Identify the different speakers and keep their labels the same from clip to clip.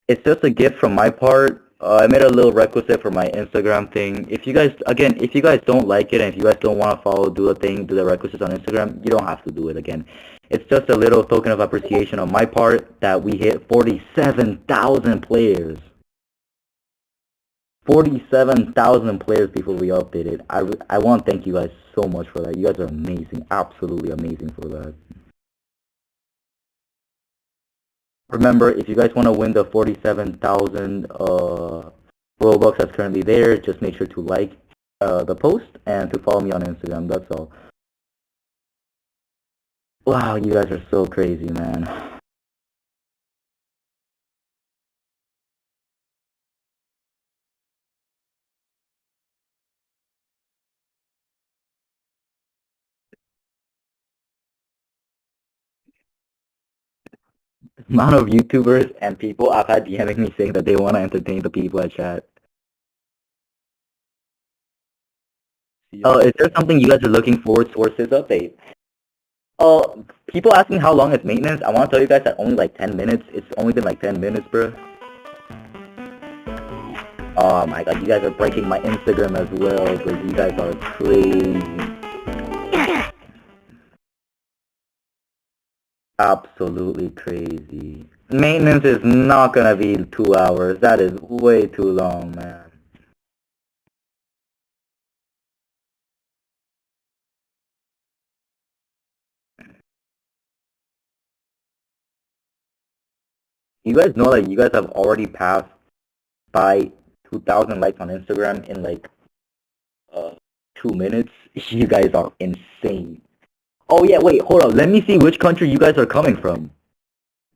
Speaker 1: It's just a gift from my part. I made a little requisite for my Instagram thing. If you guys, again, if you guys don't like it and if you guys don't want to follow, do the thing, do the requisites on Instagram, you don't have to do it again. It's just a little token of appreciation on my part that we hit 47,000 players. 47,000 players before we updated. I want to thank you guys so much for that. You guys are amazing. Absolutely amazing for that. Remember, if you guys want to win the 47,000 Robux that's currently there, just make sure to like the post and to follow me on Instagram. That's all. Wow, you guys are so crazy, man. The amount of YouTubers and people I've had DMing me saying that they want to entertain the people at chat. Oh, is there something you guys are looking forward towards this update? People asking how long is maintenance. I want to tell you guys that only like 10 minutes. It's only been like 10 minutes, bro. Oh my god, you guys are breaking my Instagram as well, but you guys are crazy. Absolutely crazy. Maintenance is not gonna be 2 hours. That is way too long, man. You guys know that you guys have already passed by 2,000 likes on Instagram in like uh 2 minutes. You guys are insane. Oh yeah, wait, hold up. Let me see which country you guys are coming from.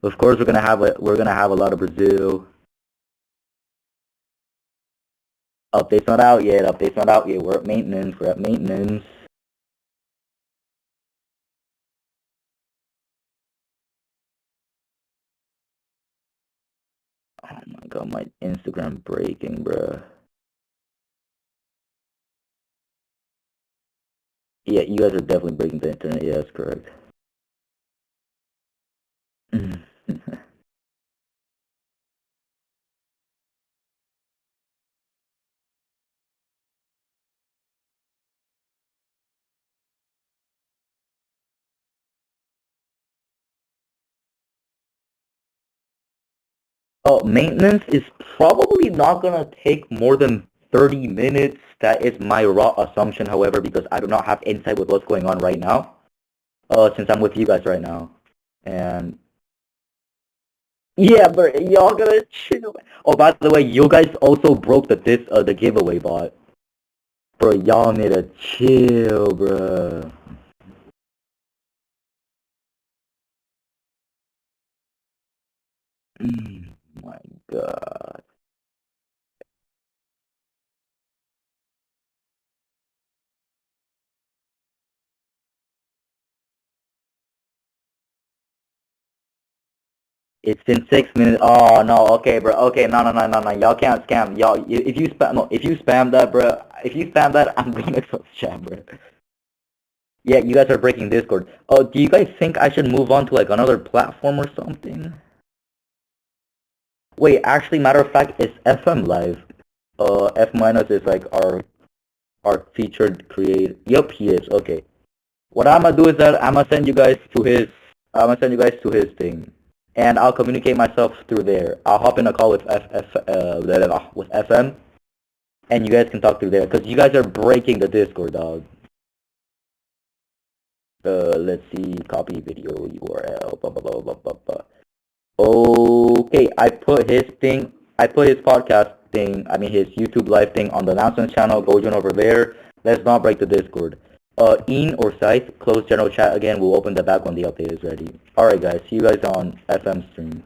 Speaker 1: Of course, we're gonna have a lot of Brazil. Update's not out yet. Update's not out yet. We're at maintenance. We're at maintenance. Oh my god, my Instagram breaking, bruh. Yeah, you guys are definitely breaking the internet. Yeah, that's correct. Maintenance is probably not gonna take more than 30 minutes. That is my raw assumption, however, because I do not have insight with what's going on right now. Since I'm with you guys right now. And yeah, but y'all gotta chill. Oh, by the way, you guys also broke the giveaway bot. Bro, y'all need to chill, bro. My god. It's been 6 minutes. Oh no, okay, bro. Okay, no, no, no, no, no. Y'all can't scam. Y'all, if you spam, no, if you spam that, bro. If you spam that, I'm gonna chat, bro. Yeah, you guys are breaking Discord. Oh, do you guys think I should move on to like another platform or something? Wait, actually, matter of fact, it's FM Live. F minus is like our featured creator. Yup, he is. Okay. What I'm gonna do is that I'm gonna send you guys to his. I'm gonna send you guys to his thing, and I'll communicate myself through there. I'll hop in a call with with FM, and you guys can talk through there because you guys are breaking the Discord, dog. Let's see. Copy video URL. Blah blah blah blah blah blah. Okay, I put his thing. I put his podcast thing. I mean his YouTube live thing on the announcements channel. Go join over there. Let's not break the Discord. Ian or Scythe, close general chat again. We'll open that back when the update is ready. Alright guys, see you guys on FM stream.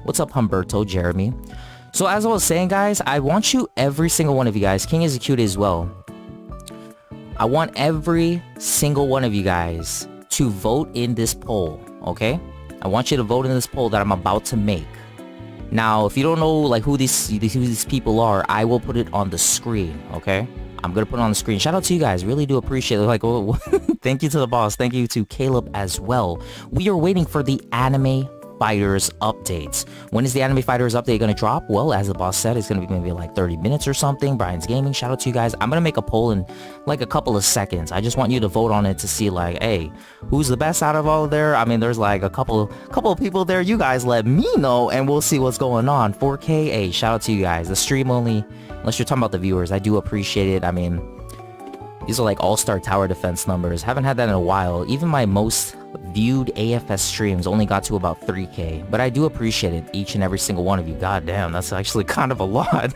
Speaker 2: What's up, Humberto, Jeremy? So as I was saying, guys, I want you, every single one of you guys, King is a cutie as well. I want every single one of you guys to vote in this poll, okay? I want you to vote in this poll that I'm about to make. Now, if you don't know like who these people are, I will put it on the screen, okay? I'm gonna put it on the screen. Shout out to you guys, really do appreciate it. Like, thank you to the boss, thank you to Caleb as well. We are waiting for the Anime Fighters updates. When is the Anime Fighters update gonna drop? Well, as the boss said, it's gonna be maybe like 30 minutes or something. Brian's Gaming, shout out to you guys. I'm gonna make a poll in like a couple of seconds. I just want you to vote on it to see like, hey, who's the best out of all there? I mean, there's like a couple of people there. You guys let me know and we'll see what's going on. 4K, shout out to you guys. The stream only, unless you're talking about the viewers, I do appreciate it. I mean, these are like all-star tower defense numbers. Haven't had that in a while. Even my most viewed AFS streams only got to about 3K, but I do appreciate it, each and every single one of you. God damn, that's actually kind of a lot.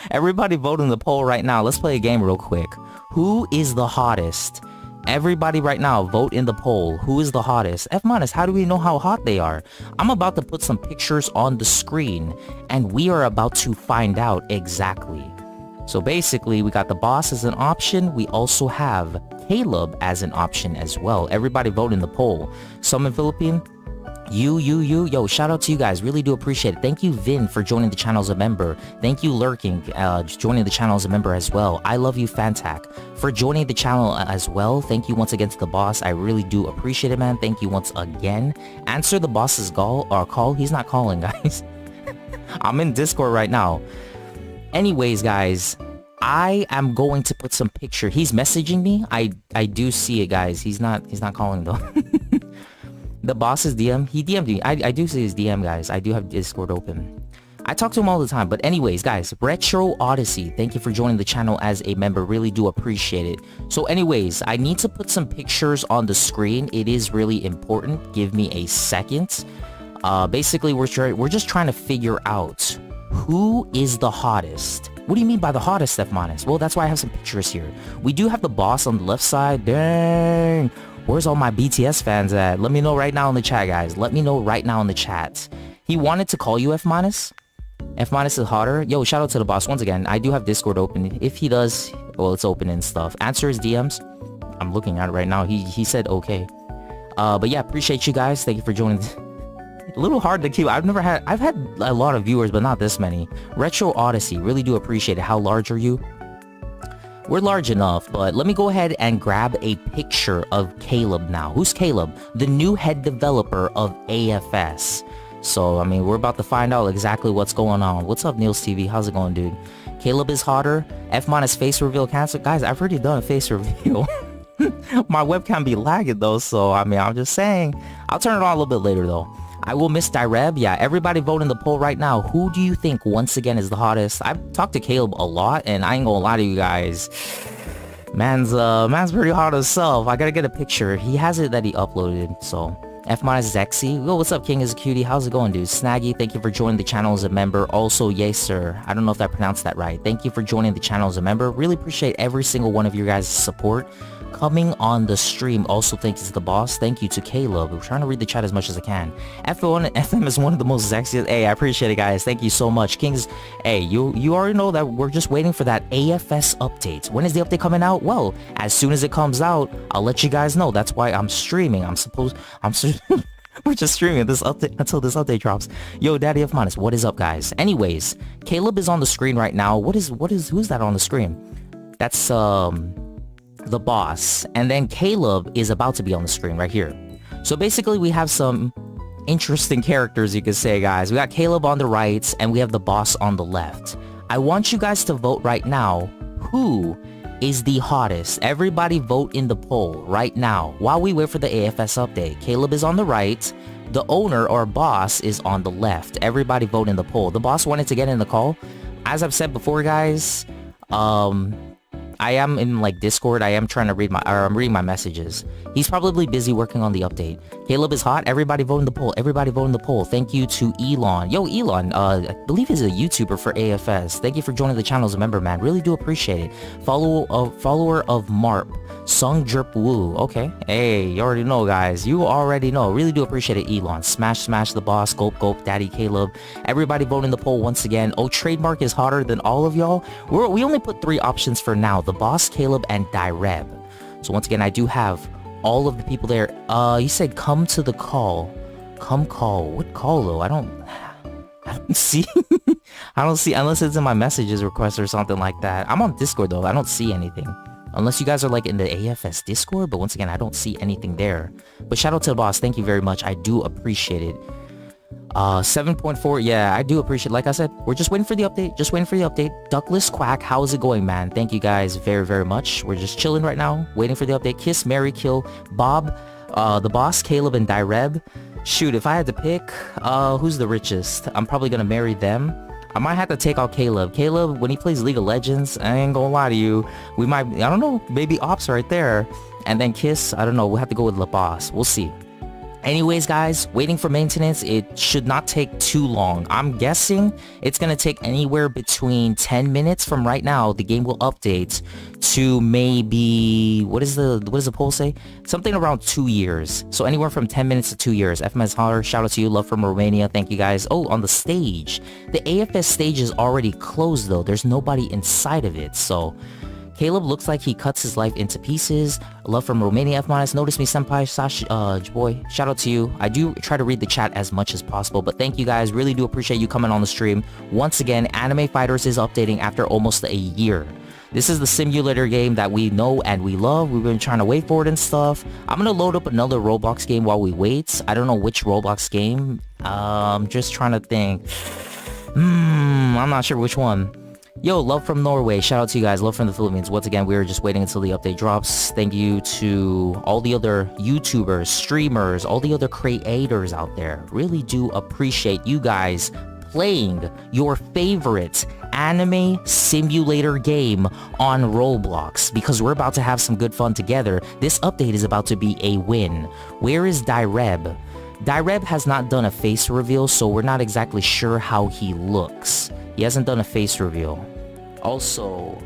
Speaker 2: Everybody vote in the poll right now. Let's play a game real quick. Who is the hottest? Everybody right now, vote in the poll. Who is the hottest? F-, how do we know how hot they are? I'm about to put some pictures on the screen, and we are about to find out exactly. So basically, we got the boss as an option. We also have Caleb as an option as well. Everybody vote in the poll. Summon Philippine. Yo, shout out to you guys. Really do appreciate it. Thank you, Vin, for joining the channel as a member. Thank you, Lurking, joining the channel as a member as well. I love you, Fantac, for joining the channel as well. Thank you once again to the boss. I really do appreciate it, man. Thank you once again. Answer the boss's call. He's not calling, guys. I'm in Discord right now. Anyways, guys, I am going to put some picture. He's messaging me. I do see it, guys. He's not calling though. The boss's DM, he DM'd me. I do see his DM, guys. I do have Discord open. I talk to him all the time. But anyways, guys, Retro Odyssey, thank you for joining the channel as a member. Really do appreciate it. So anyways, I need to put some pictures on the screen. It is really important. Give me a second. Basically, we're just trying to figure out who is the hottest. What do you mean by the hottest, F-? Well, that's why I have some pictures here. We do have the boss on the left side. Dang. Where's all my BTS fans at? Let me know right now in the chat, guys. Let me know right now in the chat. He wanted to call you F-. F- is hotter. Yo, shout out to the boss once again. I do have Discord open. If he does, well, it's open and stuff. Answer his DMs. I'm looking at it right now. He said okay. But yeah, appreciate you guys. Thank you for joining. A little hard to keep. I've had a lot of viewers, but not this many. Retro Odyssey, really do appreciate it. How large are you? We're large enough, but let me go ahead and grab a picture of Caleb now. Who's Caleb? The new head developer of AFS. So, I mean, we're about to find out exactly what's going on. What's up, Niels TV? How's it going, dude? Caleb is hotter. F- face reveal cancel. Guys, I've already done a face reveal. My webcam be lagging though, so I mean, I'm just saying. I'll turn it on a little bit later though. I will miss Direb. Yeah, everybody vote in the poll right now. Who do you think once again is the hottest? I've talked to Caleb a lot, and I ain't gonna lie to you guys. Man's pretty hot himself. I gotta get a picture. He has it that he uploaded, so. F- Zexy. Yo, what's up, King is a cutie? How's it going, dude? Snaggy, thank you for joining the channel as a member. Also, yay, sir. I don't know if I pronounced that right. Thank you for joining the channel as a member. Really appreciate every single one of your guys' support coming on the stream. Also, thank you to the boss. Thank you to Caleb. We're trying to read the chat as much as I can. FM is one of the most sexiest. Hey, I appreciate it, guys. Thank you so much. Kings, hey, you already know that we're just waiting for that AFS update. When is the update coming out? Well, as soon as it comes out, I'll let you guys know. That's why I'm streaming. We're just streaming this update until this update drops. Yo, Daddy F-, what is up, guys? Anyways, Caleb is on the screen right now. Who's that on the screen? That's the boss, and then Caleb is about to be on the screen right here. So basically, we have some interesting characters, you could say, guys. We got Caleb on the right, and we have the boss on the left. I want you guys to vote right now. Who is the hottest? Everybody vote in the poll right now while we wait for the AFS update. Caleb is on the right. The owner or boss is on the left. Everybody vote in the poll. The boss wanted to get in the call. As I've said before, guys, I am in like Discord. I am trying to I'm reading my messages. He's probably busy working on the update. Caleb is hot. Everybody vote in the poll. Everybody vote in the poll. Thank you to Elon. Yo, Elon, I believe he's a YouTuber for AFS. Thank you for joining the channel as a member, man. Really do appreciate it. Follower of Marp. Sung Drip Woo. Okay. Hey, you already know, guys. You already know. Really do appreciate it, Elon. Smash the boss. Gulp Daddy Caleb. Everybody vote in the poll once again. Oh, Trademark is hotter than all of y'all. We only put 3 options for now. The boss, Caleb, and Direb. So once again, I do have all of the people there. You said come to the call. Come call. What call though? I don't see. I don't see, unless it's in my messages request or something like that. I'm on Discord though. I don't see anything. Unless you guys are like in the AFS Discord, but once again, I don't see anything there. But shout out to the boss. Thank you very much. I do appreciate it. 7.4. Yeah, I do appreciate it. Like I said, we're just waiting for the update. Just waiting for the update. Duckless Quack, how's it going, man? Thank you guys very, very much. We're just chilling right now, waiting for the update. Kiss, Mary, Kill, Bob, the boss, Caleb, and Direb. Shoot, if I had to pick, who's the richest? I'm probably gonna marry them. I might have to take out Caleb. Caleb, when he plays League of Legends, I ain't gonna lie to you. We might, I don't know, maybe Ops right there. And then Kiss, I don't know, we'll have to go with La Boss. We'll see. Anyways, guys, waiting for maintenance. It should not take too long. I'm guessing it's going to take anywhere between 10 minutes from right now. The game will update to maybe, what does the poll say? Something around 2 years. So anywhere from 10 minutes to 2 years. FMS Holler, shout out to you. Love from Romania. Thank you, guys. Oh, on the stage. The AFS stage is already closed, though. There's nobody inside of it. So Caleb looks like he cuts his life into pieces. Love from Romania F-. Notice me, Senpai, Sash, boy. Shout out to you. I do try to read the chat as much as possible, but thank you guys. Really do appreciate you coming on the stream. Once again, Anime Fighters is updating after almost a year. This is the simulator game that we know and we love. We've been trying to wait for it and stuff. I'm gonna load up another Roblox game while we wait. I don't know which Roblox game. Just trying to think. I'm not sure which one. Yo, love from Norway. Shout out to you guys. Love from the Philippines. Once again, we are just waiting until the update drops. Thank you to all the other YouTubers, streamers, all the other creators out there. Really do appreciate you guys playing your favorite anime simulator game on Roblox, because we're about to have some good fun together. This update is about to be a win. Where is Direb? Direb has not done a face reveal, so we're not exactly sure how he looks. He hasn't done a face reveal. Also,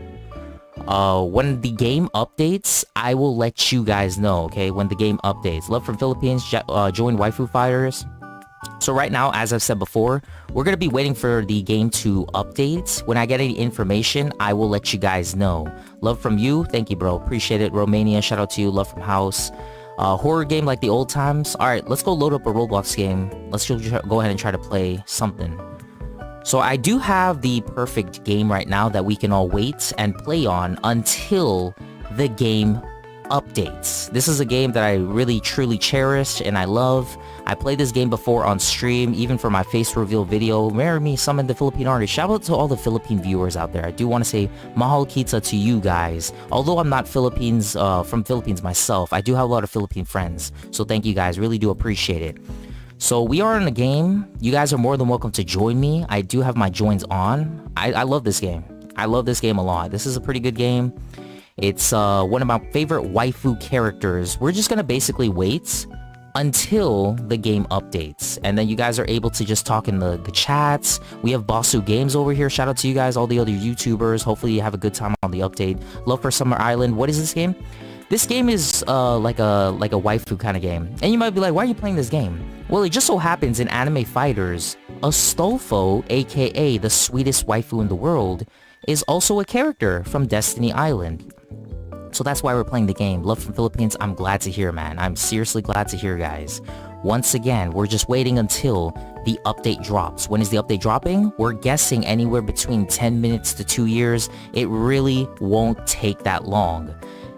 Speaker 2: when the game updates, I will let you guys know, okay? When the game updates. Love from Philippines, join Waifu Fighters. So right now, as I've said before, we're going to be waiting for the game to update. When I get any information, I will let you guys know. Love from you. Thank you, bro. Appreciate it. Romania, shout out to you. Love from House. Horror game like the old times. Alright, let's go load up a Roblox game. Let's go ahead and try to play something. So I do have the perfect game right now that we can all wait and play on until the game updates. This is a game that I really truly cherish and I love. I played this game before on stream, even for my face reveal video. Marry me, summon the Philippine artist. Shout out to all the Philippine viewers out there. I do want to say mahal kita to you guys. Although I'm not from Philippines myself, I do have a lot of Philippine friends. So thank you guys, really do appreciate it. So we are in a game. You guys are more than welcome to join me. I do have my joins on. I love this game. I love this game a lot. This is a pretty good game. It's one of my favorite waifu characters. We're just gonna basically wait until the game updates, and then you guys are able to just talk in the chats. We have Bossu Games over here. Shout out to you guys, all the other YouTubers. Hopefully you have a good time on the update. Love for Summer Island. What is this game? This game is like a waifu kind of game. And you might be like, why are you playing this game? Well, it just so happens in Anime Fighters, Astolfo, aka the sweetest waifu in the world, is also a character from Destiny Island. So that's why we're playing the game. Love from Philippines. I'm glad to hear, man. I'm seriously glad to hear, guys. Once again, we're just waiting until the update drops. When is the update dropping? We're guessing anywhere between 10 minutes to 2 years. It really won't take that long.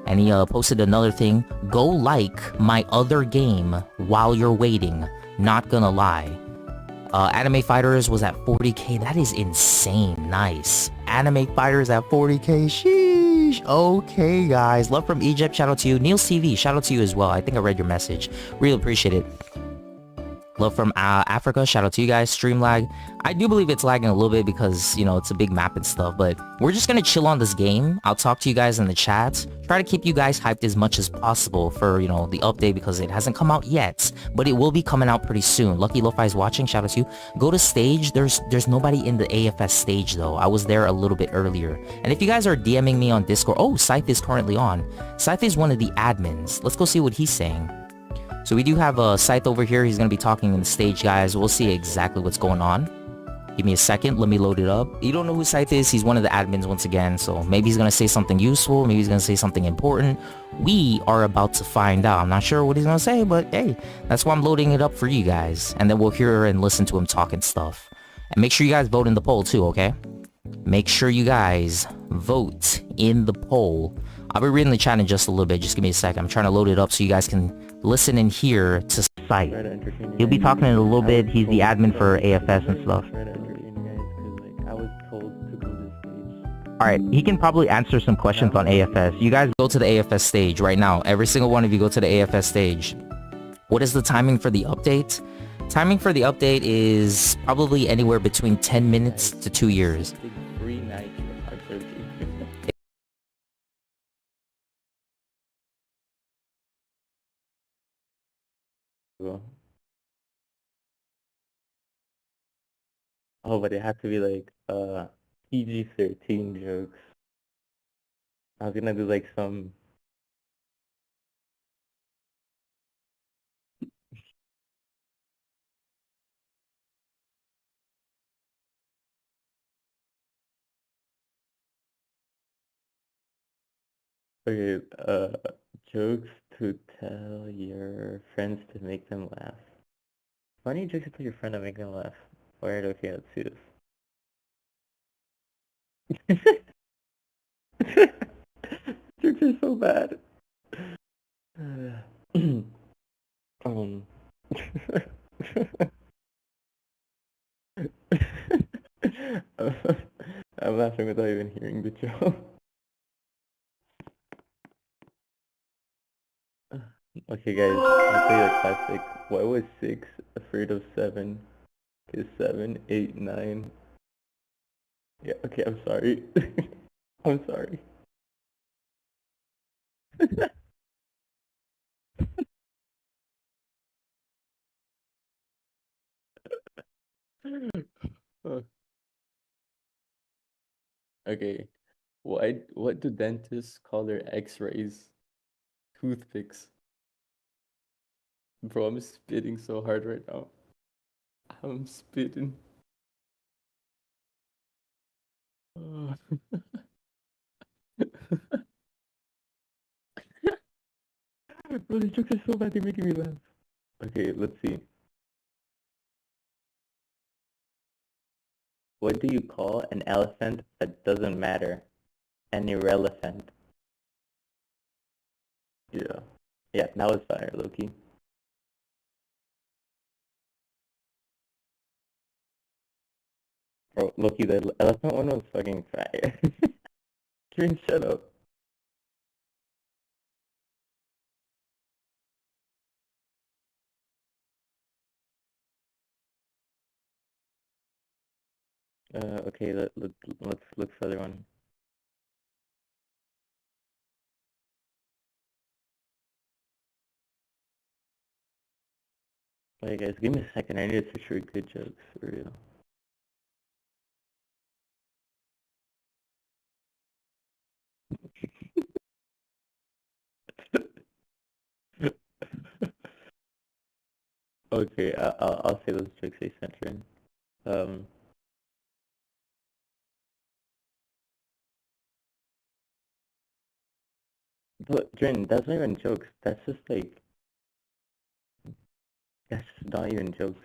Speaker 2: And he posted another thing. Go like my other game while you're waiting. Not gonna lie. Anime Fighters was at 40k. That is insane. Nice. Anime Fighters at 40k. Sheesh. Okay, guys. Love from Egypt. Shout out to you. Niels TV. Shout out to you as well. I think I read your message. Really appreciate it. Love from Africa. Shout out to you guys. Stream lag. I do believe it's lagging a little bit because, you know, it's a big map and stuff. But we're just going to chill on this game. I'll talk to you guys in the chat. Try to keep you guys hyped as much as possible for, you know, the update because it hasn't come out yet. But it will be coming out pretty soon. Lucky Lo-Fi is watching. Shout out to you. Go to stage. There's nobody in the AFS stage, though. I was there a little bit earlier. And if you guys are DMing me on Discord. Oh, Scythe is currently on. Scythe is one of the admins. Let's go see what he's saying. So we do have a Scythe over here. He's going to be talking in the stage, guys. We'll see exactly what's going on. Give me a second. Let me load it up. You don't know who Scythe is. He's one of the admins once again. So maybe he's going to say something useful. Maybe he's going to say something important. We are about to find out. I'm not sure what he's going to say, but hey, that's why I'm loading it up for you guys. And then we'll hear and listen to him talking stuff. And make sure you guys vote in the poll too, okay? Make sure you guys vote in the poll. I'll be reading the chat in just a little bit. Just give me a second. I'm trying to load it up so you guys can listen and hear to Scythe. He'll be talking in a little bit. He's the admin for AFS and stuff. Alright, he can probably answer some questions on AFS. You guys go to the AFS stage right now. Every single one of you go to the AFS stage. What is the timing for the update? Timing for the update is probably anywhere between 10 minutes to 2 years.
Speaker 1: Oh, but it has to be like PG-13 jokes. I was gonna do like some. Okay, jokes to tell your friends to make them laugh. Funny jokes to tell your friend to make them laugh. Alright, okay, let's see this. Jokes are so bad. um. I'm laughing without even hearing the joke. Okay, guys, I'll tell you a classic. Why was 6 afraid of 7? Is 7, 8, 9. Yeah, okay, I'm sorry. I'm sorry. Okay, what do dentists call their x-rays? Toothpicks. Bro, I'm spitting so hard right now. I'm spitting. Bro, the jokes are so bad, they're making me laugh. Okay, let's see. What do you call an elephant that doesn't matter? An irrelevant. Yeah. Yeah, that was fire, Loki. Bro, Loki, the elephant one was fucking fire. Kieran, shut up. Okay, let's look for the other one. Wait, guys, give me a second. I need to search for good jokes for real. Okay, I'll say those jokes they sent in. But Dren, that's not even jokes. That's just like, that's just not even jokes.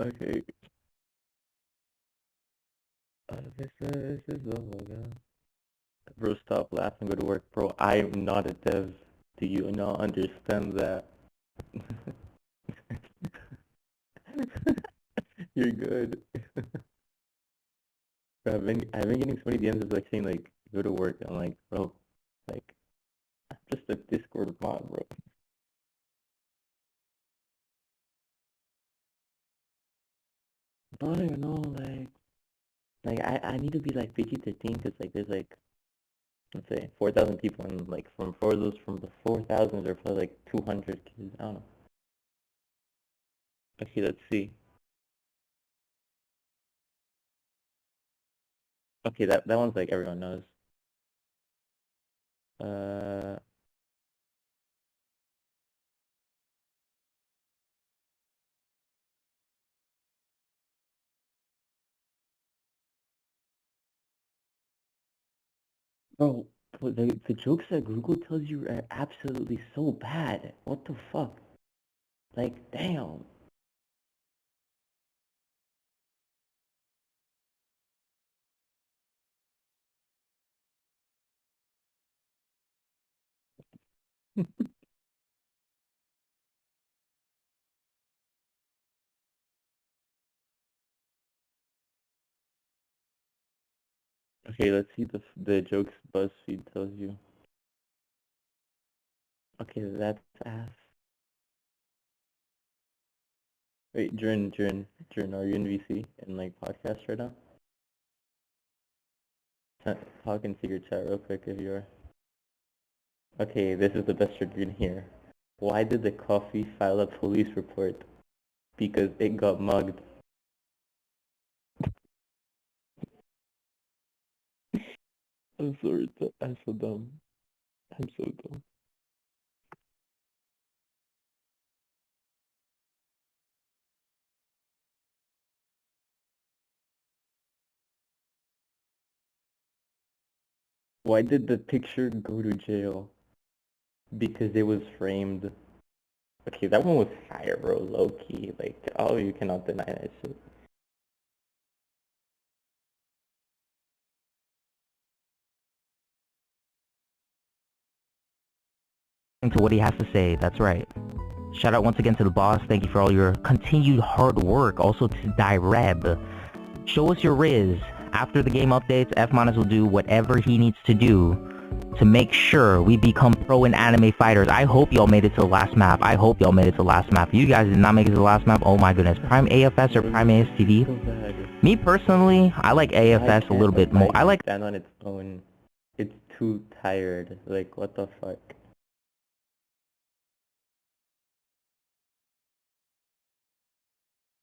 Speaker 1: Okay. This is the logo. Bro, stop laughing. Go to work, bro. I am not a dev. Do you not understand that? You're good. Bro, I've been getting so many DMs of like saying like, go to work. I'm like, bro, like, I'm just a Discord mod, bro. Bro, I don't even know, like I need to be like PG-13 because like there's like let's say 4,000 people and like from the 4,000 there are probably like 200 kids. I don't know. Okay, let's see. Okay, that one's like everyone knows. Uh, bro, the jokes that Google tells you are absolutely so bad. What the fuck? Like, damn. Okay, let's see the jokes BuzzFeed tells you. Okay, that's ass. Wait, Jern, are you in VC in like podcast right now? Talk into your chat real quick if you are. Okay, this is the best you're gonna hear. Why did the coffee file a police report? Because it got mugged. I'm sorry, I'm so dumb. I'm so dumb. Why did the picture go to jail? Because it was framed. Okay, that one was fire, bro. Low key. Like, oh, you cannot deny that shit.
Speaker 2: To what he has to say. That's right. Shout out once again to the boss. Thank you for all your continued hard work. Also to Direb. Show us your Riz. After the game updates, F- will do whatever he needs to do to make sure we become pro and anime fighters. I hope y'all made it to the last map. I hope y'all made it to the last map. You guys did not make it to the last map. Oh my goodness. Prime AFS or Prime ASTD? Me personally, I like AFS a little bit more. I like
Speaker 1: stand on its own. It's too tired. Like, what the fuck?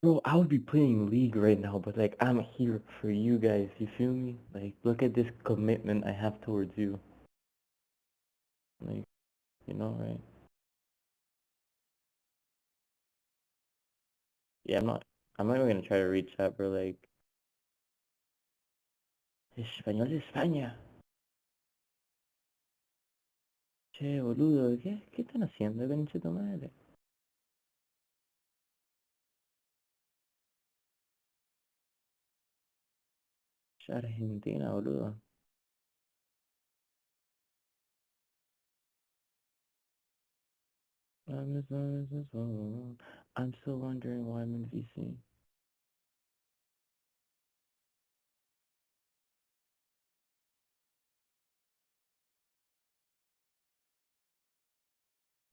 Speaker 1: Bro, I would be playing League right now, but like, I'm here for you guys. You feel me? Like, look at this commitment I have towards you. Like, you know, right? Yeah, I'm not even gonna try to reach out, bro. Like, Español de España. Che, boludo, ¿qué están haciendo, concha tu madre? Argentina, boludo. I'm still wondering why I'm in VC.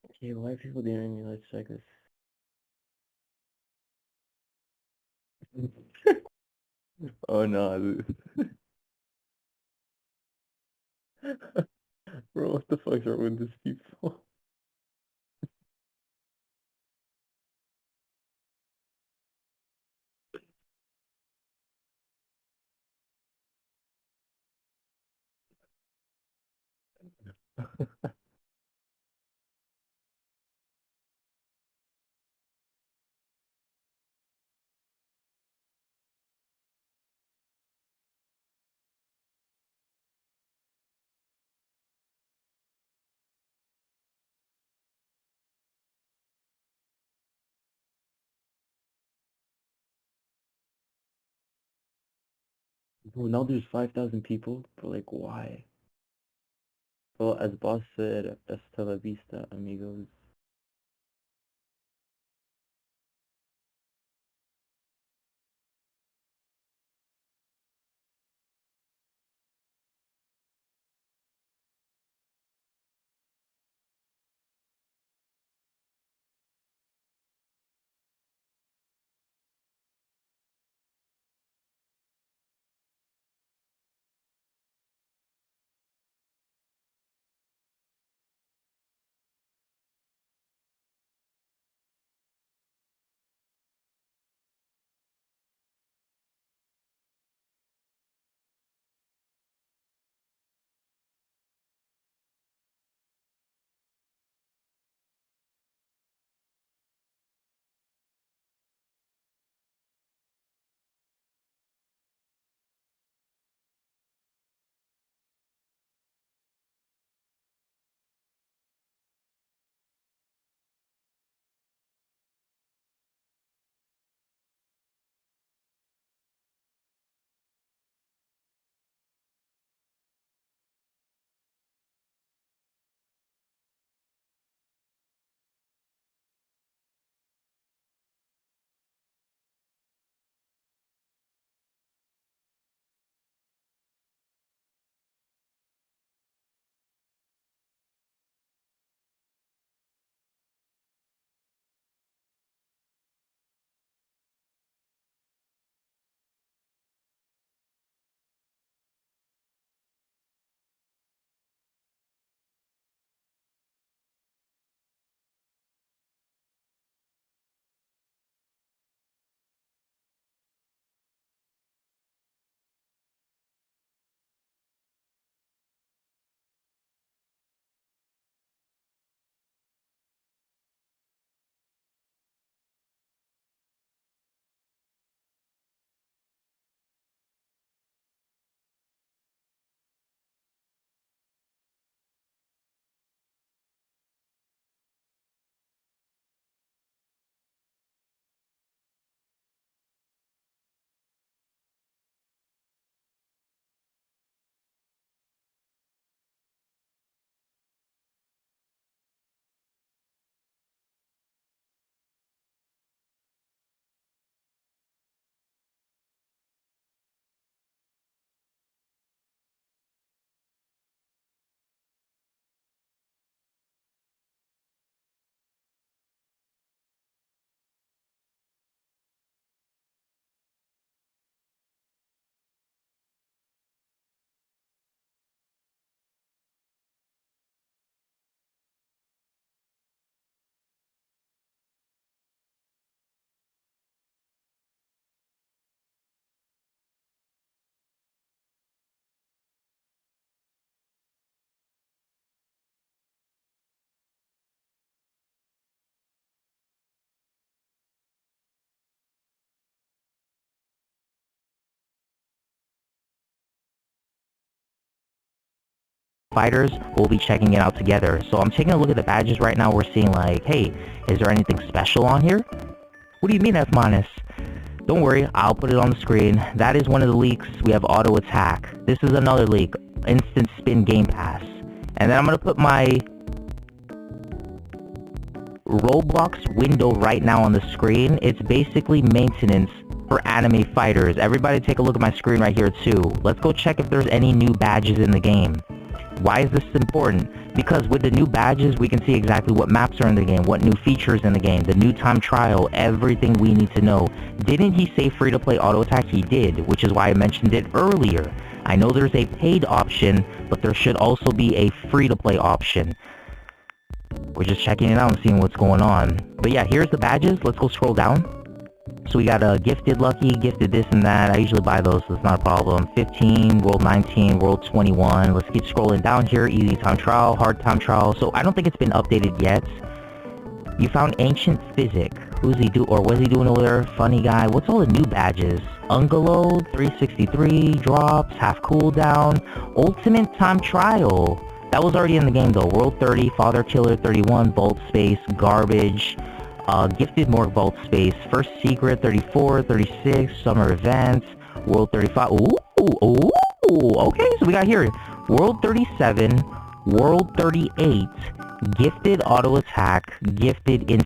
Speaker 1: Okay, why are people DMing me? Let's check this. Oh no. Bro, what the fuck's wrong with these people? Bro, now there's 5,000 people? Bro, like, why? Well, as boss said, hasta la vista, amigos.
Speaker 2: fighters, we'll be checking it out together. So I'm taking a look at the badges right now. We're seeing like, hey, is there anything special on here? What do you mean F-? Don't worry, I'll put it on the screen. That is one of the leaks. We have auto attack. This is another leak, instant spin game pass. And then I'm gonna put my Roblox window right now on the screen. It's basically maintenance for anime fighters. Everybody take a look at my screen right here too. Let's go check if there's any new badges in the game. Why is this important? Because with the new badges, we can see exactly what maps are in the game, what new features in the game, the new time trial, everything we need to know. Didn't he say free to play auto attack? He did, which is why I mentioned it earlier. I know there's a paid option, but there should also be a free to play option. We're just checking it out and seeing what's going on. But yeah, here's the badges. Let's go scroll down. So we got a gifted lucky, gifted this and that. I usually buy those, so it's not a problem. 15, world 19, world 21. Let's keep scrolling down here. Easy time trial, hard time trial. So I don't think it's been updated yet. You found ancient physic. Who's he do, or what's he doing over there? Funny guy. What's all the new badges? Ungalo, 363, drops, half cooldown, ultimate time trial. That was already in the game though. World 30, Father Killer 31, Vault Space, Garbage, Gifted More Vault Space, First Secret 34, 36, Summer Events, World 35. Ooh, okay, so we got here World 37, World 38, Gifted Auto Attack, Gifted in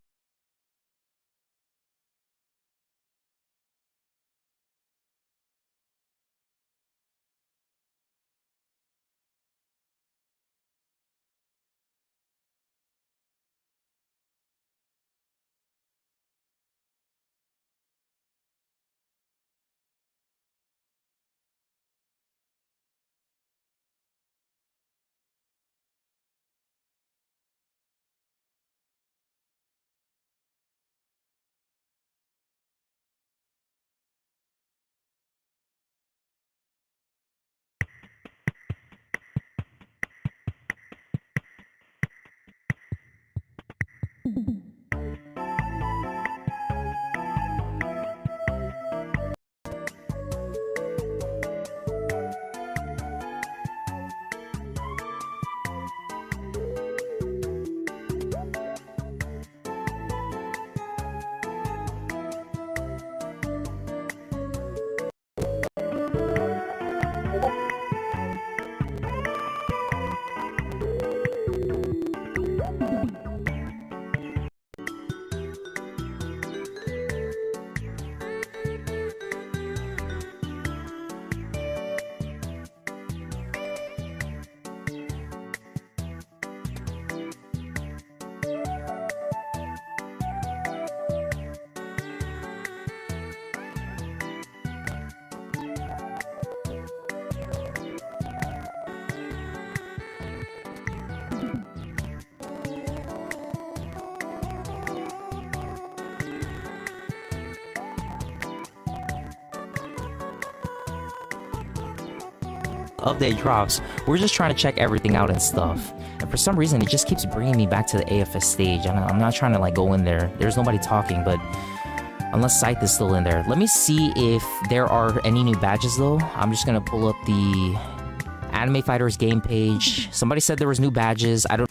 Speaker 2: update drops. We're just trying to check everything out and stuff. And for some reason, it just keeps bringing me back to the AFS stage. I'm not trying to like go in there. There's nobody talking, but unless Scythe is still in there. Let me see if there are any new badges though. I'm just gonna pull up the Anime Fighters game page. Somebody said there was new badges. I don't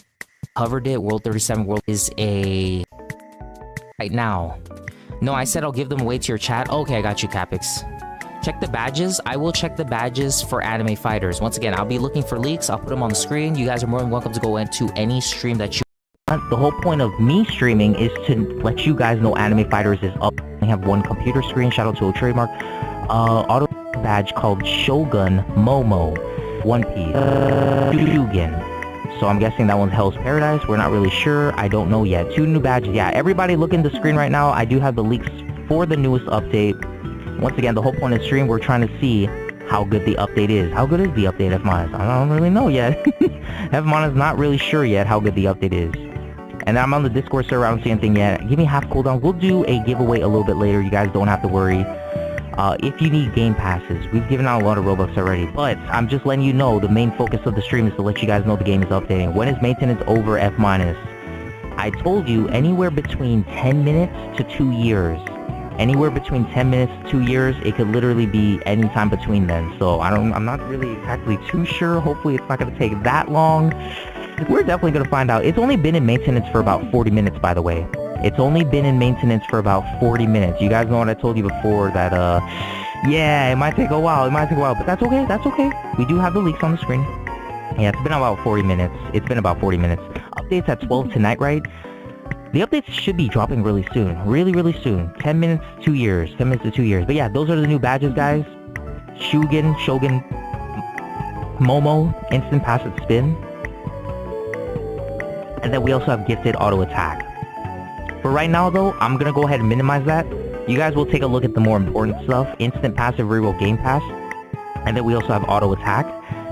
Speaker 2: covered it. World 37 World is a right now. No, I said I'll give them away to your chat. Okay, I got you, Capix. Check the badges. I will check the badges for Anime Fighters. Once again, I'll be looking for leaks. I'll put them on the screen. You guys are more than welcome to go into any stream that you want. The whole point of me streaming is to let you guys know Anime Fighters is up. I have one computer screen. Shout out to a trademark. Auto badge called Shogun Momo. One Piece. Dugan. So I'm guessing that one's Hell's Paradise. We're not really sure. I don't know yet. 2 new badges. Yeah, everybody look in the screen right now. I do have the leaks for the newest update. Once again, the whole point of the stream, we're trying to see how good the update is. How good is the update, F-? I don't really know yet. F- is not really sure yet how good the update is. And I'm on the Discord server, I don't see anything yet. Give me half cooldown. We'll do a giveaway a little bit later. You guys don't have to worry. If you need game passes, we've given out a lot of Robux already. But I'm just letting you know, the main focus of the stream is to let you guys know the game is updating. When is maintenance over, F-? I told you anywhere between 10 minutes to 2 years. anywhere between 10 minutes to 2 years. It could literally be any time between then. So I'm not really exactly too sure. Hopefully it's not going to take that long. We're definitely going to find out. It's only been in maintenance for about 40 minutes, by the way. It's only been in maintenance for about 40 minutes. You guys know what I told you before that, yeah, it might take a while. It might take a while, but that's okay. That's okay. We do have the leaks on the screen. Yeah, it's been about 40 minutes. It's been about 40 minutes. Updates at 12 tonight, right? The updates should be dropping really soon. Really, really soon. 10 minutes, 2 years. 10 minutes to 2 years. But yeah, those are the new badges, guys. Shogun, Momo, Instant Passive Spin. And then we also have Gifted Auto Attack. For right now, though, I'm going to go ahead and minimize that. You guys will take a look at the more important stuff. Instant Passive Reroll Game Pass. And then we also have Auto Attack.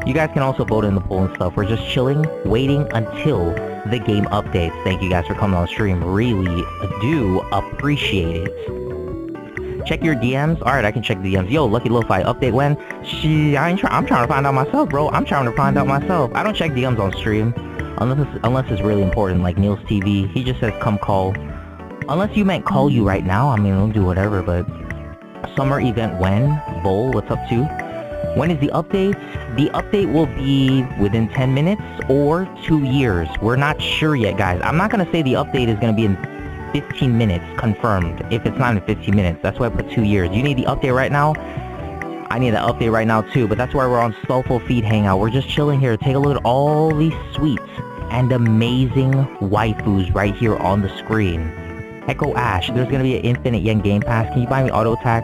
Speaker 2: You guys can also vote in the poll and stuff. We're just chilling, waiting until the game updates. Thank you guys for coming on stream. Really do appreciate it. Check your DMs. Alright, I can check the DMs. Yo, Lucky Lo-Fi, update when? I'm trying to find out myself, bro. I'm trying to find out myself. I don't check DMs on stream. Unless it's really important, like Neil's TV. He just says, come call. Unless you meant call you right now. I mean, we'll do whatever, but... Summer event when? Bowl, what's up too? When is the update? The update will be within 10 minutes or 2 years. We're not sure yet, guys. I'm not going to say the update is going to be in 15 minutes, confirmed. If it's not in 15 minutes, that's why I put 2 years. You need the update right now? I need the update right now too, but that's why we're on Soulful Feed Hangout. We're just chilling here. Take a look at all these sweet and amazing waifus right here on the screen. Echo Ash, there's going to be an Infinite Yen Game Pass. Can you buy me Auto Attack?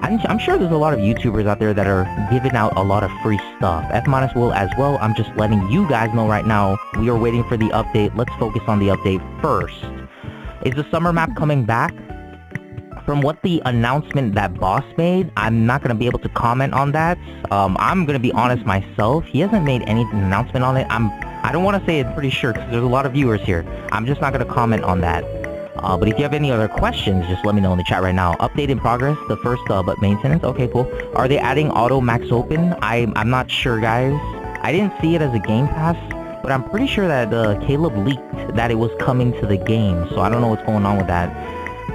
Speaker 2: I'm sure there's a lot of YouTubers out there that are giving out a lot of free stuff. F- will as well. I'm just letting you guys know right now. We are waiting for the update. Let's focus on the update first. Is the summer map coming back? From what the announcement that Boss made, I'm not going to be able to comment on that. I'm going to be honest myself. He hasn't made any announcement on it. I don't want to say it pretty sure because there's a lot of viewers here. I'm just not going to comment on that. But if you have any other questions, just let me know in the chat right now. Update in progress, the first but maintenance. Okay, cool. Are they adding auto max open? I'm not sure, guys. I didn't see it as a game pass, but I'm pretty sure that Caleb leaked that it was coming to the game, so I don't know what's going on with that.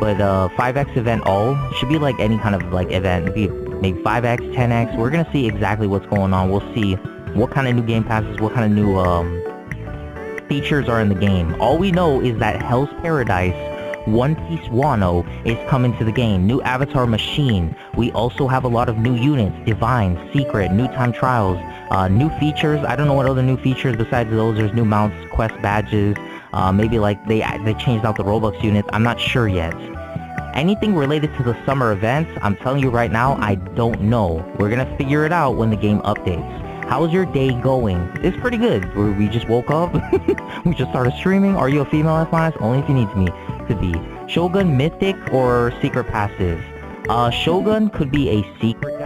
Speaker 2: But 5x event all should be like any kind of like event, maybe 5x, 10x. We're gonna see exactly what's going on. We'll see what kind of new game passes, what kind of new features are in the game. All we know is that Hell's Paradise One Piece Wano is coming to the game. New avatar machine. We also have a lot of new units. Divine, Secret, new time trials, new features. I don't know what other new features besides those. There's new mounts, quest badges. Maybe like they changed out the Robux units. I'm not sure yet. Anything related to the summer events, I'm telling you right now, I don't know. We're gonna figure it out when the game updates. How's your day going? It's pretty good. We just woke up. We just started streaming. Are you a female F-? Only if you need me to be. Shogun Mythic or Secret Passive? Shogun could be a secret.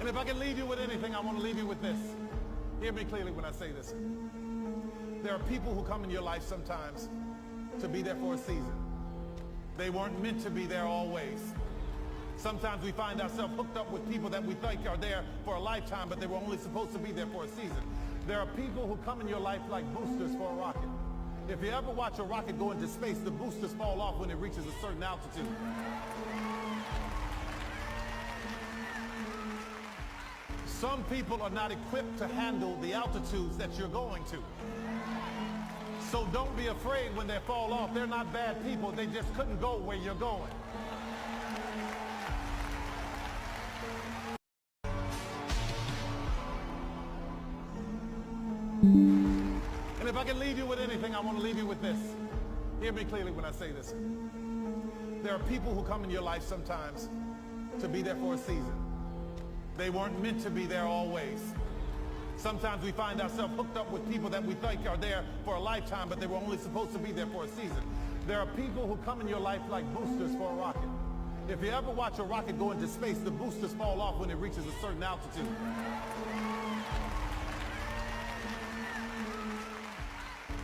Speaker 3: And if I can leave you with anything, I want to leave you with this. Hear me clearly when I say this. There are people who come in your life sometimes to be there for a season. They weren't meant to be there always. Sometimes we find ourselves hooked up with people that we think are there for a lifetime, but they were only supposed to be there for a season. There are people who come in your life like boosters for a rocket. If you ever watch a rocket go into space, the boosters fall off when it reaches a certain altitude. Some people are not equipped to handle the altitudes that you're going to. So don't be afraid when they fall off. They're not bad people. They just couldn't go where you're going. And if I can leave you with anything, I want to leave you with this. Hear me clearly when I say this. There are people who come in your life sometimes to be there for a season. They weren't meant to be there always. Sometimes we find ourselves hooked up with people that we think are there for a lifetime, but they were only supposed to be there for a season. There are people who come in your life like boosters for a rocket. If you ever watch a rocket go into space, the boosters fall off when it reaches a certain altitude.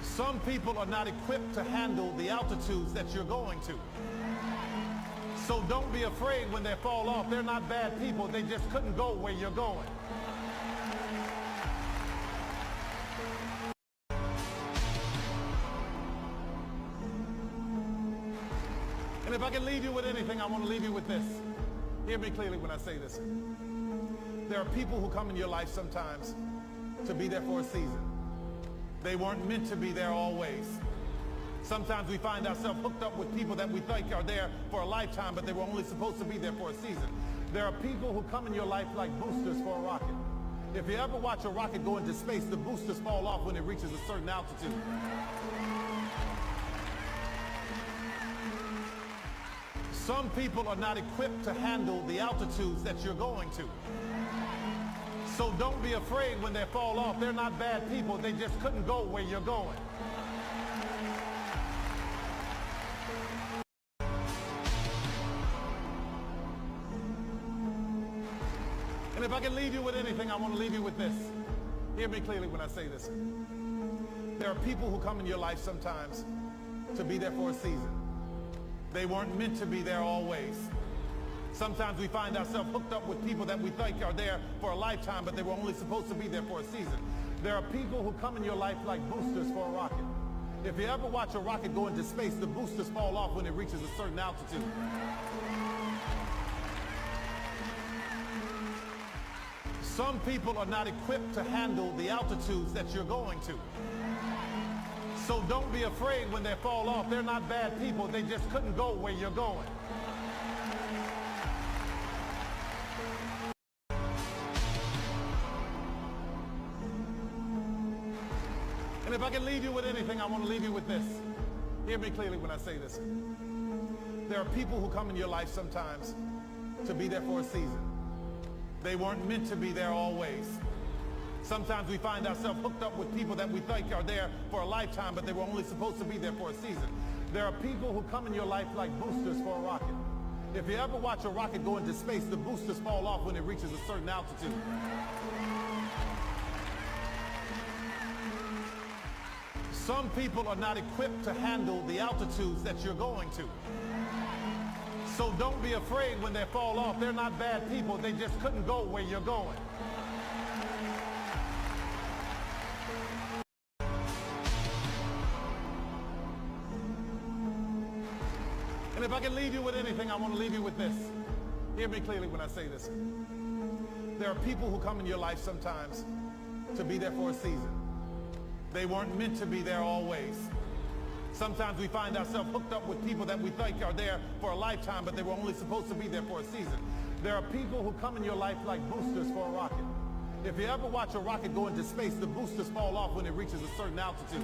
Speaker 3: Some people are not equipped to handle the altitudes that you're going to. So don't be afraid when they fall off. They're not bad people. They just couldn't go where you're going. And if I can leave you with anything, I want to leave you with this. Hear me clearly when I say this. There are people who come in your life sometimes to be there for a season. They weren't meant to be there always. Sometimes we find ourselves hooked up with people that we think are there for a lifetime, but they were only supposed to be there for a season. There are people who come in your life like boosters for a rocket. If you ever watch a rocket go into space, the boosters fall off when it reaches a certain altitude. Some people are not equipped to handle the altitudes that you're going to. So don't be afraid when they fall off. They're not bad people. They just couldn't go where you're going. And if I can leave you with anything, I want to leave you with this. Hear me clearly when I say this. There are people who come in your life sometimes to be there for a season. They weren't meant to be there always. Sometimes we find ourselves hooked up with people that we think are there for a lifetime, but they were only supposed to be there for a season. There are people who come in your life like boosters for a rocket. If you ever watch a rocket go into space, the boosters fall off when it reaches a certain altitude. Some people are not equipped to handle the altitudes that you're going to. So don't be afraid when they fall off. They're not bad people. They just couldn't go where you're going. And if I can leave you with anything, I want to leave you with this. Hear me clearly when I say this. There are people who come in your life sometimes to be there for a season. They weren't meant to be there always. Sometimes we find ourselves hooked up with people that we think are there for a lifetime, but they were only supposed to be there for a season. There are people who come in your life like boosters for a rocket. If you ever watch a rocket go into space, the boosters fall off when it reaches a certain altitude. Some people are not equipped to handle the altitudes that you're going to. So don't be afraid when they fall off. They're not bad people. They just couldn't go where you're going. And if I can leave you with anything, I want to leave you with this. Hear me clearly when I say this. There are people who come in your life sometimes to be there for a season. They weren't meant to be there always. Sometimes we find ourselves hooked up with people that we think are there for a lifetime, but they were only supposed to be there for a season. There are people who come in your life like boosters for a rocket. If you ever watch a rocket go into space, the boosters fall off when it reaches a certain altitude.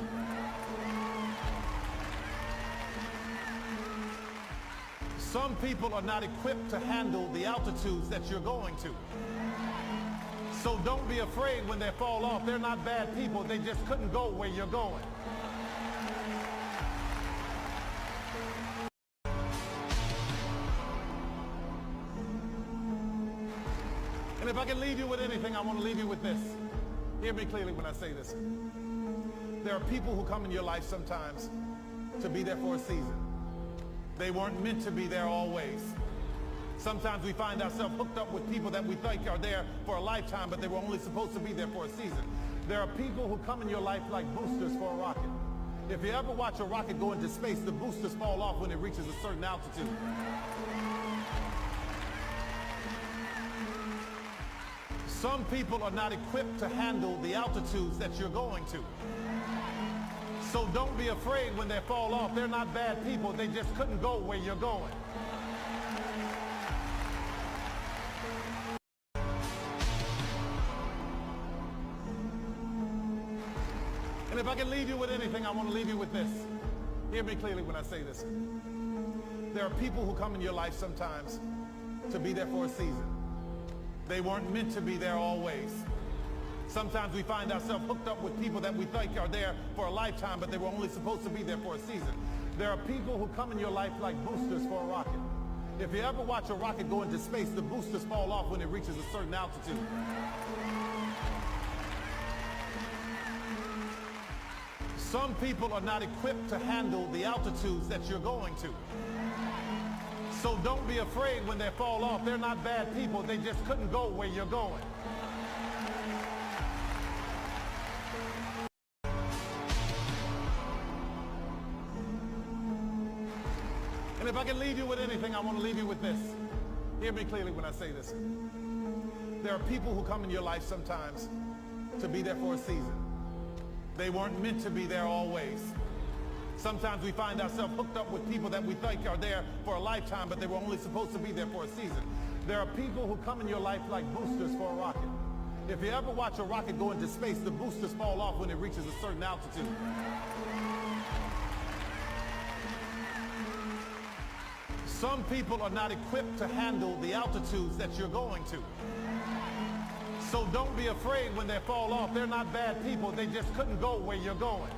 Speaker 3: Some people are not equipped to handle the altitudes that you're going to. So don't be afraid when they fall off. They're not bad people. They just couldn't go where you're going. And And if I can leave you with anything, I want to leave you with this. Hear me clearly when I say this. There are people who come in your life sometimes to be there for a season. They weren't meant to be there always. Sometimes we find ourselves hooked up with people that we think are there for a lifetime, but they were only supposed to be there for a season. There are people who come in your life like boosters for a rocket. If you ever watch a rocket go into space, the boosters fall off when it reaches a certain altitude. Some people are not equipped to handle the altitudes that you're going to. So don't be afraid when they fall off. They're not bad people. They just couldn't go where you're going. And if I can leave you with anything, I want to leave you with this. Hear me clearly when I say this. There are people who come in your life sometimes to be there for a season. They weren't meant to be there always. Sometimes we find ourselves hooked up with people that we think are there for a lifetime, but they were only supposed to be there for a season. There are people who come in your life like boosters for a rocket. If you ever watch a rocket go into space, the boosters fall off when it reaches a certain altitude. Some people are not equipped to handle the altitudes that you're going to. So don't be afraid when they fall off. They're not bad people. They just couldn't go where you're going. And if I can leave you with anything, I want to leave you with this. Hear me clearly when I say this. There are people who come in your life sometimes to be there for a season. They weren't meant to be there always. Sometimes we find ourselves hooked up with people that we think are there for a lifetime, but they were only supposed to be there for a season. There are people who come in your life like boosters for a rocket. If you ever watch a rocket go into space, the boosters fall off when it reaches a certain altitude. Some people are not equipped to handle the altitudes that you're going to. So don't be afraid when they fall off. They're not bad people. They just couldn't go where you're going.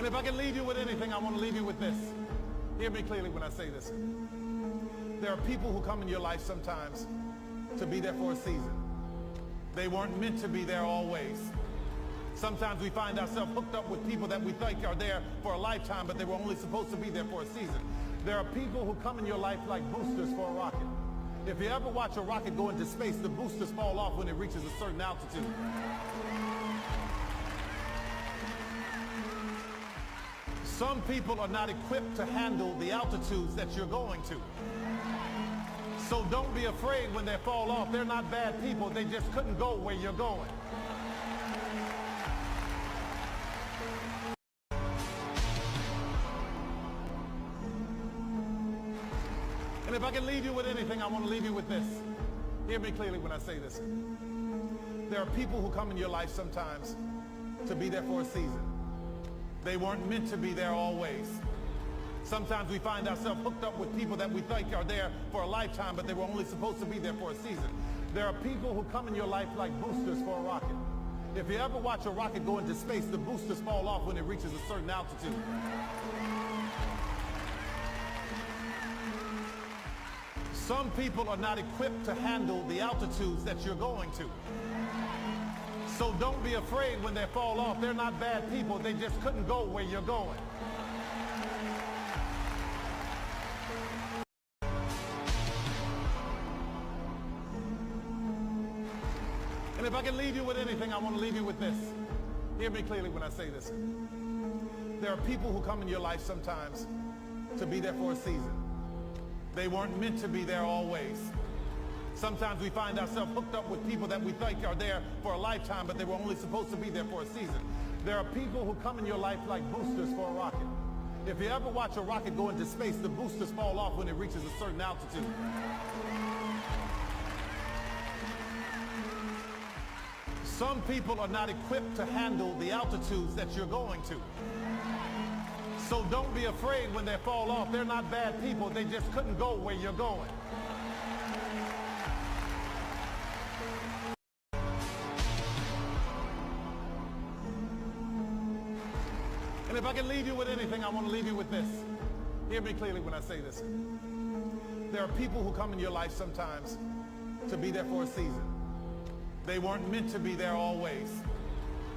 Speaker 3: And if I can leave you with anything, I want to leave you with this. Hear me clearly when I say this. There are people who come in your life sometimes to be there for a season. They weren't meant to be there always. Sometimes we find ourselves hooked up with people that we think are there for a lifetime, but they were only supposed to be there for a season. There are people who come in your life like boosters for a rocket. If you ever watch a rocket go into space, the boosters fall off when it reaches a certain altitude. Some people are not equipped to handle the altitudes that you're going to. So don't be afraid when they fall off. They're not bad people. They just couldn't go where you're going. And if I can leave you with anything, I want to leave you with this. Hear me clearly when I say this. There are people who come in your life sometimes to be there for a season. They weren't meant to be there always. Sometimes we find ourselves hooked up with people that we think are there for a lifetime, but they were only supposed to be there for a season. There are people who come in your life like boosters for a rocket. If you ever watch a rocket go into space, the boosters fall off when it reaches a certain altitude. Some people are not equipped to handle the altitudes that you're going to. So don't be afraid when they fall off. They're not bad people. They just couldn't go where you're going. And if I can leave you with anything, I want to leave you with this. Hear me clearly when I say this. There are people who come in your life sometimes to be there for a season. They weren't meant to be there always. Sometimes we find ourselves hooked up with people that we think are there for a lifetime, but they were only supposed to be there for a season. There are people who come in your life like boosters for a rocket. If you ever watch a rocket go into space, the boosters fall off when it reaches a certain altitude. Some people are not equipped to handle the altitudes that you're going to. So don't be afraid when they fall off. They're not bad people. They just couldn't go where you're going. And And if I can leave you with anything, I want to leave you with this. Hear me clearly when I say this. There are people who come in your life sometimes to be there for a season. They weren't meant to be there always.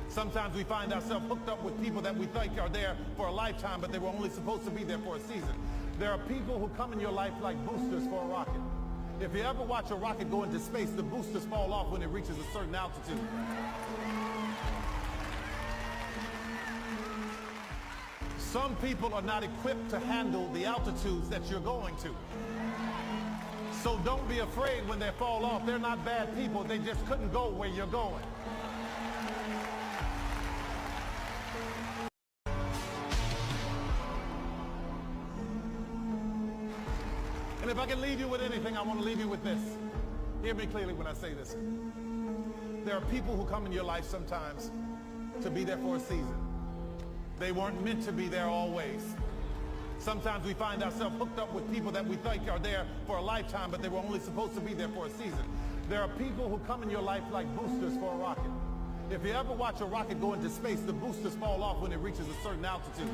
Speaker 3: Sometimes we find ourselves hooked up with people that we think are there for a lifetime, but they were only supposed to be there for a season. There are people who come in your life like boosters for a rocket. If you ever watch a rocket go into space, the boosters fall off when it reaches a certain altitude. Some people are not equipped to handle the altitudes that you're going to. So don't be afraid when they fall off. They're not bad people. They just couldn't go where you're going. And if I can leave you with anything, I want to leave you with this. Hear me clearly when I say this. There are people who come in your life sometimes to be there for a season. They weren't meant to be there always. Sometimes we find ourselves hooked up with people that we think are there for a lifetime, but they were only supposed to be there for a season. There are people who come in your life like boosters for a rocket. If you ever watch a rocket go into space, the boosters fall off when it reaches a certain altitude.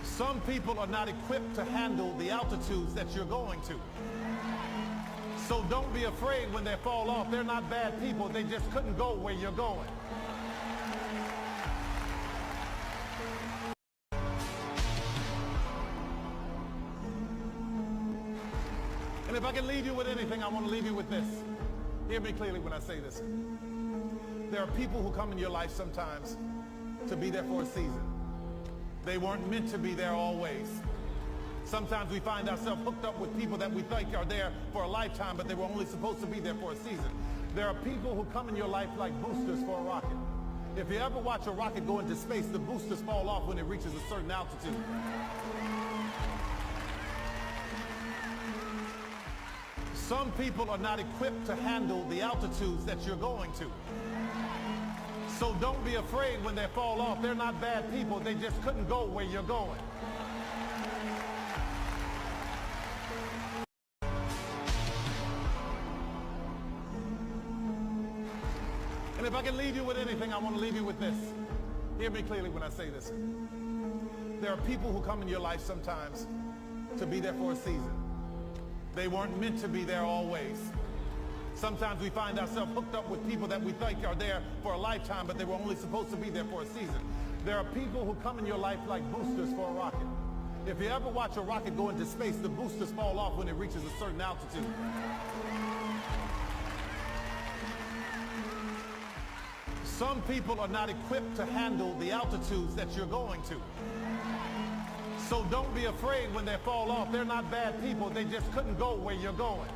Speaker 3: Some people are not equipped to handle the altitudes that you're going to. So don't be afraid when they fall off. They're not bad people. They just couldn't go where you're going. And if I can leave you with anything, I want to leave you with this. Hear me clearly when I say this. There are people who come in your life sometimes to be there for a season. They weren't meant to be there always. Sometimes we find ourselves hooked up with people that we think are there for a lifetime, but they were only supposed to be there for a season. There are people who come in your life like boosters for a rocket. If you ever watch a rocket go into space, the boosters fall off when it reaches a certain altitude. Some people are not equipped to handle the altitudes that you're going to. So don't be afraid when they fall off. They're not bad people. They just couldn't go where you're going. And if I can leave you with anything, I want to leave you with this. Hear me clearly when I say this. There are people who come in your life sometimes to be there for a season. They weren't meant to be there always. Sometimes we find ourselves hooked up with people that we think are there for a lifetime, but they were only supposed to be there for a season. There are people who come in your life like boosters for a rocket. If you ever watch a rocket go into space, the boosters fall off when it reaches a certain altitude. Some people are not equipped to handle the altitudes that you're going to. So don't be afraid when they fall off. They're not bad people. They just couldn't go where you're going.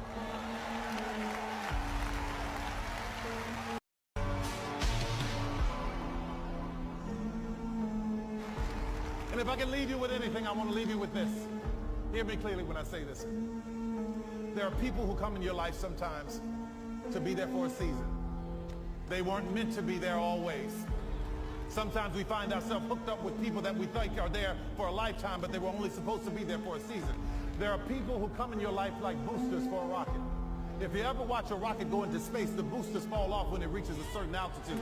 Speaker 3: And if I can leave you with anything, I want to leave you with this. Hear me clearly when I say this. There are people who come in your life sometimes to be there for a season. They weren't meant to be there always. Sometimes we find ourselves hooked up with people that we think are there for a lifetime, but they were only supposed to be there for a season. There are people who come in your life like boosters for a rocket. If you ever watch a rocket go into space, the boosters fall off when it reaches a certain altitude.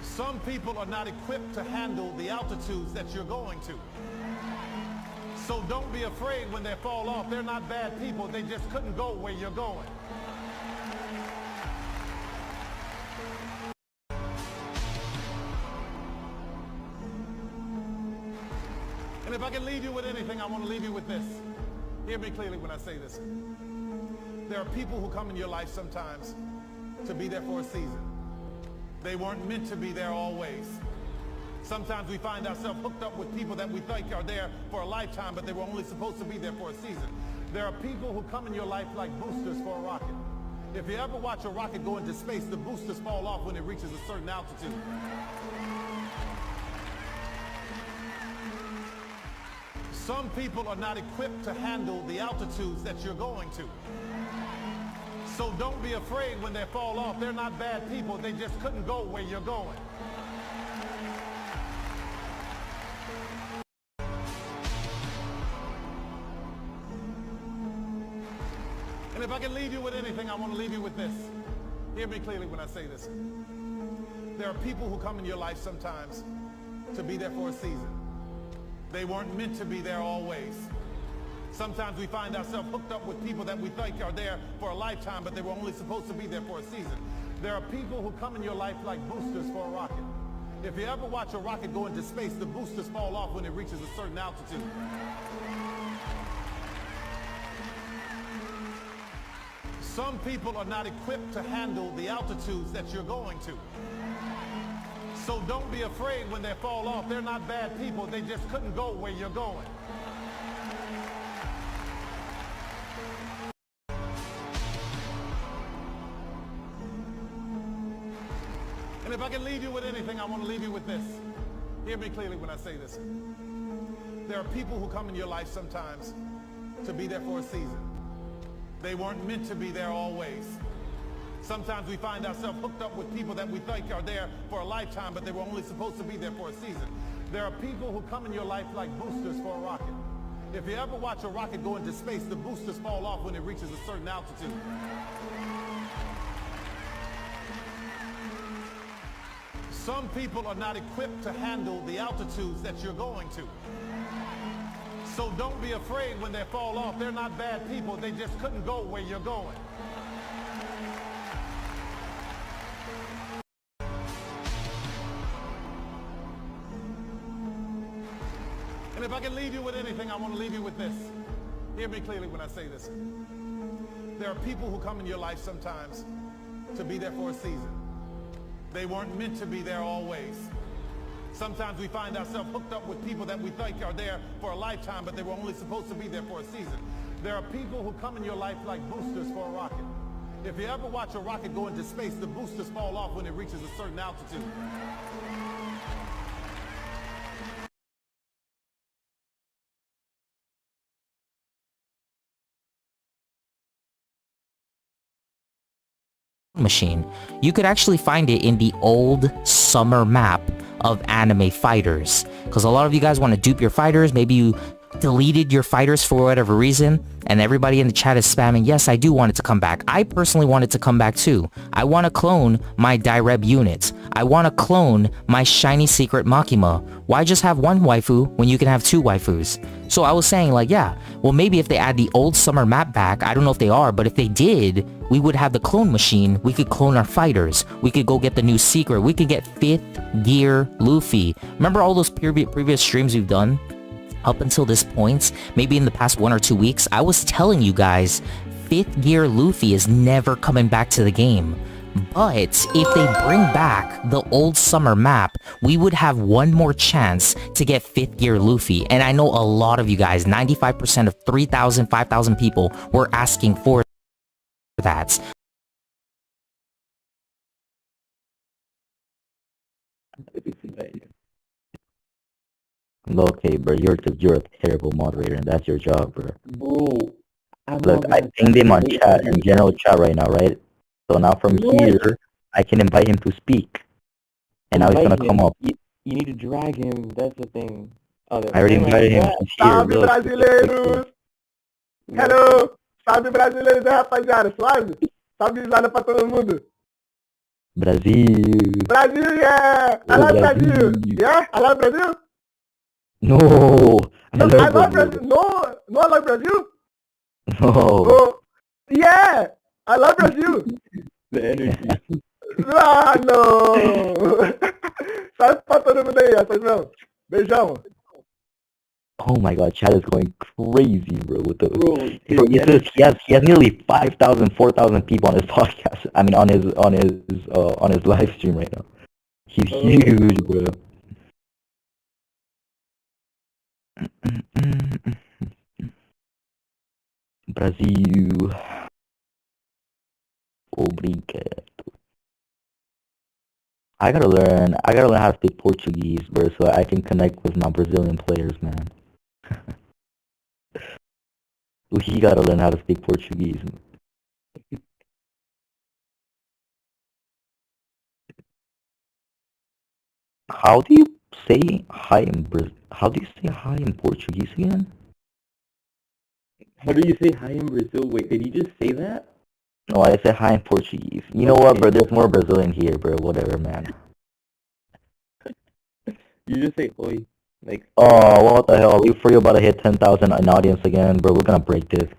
Speaker 3: Some people are not equipped to handle the altitudes that you're going to. So don't be afraid when they fall off. They're not bad people. They just couldn't go where you're going. And if I can leave you with anything, I want to leave you with this. Hear me clearly when I say this. There are people who come in your life sometimes to be there for a season. They weren't meant to be there always. Sometimes we find ourselves hooked up with people that we think are there for a lifetime, but they were only supposed to be there for a season. There are people who come in your life like boosters for a rocket. If you ever watch a rocket go into space, the boosters fall off when it reaches a certain altitude. Some people are not equipped to handle the altitudes that you're going to. So don't be afraid when they fall off. They're not bad people. They just couldn't go where you're going. And And if I can leave you with anything, I want to leave you with this. Hear me clearly when I say this. There are people who come in your life sometimes to be there for a season. They weren't meant to be there always. Sometimes we find ourselves hooked up with people that we think are there for a lifetime, but they were only supposed to be there for a season. There are people who come in your life like boosters for a rocket. If you ever watch a rocket go into space, the boosters fall off when it reaches a certain altitude. Some people are not equipped to handle the altitudes that you're going to. So don't be afraid when they fall off. They're not bad people. They just couldn't go where you're going. And if I can leave you with anything, I want to leave you with this. Hear me clearly when I say this. There are people who come in your life sometimes to be there for a season. They weren't meant to be there always. Sometimes we find ourselves hooked up with people that we think are there for a lifetime, but they were only supposed to be there for a season. There are people who come in your life like boosters for a rocket. If you ever watch a rocket go into space, the boosters fall off when it reaches a certain altitude. Some people are not equipped to handle the altitudes that you're going to. So don't be afraid when they fall off. They're not bad people. They just couldn't go where you're going. And if I can leave you with anything, I want to leave you with this. Hear me clearly when I say this. There are people who come in your life sometimes to be there for a season. They weren't meant to be there always. Sometimes we find ourselves hooked up with people that we think are there for a lifetime, but they were only supposed to be there for a season. There are people who come in your life like boosters for a rocket. If you ever watch a rocket go into space, the boosters fall off when it reaches a certain altitude.
Speaker 2: Machine. You could actually find it in the old summer map of anime fighters, because a lot of you guys want to dupe your fighters. Maybe you deleted your fighters for whatever reason, and everybody in the chat is spamming, yes, I do want it to come back. I personally want it to come back too. I want to clone my Direb units. I want to clone my shiny secret Makima. Why just have one waifu when you can have two waifus? So I was saying, like, yeah, well, maybe if they add the old summer map back, I don't know if they are, but if they did, we would have the clone machine. We could clone our fighters. We could go get the new secret. We could get 5th gear Luffy. Remember all those previous streams we've done? Up until this point, maybe in the past 1 or 2 weeks, I was telling you guys 5th gear Luffy is never coming back to the game. But if they bring back the old summer map, we would have one more chance to get 5th gear Luffy. And I know a lot of you guys, 95% of 3,000, 5,000 people were asking for that.
Speaker 1: Okay, bro, you're a terrible moderator, and that's your job, bro.
Speaker 4: Bro,
Speaker 1: Look, I pinged him on chat, in general chat right now, right? So now from here, I can invite him to speak. And now he's gonna come up.
Speaker 4: You need to drag him, that's the thing.
Speaker 1: I already invited him. He's here,
Speaker 5: Salve
Speaker 1: real
Speaker 5: brasileiros! Hello! Salve brasileiros, rapaziada, suave? Salve lá pra todo mundo!
Speaker 1: Brasil!
Speaker 5: Brasil, yeah! I love Brazil! Yeah? I love Brazil?
Speaker 1: No!
Speaker 5: I love Brazil! No! No, I love Brazil?
Speaker 1: No!
Speaker 5: Oh, yeah! I love Brazil!
Speaker 4: The energy.
Speaker 5: Ah, não! Salve pra todo mundo aí, rapaziada! Beijão!
Speaker 1: Oh my god, chat is going crazy, bro. With the
Speaker 4: Bro,
Speaker 1: he has nearly 5,000, 4,000 people on his podcast. I mean, on his live stream right now. He's huge, bro. Brasil. Obrigado. I gotta learn how to speak Portuguese, bro, so I can connect with my Brazilian players, man. He gotta learn how to speak Portuguese. How do you say hi in Portuguese again?
Speaker 4: How do you say hi in Brazil? Wait, did you just say that?
Speaker 1: No, I said hi in Portuguese. You know what, bro? There's more Brazilian here, bro. Whatever, man.
Speaker 4: You just say oi. Like,
Speaker 1: Oh, what the hell? Are you for you about to hit 10,000 in audience again, bro? We're gonna break this.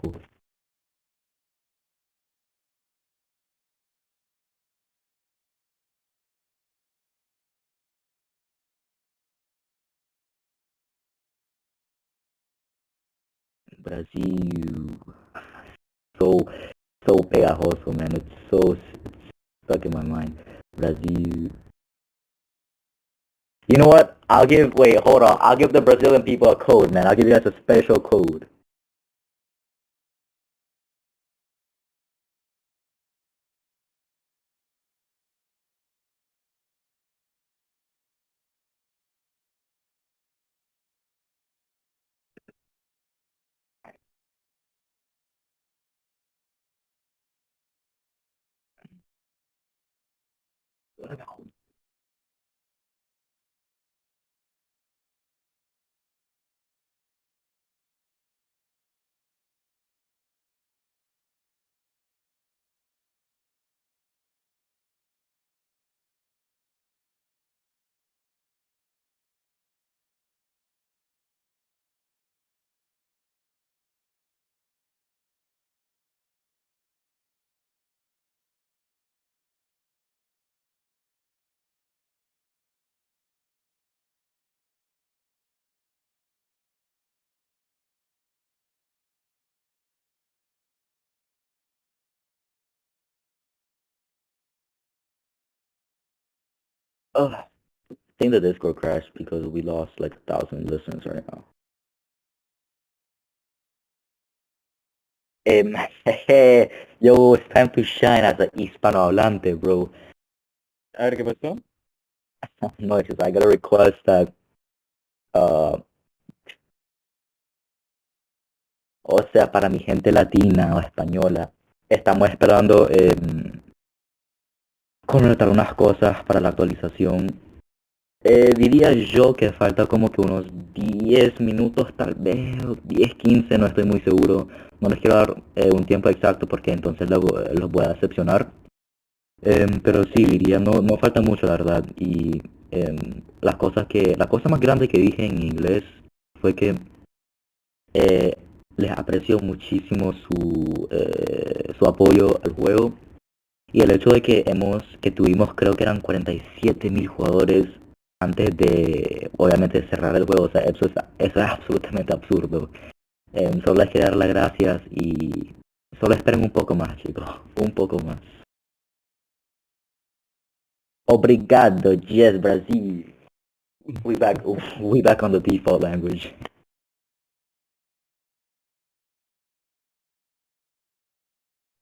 Speaker 1: Brasil. So, so pegajoso, man. It's so stuck in my mind. Brazil. You know what? Wait, hold on. I'll give the Brazilian people a code, man. I'll give you guys a special code. Ugh. I think the Discord crashed because we lost like 1,000 listeners right now. Yo, it's time to shine as a hispanohablante, bro.
Speaker 4: a ver, ¿qué pasó?
Speaker 1: No, it's just I got a request that, o sea, para mi gente latina o española, estamos esperando conectar unas cosas para la actualización. Diría yo que falta como que unos 10 minutos, tal vez, 10, 15, no estoy muy seguro. No les quiero dar un tiempo exacto porque entonces los voy a decepcionar. Pero sí, diría, no falta mucho, la verdad. Y la cosa más grande que dije en inglés fue que les aprecio muchísimo su apoyo al juego. Y el hecho de que tuvimos, creo que eran 47,000 jugadores antes de, obviamente, cerrar el juego. O sea, eso es absolutamente absurdo. Solo les quería dar las gracias y solo esperen un poco más, chicos. Un poco más. Obrigado, yes, Brazil. We back on the default language.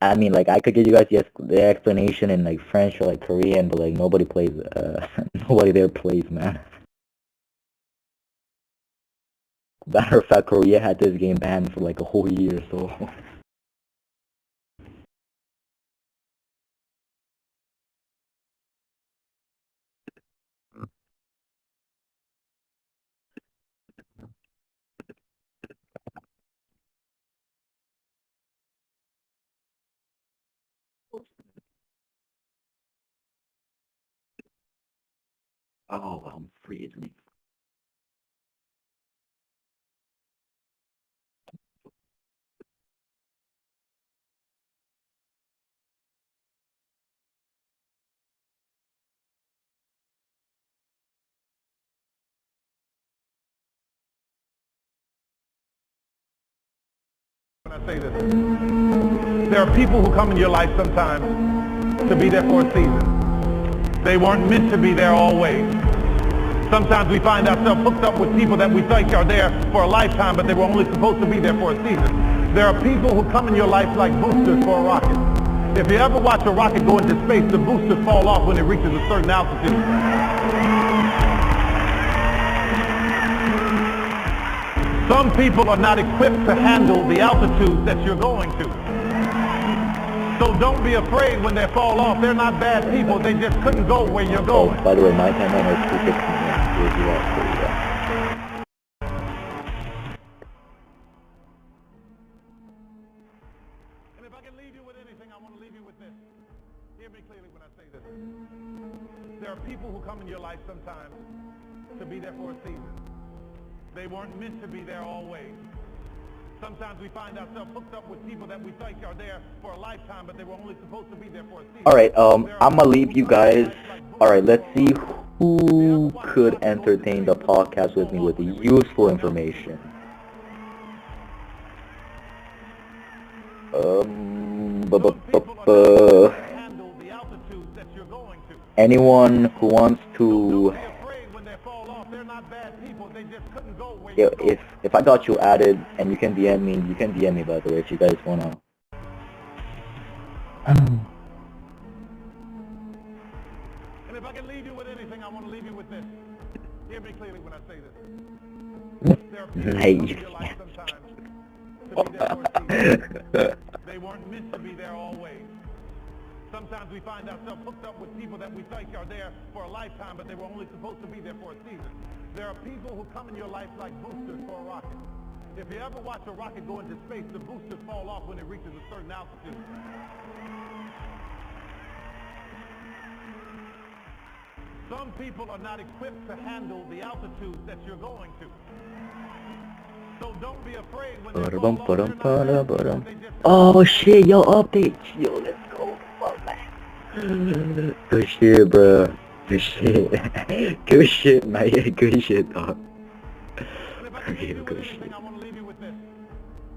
Speaker 1: I mean, like, I could give you guys the explanation in, like, French or, like, Korean, but, like, nobody plays, nobody there plays, man. Matter of fact, Korea had this game banned for, like, a whole year, so... Oh, I'm freezing.
Speaker 3: When I say this, there are people who come in your life sometimes to be there for a season. They weren't meant to be there always. Sometimes we find ourselves hooked up with people that we think are there for a lifetime, but they were only supposed to be there for a season. There are people who come in your life like boosters for a rocket. If you ever watch a rocket go into space, the boosters fall off when it reaches a certain altitude. Some people are not equipped to handle the altitude that you're going to. So don't be afraid when they fall off. They're not bad people. They just couldn't go where you're going.
Speaker 1: Oh, by the way, my timeline is 2:16. You lost, so yeah.
Speaker 3: Hear me clearly when I say this. There are people who come in your life sometimes to be there for a season. They weren't meant to be there always. Sometimes we find ourselves hooked up with people that we think are there for a lifetime, but they were only supposed to be there for a season.
Speaker 1: Alright, I'm gonna leave you guys. Alright, let's see who could entertain the podcast with me with useful information.
Speaker 3: Handle the altitudes that you're going to.
Speaker 1: Anyone who wants to...
Speaker 3: Don't be afraid when they fall off. They're not bad people. They just couldn't go where
Speaker 1: Yeah,
Speaker 3: you're going.
Speaker 1: if I got you added, and you can DM me by the way, if you guys wanna.
Speaker 3: And if I can leave you with anything, I want to leave you with this. Hear me clearly when I say this. There are people who come in your life sometimes to be there for a season. They weren't meant to be there always. Sometimes we find ourselves hooked up with people that we think are there for a lifetime, but they were only supposed to be there for a season. There are people who come in your life like boosters for a rocket. If you ever watch a rocket go into space, the boosters fall off when it reaches a certain altitude. Some people are not equipped to handle the altitudes that you're going to. So don't be afraid when they fall off. They're not bad people. They just
Speaker 1: Oh shit, yo, update. Yo, let's go. Fuck, man. Good shit, bro. Good shit. Good shit, man. Yeah, good shit, dog.
Speaker 3: And if I can leave you with anything, I want to leave you with this.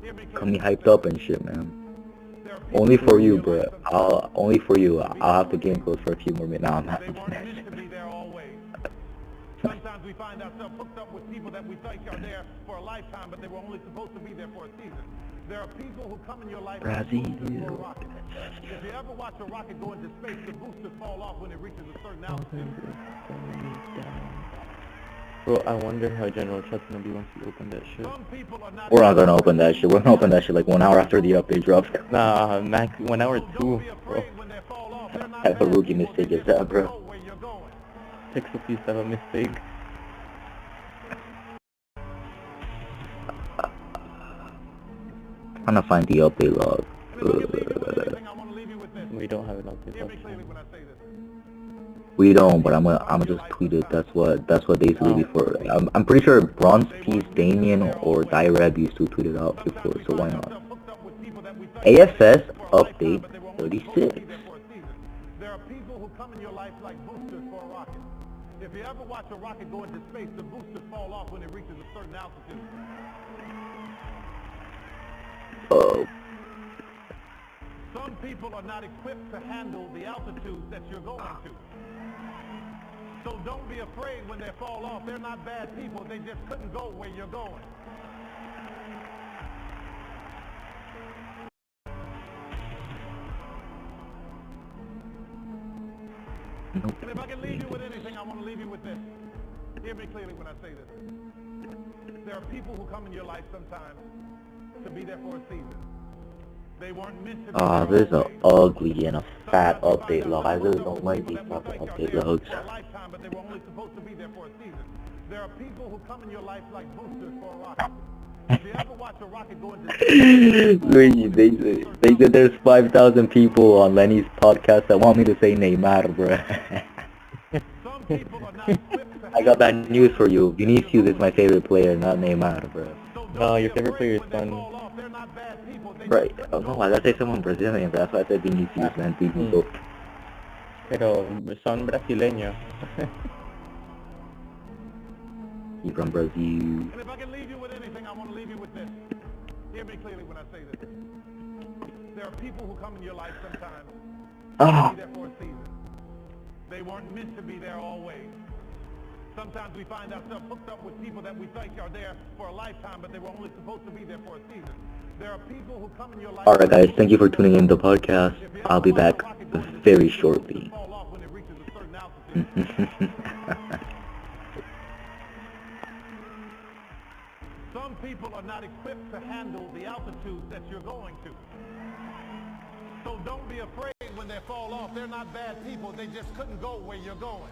Speaker 3: Hear me
Speaker 1: Got me
Speaker 3: clearly.
Speaker 1: hyped up and shit, man.
Speaker 3: There are people
Speaker 1: Only
Speaker 3: who
Speaker 1: for
Speaker 3: come in
Speaker 1: you,
Speaker 3: your
Speaker 1: bro.
Speaker 3: life sometimes.
Speaker 1: Only for you. I'll have to game close for a few more minutes. Nah, I'm not.
Speaker 3: They weren't meant to be there always. Sometimes we find ourselves hooked up with people that we think are there for a lifetime, but they were only supposed to be there for a season. There are people who come in your life like boosters for a rocket. If you ever watch a rocket go into space, the boosters fall off when it reaches a certain altitude.
Speaker 4: Bro, I wonder how General Chuck's gonna be once you open that shit.
Speaker 3: Some people are not
Speaker 1: We're not gonna open that shit. We're gonna open that shit like 1 hour after the update drops.
Speaker 4: Nah, max 1 hour
Speaker 3: Don't
Speaker 4: 2,
Speaker 3: be
Speaker 4: bro.
Speaker 3: afraid when they fall off. They're not
Speaker 1: Type of
Speaker 3: bad
Speaker 1: rookie
Speaker 3: people.
Speaker 1: mistake
Speaker 3: They
Speaker 1: is
Speaker 3: just
Speaker 1: that,
Speaker 3: couldn't
Speaker 1: bro?
Speaker 3: go where you're going.
Speaker 4: Takes a piece of a mistake.
Speaker 1: I'm trying to find the update log.
Speaker 3: And if I can leave you with anything, I want to leave you with this.
Speaker 4: We don't have an update.
Speaker 3: Hear me clearly when I say this.
Speaker 1: We don't, but I'm gonna just tweet it. That's what days really for. I'm pretty sure Bronze Peace, Damien, or Direb used to tweet it out before, so why not? AFS update 36.
Speaker 3: There are people who come in your life like boosters for a rocket. If you ever watch a rocket go into space, the boosters fall off when it reaches a certain altitude. Some people are not equipped to handle the altitudes that you're going to. So don't be afraid when they fall off. They're not bad people. They just couldn't go where you're going. And if I can leave you with anything, I want to leave you with this. Hear me clearly when I say this. There are people who come in your life sometimes to be there for a season. They weren't meant to be
Speaker 1: Ah,
Speaker 3: there
Speaker 1: this is a
Speaker 3: always.
Speaker 1: ugly and a fat update log. I really don't like these fucking update logs.
Speaker 3: For a lifetime, but they were only supposed to be there for a season. There are people who come in your life like boosters for a rocket. If you ever watch a rocket go into
Speaker 1: They said there's 5,000 people on Lenny's podcast that want me to say Neymar, bro.
Speaker 3: some people are not equipped to
Speaker 1: I got bad news for you. Vinicius is my favorite player, not Neymar, bro.
Speaker 3: So don't
Speaker 4: No, your
Speaker 3: be
Speaker 4: favorite player is
Speaker 3: afraid when they
Speaker 4: Son.
Speaker 3: fall off. They're not bad people. They
Speaker 1: Right.
Speaker 3: just
Speaker 1: Oh, no, I gotta say someone Brazilian, but that's why I said Vinicius, man. People.
Speaker 4: Pero son brasileños.
Speaker 1: He's from Brazil.
Speaker 3: And if I can leave you with anything, I want to leave you with this. Hear me clearly when I say this. There are people who come in your life sometimes to be there for a season. They weren't meant to be there always. Sometimes we find ourselves hooked up with people that we think are there for a lifetime, but they were only supposed to be there for a season. There are people who come in your life...
Speaker 1: Alright guys, thank you for tuning in to the podcast. I'll be back very shortly.
Speaker 3: fall off when it reaches a certain altitude. Some people are not equipped to handle the altitudes that you're going to. So don't be afraid when they fall off. They're not bad people. They just couldn't go where you're going.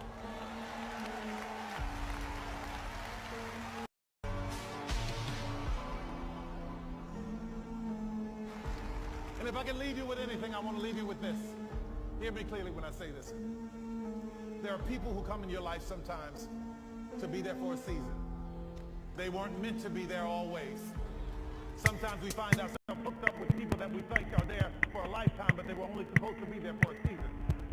Speaker 3: And if I can leave you with anything, I want to leave you with this. Hear me clearly when I say this. There are people who come in your life sometimes to be there for a season. They weren't meant to be there always. Sometimes we find ourselves hooked up with people that we think are there for a lifetime, but they were only supposed to be there for a season.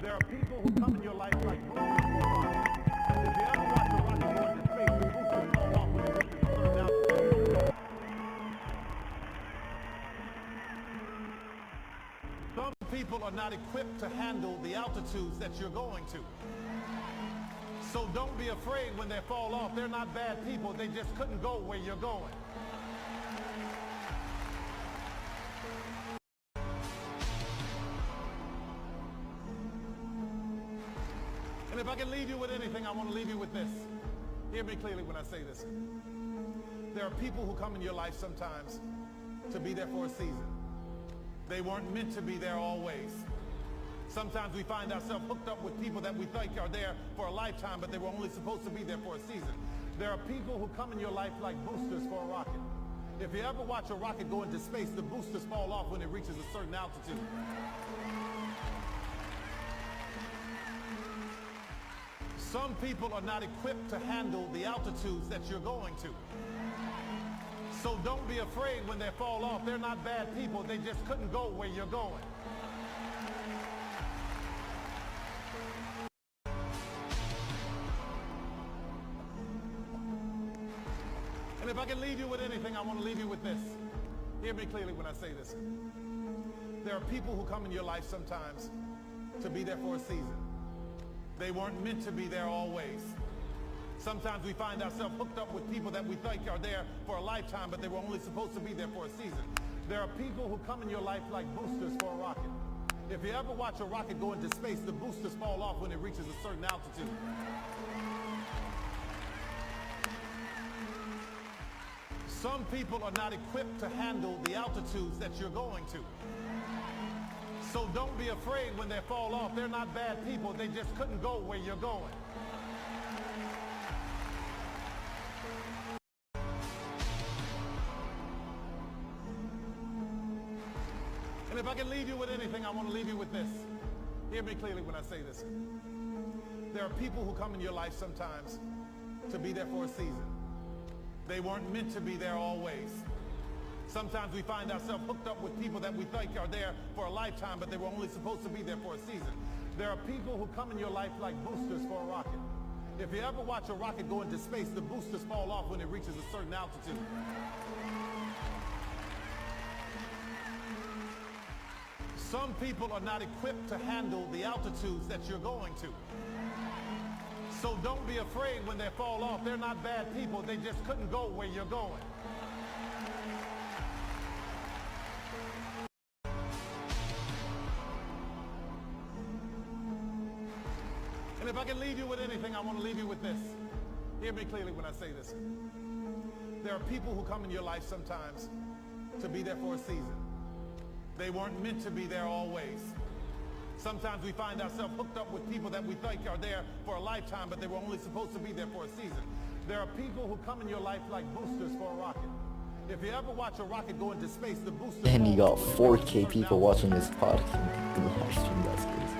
Speaker 3: There are people who come in your life like boosters for a rocket. If you ever watch a rocket go into space, the boosters fall off when it reaches a certain altitude. Some people are not equipped to handle the altitudes that you're going to. So don't be afraid when they fall off. They're not bad people. They just couldn't go where you're going. And if I can leave you with anything, I want to leave you with this. Hear me clearly when I say this. There are people who come in your life sometimes to be there for a season. They weren't meant to be there always. Sometimes we find ourselves hooked up with people that we think are there for a lifetime, but they were only supposed to be there for a season. There are people who come in your life like boosters for a rocket. If you ever watch a rocket go into space, the boosters fall off when it reaches a certain altitude. Some people are not equipped to handle the altitudes that you're going to. So don't be afraid when they fall off. They're not bad people. They just couldn't go where you're going. And if I can leave you with anything, I want to leave you with this. Hear me clearly when I say this. There are people who come in your life sometimes to be there for a season. They weren't meant to be there always. Sometimes we find ourselves hooked up with people that we think are there for a lifetime, but they were only supposed to be there for a season. There are people who come in your life like boosters for a rocket. If you ever watch a rocket go into space, the boosters fall off when it reaches a certain altitude. Some people are not equipped to handle the altitudes that you're going to. So don't be afraid when they fall off. They're not bad people. They just couldn't go where you're going. And if I can leave you with anything, I want to leave you with this. Hear me clearly when I say this. There are people who come in your life sometimes to be there for a season. They weren't meant to be there always. Sometimes we find ourselves hooked up with people that we think are there for a lifetime, but they were only supposed to be there for a season. There are people who come in your life like boosters for a rocket. If you ever watch a rocket go into space, the boosters fall off when it reaches a certain altitude. Some people are not equipped to handle the altitudes that you're going to. So don't be afraid when they fall off. They're not bad people. They just couldn't go where you're going. And if I can leave you with anything, I want to leave you with this. Hear me clearly when I say this. There are people who come in your life sometimes to be there for a season. They weren't meant to be there always. Sometimes we find ourselves hooked up with people that we think are there for a lifetime, but they were only supposed to be there for a season. There are people who come in your life like boosters for a rocket. If you ever watch a rocket go into space, the boosters...
Speaker 6: And you got 4K people watching this podcast in the live stream, that's crazy.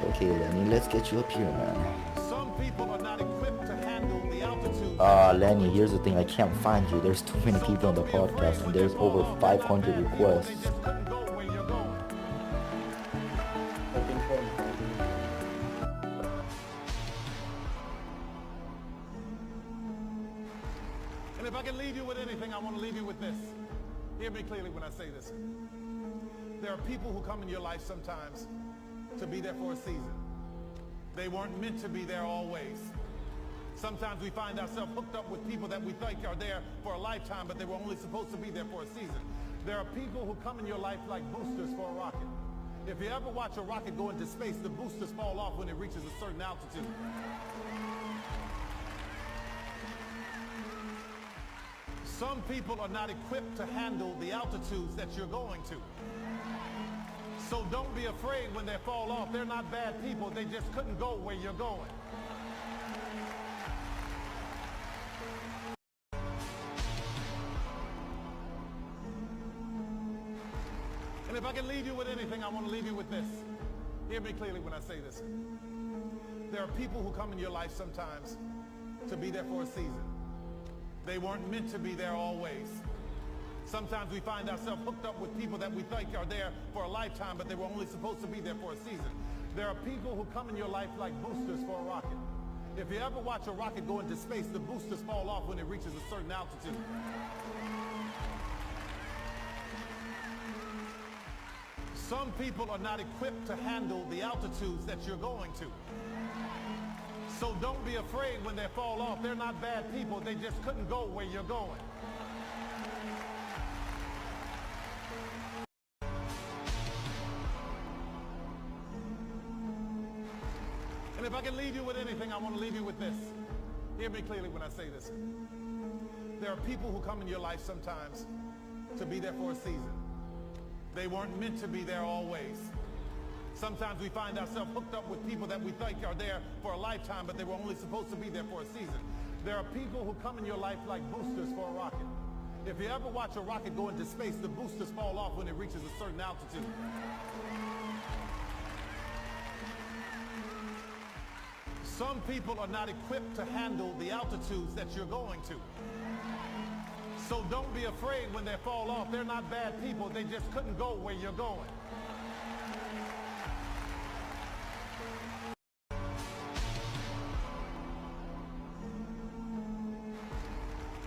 Speaker 6: Okay, Lenny, let's get you up here, man.
Speaker 3: Some people are not equipped to handle the altitude.
Speaker 6: Lenny, here's the thing, I can't find you. There's too many people on the podcast, and there's over 500 requests.
Speaker 3: And if I can leave you with anything, I want to leave you with this. Hear me clearly when I say this. There are people who come in your life sometimes to be there for a season. They weren't meant to be there always. Sometimes we find ourselves hooked up with people that we think are there for a lifetime, but they were only supposed to be there for a season. There are people who come in your life like boosters for a rocket. If you ever watch a rocket go into space, the boosters fall off when it reaches a certain altitude. Some people are not equipped to handle the altitudes that you're going to. So don't be afraid when they fall off. They're not bad people. They just couldn't go where you're going. And if I can leave you with anything, I want to leave you with this. Hear me clearly when I say this. There are people who come in your life sometimes to be there for a season. They weren't meant to be there always. Sometimes we find ourselves hooked up with people that we think are there for a lifetime, but they were only supposed to be there for a season. There are people who come in your life like boosters for a rocket. If you ever watch a rocket go into space, the boosters fall off when it reaches a certain altitude. Some people are not equipped to handle the altitudes that you're going to. So don't be afraid when they fall off. They're not bad people. They just couldn't go where you're going. And if I can leave you with anything, I want to leave you with this. Hear me clearly when I say this. There are people who come in your life sometimes to be there for a season. They weren't meant to be there always. Sometimes we find ourselves hooked up with people that we think are there for a lifetime, but they were only supposed to be there for a season. There are people who come in your life like boosters for a rocket. If you ever watch a rocket go into space, the boosters fall off when it reaches a certain altitude. Some people are not equipped to handle the altitudes that you're going to. So don't be afraid when they fall off. They're not bad people. They just couldn't go where you're going.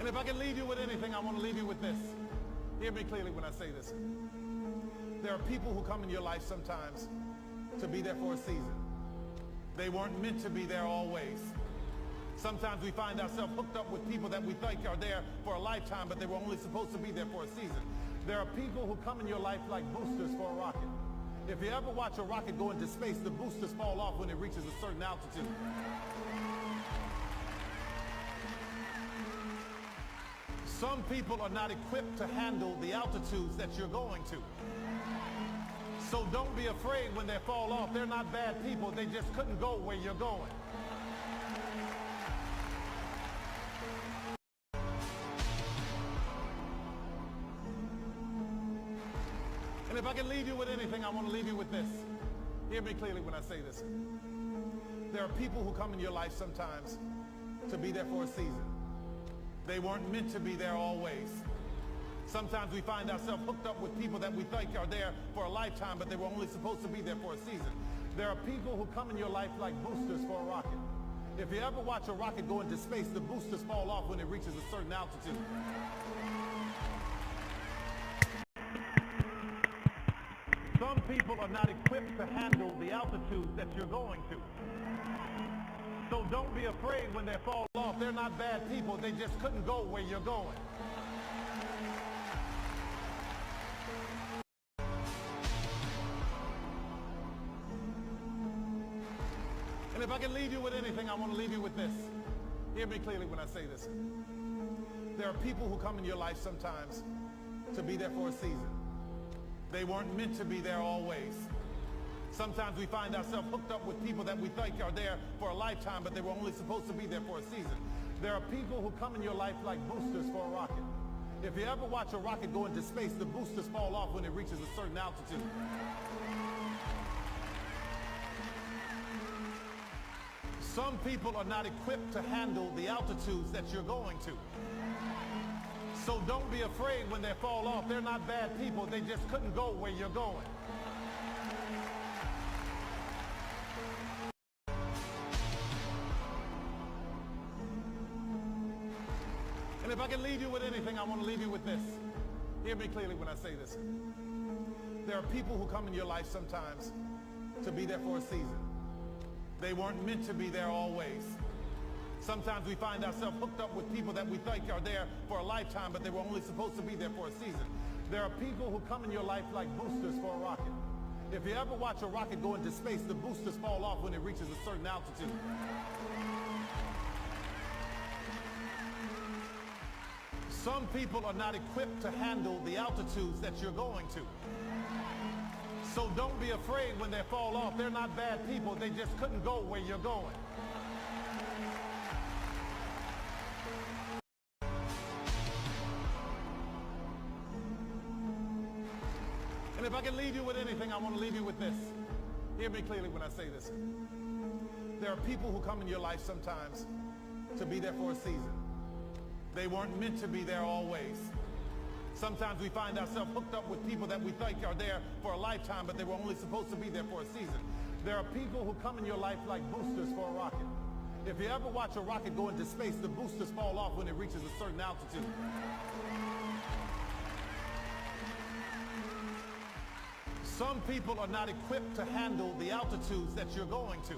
Speaker 3: And if I can leave you with anything, I want to leave you with this. Hear me clearly when I say this. There are people who come in your life sometimes to be there for a season. They weren't meant to be there always. Sometimes we find ourselves hooked up with people that we think are there for a lifetime, but they were only supposed to be there for a season. There are people who come in your life like boosters for a rocket. If you ever watch a rocket go into space, the boosters fall off when it reaches a certain altitude. Some people are not equipped to handle the altitudes that you're going to. So don't be afraid when they fall off. They're not bad people. They just couldn't go where you're going. And if I can leave you with anything, I want to leave you with this. Hear me clearly when I say this. There are people who come in your life sometimes to be there for a season. They weren't meant to be there always. Sometimes we find ourselves hooked up with people that we think are there for a lifetime, but they were only supposed to be there for a season. There are people who come in your life like boosters for a rocket. If you ever watch a rocket go into space, the boosters fall off when it reaches a certain altitude. Some people are not equipped to handle the altitudes that you're going to. So don't be afraid when they fall off. They're not bad people. They just couldn't go where you're going. And if I can leave you with anything, I want to leave you with this. Hear me clearly when I say this. There are people who come in your life sometimes to be there for a season. They weren't meant to be there always. Sometimes we find ourselves hooked up with people that we think are there for a lifetime, but they were only supposed to be there for a season. There are people who come in your life like boosters for a rocket. If you ever watch a rocket go into space, the boosters fall off when it reaches a certain altitude. Some people are not equipped to handle the altitudes that you're going to. So don't be afraid when they fall off. They're not bad people. They just couldn't go where you're going. And if I can leave you with anything, I want to leave you with this. Hear me clearly when I say this. There are people who come in your life sometimes to be there for a season. They weren't meant to be there always. Sometimes we find ourselves hooked up with people that we think are there for a lifetime, but they were only supposed to be there for a season. There are people who come in your life like boosters for a rocket. If you ever watch a rocket go into space, the boosters fall off when it reaches a certain altitude. Some people are not equipped to handle the altitudes that you're going to. So don't be afraid when they fall off. They're not bad people. They just couldn't go where you're going. And if I can leave you with anything, I want to leave you with this. Hear me clearly when I say this. There are people who come in your life sometimes to be there for a season. They weren't meant to be there always. Sometimes we find ourselves hooked up with people that we think are there for a lifetime, but they were only supposed to be there for a season. There are people who come in your life like boosters for a rocket. If you ever watch a rocket go into space, the boosters fall off when it reaches a certain altitude. Some people are not equipped to handle the altitudes that you're going to.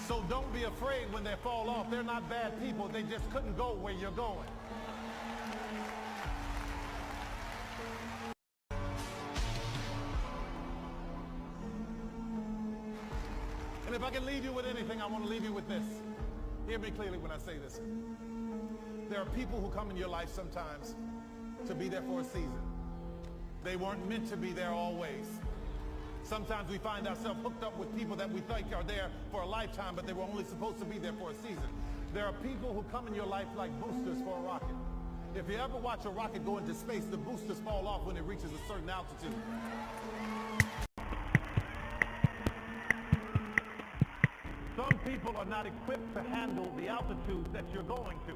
Speaker 3: So don't be afraid when they fall off. They're not bad people. They just couldn't go where you're going. And if I can leave you with anything, I want to leave you with this. Hear me clearly when I say this. There are people who come in your life sometimes to be there for a season. They weren't meant to be there always. Sometimes we find ourselves hooked up with people that we think are there for a lifetime, but they were only supposed to be there for a season. There are people who come in your life like boosters for a rocket. If you ever watch a rocket go into space, the boosters fall off when it reaches a certain altitude. Some people are not equipped to handle the altitudes that you're going to.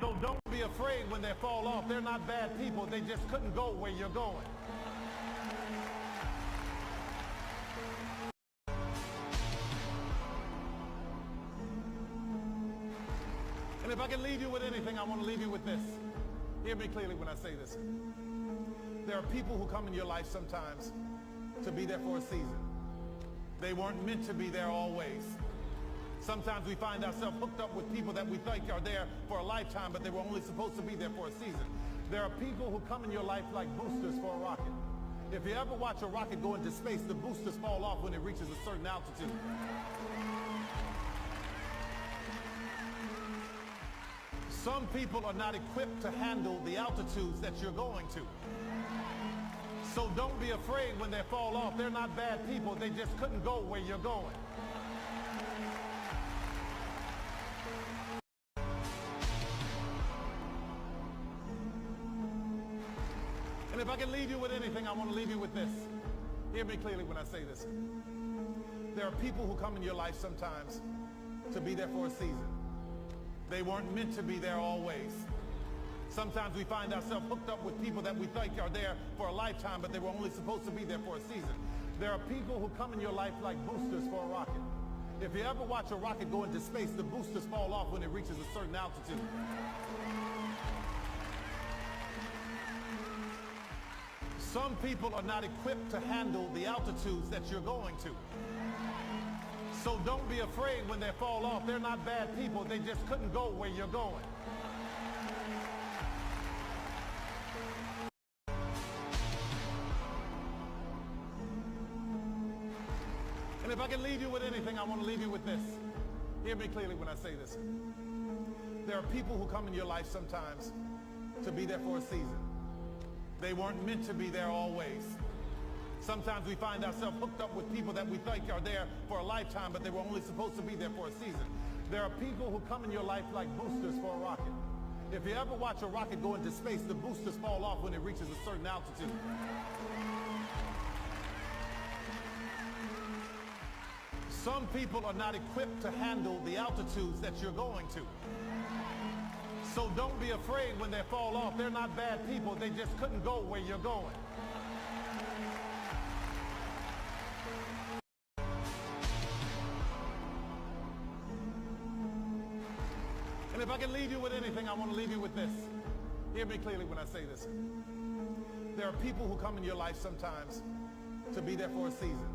Speaker 3: So don't be afraid when they fall off. They're not bad people. They just couldn't go where you're going. And if I can leave you with anything, I want to leave you with this. Hear me clearly when I say this. There are people who come in your life sometimes to be there for a season. They weren't meant to be there always. Sometimes we find ourselves hooked up with people that we think are there for a lifetime, but they were only supposed to be there for a season. There are people who come in your life like boosters for a rocket. If you ever watch a rocket go into space, the boosters fall off when it reaches a certain altitude. Some people are not equipped to handle the altitudes that you're going to. So don't be afraid when they fall off. They're not bad people. They just couldn't go where you're going. And if I can leave you with anything, I want to leave you with this. Hear me clearly when I say this. There are people who come in your life sometimes to be there for a season. They weren't meant to be there always. Sometimes we find ourselves hooked up with people that we think are there for a lifetime, but they were only supposed to be there for a season. There are people who come in your life like boosters for a rocket. If you ever watch a rocket go into space, the boosters fall off when it reaches a certain altitude. Some people are not equipped to handle the altitudes that you're going to. So don't be afraid when they fall off. They're not bad people. They just couldn't go where you're going. And if I can leave you with anything, I want to leave you with this. Hear me clearly when I say this. There are people who come in your life sometimes to be there for a season. They weren't meant to be there always. Sometimes we find ourselves hooked up with people that we think are there for a lifetime, but they were only supposed to be there for a season. There are people who come in your life like boosters for a rocket. If you ever watch a rocket go into space, the boosters fall off when it reaches a certain altitude. Some people are not equipped to handle the altitudes that you're going to. So don't be afraid when they fall off. They're not bad people. They just couldn't go where you're going. And if I can leave you with anything, I want to leave you with this. Hear me clearly when I say this. There are people who come in your life sometimes to be there for a season.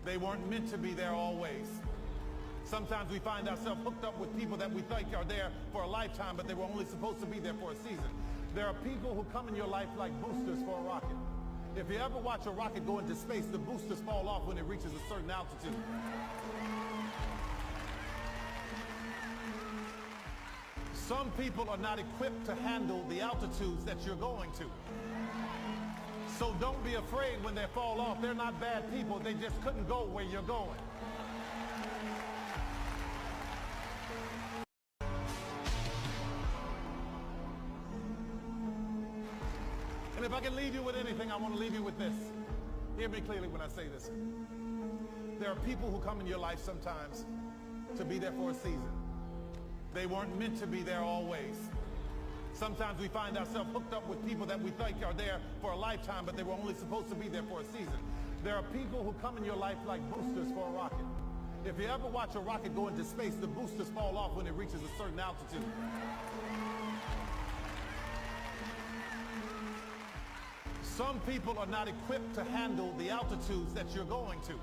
Speaker 3: They weren't meant to be there always. Sometimes we find ourselves hooked up with people that we think are there for a lifetime, but they were only supposed to be there for a season. There are people who come in your life like boosters for a rocket. If you ever watch a rocket go into space, the boosters fall off when it reaches a certain altitude. Some people are not equipped to handle the altitudes that you're going to. So don't be afraid when they fall off. They're not bad people. They just couldn't go where you're going. And if I can leave you with anything, I want to leave you with this. Hear me clearly when I say this. There are people who come in your life sometimes to be there for a season. They weren't meant to be there always. Sometimes we find ourselves hooked up with people that we think are there for a lifetime, but they were only supposed to be there for a season. There are people who come in your life like boosters for a rocket. If you ever watch a rocket go into space, the boosters fall off when it reaches a certain altitude. Some people are not equipped to handle the altitudes that you're going to.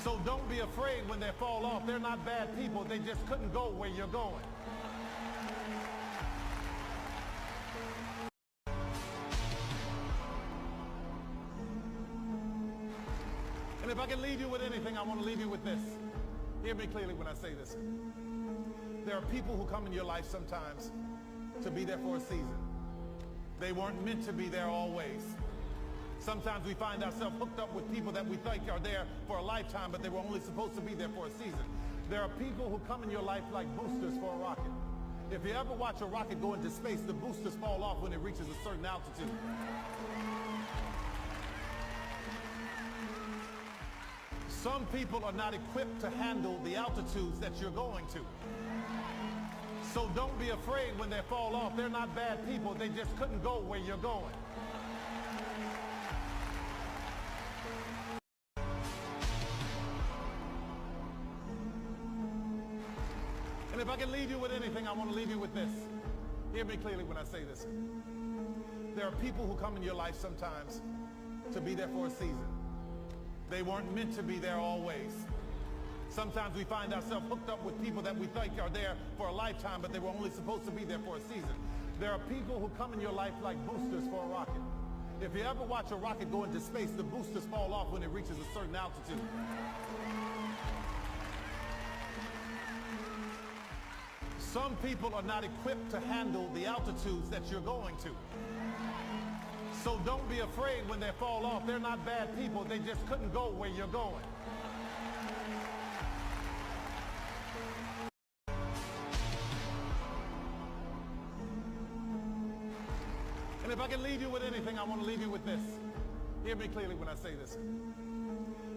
Speaker 3: So don't be afraid when they fall off. They're not bad people. They just couldn't go where you're going. And if I can leave you with anything, I want to leave you with this. Hear me clearly when I say this. There are people who come in your life sometimes to be there for a season. They weren't meant to be there always. Sometimes we find ourselves hooked up with people that we think are there for a lifetime, but they were only supposed to be there for a season. There are people who come in your life like boosters for a rocket. If you ever watch a rocket go into space, the boosters fall off when it reaches a certain altitude. Some people are not equipped to handle the altitudes that you're going to. So don't be afraid when they fall off. They're not bad people. They just couldn't go where you're going. And if I can leave you with anything, I want to leave you with this. Hear me clearly when I say this. There are people who come in your life sometimes to be there for a season. They weren't meant to be there always. Sometimes we find ourselves hooked up with people that we think are there for a lifetime, but they were only supposed to be there for a season. There are people who come in your life like boosters for a rocket. If you ever watch a rocket go into space, the boosters fall off when it reaches a certain altitude. Some people are not equipped to handle the altitudes that you're going to. So don't be afraid when they fall off. They're not bad people. They just couldn't go where you're going. And if I can leave you with anything, I want to leave you with this. Hear me clearly when I say this.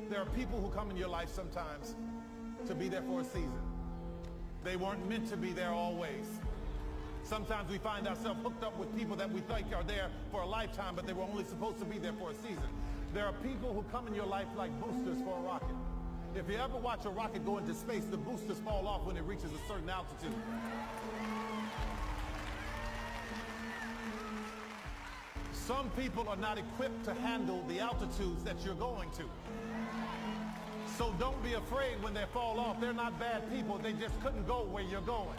Speaker 3: There are people who come in your life sometimes to be there for a season. They weren't meant to be there always. Sometimes we find ourselves hooked up with people that we think are there for a lifetime, but they were only supposed to be there for a season. There are people who come in your life like boosters for a rocket. If you ever watch a rocket go into space, the boosters fall off when it reaches a certain altitude. Some people are not equipped to handle the altitudes that you're going to. So don't be afraid when they fall off. They're not bad people. They just couldn't go where you're going.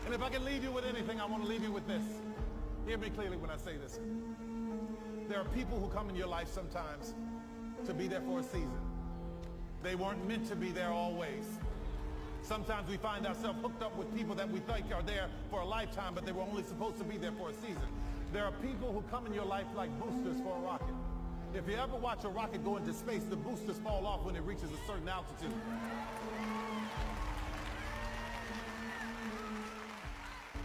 Speaker 3: And if I can leave you with anything, I want to leave you with this. Hear me clearly when I say this. There are people who come in your life sometimes to be there for a season. They weren't meant to be there always. Sometimes we find ourselves hooked up with people that we think are there for a lifetime, but they were only supposed to be there for a season. There are people who come in your life like boosters for a rocket. If you ever watch a rocket go into space, the boosters fall off when it reaches a certain altitude.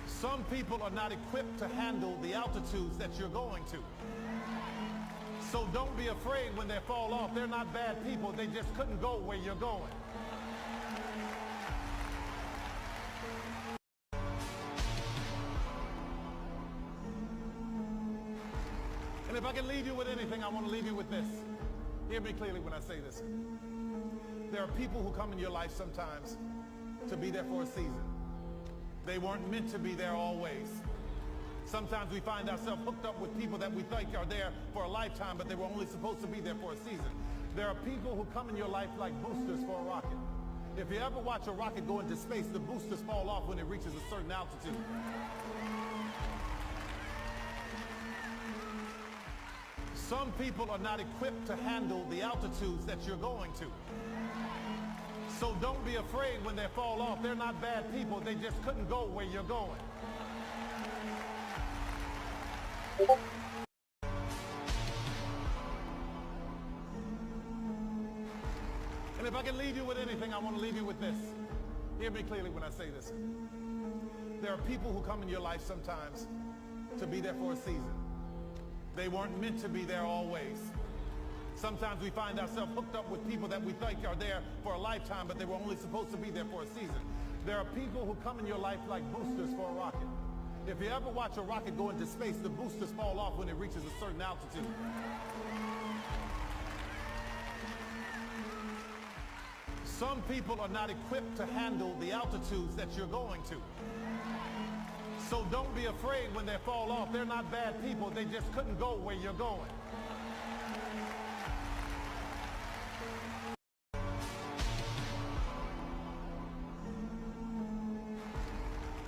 Speaker 3: Some people are not equipped to handle the altitudes that you're going to. So don't be afraid when they fall off. They're not bad people. They just couldn't go where you're going. And if I can leave you with anything, I want to leave you with this. Hear me clearly when I say this. There are people who come in your life sometimes to be there for a season. They weren't meant to be there always. Sometimes we find ourselves hooked up with people that we think are there for a lifetime, but they were only supposed to be there for a season. There are people who come in your life like boosters for a rocket. If you ever watch a rocket go into space, the boosters fall off when it reaches a certain altitude. Some people are not equipped to handle the altitudes that you're going to. So don't be afraid when they fall off. They're not bad people. They just couldn't go where you're going. And if I can leave you with anything, I want to leave you with this. Hear me clearly when I say this. There are people who come in your life sometimes to be there for a season. They weren't meant to be there always. Sometimes we find ourselves hooked up with people that we think are there for a lifetime, but they were only supposed to be there for a season. There are people who come in your life like boosters for a rocket. If you ever watch a rocket go into space, the boosters fall off when it reaches a certain altitude. Some people are not equipped to handle the altitudes that you're going to. So don't be afraid when they fall off. They're not bad people. They just couldn't go where you're going.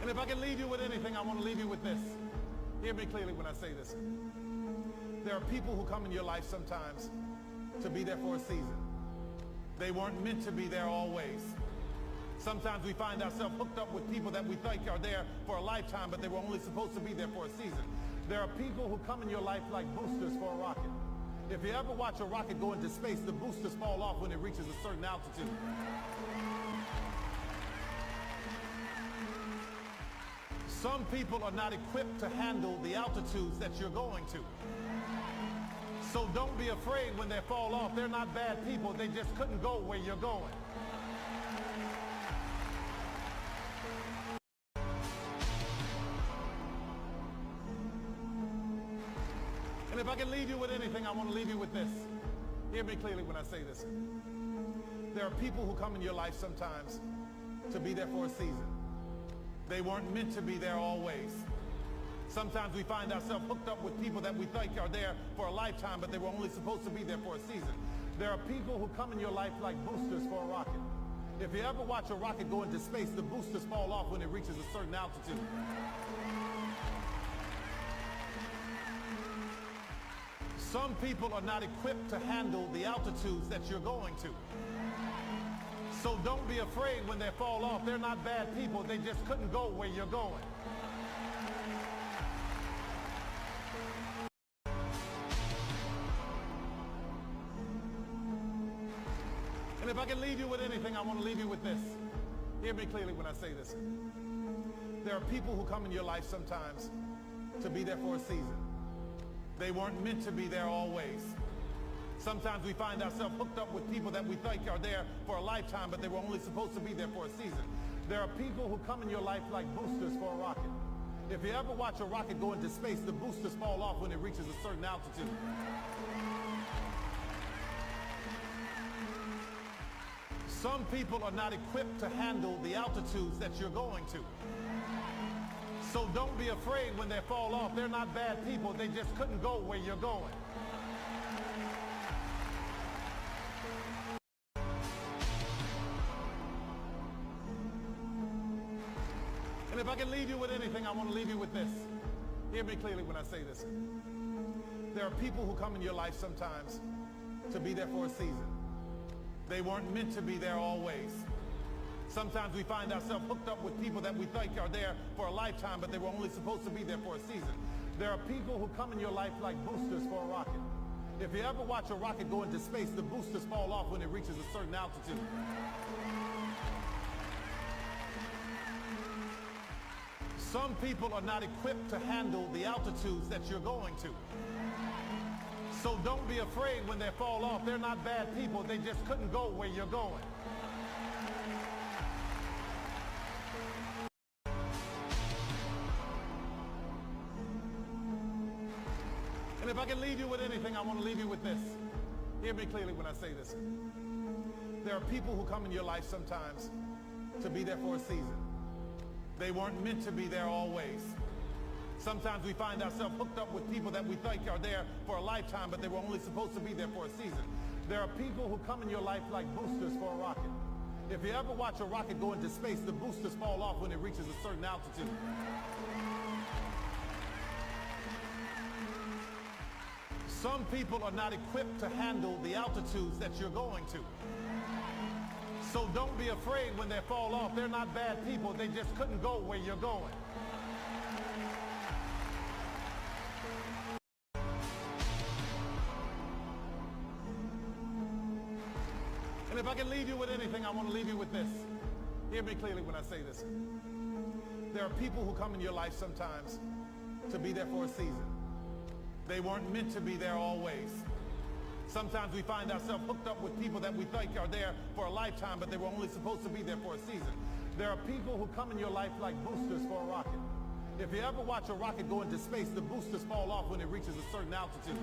Speaker 3: And if I can leave you with anything, I want to leave you with this. Hear me clearly when I say this. There are people who come in your life sometimes to be there for a season. They weren't meant to be there always. Sometimes we find ourselves hooked up with people that we think are there for a lifetime, but they were only supposed to be there for a season. There are people who come in your life like boosters for a rocket. If you ever watch a rocket go into space, the boosters fall off when it reaches a certain altitude. Some people are not equipped to handle the altitudes that you're going to. So don't be afraid when they fall off. They're not bad people. They just couldn't go where you're going. And if I can leave you with anything, I want to leave you with this. Hear me clearly when I say this. There are people who come in your life sometimes to be there for a season. They weren't meant to be there always. Sometimes we find ourselves hooked up with people that we think are there for a lifetime, but they were only supposed to be there for a season. There are people who come in your life like boosters for a rocket. If you ever watch a rocket go into space, the boosters fall off when it reaches a certain altitude. Some people are not equipped to handle the altitudes that you're going to. So don't be afraid when they fall off. They're not bad people. They just couldn't go where you're going. And if I can leave you with anything, I want to leave you with this. Hear me clearly when I say this. There are people who come in your life sometimes to be there for a season. They weren't meant to be there always. Sometimes we find ourselves hooked up with people that we think are there for a lifetime, but they were only supposed to be there for a season. There are people who come in your life like boosters for a rocket. If you ever watch a rocket go into space, the boosters fall off when it reaches a certain altitude. Some people are not equipped to handle the altitudes that you're going to. So don't be afraid when they fall off. They're not bad people. They just couldn't go where you're going. And if I can leave you with anything, I want to leave you with this. Hear me clearly when I say this. There are people who come in your life sometimes to be there for a season. They weren't meant to be there always. Sometimes we find ourselves hooked up with people that we think are there for a lifetime, but they were only supposed to be there for a season. There are people who come in your life like boosters for a rocket. If you ever watch a rocket go into space, the boosters fall off when it reaches a certain altitude. Some people are not equipped to handle the altitudes that you're going to. So don't be afraid when they fall off. They're not bad people. They just couldn't go where you're going. And if I can leave you with anything, I want to leave you with this. Hear me clearly when I say this. There are people who come in your life sometimes to be there for a season. They weren't meant to be there always. Sometimes we find ourselves hooked up with people that we think are there for a lifetime, but they were only supposed to be there for a season. There are people who come in your life like boosters for a rocket. If you ever watch a rocket go into space, the boosters fall off when it reaches a certain altitude. Some people are not equipped to handle the altitudes that you're going to. So don't be afraid when they fall off. They're not bad people. They just couldn't go where you're going. And if I can leave you with anything, I want to leave you with this. Hear me clearly when I say this. There are people who come in your life sometimes to be there for a season. They weren't meant to be there always. Sometimes we find ourselves hooked up with people that we think are there for a lifetime, but they were only supposed to be there for a season. There are people who come in your life like boosters for a rocket. If you ever watch a rocket go into space, the boosters fall off when it reaches a certain altitude.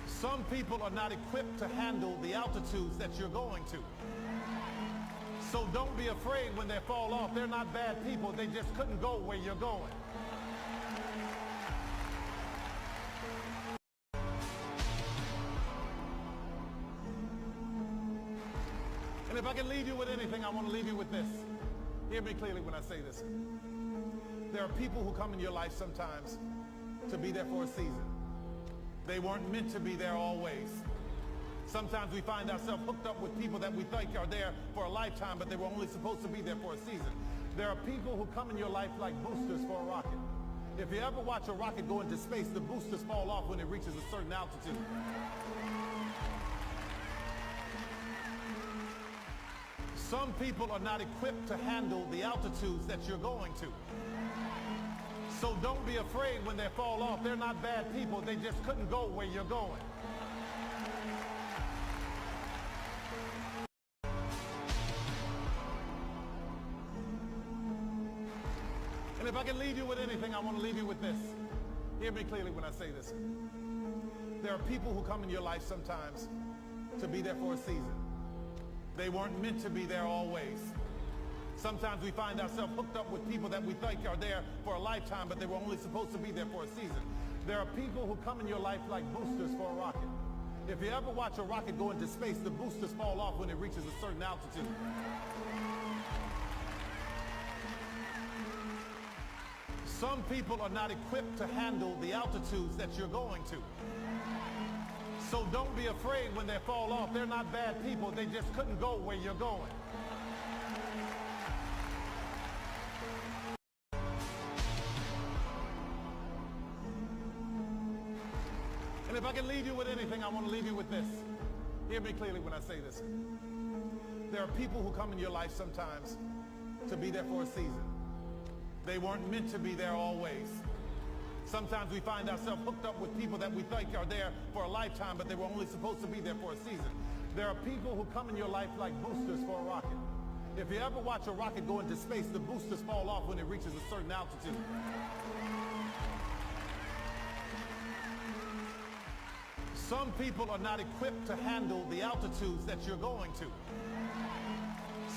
Speaker 3: Some people are not equipped to handle the altitudes that you're going to. So don't be afraid when they fall off. They're not bad people. They just couldn't go where you're going. And if I can leave you with anything, I want to leave you with this. Hear me clearly when I say this. There are people who come in your life sometimes to be there for a season. They weren't meant to be there always. Sometimes we find ourselves hooked up with people that we think are there for a lifetime, but they were only supposed to be there for a season. There are people who come in your life like boosters for a rocket. If you ever watch a rocket go into space, the boosters fall off when it reaches a certain altitude. Some people are not equipped to handle the altitudes that you're going to. So don't be afraid when they fall off. They're not bad people. They just couldn't go where you're going. And if I can leave you with anything, I want to leave you with this. Hear me clearly when I say this. There are people who come in your life sometimes to be there for a season. They weren't meant to be there always. Sometimes we find ourselves hooked up with people that we think are there for a lifetime, but they were only supposed to be there for a season. There are people who come in your life like boosters for a rocket. If you ever watch a rocket go into space, the boosters fall off when it reaches a certain altitude. Some people are not equipped to handle the altitudes that you're going to. So don't be afraid when they fall off. They're not bad people. They just couldn't go where you're going. And if I can leave you with anything, I want to leave you with this. Hear me clearly when I say this. There are people who come in your life sometimes to be there for a season. They weren't meant to be there always. Sometimes we find ourselves hooked up with people that we think are there for a lifetime, but they were only supposed to be there for a season. There are people who come in your life like boosters for a rocket. If you ever watch a rocket go into space, the boosters fall off when it reaches a certain altitude. Some people are not equipped to handle the altitudes that you're going to.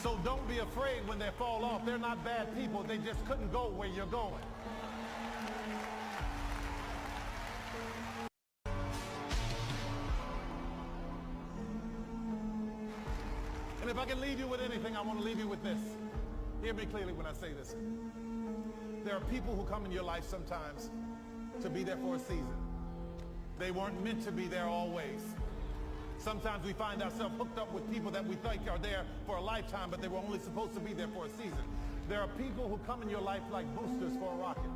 Speaker 3: So don't be afraid when they fall off. They're not bad people. They just couldn't go where you're going. And if I can leave you with anything, I want to leave you with this. Hear me clearly when I say this. There are people who come in your life sometimes to be there for a season. They weren't meant to be there always. Sometimes we find ourselves hooked up with people that we think are there for a lifetime, but they were only supposed to be there for a season. There are people who come in your life like boosters for a rocket.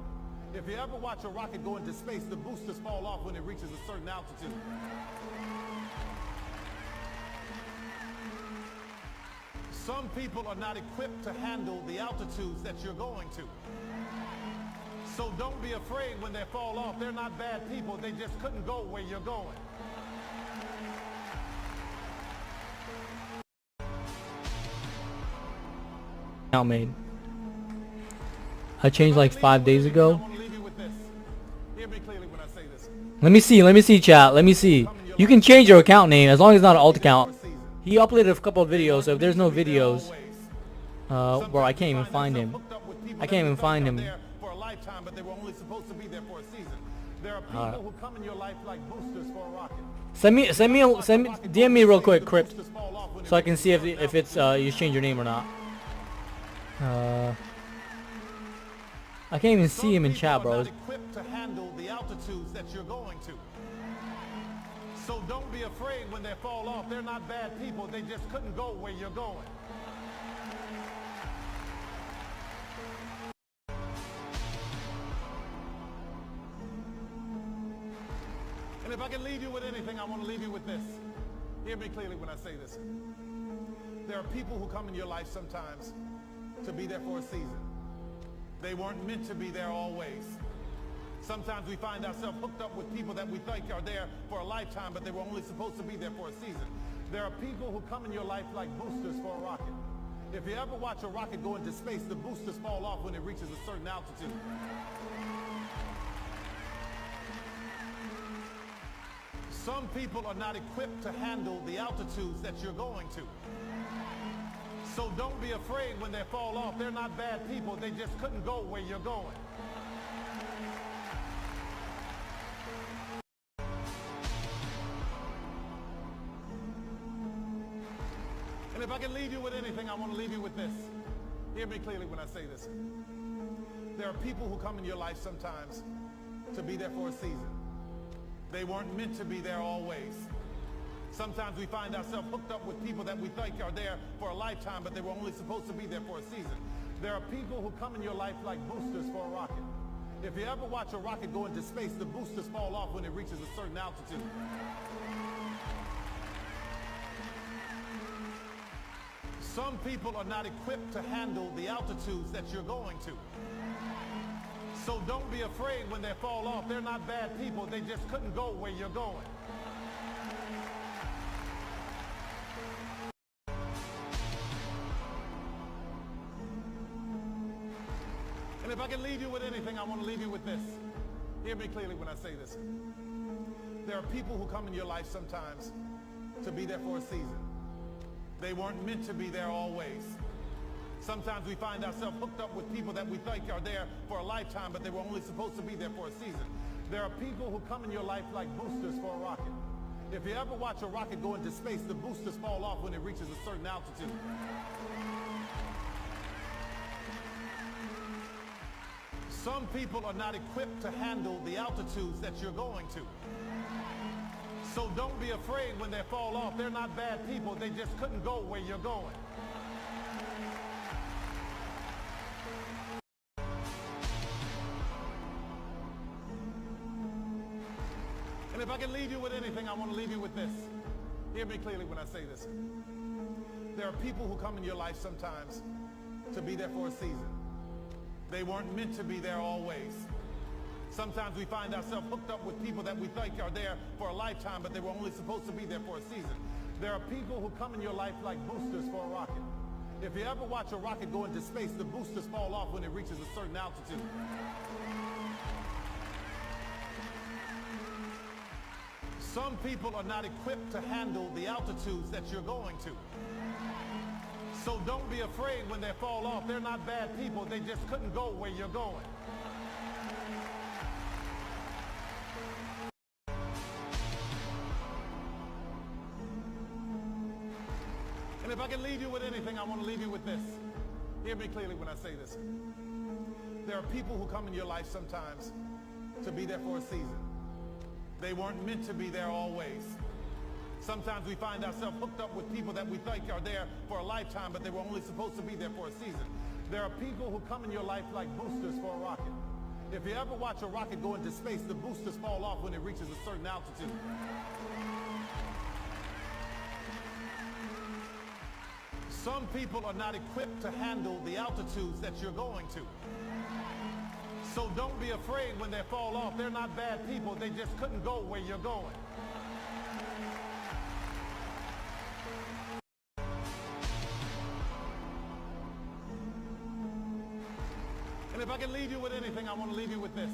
Speaker 3: If you ever watch a rocket go into space, the boosters fall off when it reaches a certain altitude. Some people are not equipped to handle the altitudes that you're going to. So don't be afraid when they fall off. They're not bad people. They just couldn't go where you're going.
Speaker 7: Account made. I changed like 5 days ago. Let me see chat, let me see. You can change your account name as long as it's not an alt account. He uploaded a couple of videos, so if there's no videos, bro, I can't even find him. I can't even find him. DM me real quick, Crypt, so I can see if it's you change your name or not. I can't even see him in chat, bro.
Speaker 3: Equipped to handle the altitudes that you're going to. So don't be afraid when they fall off. They're not bad people. They just couldn't go where you're going. And if I can leave you with anything, I want to leave you with this. Hear me clearly when I say this. There are people who come in your life sometimes to be there for a season. They weren't meant to be there always. Sometimes we find ourselves hooked up with people that we think are there for a lifetime, but they were only supposed to be there for a season. There are people who come in your life like boosters for a rocket. If you ever watch a rocket go into space, the boosters fall off when it reaches a certain altitude. Some people are not equipped to handle the altitudes that you're going to. So don't be afraid when they fall off. They're not bad people. They just couldn't go where you're going. And if I can leave you with anything, I want to leave you with this. Hear me clearly when I say this. There are people who come in your life sometimes to be there for a season. They weren't meant to be there always. Sometimes we find ourselves hooked up with people that we think are there for a lifetime, but they were only supposed to be there for a season. There are people who come in your life like boosters for a rocket. If you ever watch a rocket go into space, the boosters fall off when it reaches a certain altitude. Some people are not equipped to handle the altitudes that you're going to. So don't be afraid when they fall off. They're not bad people. They just couldn't go where you're going. And if I can leave you with anything, I want to leave you with this. Hear me clearly when I say this. There are people who come in your life sometimes to be there for a season. They weren't meant to be there always. Sometimes we find ourselves hooked up with people that we think are there for a lifetime, but they were only supposed to be there for a season. There are people who come in your life like boosters for a rocket. If you ever watch a rocket go into space, the boosters fall off when it reaches a certain altitude. Some people are not equipped to handle the altitudes that you're going to. So don't be afraid when they fall off. They're not bad people. They just couldn't go where you're going. And if I can leave you with anything, I want to leave you with this. Hear me clearly when I say this. There are people who come in your life sometimes to be there for a season. They weren't meant to be there always. Sometimes we find ourselves hooked up with people that we think are there for a lifetime, but they were only supposed to be there for a season. There are people who come in your life like boosters for a rocket. If you ever watch a rocket go into space, the boosters fall off when it reaches a certain altitude. Some people are not equipped to handle the altitudes that you're going to. So don't be afraid when they fall off. They're not bad people. They just couldn't go where you're going. And if I can leave you with anything, I want to leave you with this. Hear me clearly when I say this. There are people who come in your life sometimes to be there for a season. They weren't meant to be there always. Sometimes we find ourselves hooked up with people that we think are there for a lifetime, but they were only supposed to be there for a season. There are people who come in your life like boosters for a rocket. If you ever watch a rocket go into space, the boosters fall off when it reaches a certain altitude. Some people are not equipped to handle the altitudes that you're going to. So don't be afraid when they fall off. They're not bad people. They just couldn't go where you're going. And if I can leave you with anything, I want to leave you with this.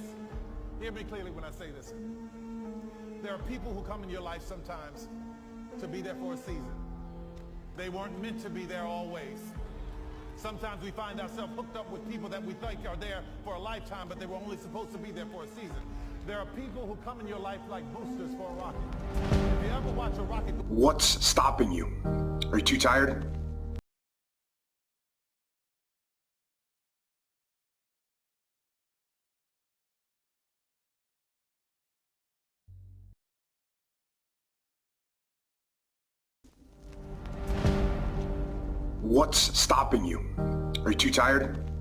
Speaker 3: Hear me clearly when I say this. There are people who come in your life sometimes to be there for a season. They weren't meant to be there always. Sometimes we find ourselves hooked up with people that we think are there for a lifetime, but they were only supposed to be there for a season. There are people who come in your life like boosters for a rocket. If you ever watch a rocket...
Speaker 8: What's stopping you? Are you too tired? What's stopping you? Are you too tired?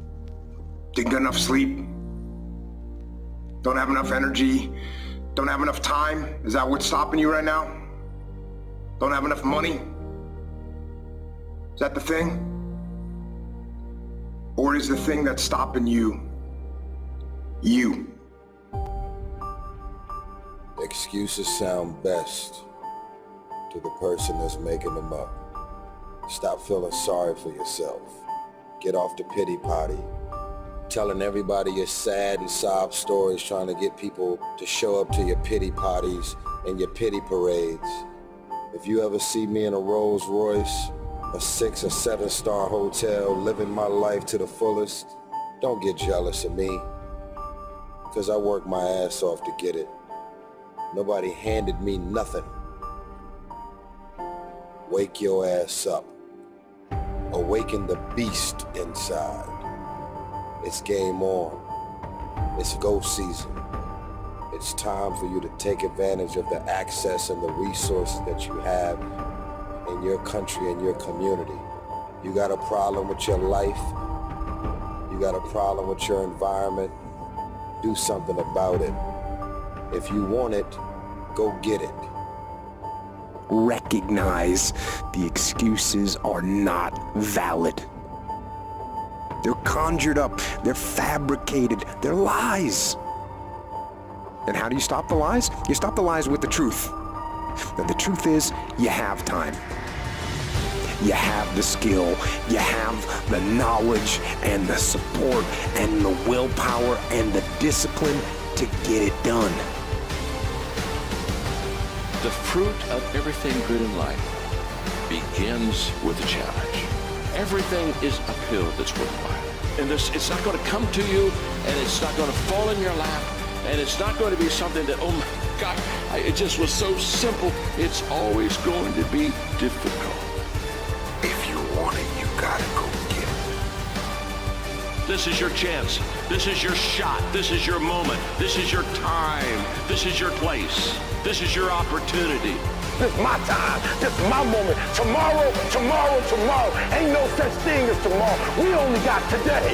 Speaker 8: Didn't get enough sleep? Don't have enough energy? Don't have enough time? Is that what's stopping you right now? Don't have enough money? Is that the thing? Or is the thing that's stopping you, you?
Speaker 9: Excuses sound best to the person that's making them up. Stop feeling sorry for yourself. Get off the pity potty. Telling everybody your sad and sob stories, trying to get people to show up to your pity potties and your pity parades. If you ever see me in a Rolls Royce, a 6 or 7 star hotel, living my life to the fullest, don't get jealous of me, because I worked my ass off to get it. Nobody handed me nothing. Wake your ass up. Awaken the beast inside. It's game on. It's go season. It's time for you to take advantage of the access and the resources that you have in your country and your community. You got a problem with your life? You got a problem with your environment? Do something about it. If you want it, go get it.
Speaker 10: Recognize the excuses are not valid. They're conjured up, they're fabricated, they're lies. And how do you stop the lies? You stop the lies with the truth. And the truth is, you have time. You have the skill, you have the knowledge and the support and the willpower and the discipline to get it done.
Speaker 11: The fruit of everything good in life begins with a challenge. Everything is uphill that's worthwhile. And it's not going to come to you, and it's not going to fall in your lap, and it's not going to be something that, oh my God, it just was so simple. It's always going to be difficult.
Speaker 8: If you want it, you gotta go get it.
Speaker 11: This is your chance. This is your shot. This is your moment. This is your time. This is your place. This is your opportunity.
Speaker 3: This is my time. This is my moment. Tomorrow, tomorrow, tomorrow. Ain't no such thing as tomorrow. We only got today.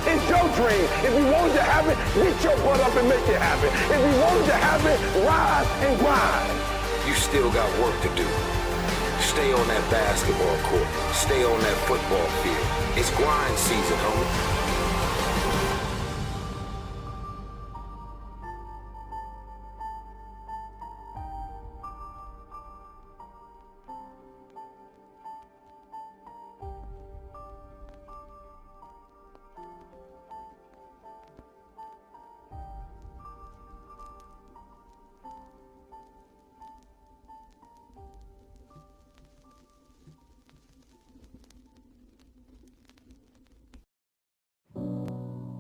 Speaker 3: It's your dream. If you wanted to have it, get your butt up and make it happen. If you wanted to have it, rise and grind.
Speaker 9: You still got work to do. Stay on that basketball court. Stay on that football field. It's grind season, homie.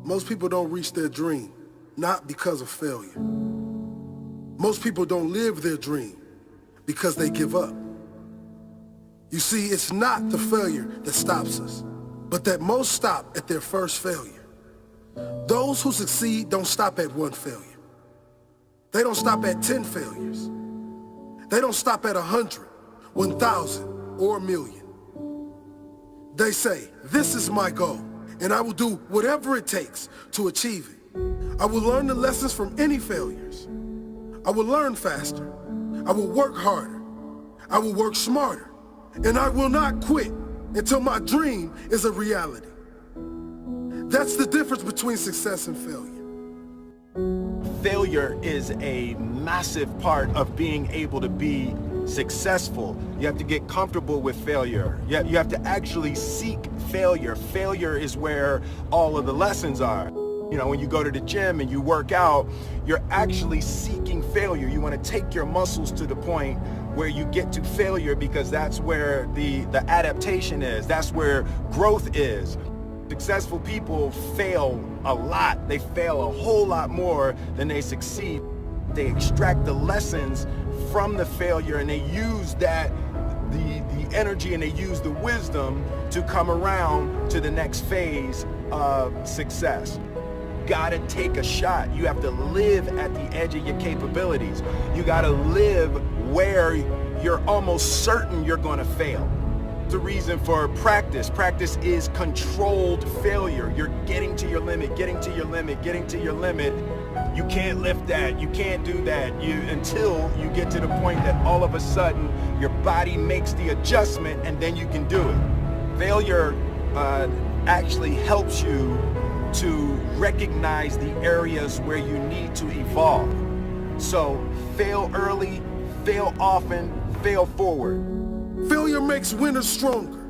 Speaker 12: Most people don't reach their dream, not because of failure. Most people don't live their dream because they give up. You see, it's not the failure that stops us, but that most stop at their first failure. Those who succeed don't stop at one failure. They don't stop at 10 failures. They don't stop at 100, 1,000, or 1,000,000. They say, this is my goal, and I will do whatever it takes to achieve it. I will learn the lessons from any failures. I will learn faster. I will work harder. I will work smarter. And I will not quit until my dream is a reality. That's the difference between success and failure.
Speaker 13: Failure is a massive part of being able to be successful. You have to get comfortable with failure. You have to actually seek failure. Failure is where all of the lessons are. You know, when you go to the gym and you work out, you're actually seeking failure. You want to take your muscles to the point where you get to failure, because that's where the adaptation is. That's where growth is. Successful people fail a lot. They fail a whole lot more than they succeed. They extract the lessons from the failure, and they use that, the energy, and they use the wisdom to come around to the next phase of success. Gotta take a shot. You have to live at the edge of your capabilities. You gotta live where you're almost certain you're gonna fail. The reason for practice. Practice is controlled failure. You're getting to your limit, getting to your limit, getting to your limit, You can't lift that, you can't do that, until you get to the point that all of a sudden your body makes the adjustment and then you can do it. Failure actually helps you to recognize the areas where you need to evolve. So fail early, fail often, fail forward.
Speaker 12: Failure makes winners stronger.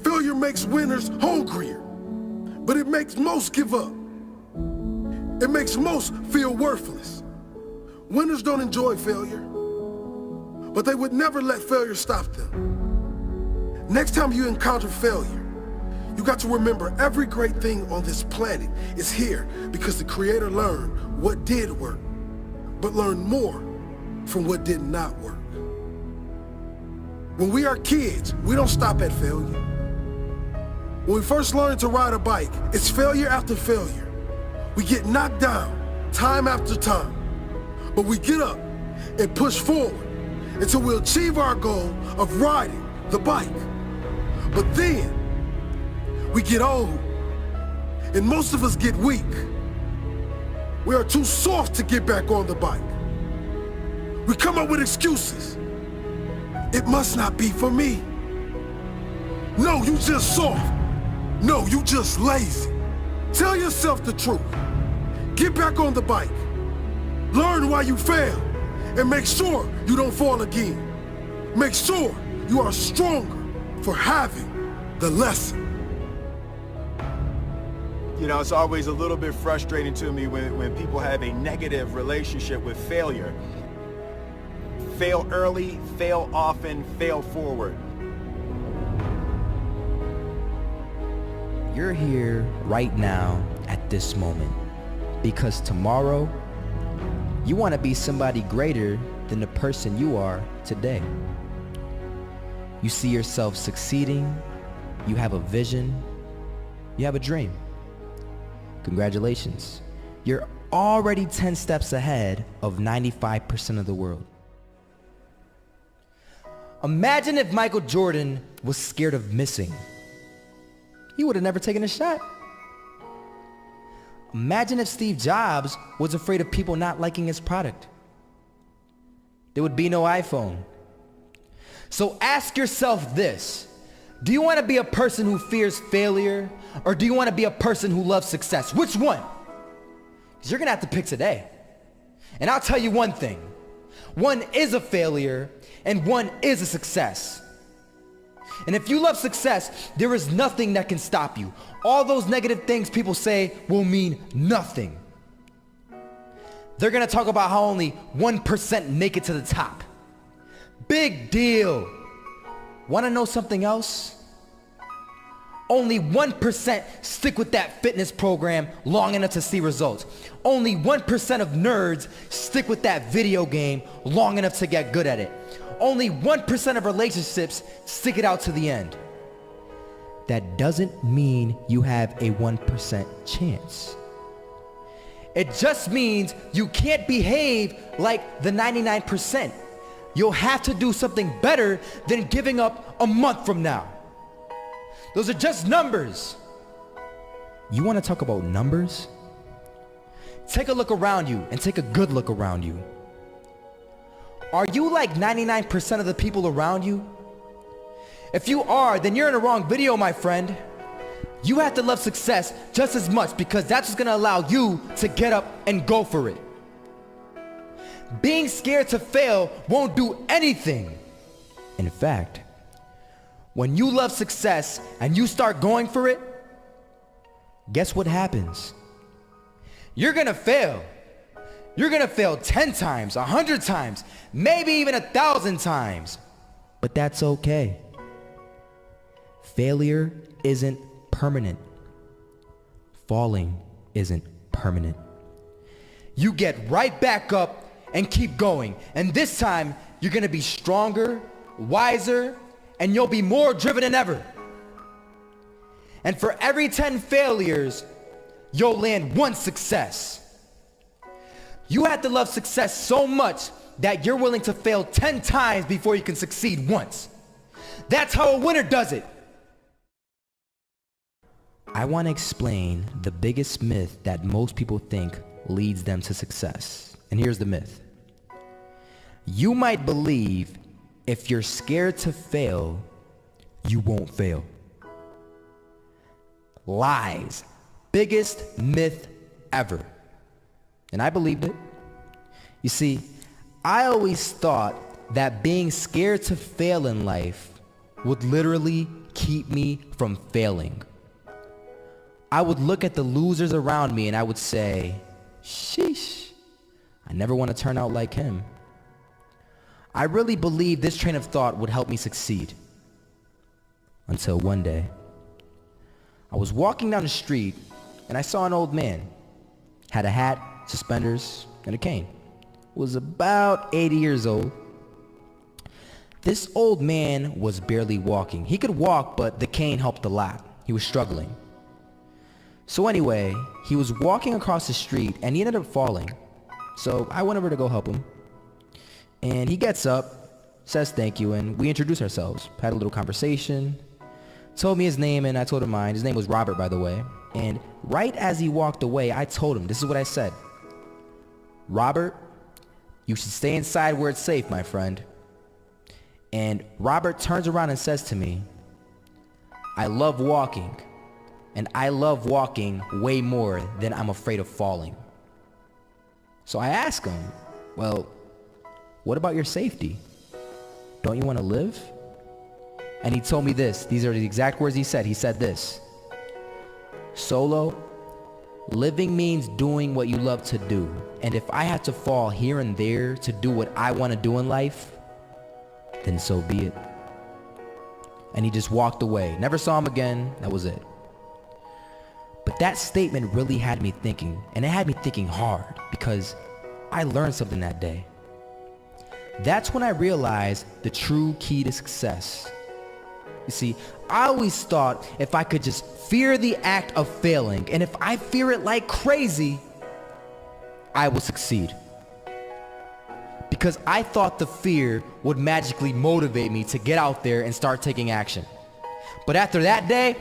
Speaker 12: Failure makes winners hungrier. But it makes most give up. It makes most feel worthless. Winners don't enjoy failure, but they would never let failure stop them. Next time you encounter failure, you got to remember every great thing on this planet is here because the Creator learned what did work, but learned more from what did not work. When we are kids, we don't stop at failure. When we first learn to ride a bike, it's failure after failure. We get knocked down time after time, but we get up and push forward until we achieve our goal of riding the bike. But then we get old and most of us get weak. We are too soft to get back on the bike. We come up with excuses. It must not be for me. No, you just soft. No, you just lazy. Tell yourself the truth. Get back on the bike. Learn why you failed and make sure you don't fall again. Make sure you are stronger for having the lesson.
Speaker 13: You know, it's always a little bit frustrating to me when people have a negative relationship with failure. Fail early, fail often, fail forward.
Speaker 2: You're here right now at this moment because tomorrow you want to be somebody greater than the person you are today. You see yourself succeeding, you have a vision, you have a dream. Congratulations. You're already 10 steps ahead of 95% of the world. Imagine if Michael Jordan was scared of missing. He would have never taken a shot. Imagine if Steve Jobs was afraid of people not liking his product. There would be no iPhone. So ask yourself this. Do you want to be a person who fears failure, or do you want to be a person who loves success? Which one? Because you're going to have to pick today. And I'll tell you one thing. One is a failure, and one is a success. And if you love success, there is nothing that can stop you. All those negative things people say will mean nothing. They're going to talk about how only 1% make it to the top. Big deal. Want to know something else? Only 1% stick with that fitness program long enough to see results. Only 1% of nerds stick with that video game long enough to get good at it. Only 1% of relationships stick it out to the end. That doesn't mean you have a 1% chance. It just means you can't behave like the 99%. You'll have to do something better than giving up a month from now. Those are just numbers. You want to talk about numbers? Take a look around you and take a good look around you. Are you like 99% of the people around you? If you are, then you're in the wrong video, my friend. You have to love success just as much because that's what's going to allow you to get up and go for it. Being scared to fail won't do anything. In fact, when you love success and you start going for it, guess what happens? You're gonna fail. You're gonna fail 10 times, 100 times, maybe even 1,000 times. But that's okay. Failure isn't permanent. Falling isn't permanent. You get right back up and keep going. And this time, you're gonna be stronger, wiser, and you'll be more driven than ever. And for every 10 failures, you'll land one success. You have to love success so much that you're willing to fail 10 times before you can succeed once. That's how a winner does it. I want to explain the biggest myth that most people think
Speaker 14: leads them to success. And here's the myth. You might believe if you're scared to fail, you won't fail. Lies. Biggest myth ever. And I believed it. You see, I always thought that being scared to fail in life would literally keep me from failing. I would look at the losers around me and I would say, sheesh, I never want to turn out like him. I really believed this train of thought would help me succeed. Until one day, I was walking down the street and I saw an old man. Had a hat, suspenders, and a cane. Was about 80 years old. This old man was barely walking. He could walk, but the cane helped a lot. He was struggling. So anyway, he was walking across the street and he ended up falling. So I went over to go help him. And he gets up, says thank you, and we introduced ourselves. Had a little conversation. Told me his name and I told him mine. His name was Robert, by the way. And right as he walked away, I told him, this is what I said. Robert, you should stay inside where it's safe, my friend. And Robert turns around and says to me, I love walking. And I love walking way more than I'm afraid of falling. So I ask him, well, what about your safety? Don't you want to live? And he told me this. These are the exact words he said. He said this. Solo, living means doing what you love to do. And if I had to fall here and there to do what I want to do in life, then so be it. And he just walked away. Never saw him again. That was it. But that statement really had me thinking, and it had me thinking hard because I learned something that day. That's when I realized the true key to success. You see, I always thought if I could just fear the act of failing, and if I fear it like crazy, I will succeed. Because I thought the fear would magically motivate me to get out there and start taking action. But after that day,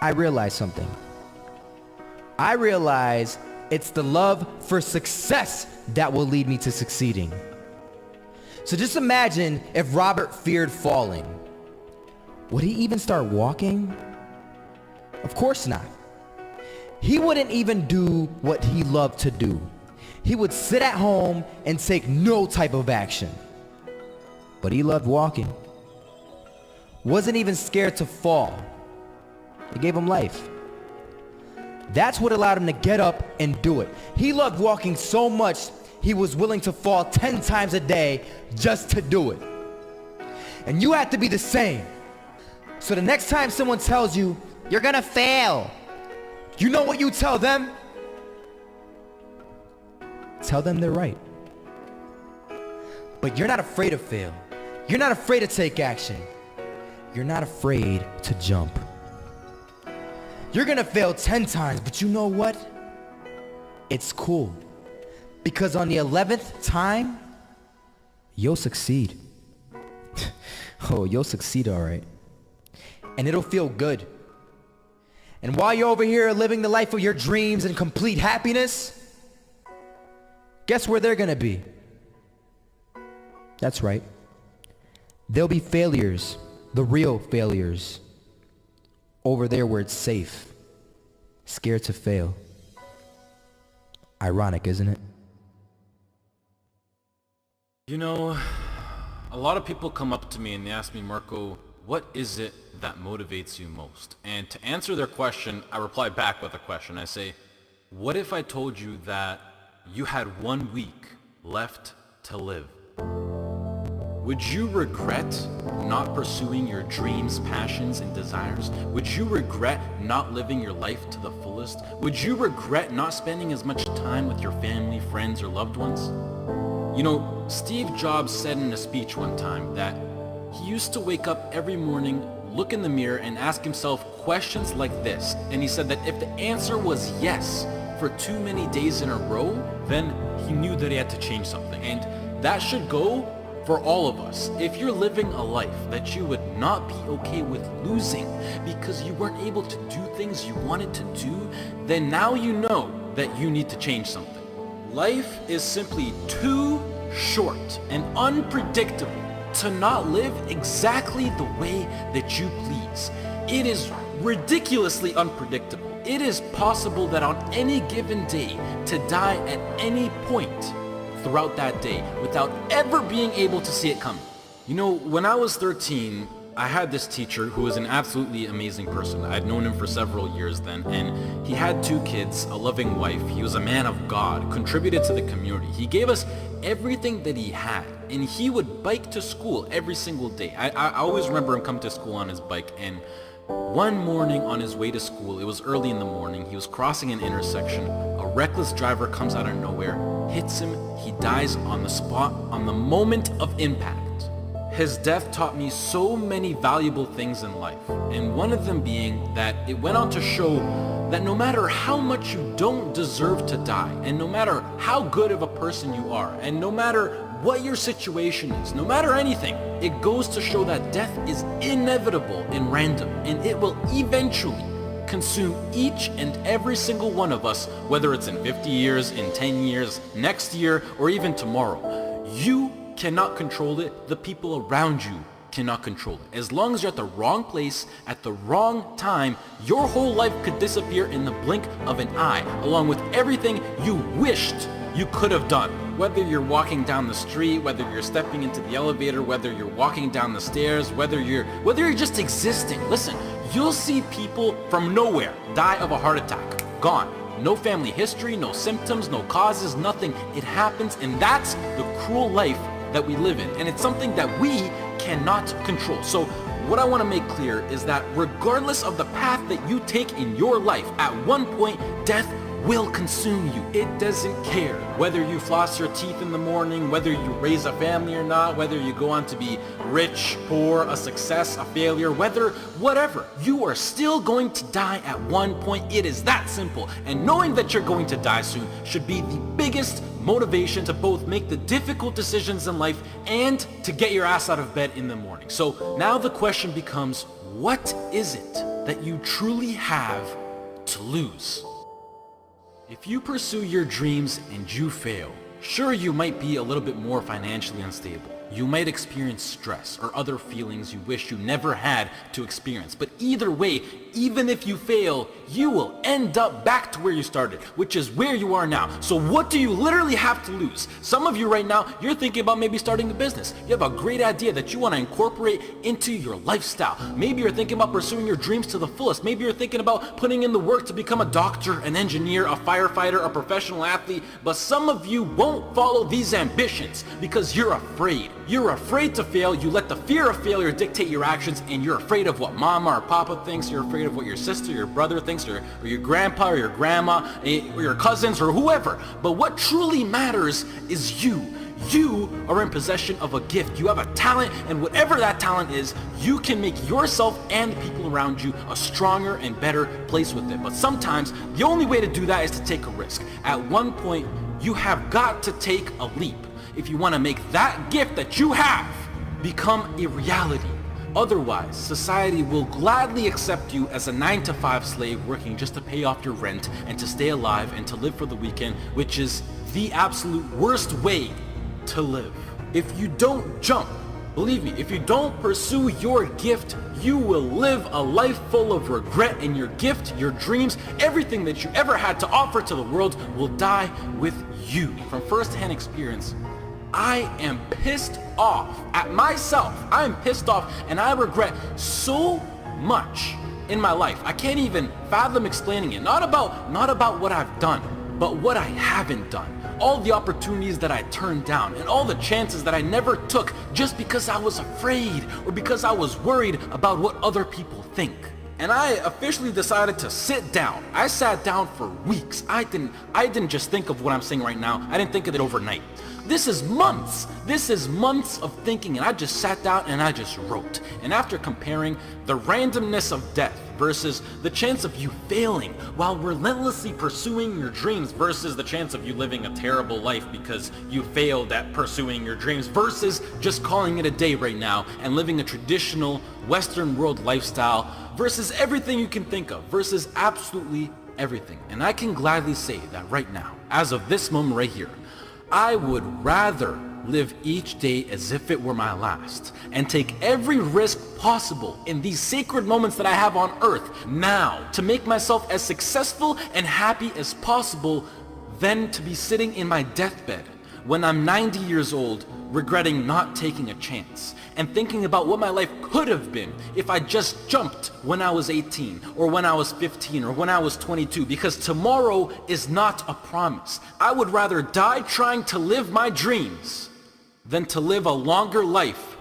Speaker 14: I realized something. I realized it's the love for success that will lead me to succeeding. So just imagine if Robert feared falling. Would he even start walking? Of course not. He wouldn't even do what he loved to do. He would sit at home and take no type of action. But he loved walking. Wasn't even scared to fall. It gave him life. That's what allowed him to get up and do it. He loved walking so much, he was willing to fall 10 times a day just to do it. And you have to be the same. So the next time someone tells you, you're gonna fail, you know what you tell them? Tell them they're right. But you're not afraid to fail. You're not afraid to take action. You're not afraid to jump. You're gonna fail 10 times, but you know what? It's cool. Because on the 11th time, you'll succeed. Oh, you'll succeed, all right. And it'll feel good. And while you're over here living the life of your dreams and complete happiness, guess where they're gonna be? That's right. They'll be failures, the real failures. Over there where it's safe, scared to fail. Ironic, isn't it?
Speaker 15: You know, a lot of people come up to me and they ask me, Marco, what is it that motivates you most? And to answer their question, I reply back with a question. I say, what if I told you that you had 1 week left to live? Would you regret not pursuing your dreams, passions, and desires? Would you regret not living your life to the fullest? Would you regret not spending as much time with your family, friends, or loved ones? You know, Steve Jobs said in a speech one time that he used to wake up every morning, look in the mirror, and ask himself questions like this. And he said that if the answer was yes for too many days in a row, then he knew that he had to change something. And that should go for all of us. If you're living a life that you would not be okay with losing because you weren't able to do things you wanted to do, then now you know that you need to change something. Life is simply too short and unpredictable to not live exactly the way that you please. It is ridiculously unpredictable. It is possible that on any given day to die at any point throughout that day without ever being able to see it coming. You know, when I was 13, I had this teacher who was an absolutely amazing person. I'd known him for several years then, and he had 2 kids, a loving wife. He was a man of God, contributed to the community. He gave us everything that he had, and he would bike to school every single day. I always remember him come to school on his bike, and one morning on his way to school, it was early in the morning, he was crossing an intersection. A reckless driver comes out of nowhere, hits him, he dies on the spot, on the moment of impact. His death taught me so many valuable things in life, and one of them being that it went on to show that no matter how much you don't deserve to die, and no matter how good of a person you are, and no matter what your situation is, no matter anything, it goes to show that death is inevitable and random, and it will eventually consume each and every single one of us, whether it's in 50 years, in 10 years, next year, or even tomorrow. You cannot control it. The people around you cannot control it. As long as you're at the wrong place at the wrong time, your whole life could disappear in the blink of an eye, along with everything you wished you could have done. Whether you're walking down the street, whether you're stepping into the elevator, whether you're walking down the stairs, whether you're just existing. Listen, you'll see people from nowhere die of a heart attack. Gone. No family history, no symptoms, no causes, nothing. It happens, and that's the cruel life that we live in, and it's something that we cannot control. So what I want to make clear is that regardless of the path that you take in your life, at one point death will consume you. It doesn't care whether you floss your teeth in the morning, whether you raise a family or not, whether you go on to be rich, poor, a success, a failure, whatever. You are still going to die at one point. It is that simple. And knowing that you're going to die soon should be the biggest motivation to both make the difficult decisions in life and to get your ass out of bed in the morning. So now the question becomes, what is it that you truly have to lose? If you pursue your dreams and you fail, sure, you might be a little bit more financially unstable. You might experience stress or other feelings you wish you never had to experience. But either way, even if you fail, you will end up back to where you started, which is where you are now. So what do you literally have to lose? Some of you right now, you're thinking about maybe starting a business. You have a great idea that you want to incorporate into your lifestyle. Maybe you're thinking about pursuing your dreams to the fullest. Maybe you're thinking about putting in the work to become a doctor, an engineer, a firefighter, a professional athlete. But some of you won't follow these ambitions because you're afraid. You're afraid to fail. You let the fear of failure dictate your actions, and you're afraid of what mama or papa thinks. You're afraid of what your sister, your brother thinks, or your grandpa or your grandma, or your cousins, or whoever. But what truly matters is you. You are in possession of a gift. You have a talent, and whatever that talent is, you can make yourself and the people around you a stronger and better place with it. But sometimes the only way to do that is to take a risk. At one point, you have got to take a leap if you want to make that gift that you have become a reality. Otherwise, society will gladly accept you as a 9-to-5 slave working just to pay off your rent and to stay alive and to live for the weekend, which is the absolute worst way to live. If you don't jump, believe me, if you don't pursue your gift, you will live a life full of regret, and your gift, your dreams, everything that you ever had to offer to the world will die with you. From first-hand experience, I am pissed off at myself. I am pissed off, and I regret so much in my life. I can't even fathom explaining it. Not about what I've done, but what I haven't done. All the opportunities that I turned down, and all the chances that I never took just because I was afraid or because I was worried about what other people think. And I officially decided to sit down. I sat down for weeks. I didn't just think of what I'm saying right now. I didn't think of it overnight. This is months. This is months of thinking, and I just sat down and I just wrote. And after comparing the randomness of death versus the chance of you failing while relentlessly pursuing your dreams versus the chance of you living a terrible life because you failed at pursuing your dreams versus just calling it a day right now and living a traditional Western world lifestyle versus everything you can think of versus absolutely everything. And I can gladly say that right now, as of this moment right here, I would rather live each day as if it were my last and take every risk possible in these sacred moments that I have on earth now to make myself as successful and happy as possible than to be sitting in my deathbed when I'm 90 years old regretting not taking a chance and thinking about what my life could have been if I just jumped when I was 18 or when I was 15 or when I was 22, because tomorrow is not a promise. I would rather die trying to live my dreams than to live a longer life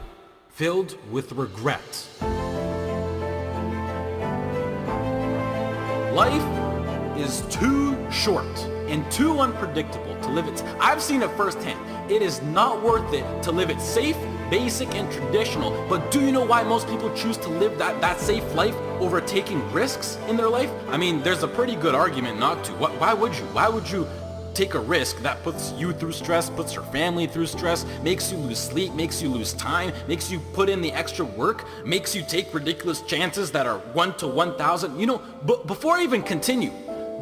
Speaker 15: filled with regret. Life is too short and too unpredictable to live it. I've seen it firsthand. It is not worth it to live it safe, basic, and traditional. But do you know why most people choose to live that safe life over taking risks in their life? I mean, there's a pretty good argument not to. Why would you? Why would you take a risk that puts you through stress, puts your family through stress, makes you lose sleep, makes you lose time, makes you put in the extra work, makes you take ridiculous chances that are 1 to 1,000? You know, but before I even continue,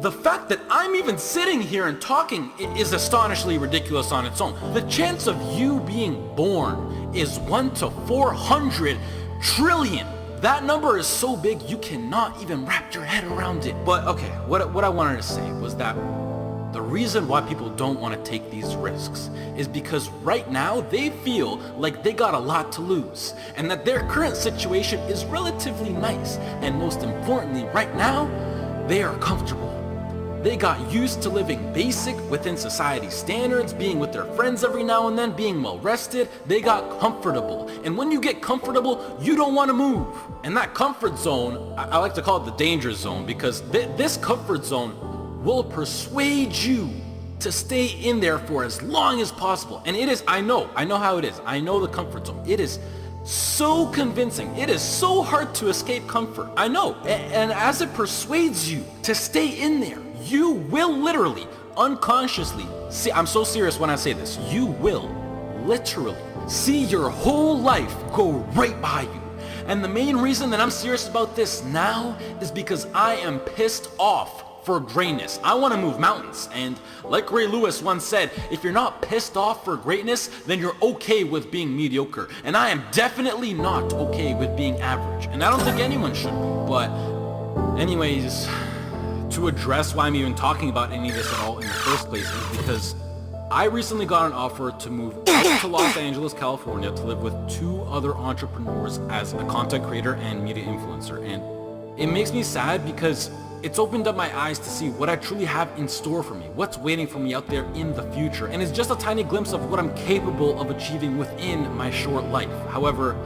Speaker 15: the fact that I'm even sitting here and talking is astonishingly ridiculous on its own. The chance of you being born is 1 to 400 trillion. That number is so big you cannot even wrap your head around it. But okay, what I wanted to say was that the reason why people don't want to take these risks is because right now they feel like they got a lot to lose and that their current situation is relatively nice, and most importantly right now they are comfortable. They got used to living basic within society standards, being with their friends every now and then, being well rested. They got comfortable. And when you get comfortable, you don't want to move. And that comfort zone, I like to call it the danger zone, because this comfort zone will persuade you to stay in there for as long as possible. And it is, I know how it is. I know the comfort zone. It is so convincing. It is so hard to escape comfort. I know. And as it persuades you to stay in there, you will literally, unconsciously, see, I'm so serious when I say this, you will literally see your whole life go right by you. And the main reason that I'm serious about this now is because I am pissed off for greatness. I want to move mountains. And like Ray Lewis once said, if you're not pissed off for greatness, then you're okay with being mediocre. And I am definitely not okay with being average. And I don't think anyone should be. But anyways, to address why I'm even talking about any of this at all in the first place is because I recently got an offer to move out to Los Angeles, California to live with 2 other entrepreneurs as a content creator and media influencer. And it makes me sad because it's opened up my eyes to see what I truly have in store for me, what's waiting for me out there in the future. And it's just a tiny glimpse of what I'm capable of achieving within my short life. However,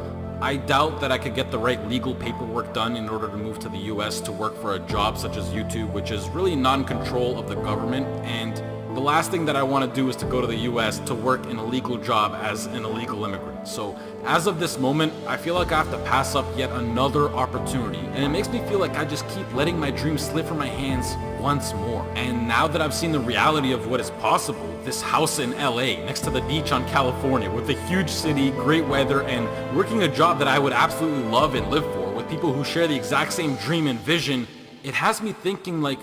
Speaker 15: I doubt that I could get the right legal paperwork done in order to move to the US to work for a job such as YouTube, which is really non-control of the government. And the last thing that I want to do is to go to the US to work in a legal job as an illegal immigrant. So as of this moment, I feel like I have to pass up yet another opportunity. And it makes me feel like I just keep letting my dreams slip from my hands once more. And now that I've seen the reality of what is possible, this house in LA next to the beach on California with a huge city, great weather, and working a job that I would absolutely love and live for with people who share the exact same dream and vision, it has me thinking like,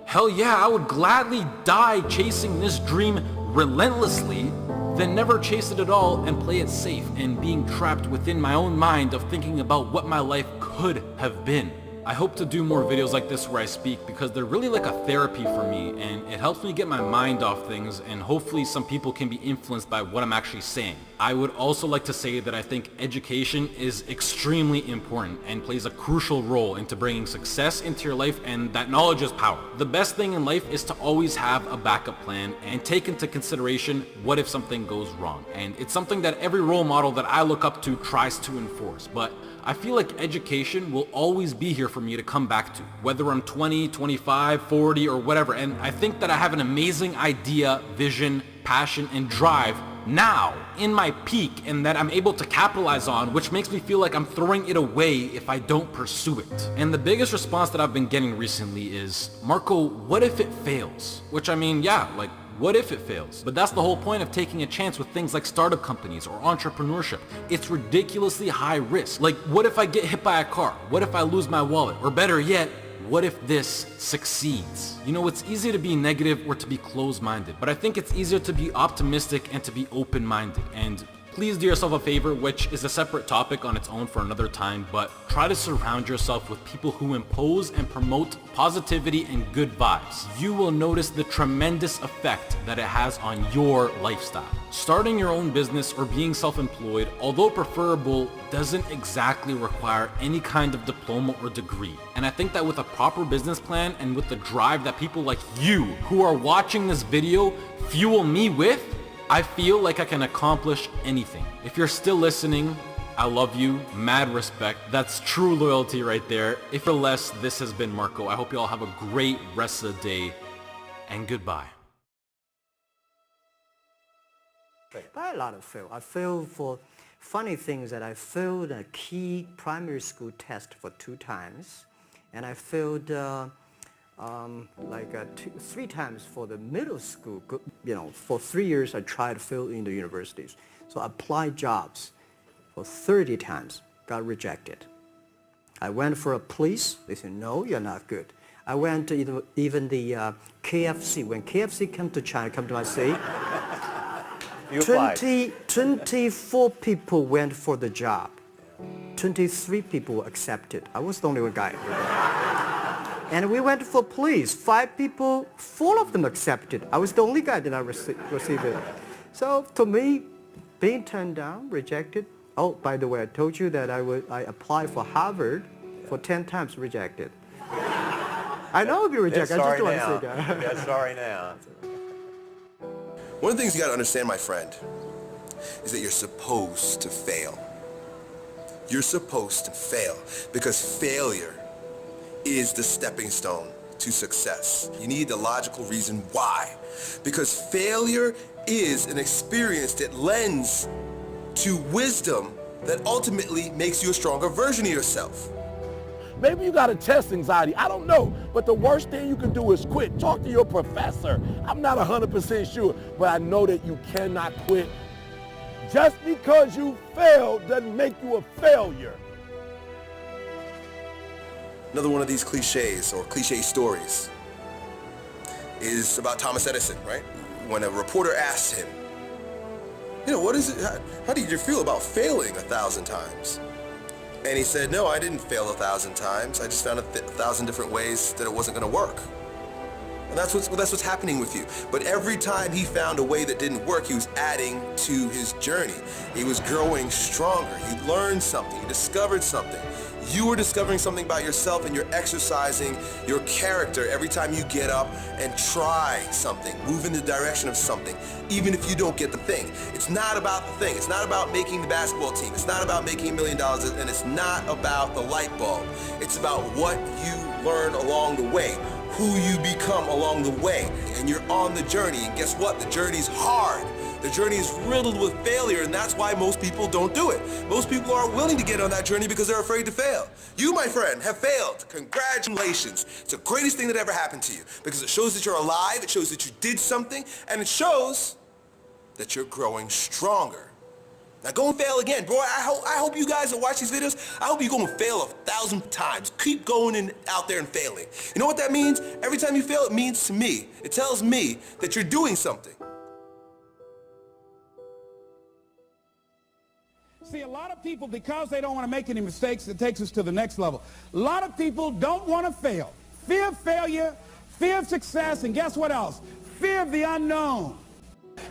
Speaker 15: hell yeah, I would gladly die chasing this dream relentlessly than never chase it at all and play it safe and being trapped within my own mind of thinking about what my life could have been. I hope to do more videos like this where I speak because they're really like a therapy for me, and it helps me get my mind off things, and hopefully some people can be influenced by what I'm actually saying. I would also like to say that I think education is extremely important and plays a crucial role into bringing success into your life, and that knowledge is power. The best thing in life is to always have a backup plan and take into consideration what if something goes wrong. And it's something that every role model that I look up to tries to enforce, but I feel like education will always be here for me to come back to, whether I'm 20, 25, 40, or whatever. And I think that I have an amazing idea, vision, passion, and drive now in my peak, and that I'm able to capitalize on, which makes me feel like I'm throwing it away if I don't pursue it. And the biggest response that I've been getting recently is, Marco, what if it fails? Which, I mean, yeah, like, what if it fails? But that's the whole point of taking a chance with things like startup companies or entrepreneurship. It's ridiculously high risk. Like, what if I get hit by a car? What if I lose my wallet? Or better yet, what if this succeeds? You know, it's easy to be negative or to be closed-minded, but I think it's easier to be optimistic and to be open-minded. And please do yourself a favor, which is a separate topic on its own for another time, but try to surround yourself with people who impose and promote positivity and good vibes. You will notice the tremendous effect that it has on your lifestyle. Starting your own business or being self-employed, although preferable, doesn't exactly require any kind of diploma or degree. And I think that with a proper business plan and with the drive that people like you who are watching this video fuel me with, I feel like I can accomplish anything. If you're still listening, I love you, mad respect. That's true loyalty right there. If you're less, this has been Marco. I hope you all have a great rest of the day, and goodbye.
Speaker 16: By a lot of fail. I failed for funny things that I failed a key primary school test for 2 times, and I failed 3 times for the middle school. You know, for 3 years I tried to fill in the universities. So I applied jobs for 30 times, got rejected. I went for a police, they said, no, you're not good. I went to even the KFC. When KFC came to China, come to my city, 24 people went for the job. 23 people were accepted. I was the only one guy. And we went for police. 5 people, 4 of them accepted. I was the only guy that I received it. So to me, being turned down, rejected. Oh, by the way, I told you that I applied for Harvard for 10 times, rejected. I know I'll be rejected. I just don't want to say that.
Speaker 17: Yeah, sorry now.
Speaker 18: One of the things you got to understand, my friend, is that you're supposed to fail. You're supposed to fail because failure is the stepping stone to success. You need the logical reason why. Because failure is an experience that lends to wisdom that ultimately makes you a stronger version of yourself.
Speaker 19: Maybe you got a test anxiety. I don't know. But the worst thing you can do is quit. Talk to your professor. I'm not 100% sure, but I know that you cannot quit. Just because you failed doesn't make you a failure.
Speaker 18: Another one of these cliches or cliche stories is about Thomas Edison, right? When a reporter asked him, you know, what is it, how did you feel about failing 1,000 times? And he said, no, I didn't fail 1,000 times. I just found 1,000 different ways that it wasn't going to work. And that's what's happening with you. But every time he found a way that didn't work, he was adding to his journey. He was growing stronger. He learned something. He discovered something. You are discovering something about yourself, and you're exercising your character every time you get up and try something, move in the direction of something, even if you don't get the thing. It's not about the thing. It's not about making the basketball team. It's not about making $1 million, and it's not about the light bulb. It's about what you learn along the way, who you become along the way, and you're on the journey. And guess what? The journey's hard. The journey is riddled with failure, and that's why most people don't do it. Most people aren't willing to get on that journey because they're afraid to fail. You, my friend, have failed. Congratulations. It's the greatest thing that ever happened to you because it shows that you're alive, it shows that you did something, and it shows that you're growing stronger. Now go and fail again. Bro, I hope you guys that watch these videos, I hope you go and fail 1,000 times. Keep going out there and failing. You know what that means? Every time you fail, it means to me, it tells me that you're doing something.
Speaker 20: See, a lot of people, because they don't want to make any mistakes, it takes us to the next level. A lot of people don't want to fail. Fear of failure, fear of success, and guess what else? Fear of the unknown.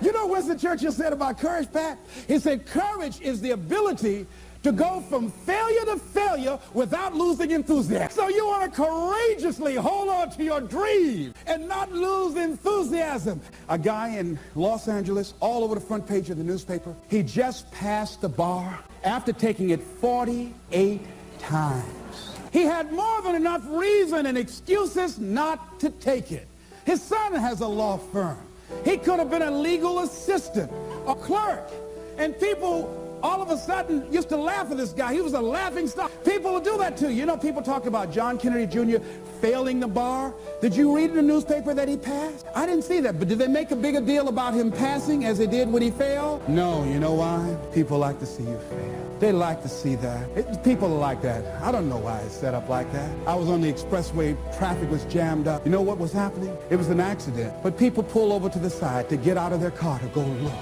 Speaker 20: You know what Winston Churchill said about courage, Pat? He said, courage is the ability to go from failure to failure without losing enthusiasm. So you want to courageously hold on to your dream and not lose enthusiasm. A guy in Los Angeles, all over the front page of the newspaper, he just passed the bar after taking it 48 times. He had more than enough reason and excuses not to take it. His son has a law firm. He could have been a legal assistant, a clerk, and people all of a sudden used to laugh at this guy. He was a laughing stock. People will do that to you. You know, people talk about John Kennedy Jr. failing the bar. Did you read in the newspaper that he passed? I didn't see that, but did they make a bigger deal about him passing as they did when he failed? No, you know why? People like to see you fail. They like to see that. People are like that. I don't know why it's set up like that. I was on the expressway, traffic was jammed up. You know what was happening? It was an accident. But people pull over to the side to get out of their car to go look,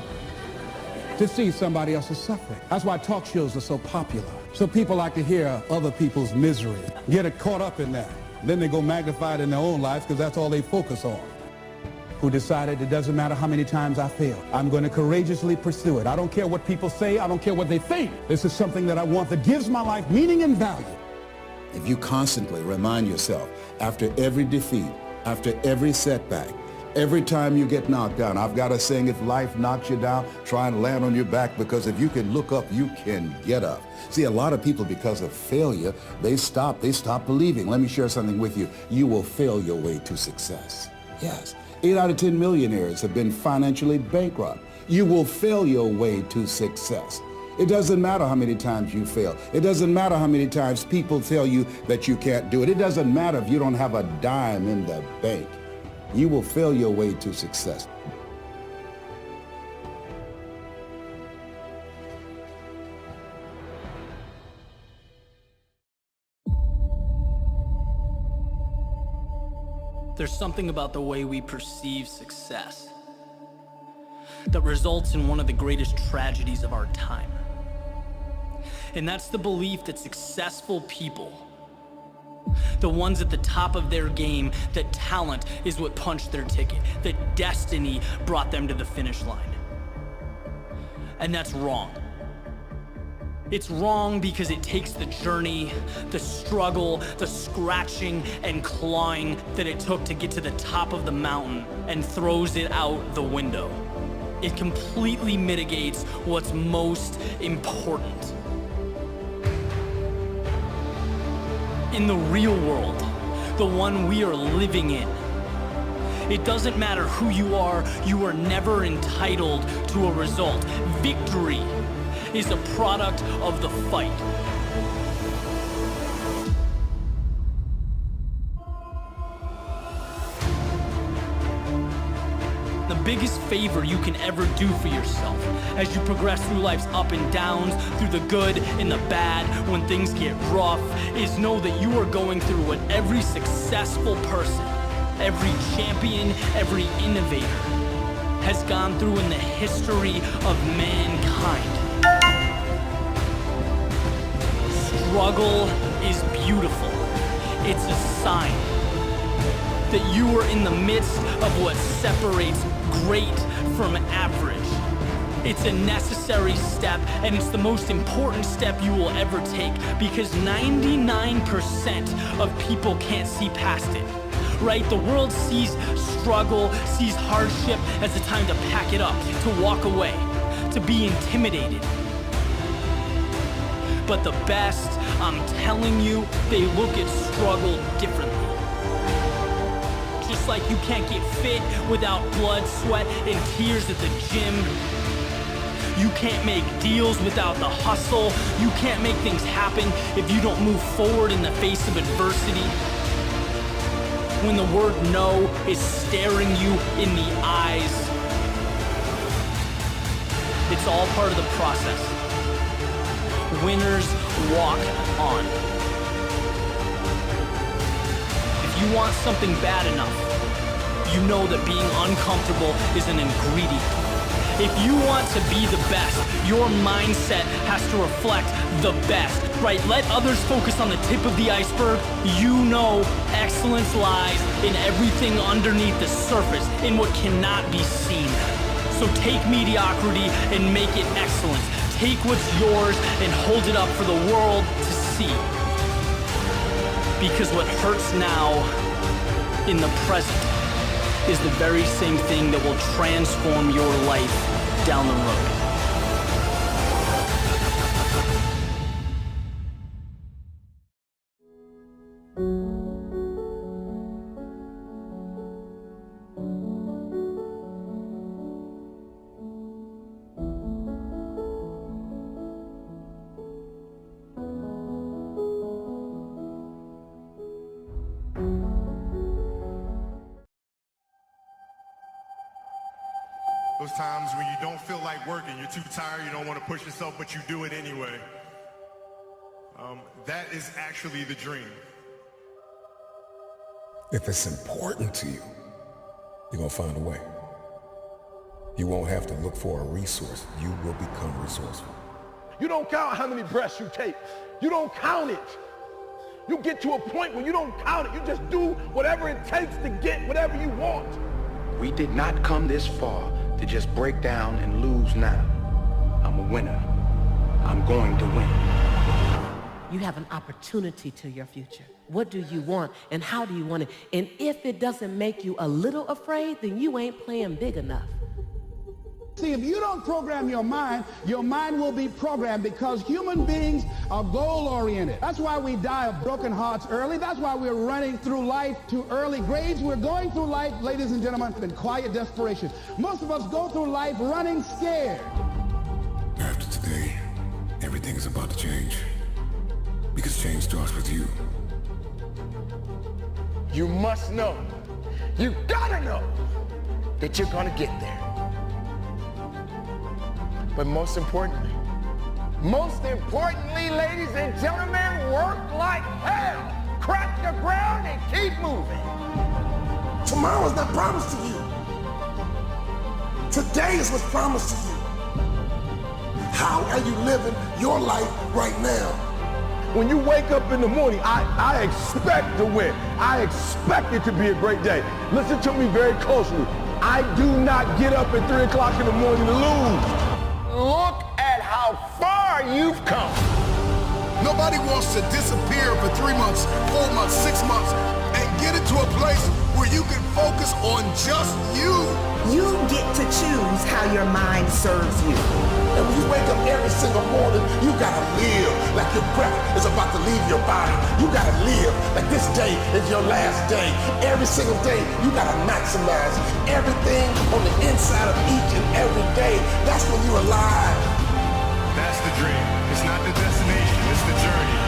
Speaker 20: to see somebody else's suffering. That's why talk shows are so popular. So people like to hear other people's misery, get it caught up in that. Then they go magnify it in their own lives because that's all they focus on. Who decided it doesn't matter how many times I fail. I'm going to courageously pursue it. I don't care what people say. I don't care what they think. This is something that I want that gives my life meaning and value.
Speaker 17: If you constantly remind yourself after every defeat, after every setback, every time you get knocked down, I've got a saying, if life knocks you down, try and land on your back, because if you can look up, you can get up. See, a lot of people, because of failure, they stop believing. Let me share something with you. You will fail your way to success. Yes. 8 out of 10 millionaires have been financially bankrupt. You will fail your way to success. It doesn't matter how many times you fail. It doesn't matter how many times people tell you that you can't do it. It doesn't matter if you don't have a dime in the bank. You will fail your way to success.
Speaker 21: There's something about the way we perceive success that results in one of the greatest tragedies of our time. And that's the belief that successful people, the ones at the top of their game, that talent is what punched their ticket, that destiny brought them to the finish line. And that's wrong. It's wrong because it takes the journey, the struggle, the scratching and clawing that it took to get to the top of the mountain and throws it out the window. It completely mitigates what's most important. In the real world, the one we are living in, it doesn't matter who you are never entitled to a result. Victory is a product of the fight. The biggest favor you can ever do for yourself as you progress through life's up and downs, through the good and the bad, when things get rough, is know that you are going through what every successful person, every champion, every innovator has gone through in the history of mankind. Struggle is beautiful. It's a sign that you are in the midst of what separates great from average. It's a necessary step, and it's the most important step you will ever take, because 99% of people can't see past it. Right? The world sees struggle, sees hardship as a time to pack it up, to walk away, to be intimidated. But the best, I'm telling you, they look at struggle differently. Just like you can't get fit without blood, sweat, and tears at the gym. You can't make deals without the hustle. You can't make things happen if you don't move forward in the face of adversity. When the word no is staring you in the eyes, it's all part of the process. Winners walk on. If you want something bad enough, you know that being uncomfortable is an ingredient. If you want to be the best, your mindset has to reflect the best, right? Let others focus on the tip of the iceberg. You know excellence lies in everything underneath the surface, in what cannot be seen. So take mediocrity and make it excellence. Take what's yours and hold it up for the world to see. Because what hurts now in the present is the very same thing that will transform your life down the road.
Speaker 3: Those times when you don't feel like working, you're too tired, you don't want to push yourself, but you do it anyway. That is actually the dream.
Speaker 9: If it's important to you, you're gonna find a way. You won't have to look for a resource. You will become resourceful.
Speaker 19: You don't count how many breaths you take. You don't count it. You get to a point where you don't count it. You just do whatever it takes to get whatever you want.
Speaker 5: We did not come this far to just break down and lose now. I'm a winner. I'm going to win.
Speaker 22: You have an opportunity to your future. What do you want and how do you want it? And if it doesn't make you a little afraid, then you ain't playing big enough.
Speaker 20: See, if you don't program your mind will be programmed because human beings are goal-oriented. That's why we die of broken hearts early. That's why we're running through life to early grades. We're going through life, ladies and gentlemen, in quiet desperation. Most of us go through life running scared.
Speaker 9: After today, everything is about to change. Because change starts with you.
Speaker 5: You must know, you gotta know that you're gonna get there. But most importantly, ladies and gentlemen, work like hell. Crack the ground and keep moving.
Speaker 8: Tomorrow's not promised to you. Today is what's promised to you. How are you living your life right now?
Speaker 19: When you wake up in the morning, I expect to win. I expect it to be a great day. Listen to me very closely. I do not get up at 3 o'clock in the morning to lose.
Speaker 5: Look at how far you've come.
Speaker 12: Nobody wants to disappear for 3 months, 4 months, 6 months, and get into a place where you can focus on just you.
Speaker 23: You get to choose how your mind serves you.
Speaker 8: And when you wake up every single morning, you gotta live like your breath is about to leave your body. You gotta live like this day is your last day. Every single day, you gotta maximize everything on the inside of each and every day. That's when you're alive.
Speaker 3: That's the dream. It's not the destination, it's the journey.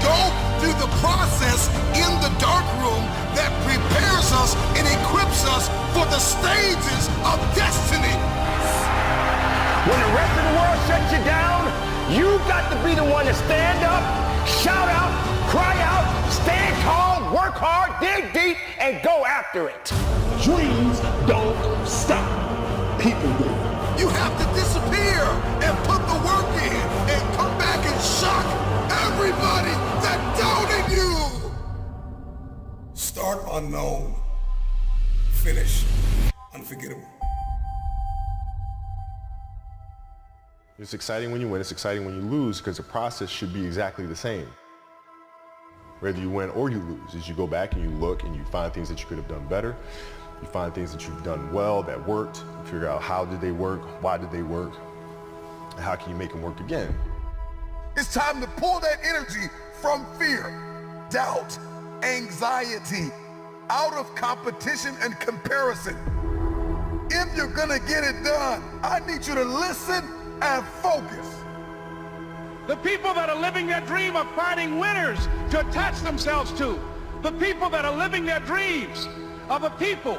Speaker 12: Go through the process in the dark room that prepares us and equips us for the stages of destiny.
Speaker 5: When the rest of the world shuts you down, you've got to be the one to stand up, shout out, cry out, stand tall, work hard, dig deep, and go after it.
Speaker 8: Dreams don't stop. People do.
Speaker 12: You have to disappear and put the work in and come back and shock everybody that doubted you.
Speaker 8: Start unknown. Finish unforgettable.
Speaker 13: It's exciting when you win, it's exciting when you lose, because the process should be exactly the same. Whether you win or you lose, as you go back and you look and you find things that you could have done better, you find things that you've done well that worked, you figure out how did they work, why did they work, and how can you make them work again.
Speaker 12: It's time to pull that energy from fear, doubt, anxiety, out of competition and comparison. If you're gonna get it done, I need you to listen and focus.
Speaker 20: The people that are living their dream are finding winners to attach themselves to. The people that are living their dreams are the people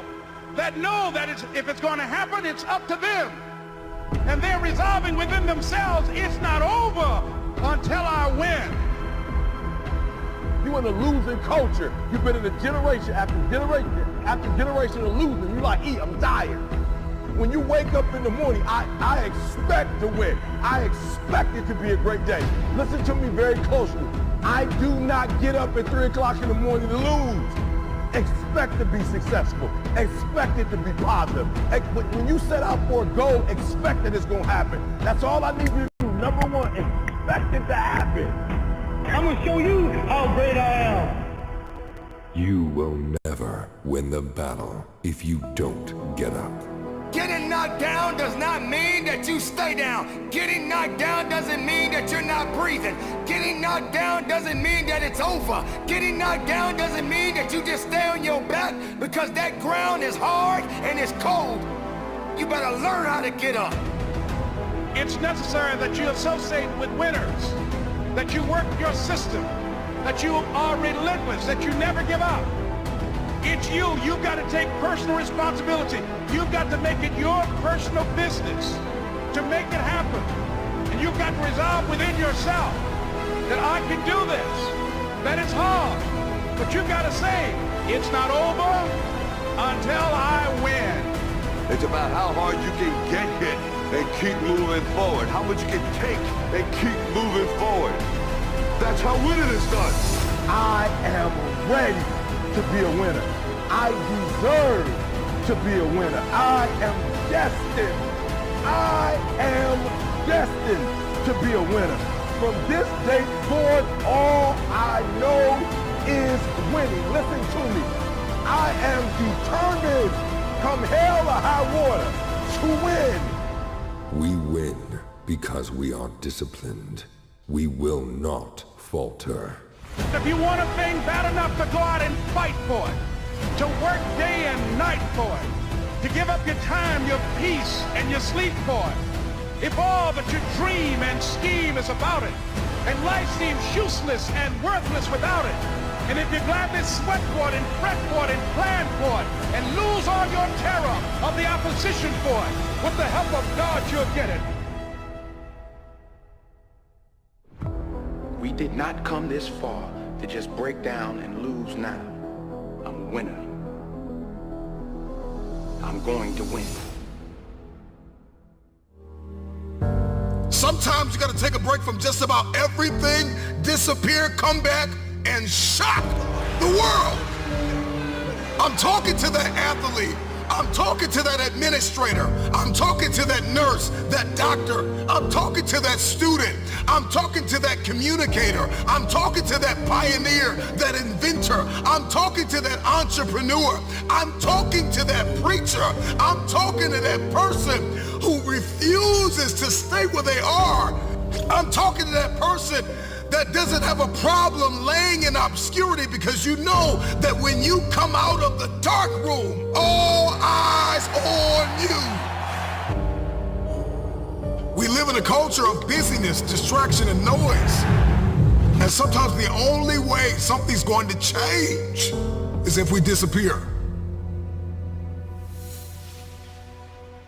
Speaker 20: that know that if it's going to happen, it's up to them. And they're resolving within themselves, it's not over until I win.
Speaker 19: You in a losing culture. You've been in a generation after generation of losing. You're like, I'm tired. When you wake up in the morning, I expect to win. I expect it to be a great day. Listen to me very closely. I do not get up at 3 o'clock in the morning to lose. Expect to be successful. Expect it to be positive. When you set out for a goal, expect that it's going to happen. That's all I need you to do. Number one, expect it to happen. I'm going to show you how great I am.
Speaker 9: You will never win the battle if you don't get up.
Speaker 5: Getting knocked down does not mean that you stay down. Getting knocked down doesn't mean that you're not breathing. Getting knocked down doesn't mean that it's over. Getting knocked down doesn't mean that you just stay on your back, because that ground is hard and it's cold. You better learn how to get up.
Speaker 20: It's necessary that you associate with winners, that you work your system, that you are relentless, that you never give up. It's you. You've got to take personal responsibility. You've got to make it your personal business to make it happen. And you've got to resolve within yourself that I can do this, that it's hard. But you've got to say, it's not over until I win.
Speaker 1: It's about how hard you can get hit and keep moving forward. How much you can take and keep moving forward. That's how winning is done.
Speaker 19: I am ready to be a winner. I deserve to be a winner. I am destined. I am destined to be a winner. From this day forward, all I know is winning. Listen to me. I am determined, come hell or high water, to win.
Speaker 9: We win because we are disciplined. We will not falter.
Speaker 20: If you want a thing bad enough to go out and fight for it, to work day and night for it, to give up your time, your peace, and your sleep for it, if all that you dream and scheme is about it, and life seems useless and worthless without it, and if you gladly sweat for it and fret for it and plan for it, and lose all your terror of the opposition for it, with the help of God you'll get it.
Speaker 5: We did not come this far to just break down and lose now. I'm a winner. I'm going to win.
Speaker 8: Sometimes you gotta take a break from just about everything, disappear, come back, and shock the world. I'm talking to that athlete. I'm talking to that administrator. I'm talking to that nurse, that doctor. I'm talking to that student. I'm talking to that communicator. I'm talking to that pioneer, that inventor. I'm talking to that entrepreneur. I'm talking to that preacher. I'm talking to that person who refuses to stay where they are. I'm talking to that person that doesn't have a problem laying in obscurity, because you know that when you come out of the dark room, all eyes on you. We live in a culture of busyness, distraction, and noise. And sometimes the only way something's going to change is if we disappear.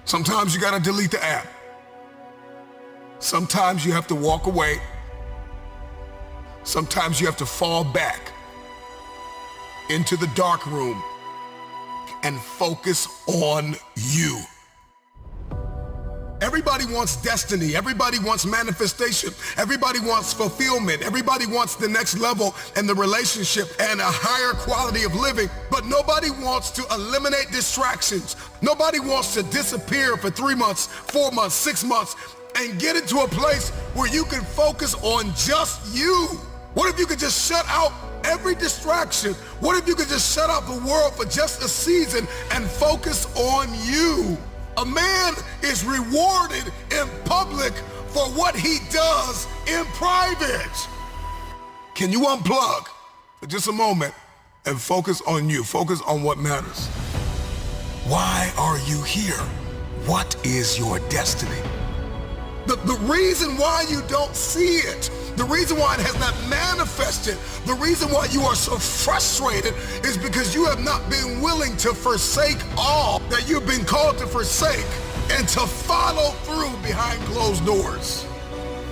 Speaker 8: Sometimes you gotta delete the app. Sometimes you have to walk away. Sometimes you have to fall back into the dark room and focus on you. Everybody wants destiny. Everybody wants manifestation. Everybody wants fulfillment. Everybody wants the next level in the relationship and a higher quality of living. But nobody wants to eliminate distractions. Nobody wants to disappear for 3 months, 4 months, 6 months, and get into a place where you can focus on just you. What if you could just shut out every distraction? What if you could just shut out the world for just a season and focus on you? A man is rewarded in public for what he does in private. Can you unplug for just a moment and focus on you? Focus on what matters. Why are you here? What is your destiny? The reason why you don't see it, the reason why it has not manifested, the reason why you are so frustrated is because you have not been willing to forsake all that you've been called to forsake and to follow through behind closed doors.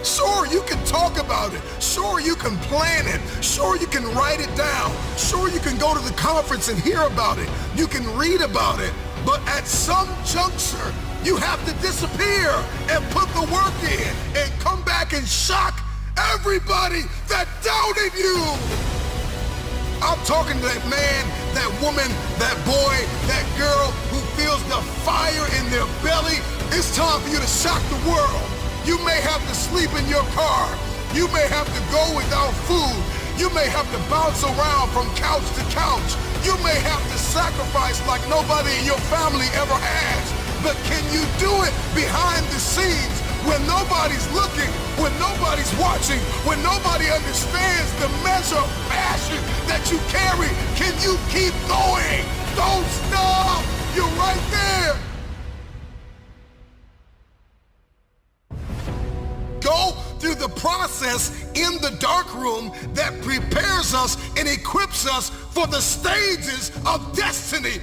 Speaker 8: Sure, you can talk about it. Sure, you can plan it. Sure, you can write it down. Sure, you can go to the conference and hear about it. You can read about it. But at some juncture, you have to disappear and put the work in and come back and shock everybody that doubted you. I'm talking to that man, that woman, that boy, that girl who feels the fire in their belly. It's time for you to shock the world. You may have to sleep in your car. You may have to go without food. You may have to bounce around from couch to couch. You may have to sacrifice like nobody in your family ever has. But can you do it behind the scenes when nobody's looking, when nobody's watching, when nobody understands the measure of passion that you carry? Can you keep going? Don't stop. You're right there. Go through the process in the dark room that prepares us and equips us for the stages of destiny.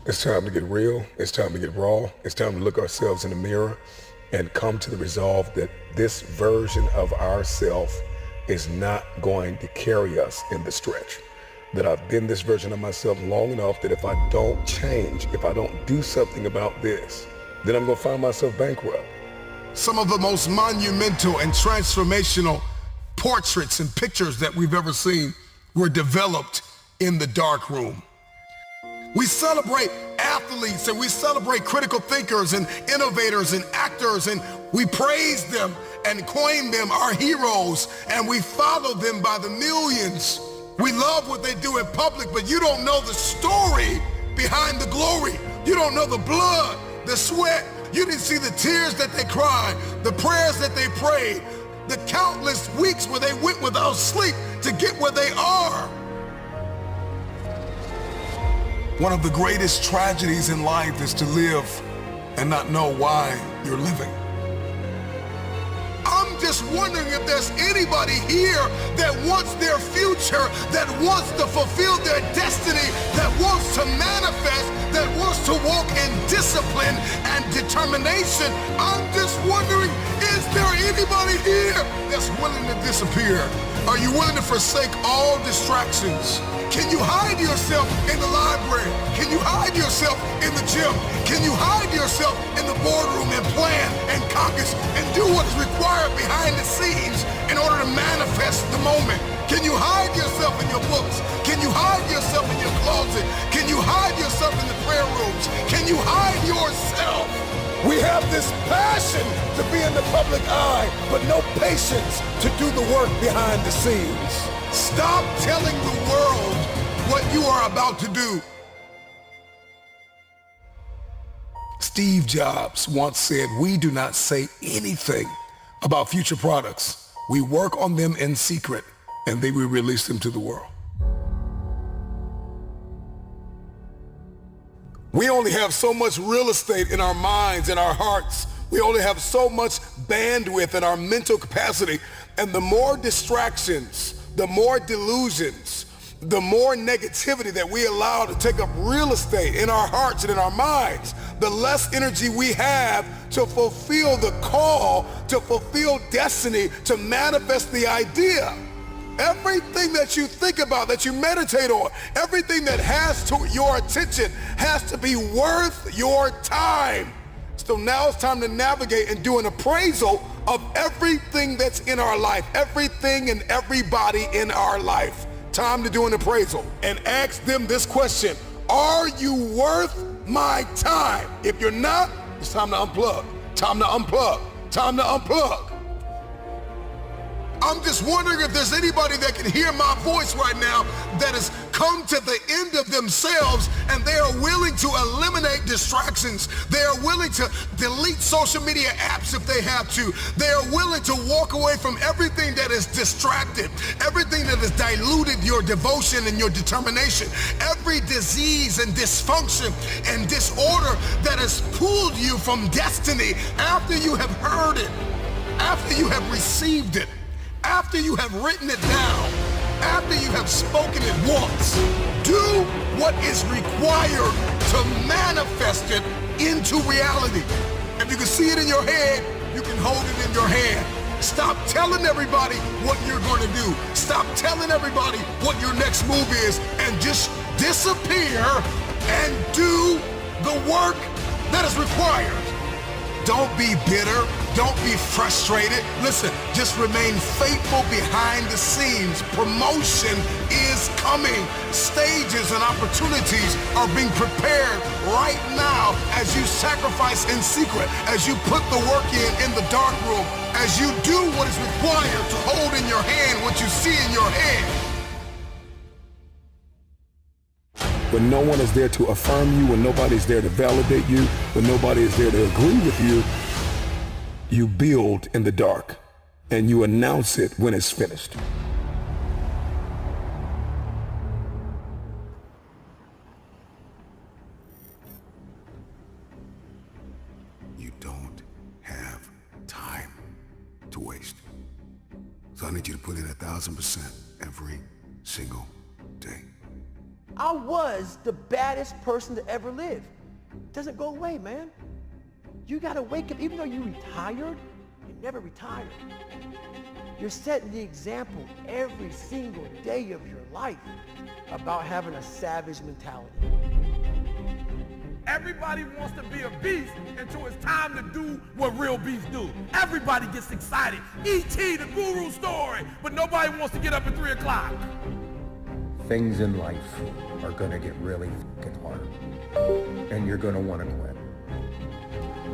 Speaker 4: It's time to get real. It's time to get raw. It's time to look ourselves in the mirror and come to the resolve that this version of ourself is not going to carry us in the stretch. That I've been this version of myself long enough that if I don't change, if I don't do something about this, then I'm going to find myself bankrupt.
Speaker 8: Some of the most monumental and transformational portraits and pictures that we've ever seen were developed in the dark room. We celebrate athletes and we celebrate critical thinkers and innovators and actors, and we praise them and coin them our heroes, and we follow them by the millions. We love what they do in public, but you don't know the story behind the glory. You don't know the blood, the sweat. You didn't see the tears that they cried, the prayers that they prayed, the countless weeks where they went without sleep to get where they are. One of the greatest tragedies in life is to live and not know why you're living. I'm just wondering if there's anybody here that wants their future, that wants to fulfill their destiny, that wants to manifest, that wants to walk in discipline and determination. I'm just wondering, is there anybody here that's willing to disappear? Are you willing to forsake all distractions? Can you hide yourself in the library? Can you hide yourself in the gym? Can you hide yourself in the boardroom and plan and caucus and do what's required behind the scenes in order to manifest the moment? Can you hide yourself in your books? Can you hide yourself in your closet? Can you hide yourself in the prayer rooms? Can you hide yourself?
Speaker 4: We have this passion to be in the public eye, but no patience to do the work behind the scenes.
Speaker 8: Stop telling the world what you are about to do. Steve Jobs once said, "We do not say anything about future products. We work on them in secret, and then we release them to the world." We only have so much real estate in our minds and our hearts. We only have so much bandwidth in our mental capacity. And the more distractions, the more delusions, the more negativity that we allow to take up real estate in our hearts and in our minds, the less energy we have to fulfill the call, to fulfill destiny, to manifest the idea. Everything that you think about, that you meditate on, everything that has to your attention has to be worth your time. So now it's time to navigate and do an appraisal of everything that's in our life, everything and everybody in our life. Time to do an appraisal and ask them this question: are you worth my time? If you're not, it's time to unplug. Time to unplug. Time to unplug. I'm just wondering if there's anybody that can hear my voice right now that has come to the end of themselves and they are willing to eliminate distractions. They are willing to delete social media apps if they have to. They are willing to walk away from everything that is distracted, everything that has diluted your devotion and your determination, every disease and dysfunction and disorder that has pulled you from destiny after you have heard it, after you have received it, after you have written it down, after you have spoken it once. Do what is required to manifest it into reality. If you can see it in your head, you can hold it in your hand. Stop telling everybody what you're going to do. Stop telling everybody what your next move is, and just disappear and do the work that is required. Don't be bitter. Don't be frustrated. Listen, just remain faithful behind the scenes. Promotion is coming. Stages and opportunities are being prepared right now as you sacrifice in secret, as you put the work in the dark room, as you do what is required to hold in your hand what you see in your head.
Speaker 4: When no one is there to affirm you, when nobody's there to validate you, when nobody is there to agree with you, you build in the dark and you announce it when it's finished.
Speaker 8: You don't to waste. So I need you to put in 1,000% every single day.
Speaker 6: I was the baddest person to ever live. Doesn't go away, man. You gotta wake up, even though you retired, you never retired. You're setting the example every single day of your life about having a savage mentality.
Speaker 19: Everybody wants to be a beast until it's time to do what real beasts do. Everybody gets excited. E.T., the guru story, but nobody wants to get up at 3 o'clock.
Speaker 7: Things in life are gonna get really fucking hard, and you're gonna wanna quit.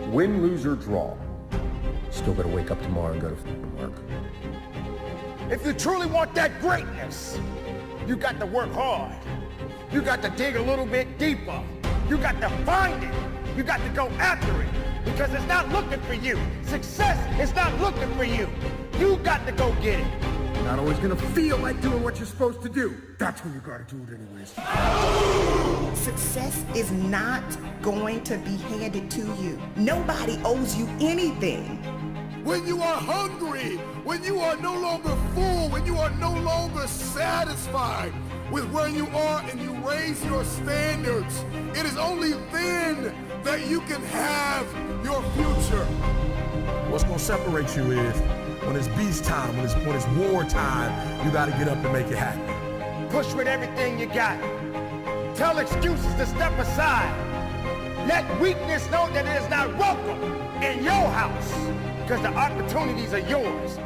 Speaker 7: Win, lose, or draw, still gotta wake up tomorrow and go to fucking work.
Speaker 5: If you truly want that greatness, you got to work hard. You got to dig a little bit deeper. You got to find it. You got to go after it because it's not looking for you. Success is not looking for you. You got to go get it.
Speaker 8: You're not always gonna feel like doing what you're supposed to do. That's when you gotta do it anyways.
Speaker 23: Success is not going to be handed to you. Nobody owes you anything.
Speaker 8: When you are hungry, when you are no longer full, when you are no longer satisfied with where you are and you raise your standards, it is only then that you can have your future.
Speaker 19: What's gonna separate you is when it's beast time, when it's war time, you gotta get up and make it happen.
Speaker 5: Push with everything you got. Tell excuses to step aside. Let weakness know that it is not welcome in your house because the opportunities are yours.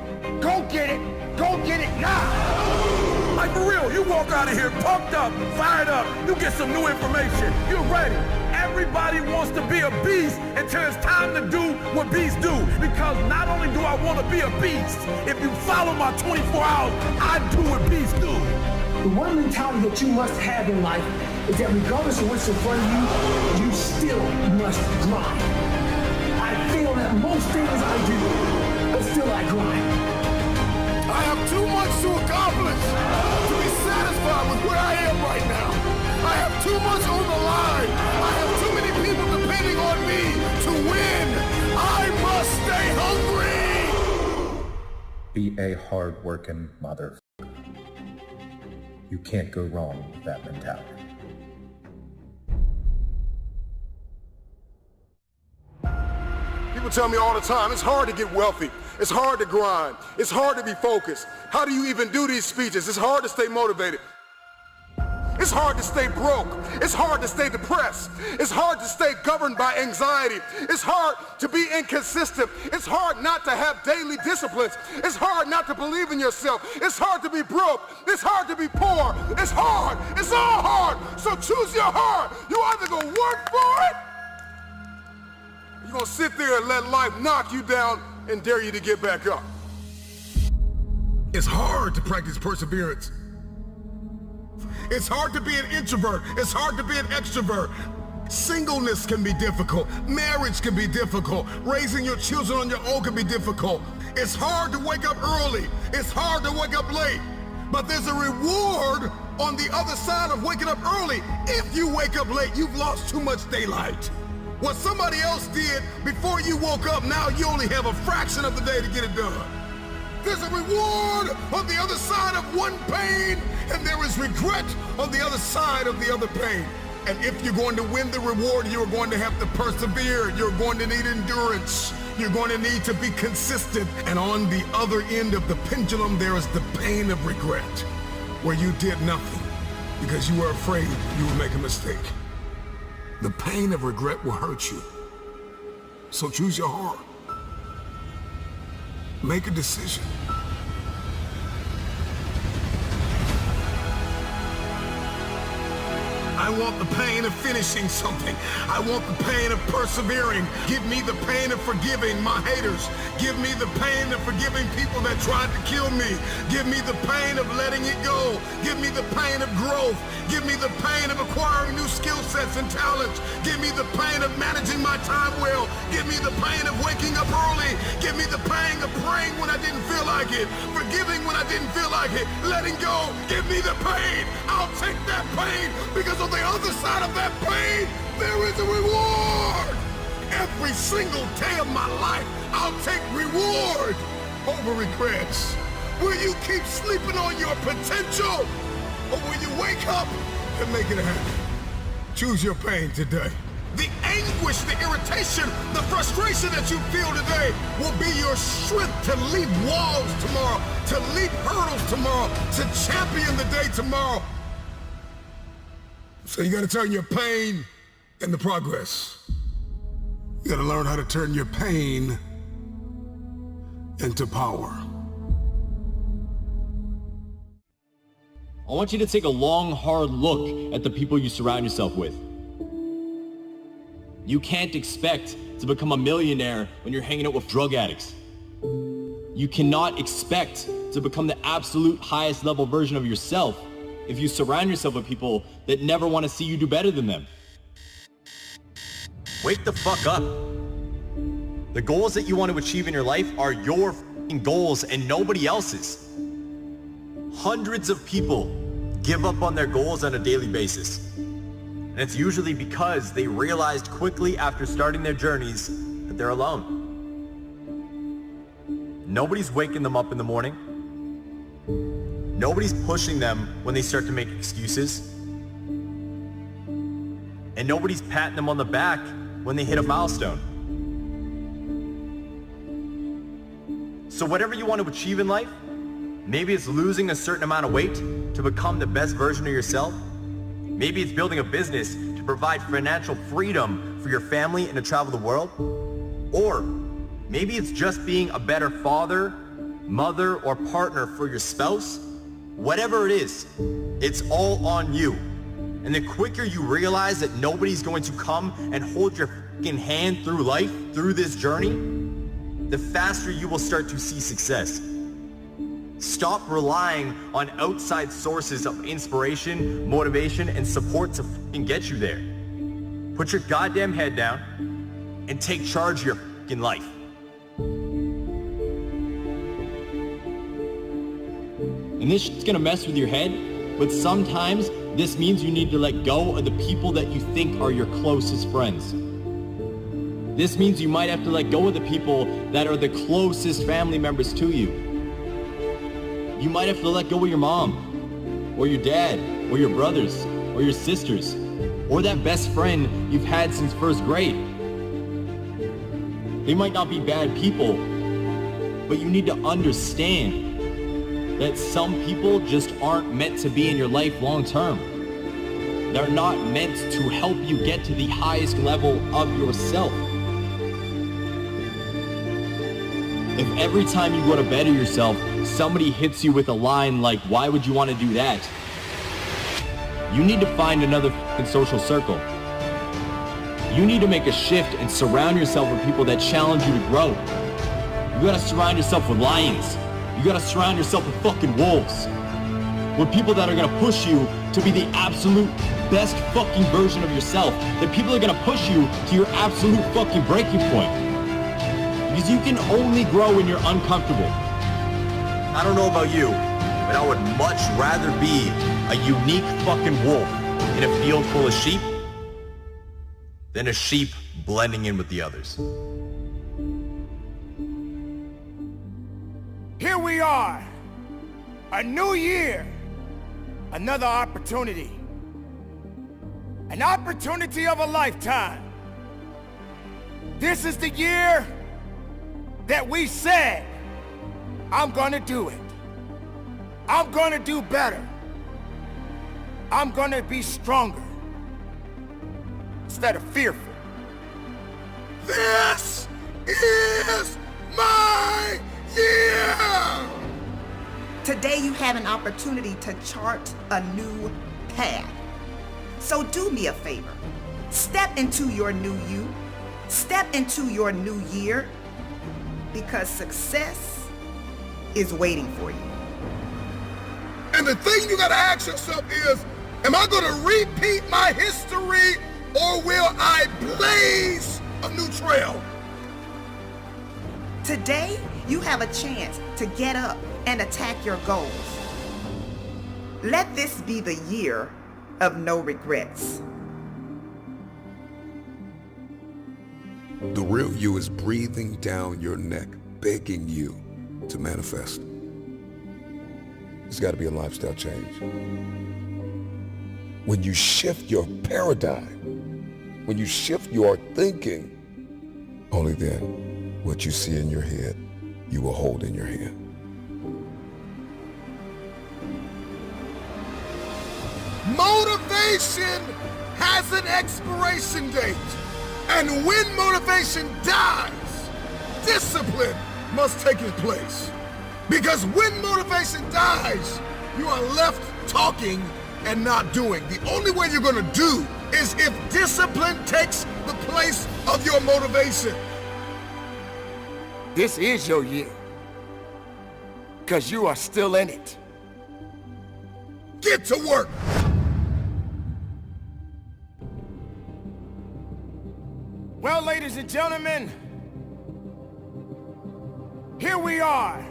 Speaker 5: Go get it. Go get it now.
Speaker 19: Like for real, you walk out of here pumped up, fired up, you get some new information, you're ready. Everybody wants to be a beast until it's time to do what beasts do. Because not only do I want to be a beast, if you follow my 24 hours, I do what beasts do.
Speaker 6: The one mentality that you must have in life is that regardless of what's in front of you, you still must grind. I feel that most things I do, but still I grind.
Speaker 8: I have too much to accomplish to be satisfied with where I am right now. I have too much on the line. I have too many people depending on me to win. I must stay hungry.
Speaker 7: Be a hard-working motherfucker. You can't go wrong with that mentality.
Speaker 8: People tell me all the time, it's hard to get wealthy. It's hard to grind. It's hard to be focused. How do you even do these speeches? It's hard to stay motivated. It's hard to stay broke. It's hard to stay depressed. It's hard to stay governed by anxiety. It's hard to be inconsistent. It's hard not to have daily disciplines. It's hard not to believe in yourself. It's hard to be broke. It's hard to be poor. It's hard. It's all hard. So choose your heart. You either gonna work for it, or you're gonna sit there and let life knock you down and dare you to get back up. It's hard to practice perseverance. It's hard to be an introvert. It's hard to be an extrovert. Singleness can be difficult. Marriage can be difficult. Raising your children on your own can be difficult. It's hard to wake up early. It's hard to wake up late. But there's a reward on the other side of waking up early. If you wake up late, you've lost too much daylight. What somebody else did before you woke up, now you only have a fraction of the day to get it done. There's a reward on the other side of one pain, and there is regret on the other side of the other pain. And if you're going to win the reward, you're going to have to persevere. You're going to need endurance. You're going to need to be consistent. And on the other end of the pendulum, there is the pain of regret, where you did nothing because you were afraid you would make a mistake. The pain of regret will hurt you. So choose your heart. Make a decision. I want the pain of finishing something. I want the pain of persevering. Give me the pain of forgiving my haters. Give me the pain of forgiving people that tried to kill me. Give me the pain of letting it go. Give me the pain of growth. Give me the pain of acquiring new skill sets and talents. Give me the pain of managing my time well. Give me the pain of waking up early. Give me the pain of praying when I didn't feel like it. Forgiving when I didn't feel like it. Letting go. Give me the pain. I'll take that pain because on the other side of that pain, there is a reward. Every single day of my life, I'll take reward. over regrets? Will you keep sleeping on your potential? Or will you wake up and make it happen? Choose your pain today. The anguish, the irritation, the frustration that you feel today will be your strength to leap walls tomorrow, to leap hurdles tomorrow, to champion the day tomorrow. So you gotta turn your pain into progress. You gotta learn how to turn your pain into power.
Speaker 2: I want you to take a long, hard look at the people you surround yourself with. You can't expect to become a millionaire when you're hanging out with drug addicts. You cannot expect to become the absolute highest level version of yourself if you surround yourself with people that never want to see you do better than them.
Speaker 10: Wake the fuck up. The goals that you want to achieve in your life are your f***ing goals and nobody else's. Hundreds of people give up on their goals on a daily basis. And it's usually because they realized quickly after starting their journeys that they're alone. Nobody's waking them up in the morning. Nobody's pushing them when they start to make excuses. And nobody's patting them on the back when they hit a milestone. So whatever you want to achieve in life, maybe it's losing a certain amount of weight to become the best version of yourself. Maybe it's building a business to provide financial freedom for your family and to travel the world. Or maybe it's just being a better father, mother, or partner for your spouse. Whatever it is, it's all on you. And the quicker you realize that nobody's going to come and hold your fucking hand through life, through this journey, the faster you will start to see success. Stop relying on outside sources of inspiration, motivation, and support to fucking get you there. Put your goddamn head down and take charge of your fucking life.
Speaker 2: And this shit's gonna mess with your head, but sometimes this means you need to let go of the people that you think are your closest friends. This means you might have to let go of the people that are the closest family members to you. You might have to let go of your mom, or your dad, or your brothers, or your sisters, or that best friend you've had since first grade. They might not be bad people, but you need to understand that some people just aren't meant to be in your life long term. They're not meant to help you get to the highest level of yourself. If every time you go to better yourself, somebody hits you with a line like, "Why would you want to do that?" You need to find another f***ing social circle. You need to make a shift and surround yourself with people that challenge you to grow. You gotta surround yourself with lions. You gotta surround yourself with fucking wolves. With people that are gonna push you to be the absolute best fucking version of yourself. The people are gonna push you to your absolute fucking breaking point. Because you can only grow when you're uncomfortable.
Speaker 10: I don't know about you, but I would much rather be a unique fucking wolf in a field full of sheep than a sheep blending in with the others.
Speaker 5: Here we are, a new year, another opportunity, an opportunity of a lifetime. This is the year that we said, I'm gonna do it. I'm gonna do better. I'm gonna be stronger instead of fearful.
Speaker 8: This is my year!
Speaker 23: Today you have an opportunity to chart a new path. So do me a favor. Step into your new you. Step into your new year, because success is waiting for you.
Speaker 8: And the thing you gotta ask yourself is, am I gonna repeat my history, or will I blaze a new trail?
Speaker 23: Today, you have a chance to get up and attack your goals. Let this be the year of no regrets.
Speaker 4: The real you is breathing down your neck, begging you to manifest. There's got to be a lifestyle change. When you shift your paradigm, when you shift your thinking, only then what you see in your head, you will hold in your hand.
Speaker 8: Motivation has an expiration date. And when motivation dies, discipline must take its place. Because when motivation dies, you are left talking and not doing. The only way you're gonna do is if discipline takes the place of your motivation.
Speaker 5: This is your year. Because you are still in it.
Speaker 8: Get to work.
Speaker 5: Well, ladies and gentlemen, here we are.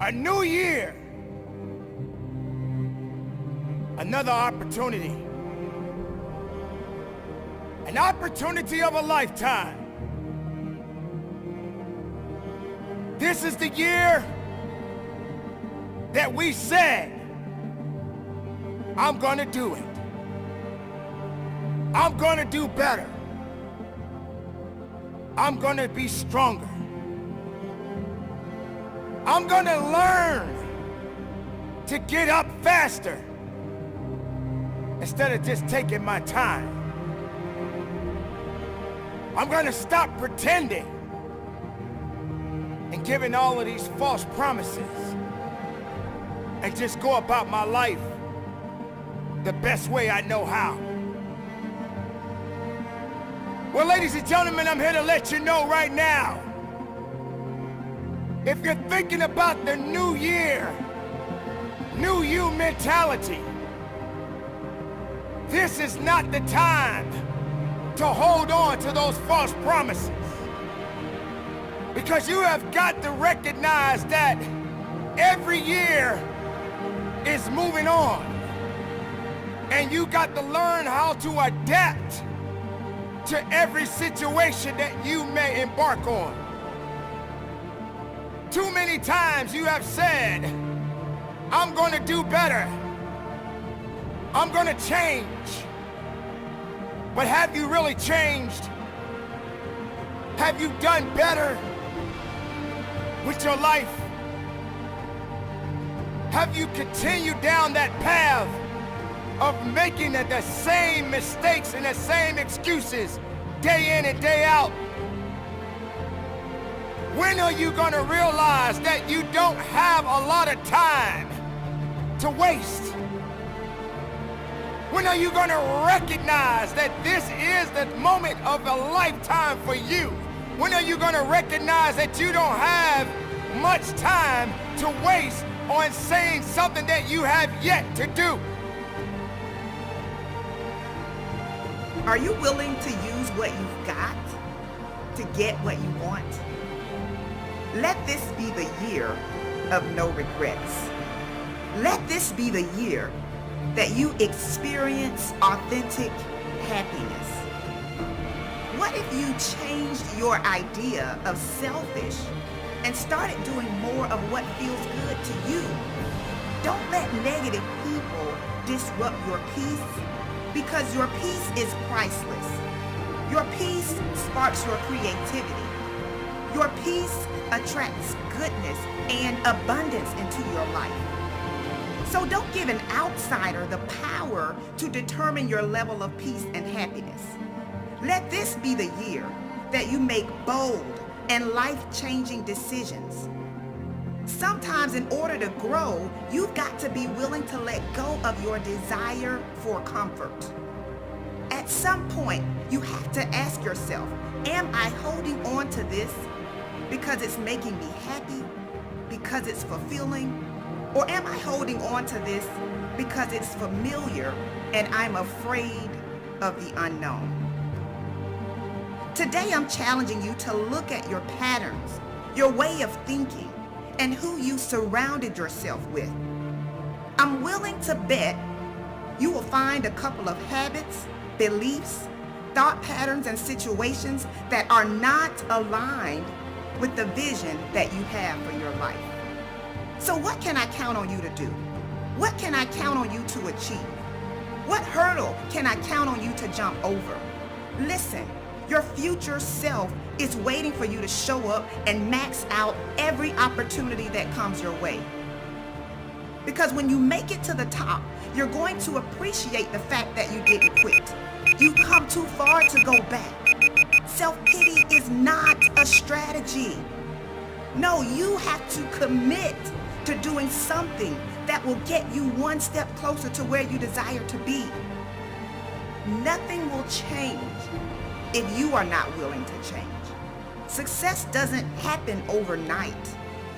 Speaker 5: A new year. Another opportunity. An opportunity of a lifetime. This is the year that we said, I'm gonna do it. I'm gonna do better. I'm gonna be stronger. I'm gonna learn to get up faster instead of just taking my time. I'm gonna stop pretending and giving all of these false promises and just go about my life the best way I know how. Well, ladies and gentlemen, I'm here to let you know right now, if you're thinking about the new year, new you mentality, this is not the time to hold on to those false promises. Because you have got to recognize that every year is moving on. And you got to learn how to adapt to every situation that you may embark on. Too many times you have said, I'm gonna do better. I'm gonna change. But have you really changed? Have you done better with your life? Have you continued down that path of making the same mistakes and the same excuses day in and day out? When are you gonna realize that you don't have a lot of time to waste? When are you gonna recognize that this is the moment of a lifetime for you? When are you gonna recognize that you don't have much time to waste on saying something that you have yet to do?
Speaker 23: Are you willing to use what you've got to get what you want? Let this be the year of no regrets. Let this be the year that you experience authentic happiness. What if you changed your idea of selfish and started doing more of what feels good to you? Don't let negative people disrupt your peace, because your peace is priceless. Your peace sparks your creativity. Your peace attracts goodness and abundance into your life. So don't give an outsider the power to determine your level of peace and happiness. Let this be the year that you make bold and life-changing decisions. Sometimes in order to grow, you've got to be willing to let go of your desire for comfort. At some point, you have to ask yourself, am I holding on to this because it's making me happy, because it's fulfilling? Or am I holding on to this because it's familiar and I'm afraid of the unknown? Today, I'm challenging you to look at your patterns, your way of thinking, and who you surrounded yourself with. I'm willing to bet you will find a couple of habits, beliefs, thought patterns, and situations that are not aligned with the vision that you have for your life. So what can I count on you to do? What can I count on you to achieve? What hurdle can I count on you to jump over? Listen, your future self is waiting for you to show up and max out every opportunity that comes your way. Because when you make it to the top, you're going to appreciate the fact that you didn't quit. You've come too far to go back. Self-pity is not a strategy. No, you have to commit to doing something that will get you one step closer to where you desire to be. Nothing will change if you are not willing to change. Success doesn't happen overnight.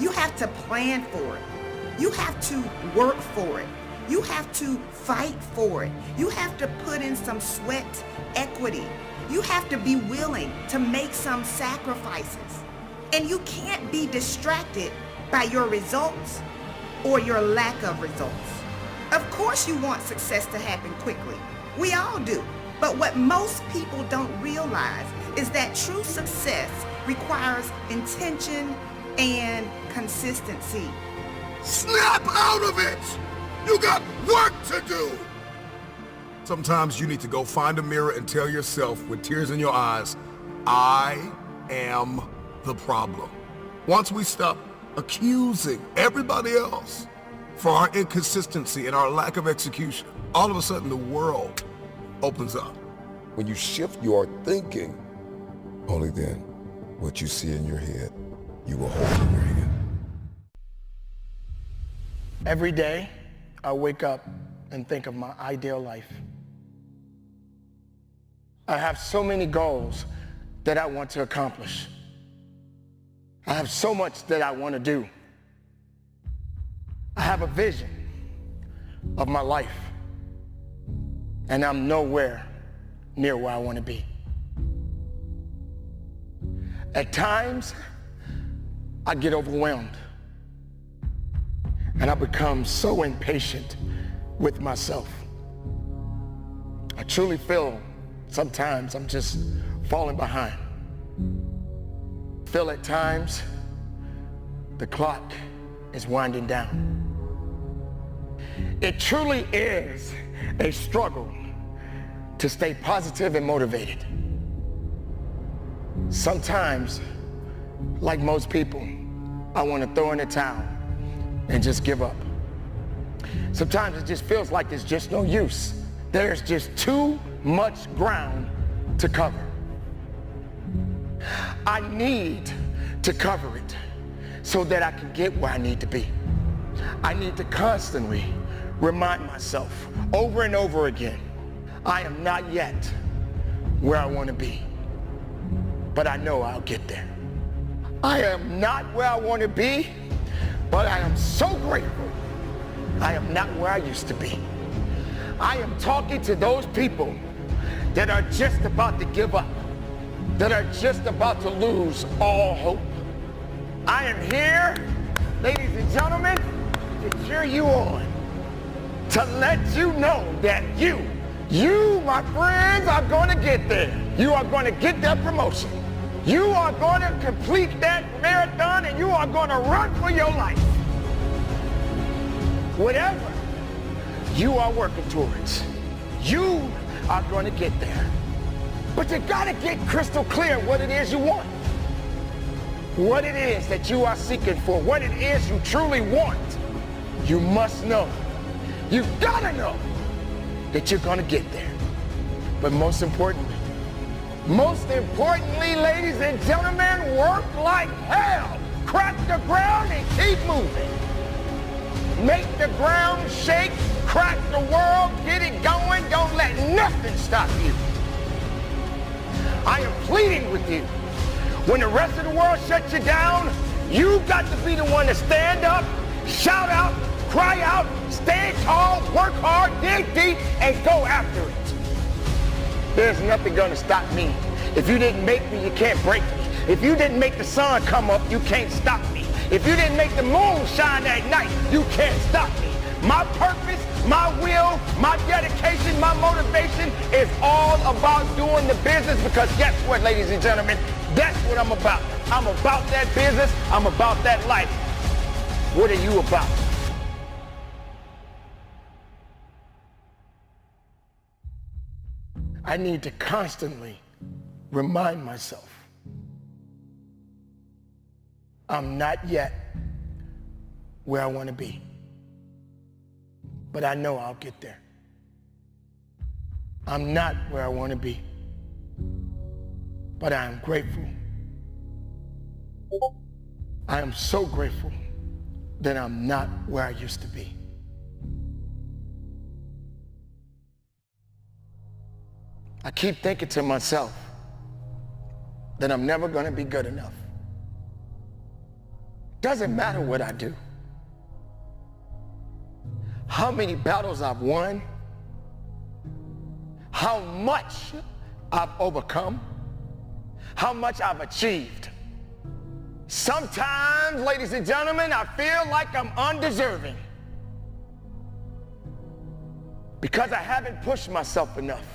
Speaker 23: You have to plan for it. You have to work for it. You have to fight for it. You have to put in some sweat equity. You have to be willing to make some sacrifices. And you can't be distracted by your results or your lack of results. Of course you want success to happen quickly. We all do. But what most people don't realize is that true success requires intention and consistency.
Speaker 8: Snap out of it! You got work to do!
Speaker 4: Sometimes you need to go find a mirror and tell yourself with tears in your eyes, I am the problem. Once we stop accusing everybody else for our inconsistency and our lack of execution, all of a sudden the world opens up. When you shift your thinking, only then what you see in your head, you will hold in your hand.
Speaker 11: Every day, I wake up and think of my ideal life. I have so many goals that I want to accomplish. I have so much that I want to do. I have a vision of my life, and I'm nowhere near where I want to be. At times, I get overwhelmed, and I become so impatient with myself. I truly feel sometimes I'm just falling behind. I feel at times the clock is winding down. It truly is a struggle to stay positive and motivated. Sometimes, like most people, I want to throw in the towel and just give up. Sometimes it just feels like there's just no use. There's just too much ground to cover. I need to cover it so that I can get where I need to be. I need to constantly remind myself over and over again, I am not yet where I want to be, but I know I'll get there. I am not where I want to be, but I am so grateful I am not where I used to be. I am talking to those people that are just about to give up, that are just about to lose all hope. I am here, ladies and gentlemen, to cheer you on, to let you know that you, my friends, are going to get there. You are going to get that promotion. You are going to complete that marathon, and you are going to run for your life. Whatever you are working towards, you are going to get there. But you got to get crystal clear what it is you want, what it is that you are seeking for, what it is you truly want. You must know. You got to know that you're going to get there. But most importantly, ladies and gentlemen, work like hell. Crack the ground and keep moving. Make the ground shake, crack the world, get it going. Don't let nothing stop you. I am pleading with you. When the rest of the world shuts you down, you got to be the one to stand up, shout out, cry out, stand tall, work hard, dig deep, and go after it. There's nothing gonna stop me. If you didn't make me, you can't break me. If you didn't make the sun come up, you can't stop me. If you didn't make the moon shine at night, you can't stop me. My purpose, my will, my dedication, my motivation is all about doing the business, because guess what, ladies and gentlemen? That's what I'm about. I'm about that business. I'm about that life. What are you about? I need to constantly remind myself I'm not yet where I want to be, but I know I'll get there. I'm not where I want to be, but I am grateful. I am so grateful that I'm not where I used to be. I keep thinking to myself that I'm never going to be good enough. Doesn't matter what I do. How many battles I've won, how much I've overcome, how much I've achieved. Sometimes, ladies and gentlemen, I feel like I'm undeserving because I haven't pushed myself enough.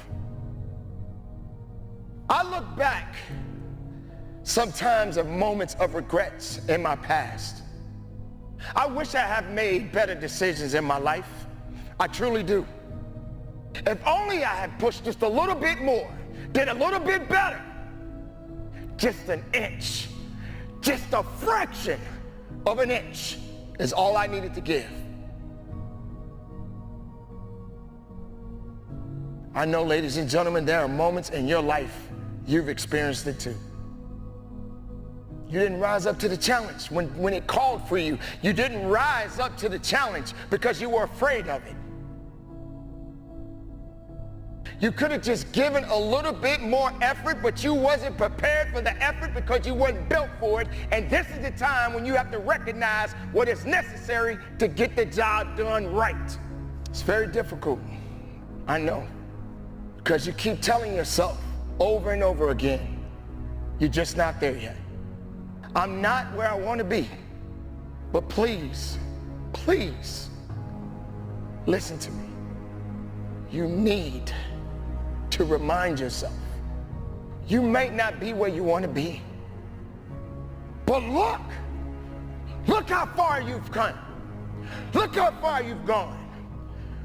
Speaker 11: I look back sometimes at moments of regrets in my past. I wish I had made better decisions in my life. I truly do. If only I had pushed just a little bit more, did a little bit better. Just an inch, just a fraction of an inch is all I needed to give. I know, ladies and gentlemen, there are moments in your life you've experienced it too. You didn't rise up to the challenge when it called for you. You didn't rise up to the challenge because you were afraid of it. You could have just given a little bit more effort, but you wasn't prepared for the effort because you wasn't built for it. And this is the time when you have to recognize what is necessary to get the job done right. It's very difficult, I know, because you keep telling yourself over and over again, you're just not there yet. I'm not where I want to be. But please, please, listen to me. You need to remind yourself, you may not be where you want to be, but look how far you've come. Look how far you've gone.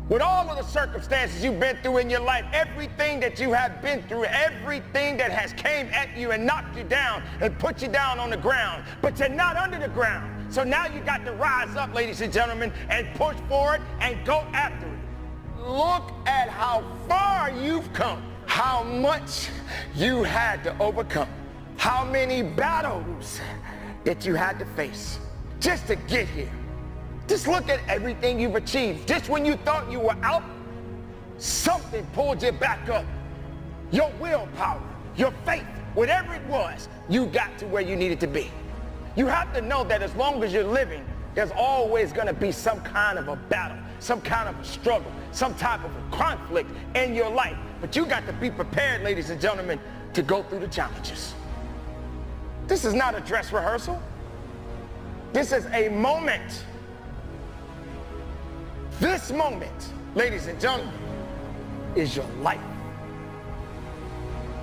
Speaker 11: With all of the circumstances you've been through in your life, everything that you have been through, everything that has came at you and knocked you down and put you down on the ground, but you're not under the ground. So now you got to rise up, ladies and gentlemen, and push forward and go after it. Look at how far you've come, how much you had to overcome, how many battles that you had to face just to get here. Just look at everything you've achieved. Just when you thought you were out, something pulled you back up. Your willpower, your faith, whatever it was, you got to where you needed to be. You have to know that as long as you're living, there's always going to be some kind of a battle, some kind of a struggle, some type of a conflict in your life. But you got to be prepared, ladies and gentlemen, to go through the challenges. This is not a dress rehearsal. This is a moment. This moment, ladies and gentlemen, is your life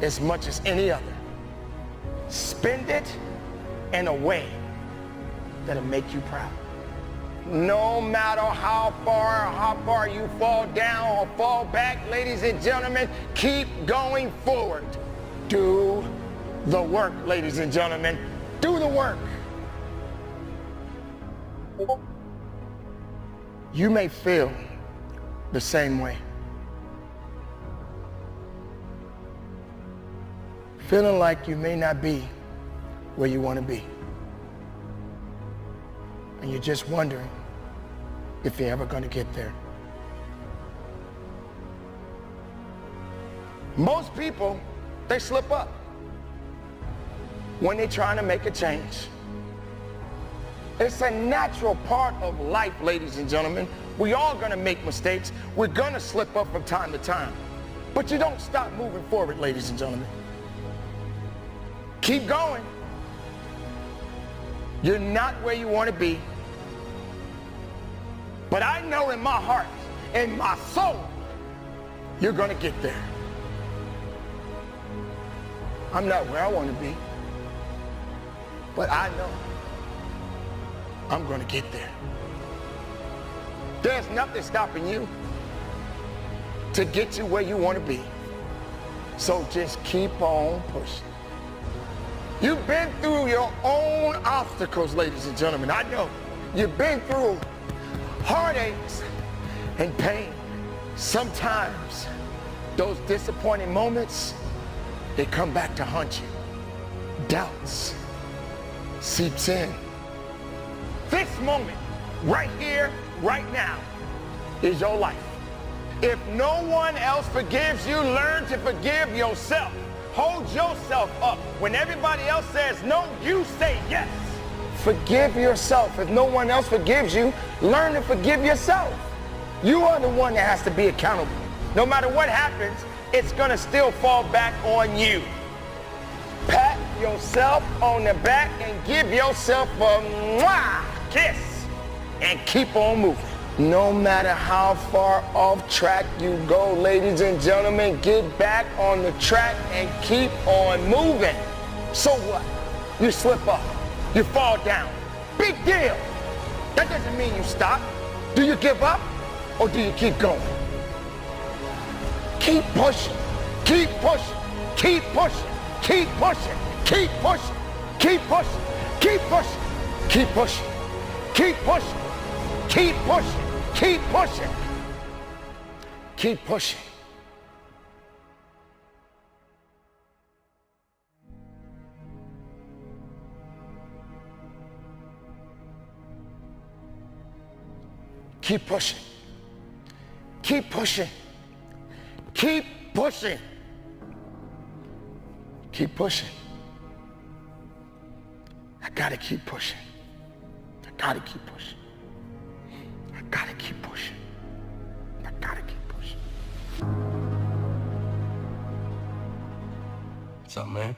Speaker 11: as much as any other. Spend it in a way that'll make you proud. No matter how far you fall down or fall back, ladies and gentlemen, keep going forward. Do the work, ladies and gentlemen. Do the work. You may feel the same way. Feeling like you may not be where you want to be. And you're just wondering if you're ever going to get there. Most people, they slip up when they're trying to make a change. It's a natural part of life, ladies and gentlemen. We all gonna make mistakes. We're gonna slip up from time to time. But you don't stop moving forward, ladies and gentlemen. Keep going. You're not where you want to be. But I know in my heart, in my soul, you're gonna get there. I'm not where I want to be. But I know I'm gonna get there. There's nothing stopping you to get you where you wanna be. So just keep on pushing. You've been through your own obstacles, ladies and gentlemen. I know. You've been through heartaches and pain. Sometimes those disappointing moments, they come back to haunt you. Doubts seeps in. This moment, right here, right now, is your life. If no one else forgives you, learn to forgive yourself. Hold yourself up. When everybody else says no, you say yes. Forgive yourself. If no one else forgives you, learn to forgive yourself. You are the one that has to be accountable. No matter what happens, it's gonna still fall back on you. Pat yourself on the back and give yourself a mwah kiss and keep on moving. No matter how far off track you go, ladies and gentlemen, get back on the track and keep on moving. So what? You slip up, you fall down. Big deal. That doesn't mean you stop. Do you give up or do you keep going? Keep pushing, keep pushing, keep pushing, keep pushing, keep pushing, keep pushing, keep pushing, keep pushing, keep pushing, keep pushing, keep pushing, keep pushing. Keep pushing. Keep pushing. Keep pushing. Keep pushing. I gotta keep pushing. I gotta keep pushing. I gotta keep pushing. I gotta keep pushing.
Speaker 14: What's up, man?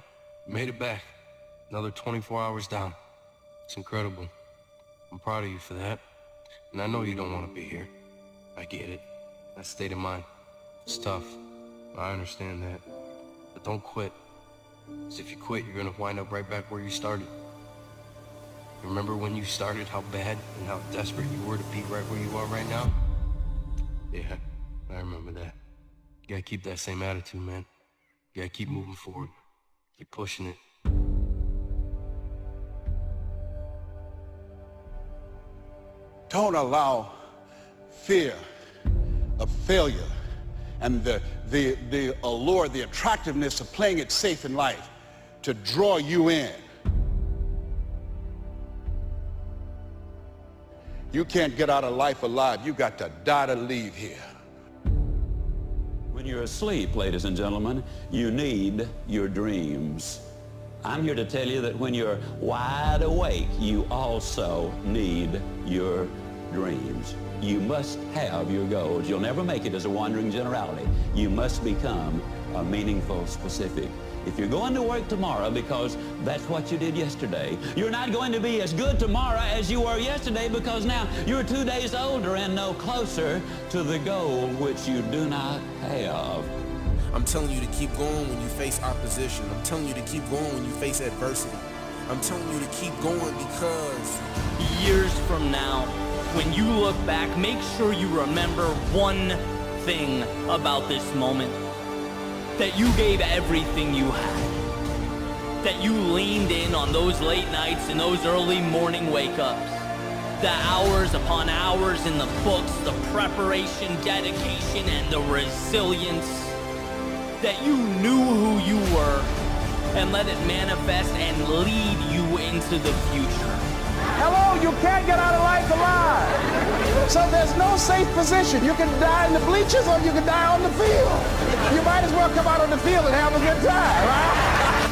Speaker 14: Made it back. Another 24 hours down. It's incredible. I'm proud of you for that. And I know you don't want to be here. I get it. That state of mind. It's tough. I understand that. But don't quit. Because if you quit, you're going to wind up right back where you started. Remember when you started, how bad and how desperate you were to be right where you are right now? Yeah, I remember that. You gotta keep that same attitude, man. You gotta keep moving forward. Keep pushing it.
Speaker 15: Don't allow fear of failure and the allure, the attractiveness of playing it safe in life to draw you in. You can't get out of life alive. You got to die to leave here.
Speaker 16: When you're asleep, ladies and gentlemen, you need your dreams. I'm here to tell you that when you're wide awake, you also need your dreams. You must have your goals. You'll never make it as a wandering generality. You must become a meaningful specific. If you're going to work tomorrow because that's what you did yesterday, you're not going to be as good tomorrow as you were yesterday because now you're 2 days older and no closer to the goal which you do not have.
Speaker 24: I'm telling you to keep going when you face opposition. I'm telling you to keep going when you face adversity. I'm telling you to keep going because
Speaker 21: years from now, when you look back, make sure you remember one thing about this moment. That you gave everything you had. That you leaned in on those late nights and those early morning wake-ups. The hours upon hours in the books, the preparation, dedication, and the resilience. That you knew who you were and let it manifest and lead you into the future.
Speaker 25: Hello, you can't get out of life alive. So there's no safe position. You can die in the bleachers or you can die on the field. You might as well come out on the field and have a good time, right?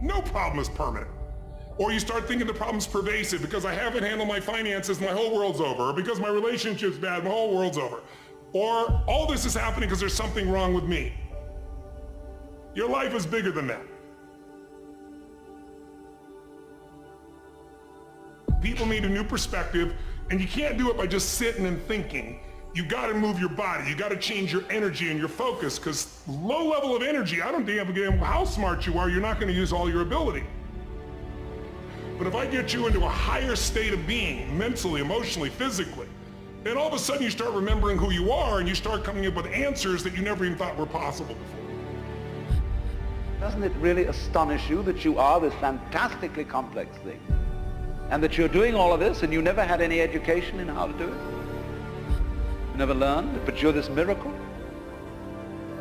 Speaker 26: No problem is permanent. Or you start thinking the problem's pervasive because I haven't handled my finances, my whole world's over. Or because my relationship's bad, my whole world's over. Or all this is happening because there's something wrong with me. Your life is bigger than that. People need a new perspective, and you can't do it by just sitting and thinking. You got to move your body. You got to change your energy and your focus, because low level of energy, I don't give a damn how smart you are, you're not going to use all your ability. But if I get you into a higher state of being, mentally, emotionally, physically, then all of a sudden you start remembering who you are and you start coming up with answers that you never even thought were possible before.
Speaker 3: Doesn't it really astonish you that you are this fantastically complex thing? And that you're doing all of this and you never had any education in how to do it? You never learned, but you're this miracle?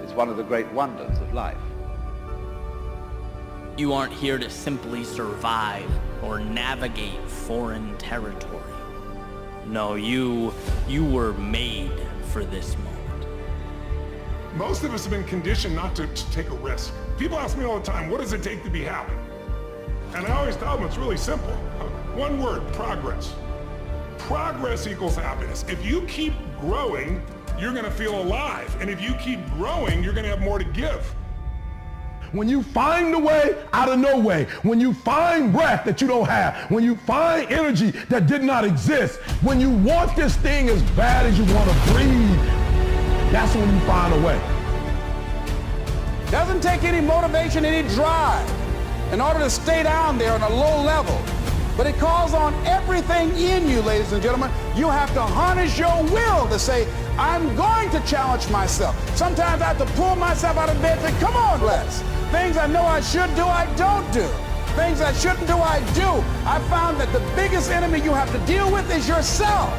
Speaker 3: It's one of the great wonders of life.
Speaker 21: You aren't here to simply survive or navigate foreign territory. No, you were made for this moment.
Speaker 26: Most of us have been conditioned not to take a risk. People ask me all the time, what does it take to be happy? And I always tell them it's really simple. One word, progress. Progress equals happiness. If you keep growing, you're gonna feel alive. And if you keep growing, you're gonna have more to give.
Speaker 19: When you find a way out of no way, when you find breath that you don't have, when you find energy that did not exist, when you want this thing as bad as you want to breathe, that's when you find a way.
Speaker 25: Doesn't take any motivation, any drive in order to stay down there on a low level. But it calls on everything in you, ladies and gentlemen. You have to harness your will to say, I'm going to challenge myself. Sometimes I have to pull myself out of bed and say, come on, Les. Things I know I should do, I don't do. Things I shouldn't do, I do. I found that the biggest enemy you have to deal with is yourself.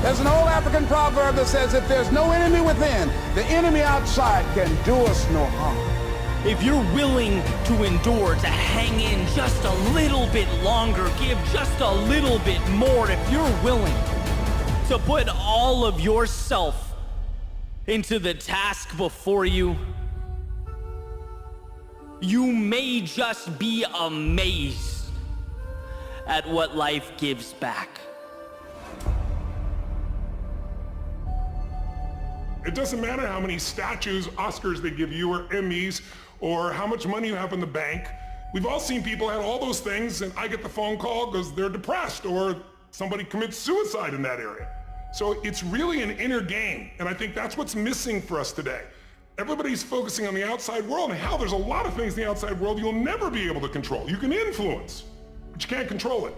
Speaker 25: There's an old African proverb that says, if there's no enemy within, the enemy outside can do us no harm.
Speaker 21: If you're willing to endure, to hang in just a little bit longer, give just a little bit more, if you're willing to put all of yourself into the task before you, you may just be amazed at what life gives back.
Speaker 26: It doesn't matter how many statues, Oscars they give you, or Emmys, or how much money you have in the bank. We've all seen people have all those things, and I get the phone call because they're depressed, or somebody commits suicide in that area. So it's really an inner game, and I think that's what's missing for us today. Everybody's focusing on the outside world, and hell, there's a lot of things in the outside world you'll never be able to control. You can influence, but you can't control it.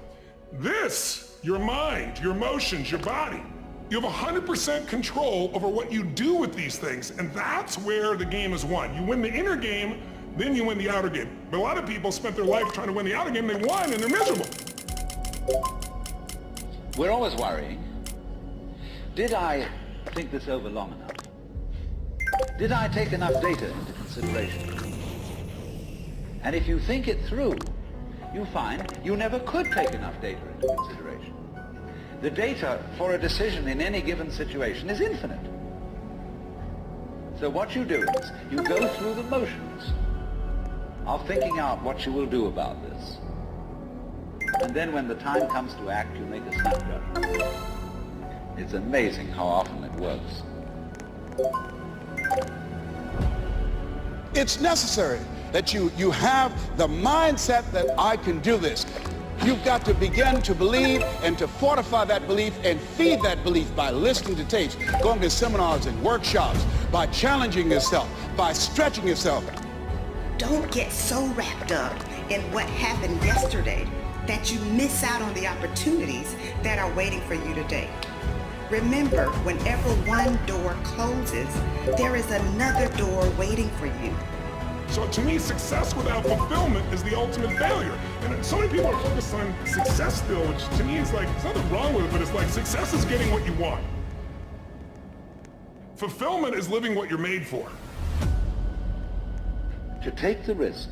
Speaker 26: This, your mind, your emotions, your body, you have 100% control over what you do with these things, and that's where the game is won. You win the inner game, then you win the outer game. But a lot of people spent their life trying to win the outer game, they won, and they're miserable.
Speaker 3: We're always worrying. Did I think this over long enough? Did I take enough data into consideration? And if you think it through, you find you never could take enough data into consideration. The data for a decision in any given situation is infinite. So what you do is you go through the motions of thinking out what you will do about this. And then when the time comes to act, you make a snap judgment. It's amazing how often it works.
Speaker 25: It's necessary that you have the mindset that I can do this. You've got to begin to believe and to fortify that belief and feed that belief by listening to tapes, going to seminars and workshops, by challenging yourself, by stretching yourself.
Speaker 23: Don't get so wrapped up in what happened yesterday that you miss out on the opportunities that are waiting for you today. Remember, whenever one door closes, there is another door waiting for you.
Speaker 26: So to me, success without fulfillment is the ultimate failure. And so many people are focused on success still, which to me is like, there's nothing wrong with it, but it's like success is getting what you want. Fulfillment is living what you're made for.
Speaker 3: To take the risk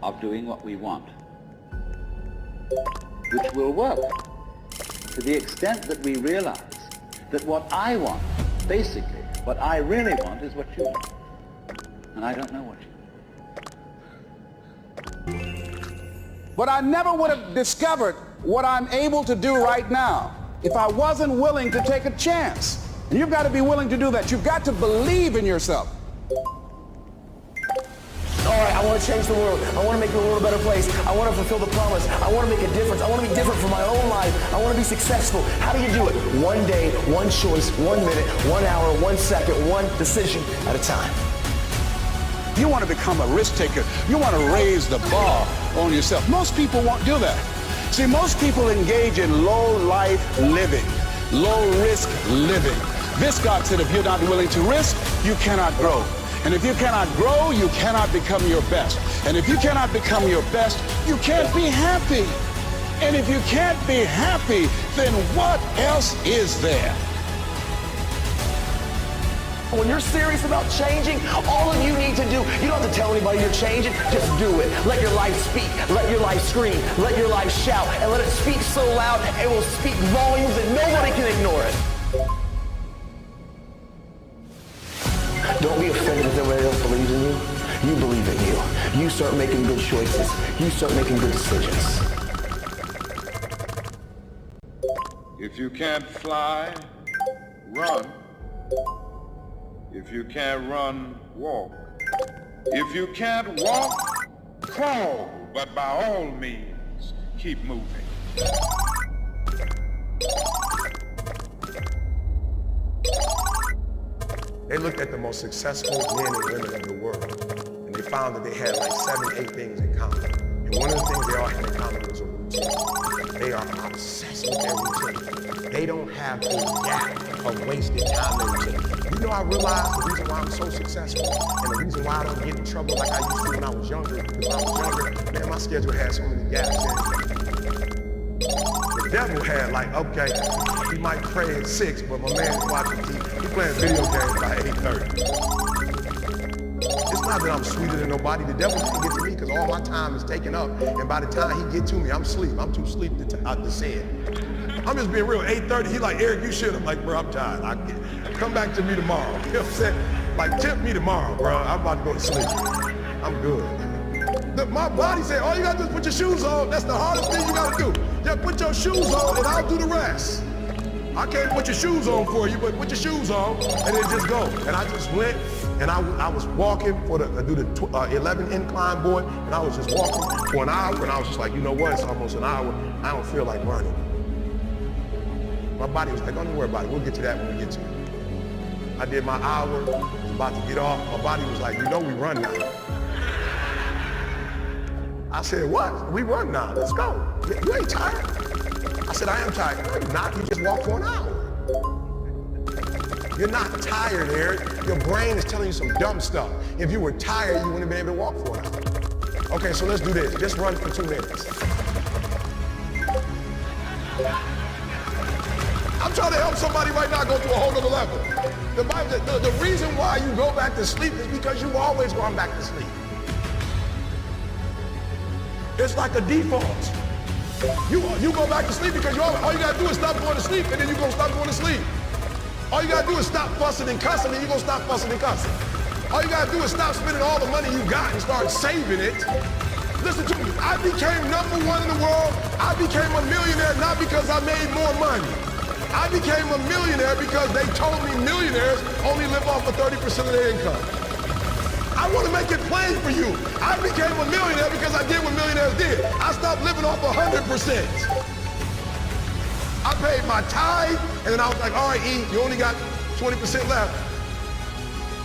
Speaker 3: of doing what we want, which will work to the extent that we realize that what I want, basically, what I really want is what you want. And I don't know what you want.
Speaker 25: But I never would have discovered what I'm able to do right now if I wasn't willing to take a chance. And you've got to be willing to do that. You've got to believe in yourself.
Speaker 12: All right, I want
Speaker 6: want to change the world. I want to make it a little better place. I want to fulfill the promise. I want to make a difference. I want to be different for my own life. I want to be successful. How do you do it? One day, one choice, 1 minute, 1 hour, 1 second, one decision at a time.
Speaker 15: You want to become a risk taker. You want to raise the bar on yourself. Most people won't do that. See, most people engage in low-life living, low-risk living. This, God said, if you're not willing to risk, you cannot grow. And if you cannot grow, you cannot become your best. And if you cannot become your best, you can't be happy. And if you can't be happy, then what else is there?
Speaker 6: When you're serious about changing, all of you need to do, you don't have to tell anybody you're changing, just do it. Let your life speak, let your life scream, let your life shout, and let it speak so loud it will speak volumes that nobody can ignore it. Don't be offended if nobody else believes in you. You believe in you. You start making good choices. You start making good decisions.
Speaker 1: If you can't fly, run. If you can't run, walk. If you can't walk, crawl. But by all means, keep moving.
Speaker 4: They looked at the most successful men and women in the world, and they found that they had like 7, 8 things in common. And one of the things they all had in common was a routine. They are obsessed with their routine. They don't have a gap of wasted time in routine. You know, I realized the reason why I'm so successful and the reason why I don't get in trouble like I used to when I was younger, because when I was younger, man, my schedule had so many gaps in it. The devil had like, okay, he might pray at 6, but my man is watching TV. He playing video games by 8:30. It's not that I'm sweeter than nobody. The devil can't get to me because all my time is taken up. And by the time he get to me, I'm asleep. I'm too asleep to say it. I'm just being real. 8:30, he like, Eric, you should. I'm like, bro, I'm tired. Come back to me tomorrow. You know what I'm saying? Like, tip me tomorrow, bro. I'm about to go to sleep. I'm good. My body said, all you gotta do is put your shoes on. That's the hardest thing you gotta do. Just put your shoes on and I'll do the rest. I can't put your shoes on for you, but put your shoes on and then just go. And I just went and I was walking for do the 11 incline board, and I was just walking for an hour, and I was just like, you know what, it's almost an hour. I don't feel like running. My body was like, don't worry about it. We'll get to that when we get to it. I did my hour, was about to get off. My body was like, you know we run now. I said, what? We run now, let's go. You ain't tired? I said, I am tired. No, you're not, you just walked for an hour. You're not tired, Eric. Your brain is telling you some dumb stuff. If you were tired, you wouldn't have been able to walk for an hour. Okay, so let's do this. Just run for 2 minutes. I'm trying to help somebody right now go to a whole other level. The reason why you go back to sleep is because you've always gone back to sleep. It's like a default. You go back to sleep because all you gotta do is stop going to sleep, and then you're gonna stop going to sleep. All you gotta do is stop fussing and cussing, and you're gonna stop fussing and cussing. All you gotta do is stop spending all the money you got and start saving it. Listen to me, I became #1 in the world. I became a millionaire not because I made more money. I became a millionaire because they told me millionaires only live off of 30% of their income. I want to make it plain for you. I became a millionaire because I did what millionaires did. I stopped living off 100%. I paid my tithe, and then I was like, all right, E, you only got 20% left.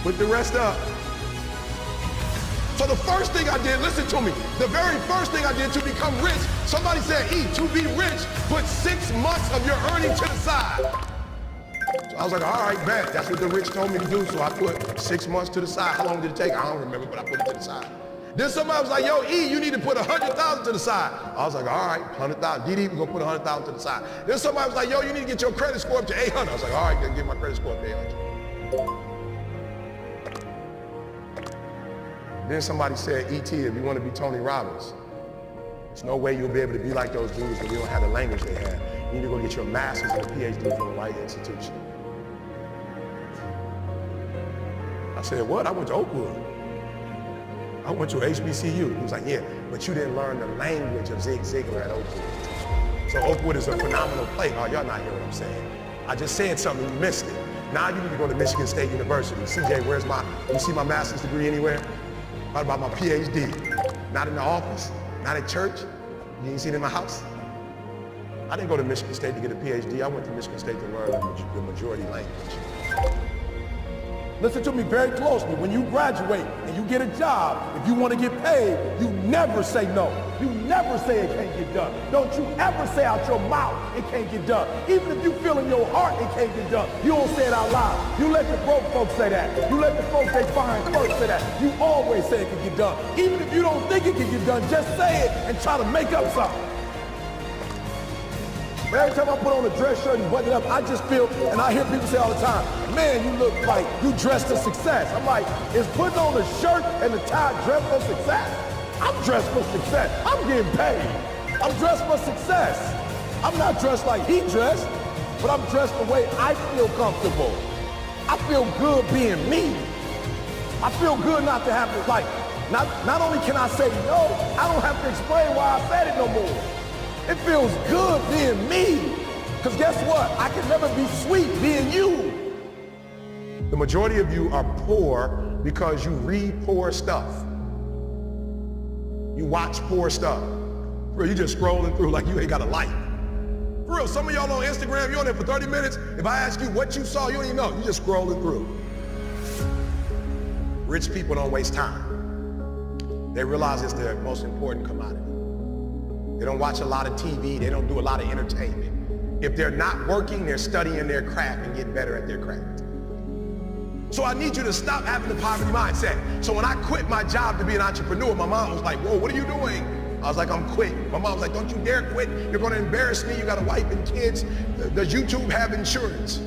Speaker 4: Put the rest up. So the first thing I did, listen to me, the very first thing I did to become rich, somebody said, E, to be rich, put 6 months of your earnings to the side. So I was like, all right, bet. That's what the rich told me to do. So I put 6 months to the side. How long did it take? I don't remember, but I put it to the side. Then somebody was like, yo, E, you need to put 100,000 to the side. I was like, all right, 100,000. DD, we're gonna put 100,000 to the side. Then somebody was like, yo, you need to get your credit score up to 800. I was like, all right, then get my credit score up to 800. Then somebody said, E.T., if you want to be Tony Robbins, there's no way you'll be able to be like those dudes if you don't have the language they have. You need to go get your master's and a PhD from the right institution. I said, what? I went to Oakwood. I went to HBCU. He was like, yeah, but you didn't learn the language of Zig Ziglar at Oakwood. So Oakwood is a phenomenal place. Oh, y'all not hearing what I'm saying. I just said something, you missed it. Now you need to go to Michigan State University. CJ, you see my master's degree anywhere?
Speaker 8: What about my PhD? Not in the office, not at church. You ain't seen it in my house. I didn't go to Michigan State to get a PhD. I went to Michigan State to learn the majority language.
Speaker 19: Listen to me very closely. When you graduate and you get a job, if you want to get paid, you never say no. You never say it can't get done. Don't you ever say out your mouth it can't get done. Even if you feel in your heart it can't get done, you don't say it out loud. You let the broke folks say that. You let the folks they find first say that. You always say it can get done. Even if you don't think it can get done, just say it and try to make up something. But every time I put on a dress shirt and button it up, I just feel, and I hear people say all the time, man, you look like you dressed for success. I'm like, is putting on a shirt and a tie dressed for success? I'm dressed for success. I'm getting paid. I'm dressed for success. I'm not dressed like he dressed, but I'm dressed the way I feel comfortable. I feel good being me. I feel good not to have to, like, not only can I say no, I don't have to explain why I said it no more. It feels good being me. Because guess what? I can never be sweet being you.
Speaker 8: The majority of you are poor because you read poor stuff. You watch poor stuff. Bro, you just scrolling through like you ain't got a life. For real, some of y'all on Instagram, you're on there for 30 minutes. If I ask you what you saw, you don't even know. You just scrolling through. Rich people don't waste time. They realize it's their most important commodity. They don't watch a lot of TV. They don't do a lot of entertainment. If they're not working, they're studying their craft and getting better at their craft. So I need you to stop having the poverty mindset. So when I quit my job to be an entrepreneur, my mom was like, whoa, what are you doing? I was like, I'm quitting. My mom was like, don't you dare quit. You're going to embarrass me. You got a wife and kids. Does YouTube have insurance?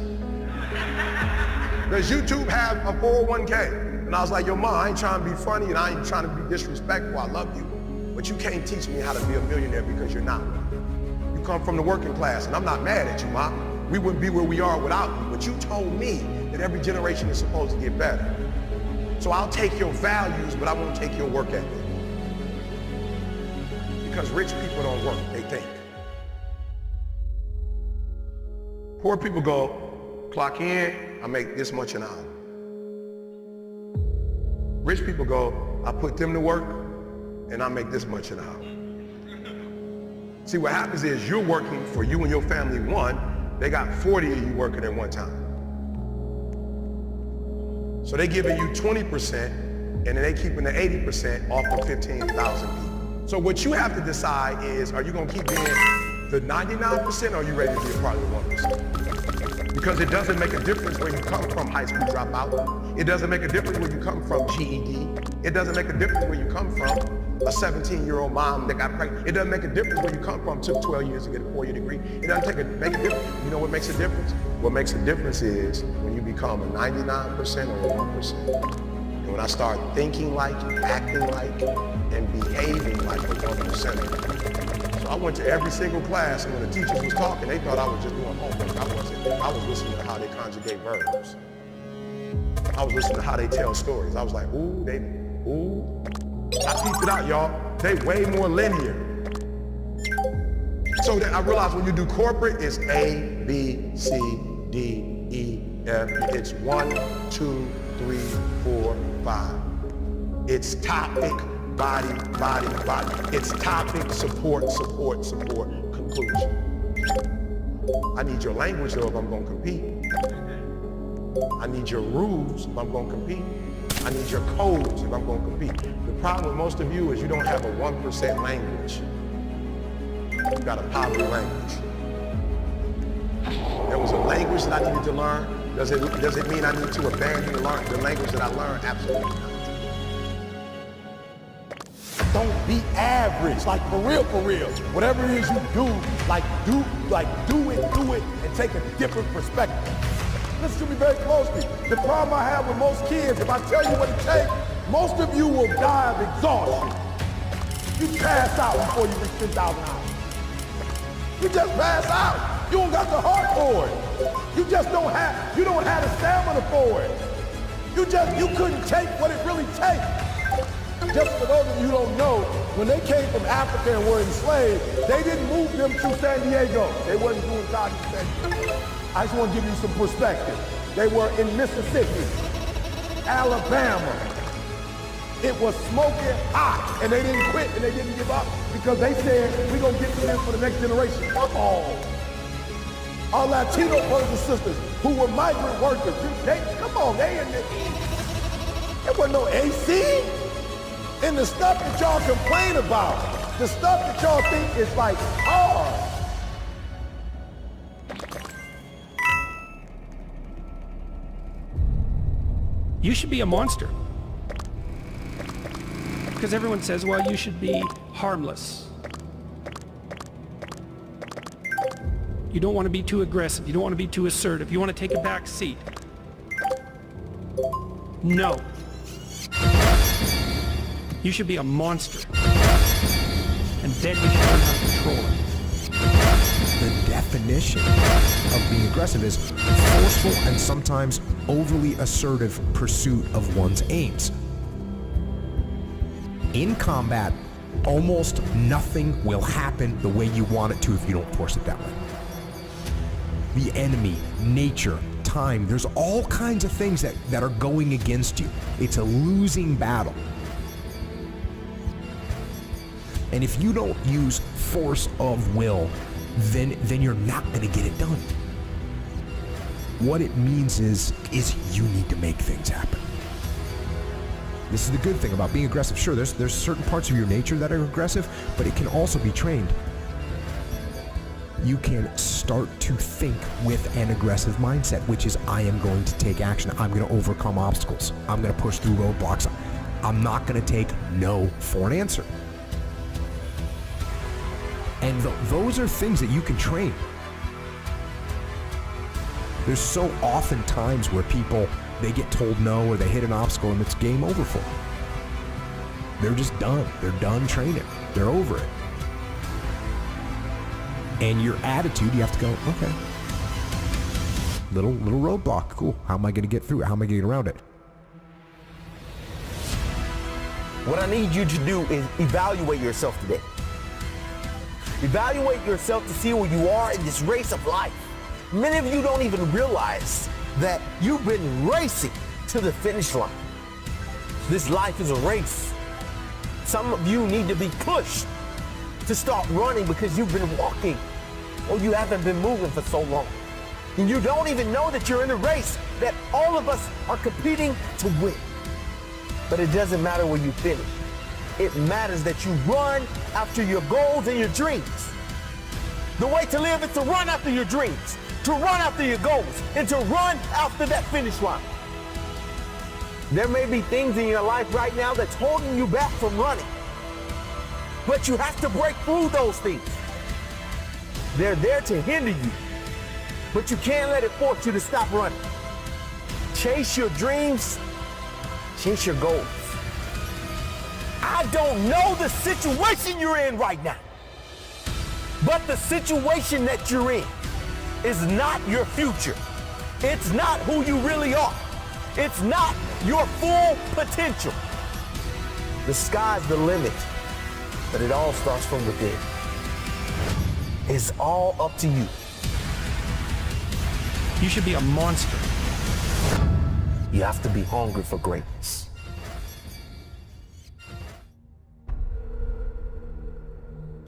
Speaker 8: Does YouTube have a 401k? And I was like, yo, Mom, I ain't trying to be funny and I ain't trying to be disrespectful. I love you. But you can't teach me how to be a millionaire because you're not one. You come from the working class, and I'm not mad at you, Mom. We wouldn't be where we are without you. But you told me that every generation is supposed to get better. So I'll take your values, but I won't take your work ethic. Because rich people don't work, they think. Poor people go, clock in, I make this much an hour. Rich people go, I put them to work, and I make this much an hour. See, what happens is you're working for you and your family one, they got 40 of you working at one time. So they giving you 20%, and then they keeping the 80% off of 15,000 people. So what you have to decide is, are you gonna keep being the 99% or are you ready to be a part of the 1%? Because it doesn't make a difference where you come from, high school dropout. It doesn't make a difference where you come from, GED. It doesn't make a difference where you come from, a 17-year-old mom that got pregnant. It doesn't make a difference where you come from, took 12 years to get a 4-year degree. It doesn't make a difference. You know what makes a difference? What makes a difference is when you become a 99% or a 1%. And when I start thinking like, acting like, and behaving like a 1%. So I went to every single class, and when the teachers was talking, they thought I was just doing homework. I wasn't. I was listening to how they conjugate verbs. I was listening to how they tell stories. I was like, ooh. I peeped it out, y'all. They way more linear. So that I realized when you do corporate, it's A, B, C, D, E, F. It's 1, 2, 3, 4, 5. It's topic, body. It's topic, support, conclusion. I need your language though if I'm gonna compete. I need your rules if I'm gonna compete. I need your codes if I'm gonna compete. The problem with most of you is you don't have a 1% language. You got a poverty language. There was a language that I needed to learn. Does it mean I need to abandon the language that I learned? Absolutely not.
Speaker 19: Don't be average, like for real. Whatever it is you do, do it, and take a different perspective. Listen to me very closely. The problem I have with most kids, if I tell you what it takes, most of you will die of exhaustion. You pass out before you reach 10,000 hours. You just pass out. You don't got the heart for it. You don't have the stamina for it. You couldn't take what it really takes. Just for those of you who don't know, when they came from Africa and were enslaved, they didn't move them to San Diego. They wasn't doing Dodger Stadium. I just want to give you some perspective. They were in Mississippi, Alabama, It was smoking hot, and they didn't quit and they didn't give up because they said, we're gonna get to this for the next generation. Come on. Our Latino brothers and sisters who were migrant workers, come on, there wasn't no AC. And the stuff that y'all complain about, the stuff that y'all think is like hard.
Speaker 9: You should be a monster. Because everyone says, well, you should be harmless. You don't want to be too aggressive. You don't want to be too assertive. You want to take a back seat. No. You should be a monster. And then you should learn how to control it.
Speaker 12: The definition of being aggressive is forceful and sometimes overly assertive pursuit of one's aims. In combat, almost nothing will happen the way you want it to if you don't force it that way. The enemy, nature, time, there's all kinds of things that are going against you. It's a losing battle. And if you don't use force of will, then you're not going to get it done. What it means is you need to make things happen. This is the good thing about being aggressive. Sure, there's certain parts of your nature that are aggressive, but it can also be trained. You can start to think with an aggressive mindset, which is I am going to take action. I'm going to overcome obstacles. I'm going to push through roadblocks. I'm not going to take no for an answer. And those are things that you can train. There's so often times where people, they get told no or they hit an obstacle and it's game over for them. They're just done. They're done training. They're over it. And your attitude, you have to go, okay. Little roadblock, cool. How am I going to get through it? How am I going to get around it?
Speaker 13: What I need you to do is evaluate yourself today. Evaluate yourself to see where you are in this race of life. Many of you don't even realize that you've been racing to the finish line. This life is a race. Some of you need to be pushed to start running because you've been walking or you haven't been moving for so long. And you don't even know that you're in a race, that all of us are competing to win. But it doesn't matter where you finish. It matters that you run after your goals and your dreams. The way to live is to run after your dreams, to run after your goals, and to run after that finish line. There may be things in your life right now that's holding you back from running, but you have to break through those things. They're there to hinder you, but you can't let it force you to stop running. Chase your dreams, chase your goals. I don't know the situation you're in right now, but the situation that you're in is not your future. It's not who you really are. It's not your full potential. The sky's the limit, but it all starts from within. It's all up to you.
Speaker 9: You should be a monster.
Speaker 13: You have to be hungry for greatness.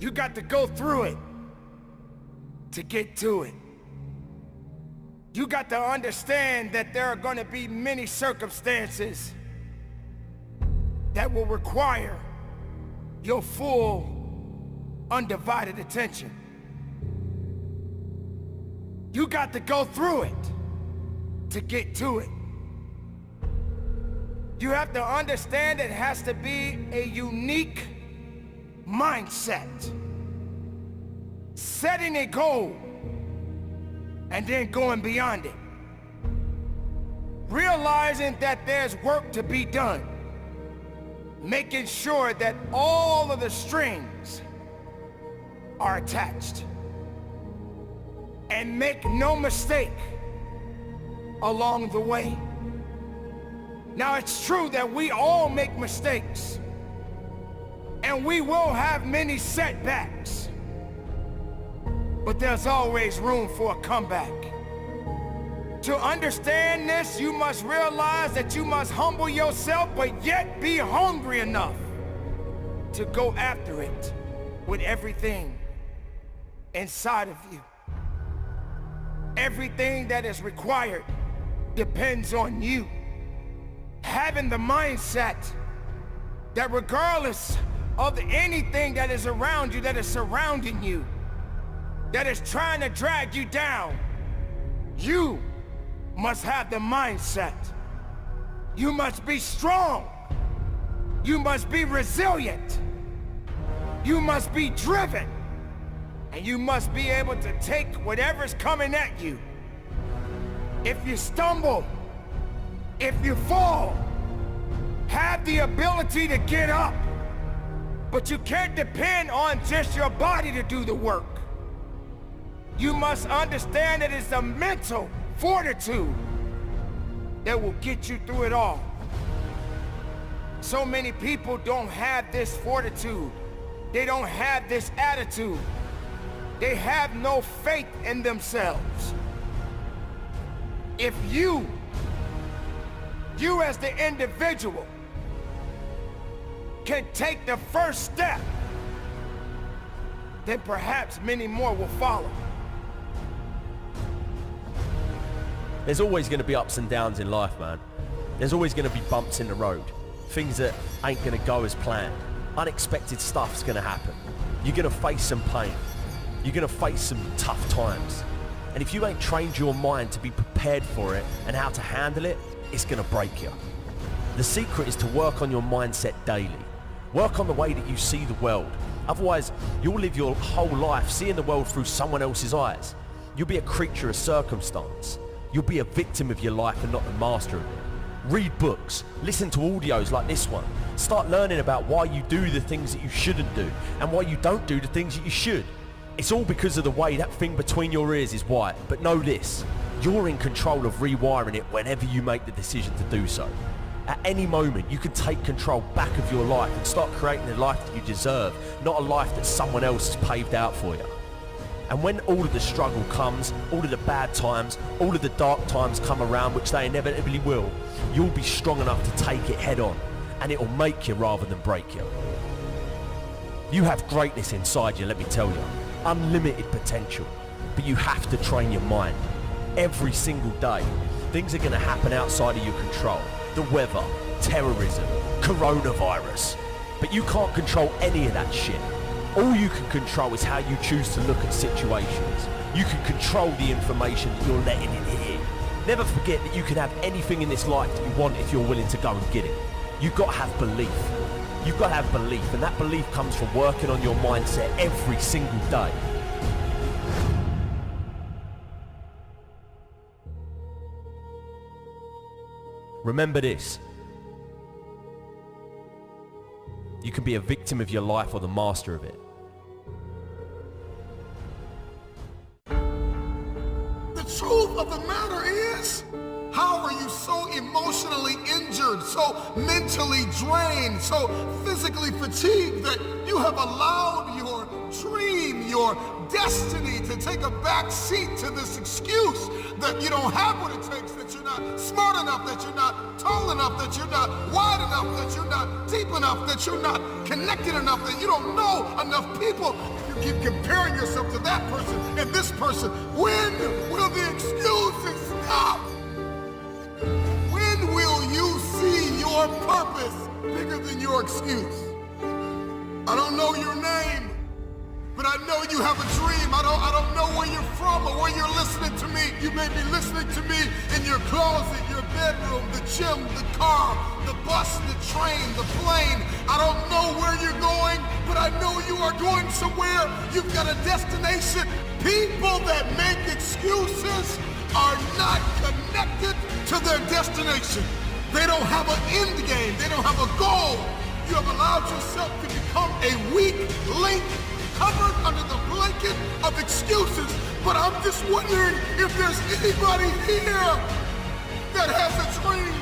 Speaker 5: You got to go through it to get to it. You got to understand that there are going to be many circumstances that will require your full, undivided attention. You got to go through it to get to it. You have to understand it has to be a unique mindset. Setting a goal and then going beyond it. Realizing that there's work to be done. Making sure that all of the strings are attached. And make no mistake along the way. Now it's true that we all make mistakes. And we will have many setbacks. But there's always room for a comeback. To understand this, you must realize that you must humble yourself, but yet be hungry enough to go after it with everything inside of you. Everything that is required depends on you. Having the mindset that regardless of anything that is around you, that is surrounding you, that is trying to drag you down, you must have the mindset. You must be strong. You must be resilient. You must be driven. And you must be able to take whatever's coming at you. If you stumble, if you fall, have the ability to get up. But you can't depend on just your body to do the work. You must understand that it's a mental fortitude that will get you through it all. So many people don't have this fortitude. They don't have this attitude. They have no faith in themselves. If you as the individual can take the first step, then perhaps many more will follow.
Speaker 2: There's always going to be ups and downs in life, man. There's always going to be bumps in the road. Things that ain't going to go as planned. Unexpected stuff's going to happen. You're going to face some pain. You're going to face some tough times. And if you ain't trained your mind to be prepared for it and how to handle it, it's going to break you. The secret is to work on your mindset daily. Work on the way that you see the world. Otherwise, you'll live your whole life seeing the world through someone else's eyes. You'll be a creature of circumstance. You'll be a victim of your life and not the master of it. Read books, listen to audios like this one. Start learning about why you do the things that you shouldn't do and why you don't do the things that you should. It's all because of the way that thing between your ears is wired. But know this, you're in control of rewiring it whenever you make the decision to do so. At any moment, you can take control back of your life and start creating the life that you deserve, not a life that someone else has paved out for you. And when all of the struggle comes, all of the bad times, all of the dark times come around, which they inevitably will, you'll be strong enough to take it head on, and it'll make you rather than break you. You have greatness inside you, let me tell you. Unlimited potential, but you have to train your mind. Every single day, things are going to happen outside of your control. The weather, terrorism, coronavirus. But you can't control any of that shit. All you can control is how you choose to look at situations. You can control the information that you're letting in here. Never forget that you can have anything in this life that you want if you're willing to go and get it. You've got to have belief. You've got to have belief, and that belief comes from working on your mindset every single day. Remember this. You can be a victim of your life or the master of it.
Speaker 8: The truth of the matter is, how are you so emotionally injured, so mentally drained, so physically fatigued that you have allowed your dream, your destiny to take a back seat to this excuse that you don't have what it takes, that you're not smart enough, that you're not tall enough, that you're not wide enough, that you're not deep enough, that you're not connected enough, that you don't know enough people. You keep comparing yourself to that person and this person. When will the excuses stop? When will you see your purpose bigger than your excuse? I don't know your name, but I know you have a dream. I don't know where you're from or where you're listening to me. You may be listening to me in your closet, your bedroom, the gym, the car, the bus, the train, the plane. I don't know where you're going, but I know you are going somewhere. You've got a destination. People that make excuses are not connected to their destination. They don't have an end game. They don't have a goal. You have allowed yourself to become a weak link covered under the blanket of excuses. But I'm just wondering if there's anybody here that has a dream.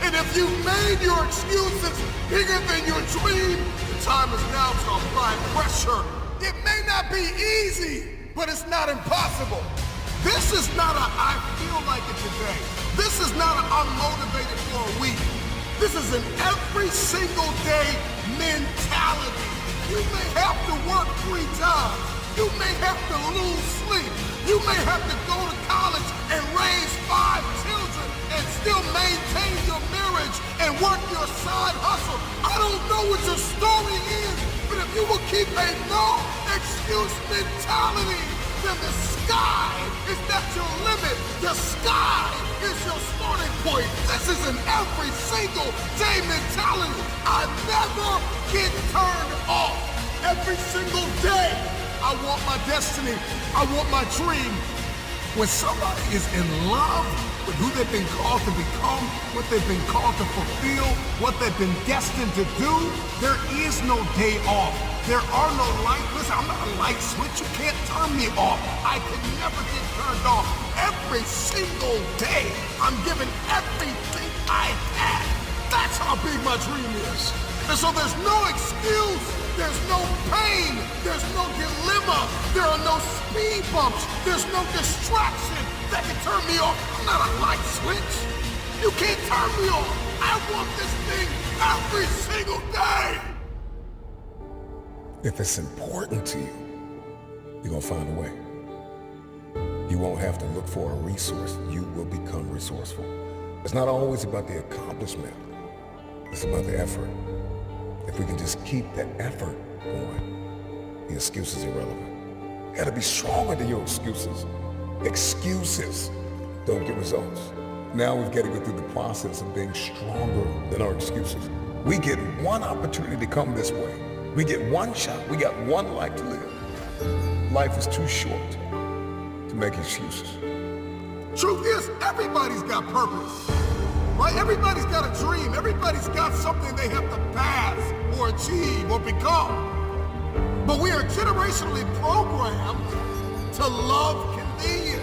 Speaker 8: And if you've made your excuses bigger than your dream, the time is now to apply pressure. It may not be easy, but it's not impossible. This is not a I feel like it today. This is not a I'm motivated for a week. This is an every single day mentality. You may have to work 3 jobs. You may have to lose sleep. You may have to go to college and raise 5 children and still maintain your marriage and work your side hustle. I don't know what your story is, but if you will keep a no excuse mentality, then the sky is not your limit. The sky is your starting point. This is an every single day mentality. I never get turned off. Every single day, I want my destiny. I want my dream. When somebody is in love with who they've been called to become, what they've been called to fulfill, what they've been destined to do, there is no day off. There are no lights. Listen, I'm not a light switch. You can't turn me off. I can never get turned off. Every single day, I'm giving everything I have. That's how big my dream is. And so there's no excuse. There's no pain. There's no dilemma. There are no speed bumps. There's no distraction that can turn me off. I'm not a light switch. You can't turn me off. I want this thing every single day.
Speaker 4: If it's important to you, you're gonna find a way. You won't have to look for a resource. You will become resourceful. It's not always about the accomplishment. It's about the effort. If we can just keep that effort going, the excuse is irrelevant. You gotta be stronger than your excuses. Excuses don't get results. Now we've got to go through the process of being stronger than our excuses. We get one opportunity to come this way. We get one shot. We got one life to live. Life is too short to make excuses.
Speaker 8: Truth is, everybody's got purpose, right? Everybody's got a dream. Everybody's got something they have to pass or achieve or become. But we are generationally programmed to love convenience.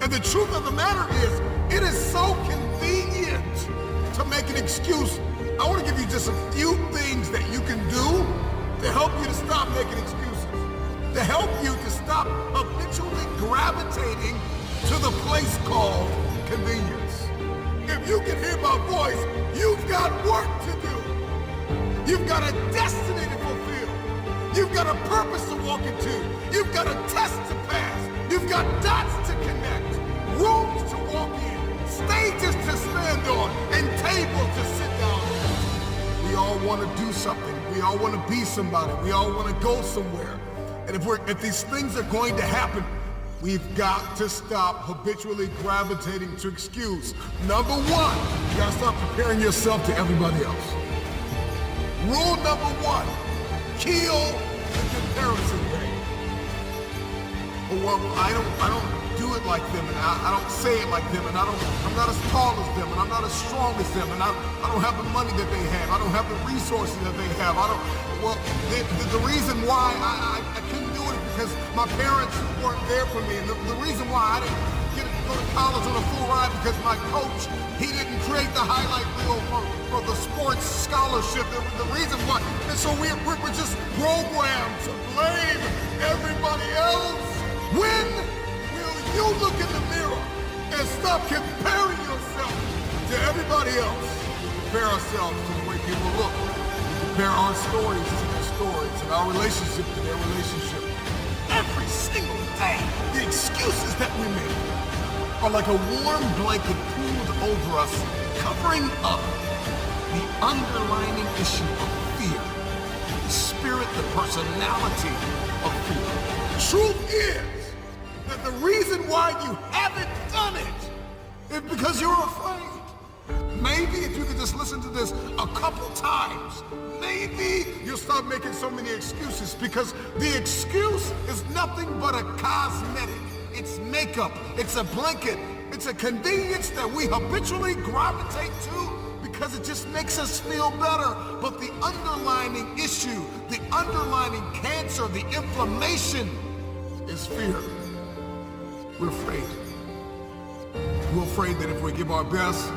Speaker 8: And the truth of the matter is, it is so convenient to make an excuse. I want to give you just a few things that you can do to help you to stop making excuses, to help you to stop habitually gravitating to the place called convenience. If you can hear my voice, you've got work to do. You've got a destiny to fulfill. You've got a purpose to walk into. You've got a test to pass. You've got dots to connect, rooms to walk in, stages to stand on, and tables to sit down at. We all want to do something. We all want to be somebody. We all want to go somewhere. And if these things are going to happen, we've got to stop habitually gravitating to excuse. Number one, you gotta stop comparing yourself to everybody else. Rule number one, kill the comparison game. Well, I don't do it like them, and I don't say it like them, and I'm not as tall as them, and I'm not as strong as them, and I don't have the money that they have. I don't have the resources that they have. The reason why I couldn't do it is because my parents weren't there for me, and the reason why I didn't get to go to college on a full ride because my coach, he didn't create the highlight reel for the sports scholarship. The reason why, and so we're just programmed to blame everybody else. When will you look in the mirror and stop comparing yourself to everybody else? Compare ourselves to the way people look. Compare our stories to their stories and our relationship to their relationship. Every single day, the excuses that we make are like a warm blanket pulled over us, covering up the underlying issue of fear, the spirit, the personality of fear. Truth is that the reason why you haven't done it is because you're afraid. Maybe if you could just listen to this a couple times, maybe you'll stop making so many excuses, because the excuse is nothing but a cosmetic. It's makeup, it's a blanket, it's a convenience that we habitually gravitate to because it just makes us feel better. But the underlying issue, the underlying cancer, the inflammation is fear. We're afraid. We're afraid that if we give our best,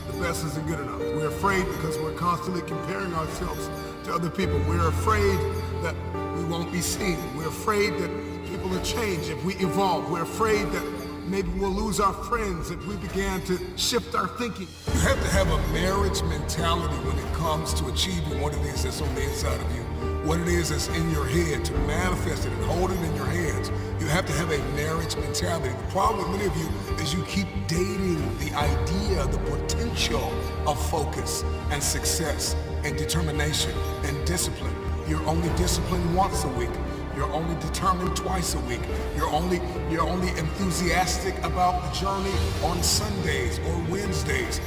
Speaker 8: that best isn't good enough. We're afraid because we're constantly comparing ourselves to other people. We're afraid that we won't be seen. We're afraid that people will change if we evolve. We're afraid that maybe we'll lose our friends if we began to shift our thinking. You have to have a marriage mentality when it comes to achieving what it is that's on the inside of you, what it is that's in your head, to manifest it and hold it in your hands. You have to have a marriage mentality. The problem with many of you is you keep dating the idea, the potential of focus and success and determination and discipline. You're only disciplined once a week. You're only determined twice a week. You're only enthusiastic about the journey on Sundays or Wednesdays.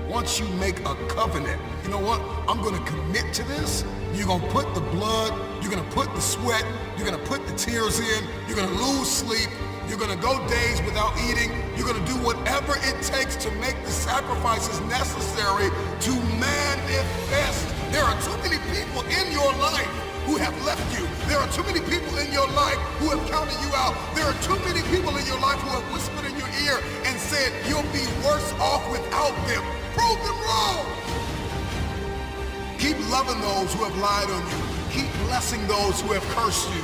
Speaker 8: Once you make a covenant, you know what? I'm gonna commit to this. You're gonna put the blood, you're gonna put the sweat, you're gonna put the tears in, you're gonna lose sleep, you're gonna go days without eating, you're gonna do whatever it takes to make the sacrifices necessary to manifest. There are too many people in your life who have left you. There are too many people in your life who have counted you out. There are too many people in your life who have whispered in your ear and said, you'll be worse off without them. Prove them wrong. Keep loving those who have lied on you. Keep blessing those who have cursed you.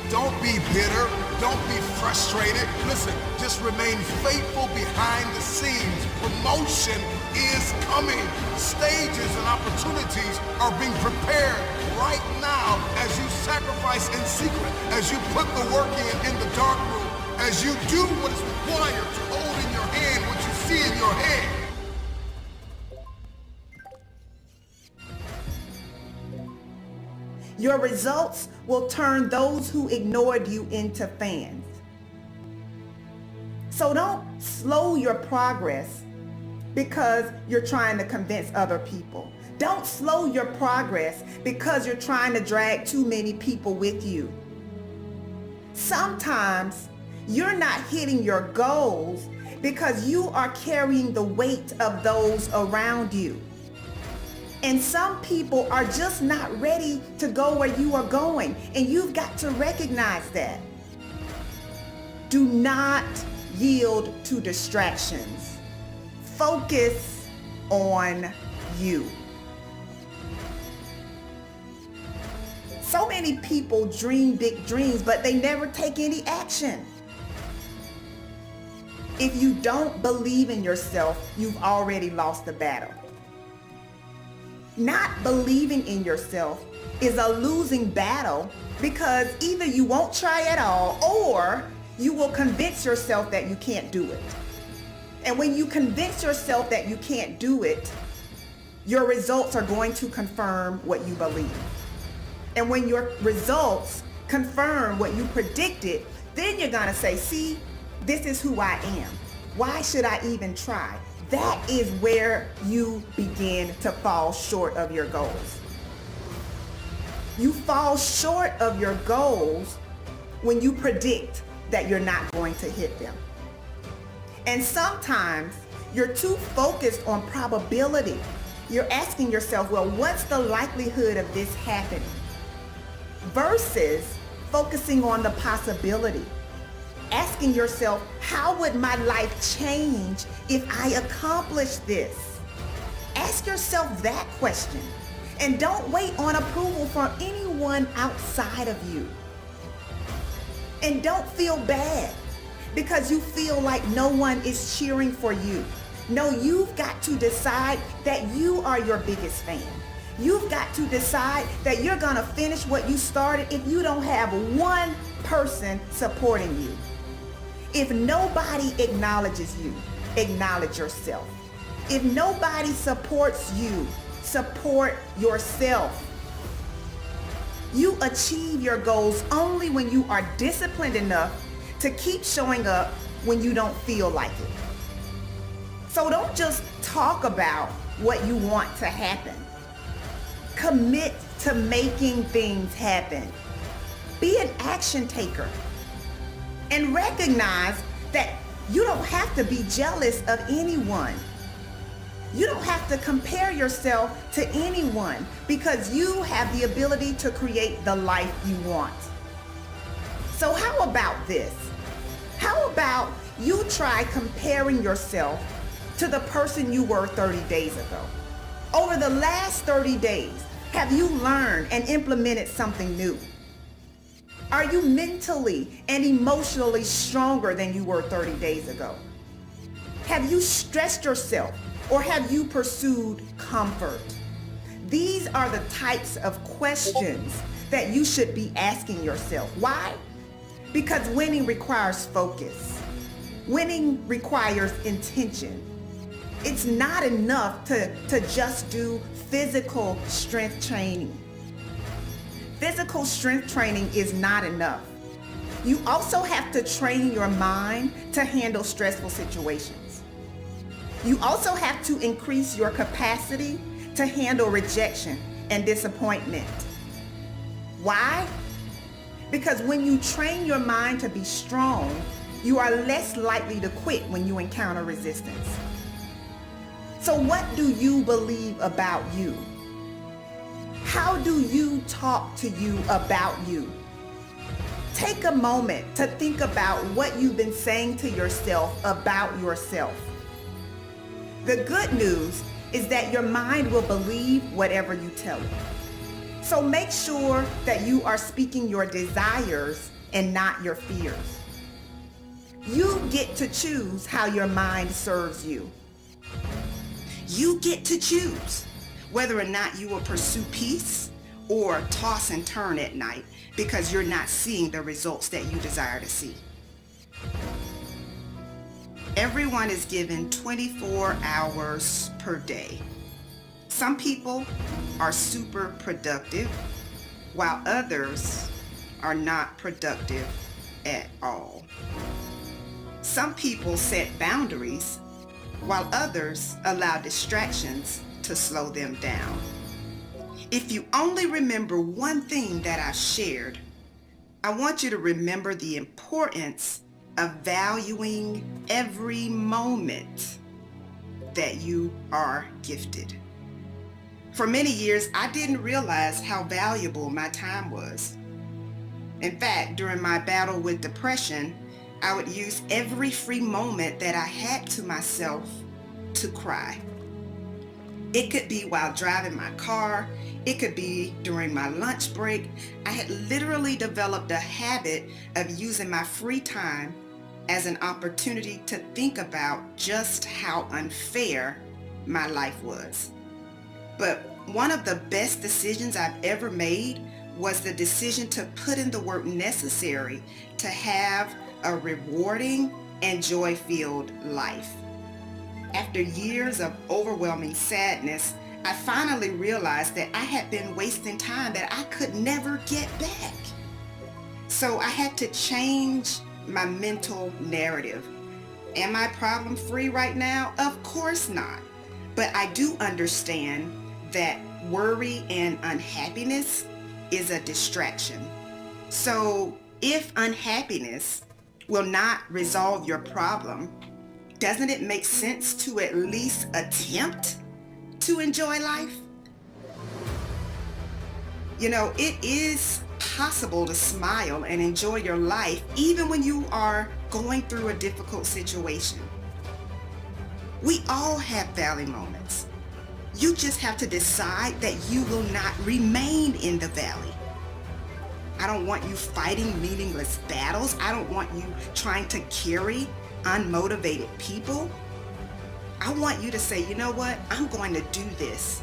Speaker 8: Don't be bitter. Don't be frustrated. Listen, just remain faithful behind the scenes. Promotion is coming. Stages and opportunities are being prepared right now as you sacrifice in secret, as you put the work in the dark room, as you do what is required to hold in your hand what you see in your head.
Speaker 23: Your results will turn those who ignored you into fans. So don't slow your progress because you're trying to convince other people. Don't slow your progress because you're trying to drag too many people with you. Sometimes you're not hitting your goals because you are carrying the weight of those around you. And some people are just not ready to go where you are going, and you've got to recognize that. Do not yield to distractions. Focus on you. So many people dream big dreams, but they never take any action. If you don't believe in yourself, you've already lost the battle. Not believing in yourself is a losing battle because either you won't try at all or you will convince yourself that you can't do it. And when you convince yourself that you can't do it, your results are going to confirm what you believe. And when your results confirm what you predicted, then you're gonna say, see, this is who I am. Why should I even try? That is where you begin to fall short of your goals. You fall short of your goals when you predict that you're not going to hit them. And sometimes you're too focused on probability. You're asking yourself, well, what's the likelihood of this happening? Versus focusing on the possibility. Asking yourself, how would my life change if I accomplish this? Ask yourself that question. And don't wait on approval from anyone outside of you. And don't feel bad because you feel like no one is cheering for you. No, you've got to decide that you are your biggest fan. You've got to decide that you're gonna finish what you started if you don't have one person supporting you. If nobody acknowledges you, acknowledge yourself. If nobody supports you, support yourself. You achieve your goals only when you are disciplined enough to keep showing up when you don't feel like it. So don't just talk about what you want to happen. Commit to making things happen. Be an action taker. And recognize that you don't have to be jealous of anyone. You don't have to compare yourself to anyone because you have the ability to create the life you want. So how about this? How about you try comparing yourself to the person you were 30 days ago? Over the last 30 days, have you learned and implemented something new? Are you mentally and emotionally stronger than you were 30 days ago? Have you stressed yourself or have you pursued comfort? These are the types of questions that you should be asking yourself. Why? Because winning requires focus. Winning requires intention. It's not enough to just do physical strength training. Physical strength training is not enough. You also have to train your mind to handle stressful situations. You also have to increase your capacity to handle rejection and disappointment. Why? Because when you train your mind to be strong, you are less likely to quit when you encounter resistance. So what do you believe about you? How do you talk to you about you? Take a moment to think about what you've been saying to yourself about yourself. The good news is that your mind will believe whatever you tell it. So make sure that you are speaking your desires and not your fears. You get to choose how your mind serves you. You get to choose whether or not you will pursue peace or toss and turn at night because you're not seeing the results that you desire to see. Everyone is given 24 hours per day. Some people are super productive, while others are not productive at all. Some people set boundaries, while others allow distractions to slow them down. If you only remember one thing that I shared, I want you to remember the importance of valuing every moment that you are gifted. For many years, I didn't realize how valuable my time was. In fact, during my battle with depression, I would use every free moment that I had to myself to cry. It could be while driving my car. It could be during my lunch break. I had literally developed a habit of using my free time as an opportunity to think about just how unfair my life was. But one of the best decisions I've ever made was the decision to put in the work necessary to have a rewarding and joy-filled life. After years of overwhelming sadness, I finally realized that I had been wasting time that I could never get back. So I had to change my mental narrative. Am I problem-free right now? Of course not. But I do understand that worry and unhappiness is a distraction. So if unhappiness will not resolve your problem, doesn't it make sense to at least attempt to enjoy life? You know, it is possible to smile and enjoy your life even when you are going through a difficult situation. We all have valley moments. You just have to decide that you will not remain in the valley. I don't want you fighting meaningless battles. I don't want you trying to carry unmotivated people. I want you to say, you know what? I'm going to do this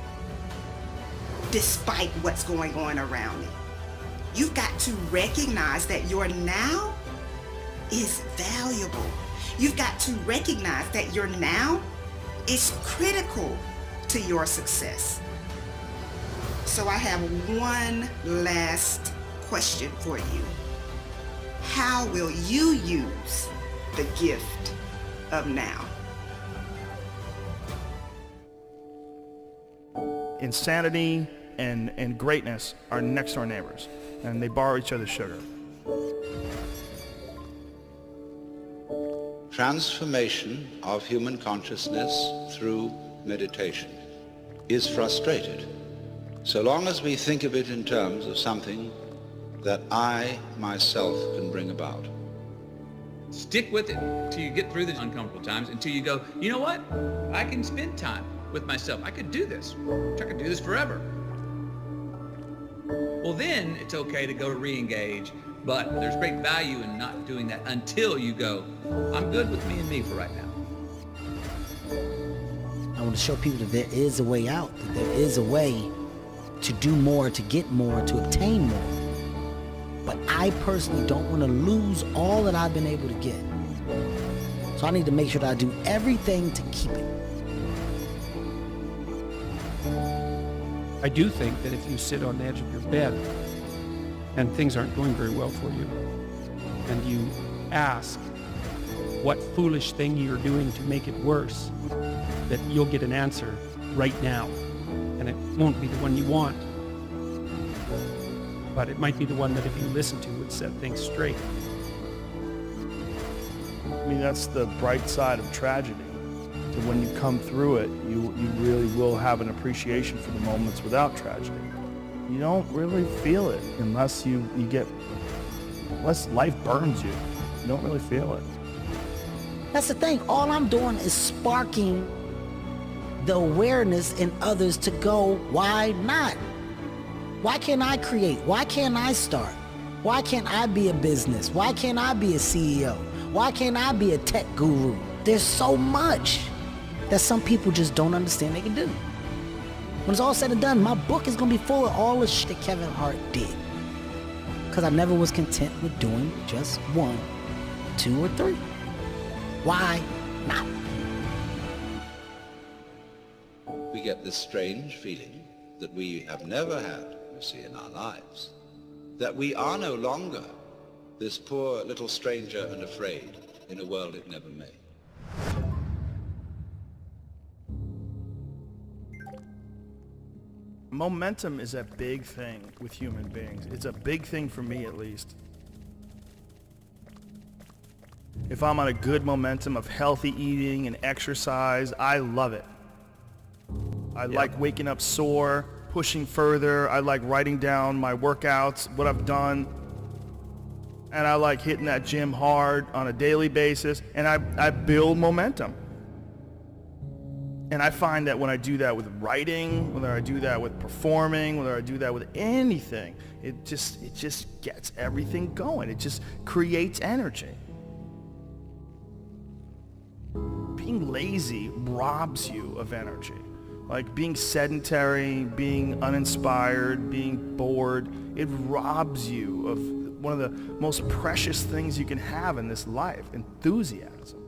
Speaker 23: despite what's going on around me. You've got to recognize that your now is valuable. You've got to recognize that your now is critical to your success. So I have one last question for you. How will you use the gift of now?
Speaker 7: Insanity and greatness are next door neighbors, and they borrow each other's sugar.
Speaker 3: Transformation of human consciousness through meditation is frustrated so long as we think of it in terms of something that I myself can bring about.
Speaker 10: Stick with it until you get through the uncomfortable times, until you go, you know what? I can spend time with myself. I could do this. I could do this forever. Well, then it's okay to go to re-engage, but there's great value in not doing that until you go, I'm good with me and me for right now.
Speaker 11: I want to show people that there is a way out, that there is a way to do more, to get more, to obtain more. But I personally don't want to lose all that I've been able to get. So I need to make sure that I do everything to keep it.
Speaker 9: I do think that if you sit on the edge of your bed and things aren't going very well for you, and you ask what foolish thing you're doing to make it worse, that you'll get an answer right now. And it won't be the one you want, but it might be the one that if you listen to would set things straight.
Speaker 7: I mean, that's the bright side of tragedy. So when you come through it, you really will have an appreciation for the moments without tragedy. You don't really feel it unless unless life burns you. You don't really feel it.
Speaker 11: That's the thing. All I'm doing is sparking the awareness in others to go, why not? Why can't I create? Why can't I start? Why can't I be a business? Why can't I be a CEO? Why can't I be a tech guru? There's so much that some people just don't understand they can do. When it's all said and done, my book is gonna be full of all the shit that Kevin Hart did. Because I never was content with doing just 1, 2, or 3. Why not?
Speaker 3: We get this strange feeling that we have never had, you see, in our lives, that we are no longer this poor little stranger and afraid in a world it never made.
Speaker 7: Momentum is a big thing with human beings. It's a big thing for me, at least. If I'm on a good momentum of healthy eating and exercise, I love it. I like waking up sore, pushing further. I like writing down my workouts, what I've done. And I like hitting that gym hard on a daily basis. And I build momentum. And I find that when I do that with writing, whether I do that with performing, whether I do that with anything, it just gets everything going. It just creates energy. Being lazy robs you of energy. Like being sedentary, being uninspired, being bored, it robs you of one of the most precious things you can have in this life, enthusiasm.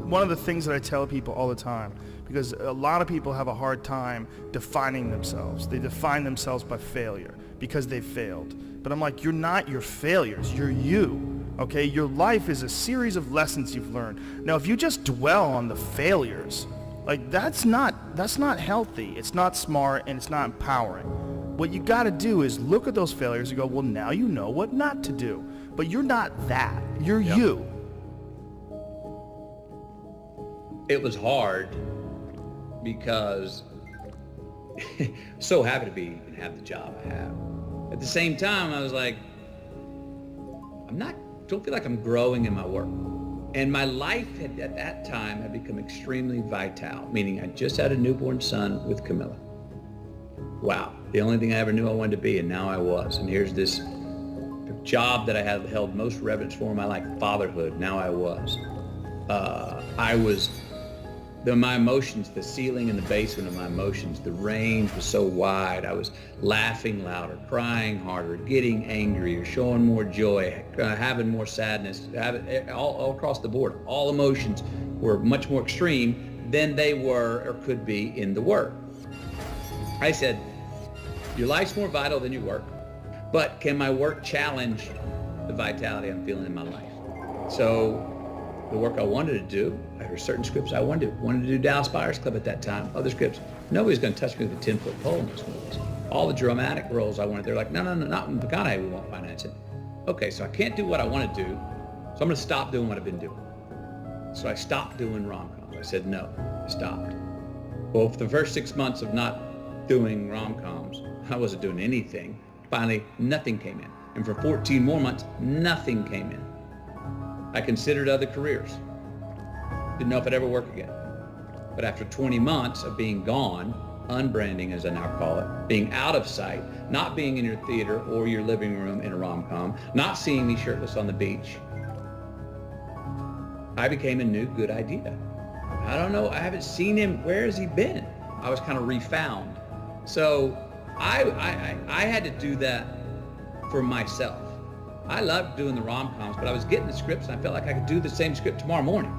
Speaker 7: One of the things that I tell people all the time, because a lot of people have a hard time defining themselves. They define themselves by failure because they failed. But I'm like, you're not your failures, you're you. Okay, your life is a series of lessons you've learned. Now, if you just dwell on the failures, like that's not healthy. It's not smart and it's not empowering. What you got to do is look at those failures and go, well, now you know what not to do. But you're not that. You're you.
Speaker 10: It was hard because so happy to be and have the job I have. At the same time, I was like, don't feel like I'm growing in my work. And my life at that time had become extremely vital, meaning I just had a newborn son with Camilla. Wow, the only thing I ever knew I wanted to be, and now I was. And here's this job that I had held most reverence for in my life, fatherhood. Now I was. My emotions, the ceiling and the basement of my emotions, the range was so wide. I was laughing louder, crying harder, getting angrier, showing more joy, having more sadness, all across the board. All emotions were much more extreme than they were or could be in the work. I said, your life's more vital than your work, but can my work challenge the vitality I'm feeling in my life? So the work I wanted to do, there were certain scripts I wanted to do Dallas Buyers Club at that time, other scripts. Nobody's going to touch me with a 10-foot pole in those movies. All the dramatic roles I wanted, they're like, no, not in McConaughey, we won't finance it. Okay, so I can't do what I want to do, so I'm going to stop doing what I've been doing. So I stopped doing rom-coms. I said no, I stopped. Well, for the first 6 months of not doing rom-coms, I wasn't doing anything. Finally, nothing came in. And for 14 more months, nothing came in. I considered other careers. Didn't know if I'd ever work again. But after 20 months of being gone, unbranding as I now call it, being out of sight, not being in your theater or your living room in a rom-com, not seeing me shirtless on the beach, I became a new good idea. I don't know, I haven't seen him, where has he been? I was kind of refound. So I had to do that for myself. I loved doing the rom-coms, but I was getting the scripts and I felt like I could do the same script tomorrow morning.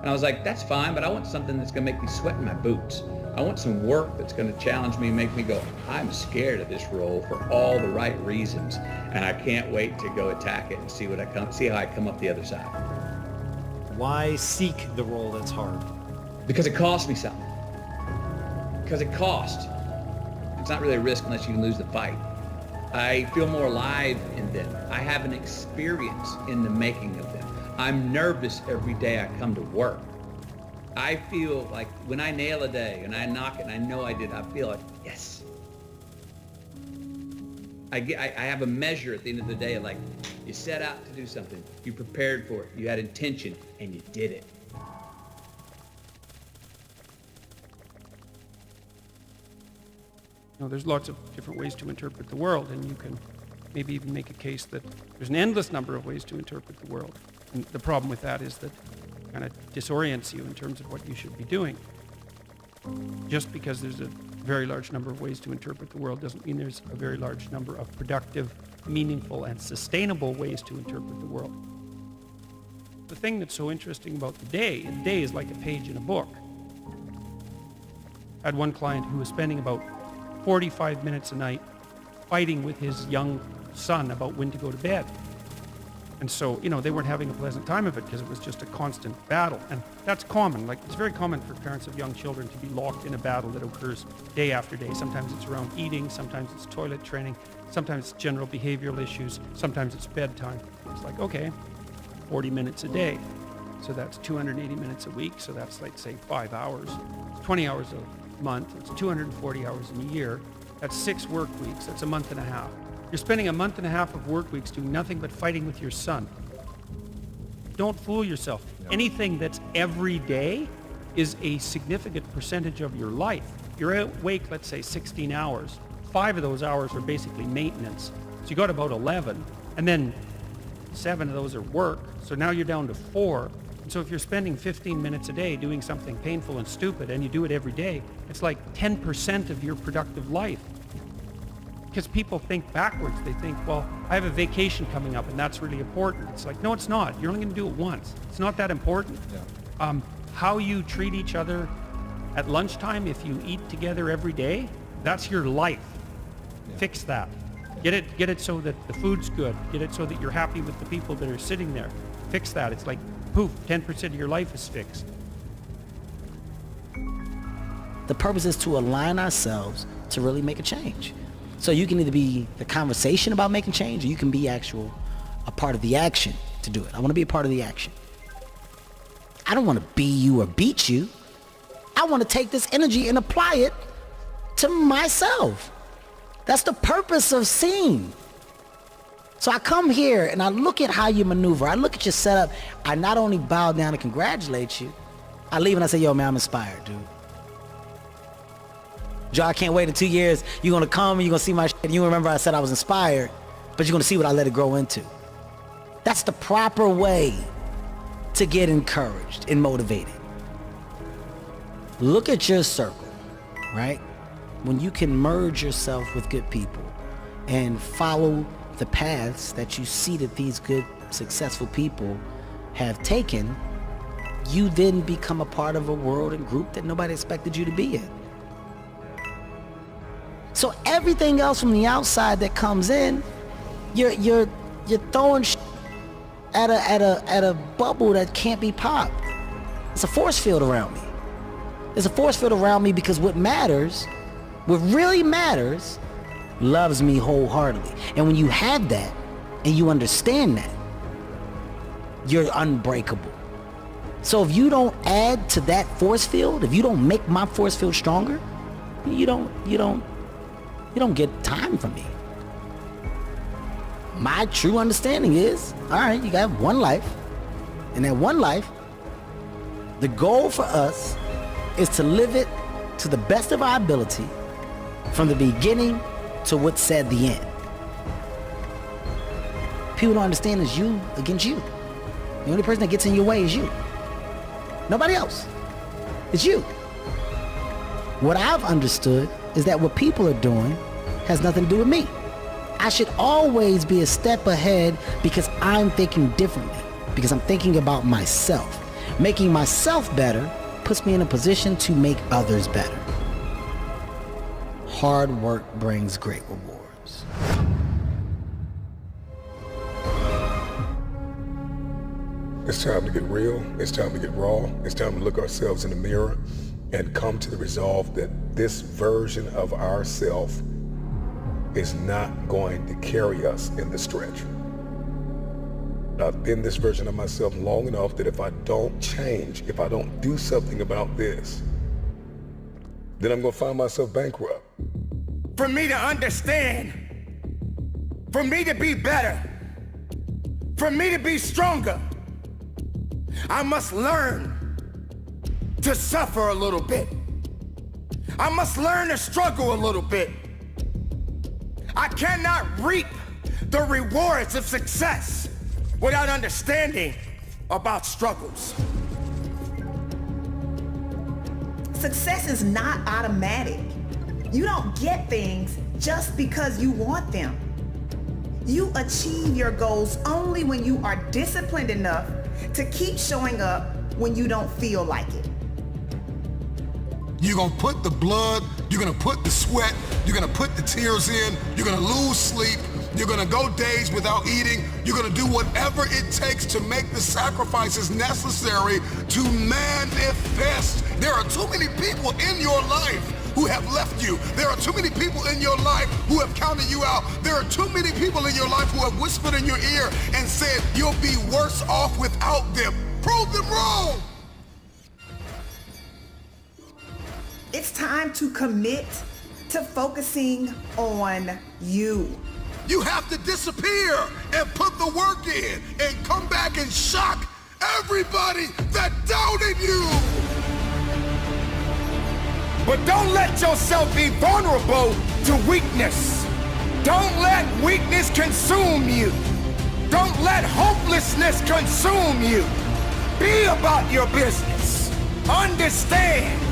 Speaker 10: And I was like, that's fine, but I want something that's gonna make me sweat in my boots. I want some work that's gonna challenge me and make me go, I'm scared of this role for all the right reasons, and I can't wait to go attack it and see how I come up the other side.
Speaker 14: Why seek the role that's hard?
Speaker 10: Because it costs me something. Because it costs. It's not really a risk unless you can lose the fight. I feel more alive in them. I have an experience in the making of them. I'm nervous every day I come to work. I feel like when I nail a day and I knock it and I know I did, I feel like, yes. I have a measure at the end of the day of like, you set out to do something, you prepared for it, you had intention, and you did it.
Speaker 9: You know, there's lots of different ways to interpret the world, and you can maybe even make a case that there's an endless number of ways to interpret the world. And the problem with that is that it kind of disorients you in terms of what you should be doing. Just because there's a very large number of ways to interpret the world doesn't mean there's a very large number of productive, meaningful, and sustainable ways to interpret the world. The thing that's so interesting about the day is like a page in a book. I had one client who was spending about 45 minutes a night fighting with his young son about when to go to bed. And so, you know, they weren't having a pleasant time of it because it was just a constant battle. And that's common. Like, it's very common for parents of young children to be locked in a battle that occurs day after day. Sometimes it's around eating, sometimes it's toilet training, sometimes it's general behavioral issues, sometimes it's bedtime. It's like, okay, 40 minutes a day. So that's 280 minutes a week. So that's like, say, 5 hours. It's 20 hours a month. It's 240 hours in a year. That's 6 work weeks. That's a month and a half. You're spending a month and a half of work weeks doing nothing but fighting with your son. Don't fool yourself. No. Anything that's every day is a significant percentage of your life. You're awake, let's say, 16 hours. 5 of those hours are basically maintenance. So you got about 11, and then 7 of those are work. So now you're down to 4. And so if you're spending 15 minutes a day doing something painful and stupid, and you do it every day, it's like 10% of your productive life. Because people think backwards. They think, well, I have a vacation coming up and that's really important. It's like, no, it's not. You're only going to do it once. It's not that important. Yeah. How you treat each other at lunchtime, if you eat together every day, that's your life. Yeah. Fix that. Get it so that the food's good. Get it so that you're happy with the people that are sitting there. Fix that. It's like, poof, 10% of your life is fixed.
Speaker 11: The purpose is to align ourselves to really make a change. So you can either be the conversation about making change, or you can be a part of the action to do it. I want to be a part of the action. I don't want to be you or beat you. I want to take this energy and apply it to myself. That's the purpose of seeing. So I come here and I look at how you maneuver. I look at your setup. I not only bow down and congratulate you, I leave and I say, yo, man, I'm inspired, dude. Joe, I can't wait in 2 years. You're going to come and you're going to see my shit. And you remember I said I was inspired, but you're going to see what I let it grow into. That's the proper way to get encouraged and motivated. Look at your circle, right? When you can merge yourself with good people and follow the paths that you see that these good, successful people have taken, you then become a part of a world and group that nobody expected you to be in. So everything else from the outside that comes in, you're throwing at a bubble that can't be popped. It's a force field around me. There's a force field around me because what really matters, loves me wholeheartedly. And when you have that and you understand that, you're unbreakable. So if you don't add to that force field, if you don't make my force field stronger, you don't get time from me. My true understanding is, all right, you got one life. in that one life, the goal for us is to live it to the best of our ability from the beginning to what's said the end. People don't understand it's you against you. The only person that gets in your way is you. Nobody else. It's you. What I've understood is that what people are doing has nothing to do with me. I should always be a step ahead because I'm thinking differently, because I'm thinking about myself. Making myself better puts me in a position to make others better. Hard work brings great rewards.
Speaker 4: It's time to get real. It's time to get raw. It's time to look ourselves in the mirror and come to the resolve that this version of ourself is not going to carry us in the stretch. I've been this version of myself long enough that if I don't change, if I don't do something about this, then I'm gonna find myself bankrupt.
Speaker 5: For me to understand, for me to be better, for me to be stronger, I must learn to suffer a little bit. I must learn to struggle a little bit. I cannot reap the rewards of success without understanding about struggles.
Speaker 23: Success is not automatic. You don't get things just because you want them. You achieve your goals only when you are disciplined enough to keep showing up when you don't feel like it.
Speaker 8: You're gonna put the blood, you're gonna put the sweat, you're gonna put the tears in, you're gonna lose sleep, you're gonna go days without eating, you're gonna do whatever it takes to make the sacrifices necessary to manifest. There are too many people in your life who have left you. There are too many people in your life who have counted you out. There are too many people in your life who have whispered in your ear and said you'll be worse off without them. Prove them wrong.
Speaker 23: It's time to commit to focusing on you.
Speaker 8: You have to disappear and put the work in and come back and shock everybody that doubted you.
Speaker 5: But don't let yourself be vulnerable to weakness. Don't let weakness consume you. Don't let hopelessness consume you. Be about your business. Understand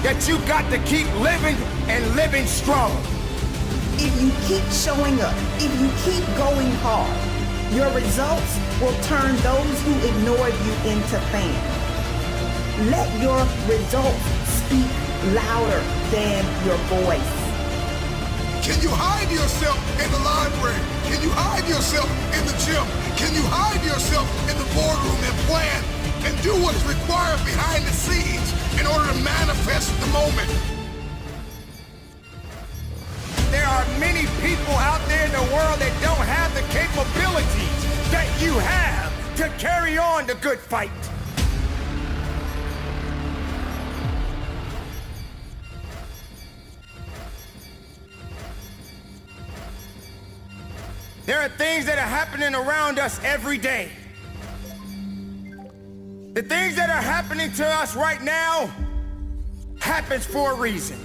Speaker 5: that you got to keep living and living strong.
Speaker 23: If you keep showing up, if you keep going hard, your results will turn those who ignored you into fans. Let your results speak louder than your voice.
Speaker 8: Can you hide yourself in the library? Can you hide yourself in the gym? Can you hide yourself in the boardroom and plan and do what is required behind the scenes in order to manifest the moment?
Speaker 5: There are many people out there in the world that don't have the capabilities that you have to carry on the good fight. There are things that are happening around us every day. The things that are happening to us right now happens for a reason.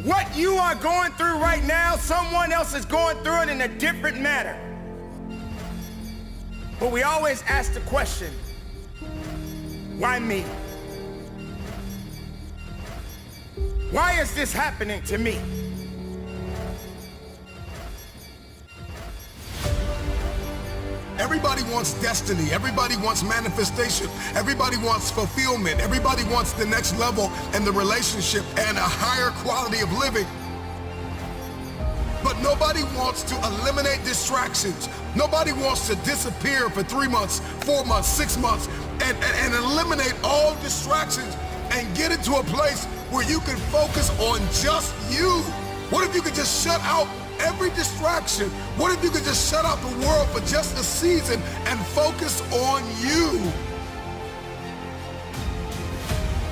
Speaker 5: What you are going through right now, someone else is going through it in a different manner. But we always ask the question, why me? Why is this happening to me?
Speaker 8: Everybody wants destiny. Everybody wants manifestation. Everybody wants fulfillment. Everybody wants the next level in the relationship and a higher quality of living. But nobody wants to eliminate distractions. Nobody wants to disappear for 3 months, 4 months, 6 months, and eliminate all distractions and get into a place where you can focus on just you. What if you could just shut out every distraction? What if you could just shut out the world for just a season and focus on you?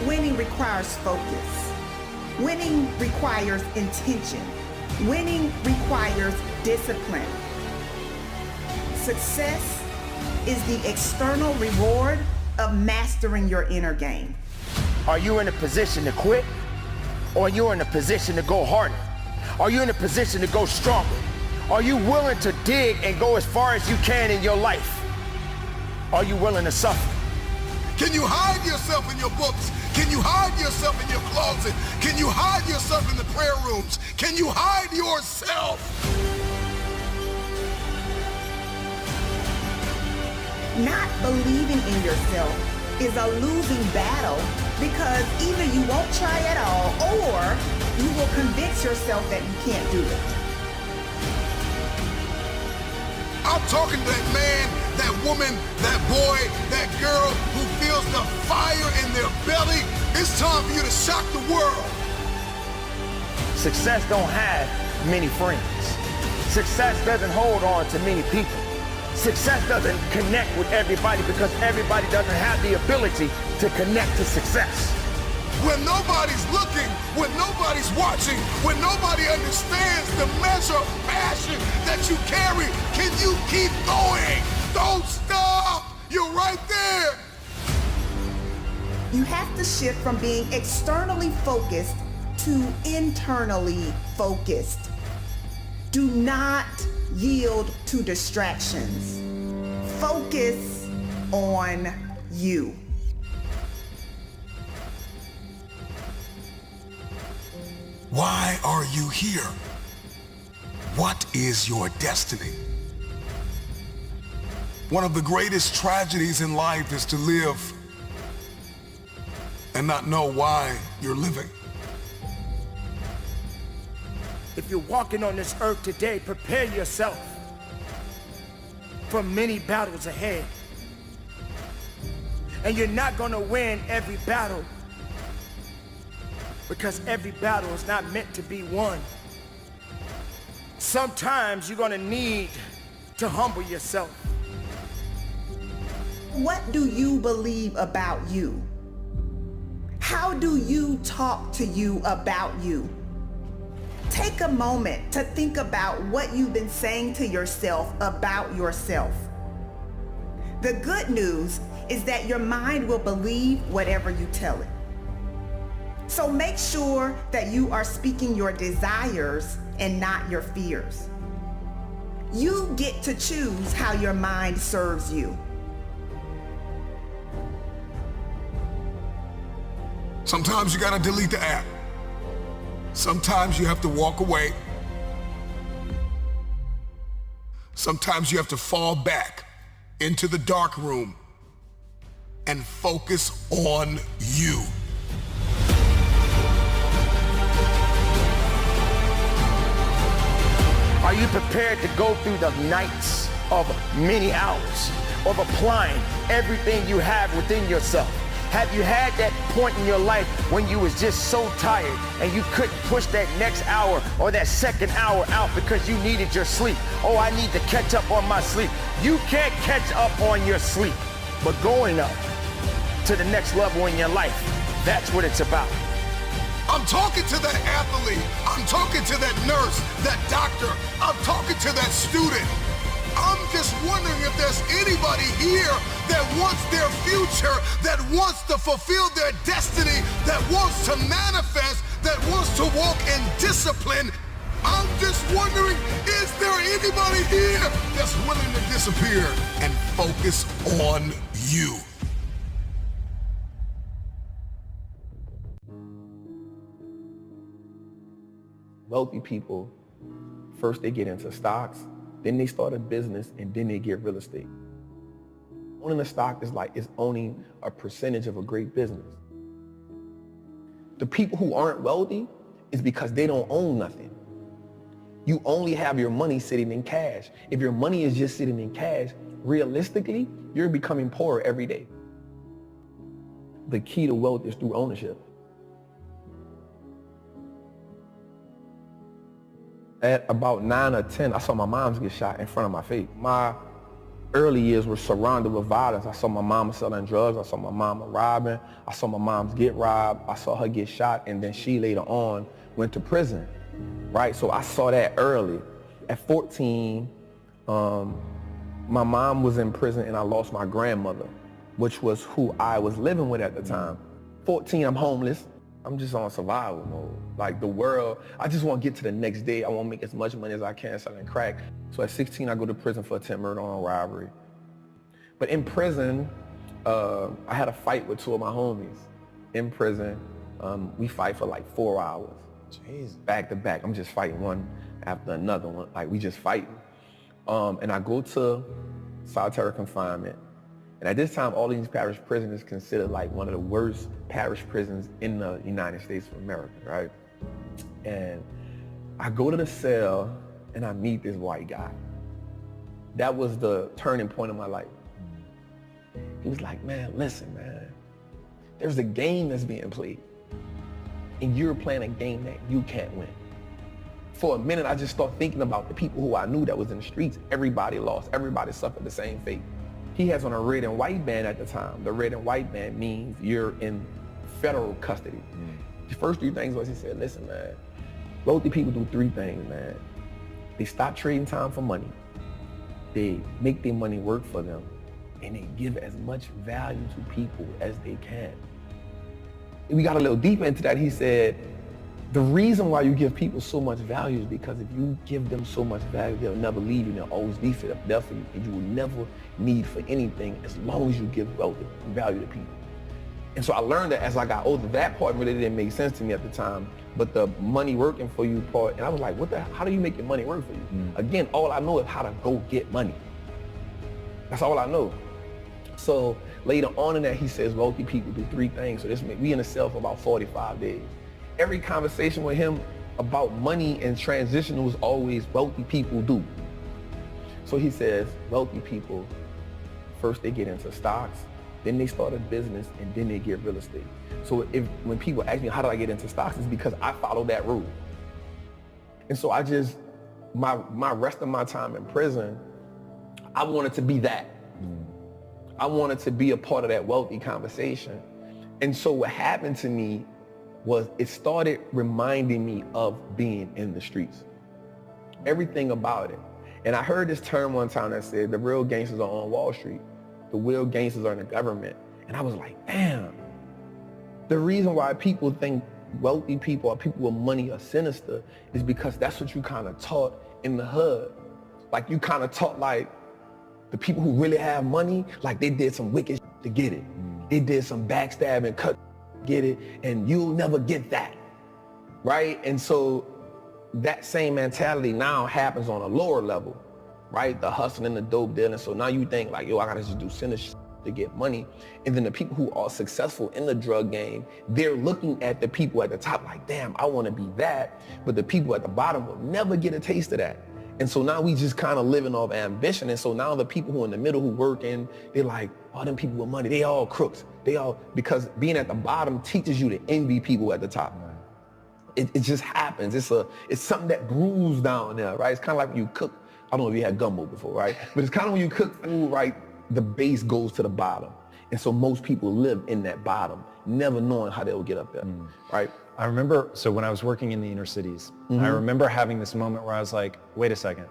Speaker 23: Winning requires focus. Winning requires intention. Winning requires discipline. Success is the external reward of mastering your inner game.
Speaker 16: Are you in a position to quit? Or are you in a position to go harder? Are you in a position to go stronger? Are you willing to dig and go as far as you can in your life? Are you willing to suffer?
Speaker 8: Can you hide yourself in your books? Can you hide yourself in your closet? Can you hide yourself in the prayer rooms? Can you hide yourself?
Speaker 23: Not believing in yourself is a losing battle because either you won't try at all or you will convince yourself that you can't do it.
Speaker 8: I'm talking to that man, that woman, that boy, that girl who feels the fire in their belly. It's time for you to shock the world.
Speaker 16: Success don't have many friends. Success doesn't hold on to many people. Success doesn't connect with everybody because everybody doesn't have the ability to connect to success.
Speaker 8: When nobody's looking, when nobody's watching, when nobody understands the measure of passion that you carry, can you keep going? Don't stop! You're right there!
Speaker 23: You have to shift from being externally focused to internally focused. Do not yield to distractions. Focus on you.
Speaker 8: Why are you here? What is your destiny? One of the greatest tragedies in life is to live and not know why you're living.
Speaker 16: If you're walking on this earth today, prepare yourself for many battles ahead. And you're not gonna win every battle because every battle is not meant to be won. Sometimes you're gonna need to humble yourself.
Speaker 23: What do you believe about you? How do you talk to you about you? Take a moment to think about what you've been saying to yourself about yourself. The good news is that your mind will believe whatever you tell it. So make sure that you are speaking your desires and not your fears. You get to choose how your mind serves you.
Speaker 8: Sometimes you gotta delete the app. Sometimes you have to walk away. Sometimes you have to fall back into the dark room and focus on you.
Speaker 16: Are you prepared to go through the nights of many hours of applying everything you have within yourself? Have you had that point in your life when you was just so tired and you couldn't push that next hour or that second hour out because you needed your sleep? Oh, I need to catch up on my sleep. You can't catch up on your sleep, but going up to the next level in your life, that's what it's about.
Speaker 8: I'm talking to that athlete. I'm talking to that nurse, that doctor. I'm talking to that student. I'm just wondering if there's anybody here that wants their future, that wants to fulfill their destiny, that wants to manifest, that wants to walk in discipline. I'm just wondering, is there anybody here that's willing to disappear and focus on you?
Speaker 12: Wealthy people, first they get into stocks, then they start a business, and then they get real estate. Owning a stock is like it's owning a percentage of a great business. The people who aren't wealthy is because they don't own nothing. You only have your money sitting in cash. If your money is just sitting in cash, realistically, you're becoming poorer every day. The key to wealth is through ownership. At about 9 or 10, I saw my moms get shot in front of my face. My early years were surrounded with violence. I saw my mama selling drugs. I saw my mama robbing. I saw my moms get robbed. I saw her get shot, and then she later on went to prison, right? So I saw that early. At 14,
Speaker 4: my mom was in prison and I lost my grandmother, which was who I was living with at the time. 14, I'm homeless. I'm just on survival mode. Like the world, I just want to get to the next day. I want to make as much money as I can selling crack. So at 16, I go to prison for attempted murder on robbery. But in prison, I had a fight with two of my homies. In prison, we fight for like 4 hours. Jeez. Back to back. I'm just fighting one after another one. Like we just fighting. And I go to solitary confinement. And at this time, all these parish prisons is considered like one of the worst parish prisons in the United States of America, right? And I go to the cell and I meet this white guy. That was the turning point of my life. He was like, man, listen, man, there's a game that's being played and you're playing a game that you can't win. For a minute, I just started thinking about the people who I knew that was in the streets. Everybody lost, everybody suffered the same fate. He has on a red and white band at the time. The red and white band means you're in federal custody. The first 3 things was he said, listen, man, wealthy people do 3 things, man. They stop trading time for money. They make their money work for them. And they give as much value to people as they can. And we got a little deeper into that. He said, the reason why you give people so much value is because if you give them so much value, they'll never leave you. They'll always be there for you. And you will never need for anything as long as you give wealth and value to people. And so I learned that as I got older. That part really didn't make sense to me at the time. But the money working for you part, and I was like, how do you make your money work for you? Again, all I know is how to go get money. That's all I know. So later on in that, he says wealthy people do 3 things. So we in the cell for about 45 days. Every conversation with him about money and transition was always wealthy people do. So he says wealthy people, first they get into stocks, then they start a business, and then they get real estate. So when people ask me how did I get into stocks, it's because I followed that rule. And so my rest of my time in prison, I wanted to be that. I wanted to be a part of that wealthy conversation. And so what happened to me was it started reminding me of being in the streets. Everything about it. And I heard this term one time that said the real gangsters are on Wall Street. The real gangsters are in the government. And I was like, damn. The reason why people think wealthy people or people with money are sinister is because that's what you kind of taught in the hood. Like you kind of taught like the people who really have money, like they did some wicked shit to get it. They did some backstabbing, cut get it, and you'll never get that, right? And so that same mentality now happens on a lower level, right? The hustling, the dope dealing. So now you think like, yo, I gotta just do sinister to get money. And then the people who are successful in the drug game, they're looking at the people at the top like, damn, I wanna be that. But the people at the bottom will never get a taste of that. And so now we just kind of living off ambition. And so now the people who are in the middle who working, they're like, oh, them people with money, they all crooks. Because being at the bottom teaches you to envy people at the top. It just happens. It's something that brews down there, right? It's kind of like when you cook. I don't know if you had gumbo before, right? But it's kind of when you cook food, right? The base goes to the bottom. And so most people live in that bottom, never knowing how they'll get up there, right?
Speaker 14: I remember, so when I was working in the inner cities, I remember having this moment where I was like, wait a second,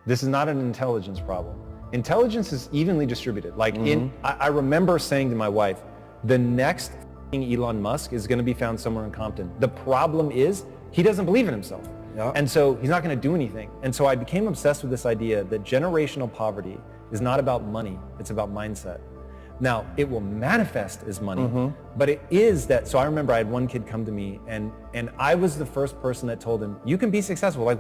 Speaker 14: this is not an intelligence problem. Intelligence is evenly distributed. Like I remember saying to my wife, the next Elon Musk is going to be found somewhere in Compton. The problem is he doesn't believe in himself. And so he's not going to do anything. And so I became obsessed with this idea that generational poverty is not about money, it's about mindset. Now, it will manifest as money, but it is that, so I remember I had one kid come to me and I was the first person that told him, you can be successful. Like,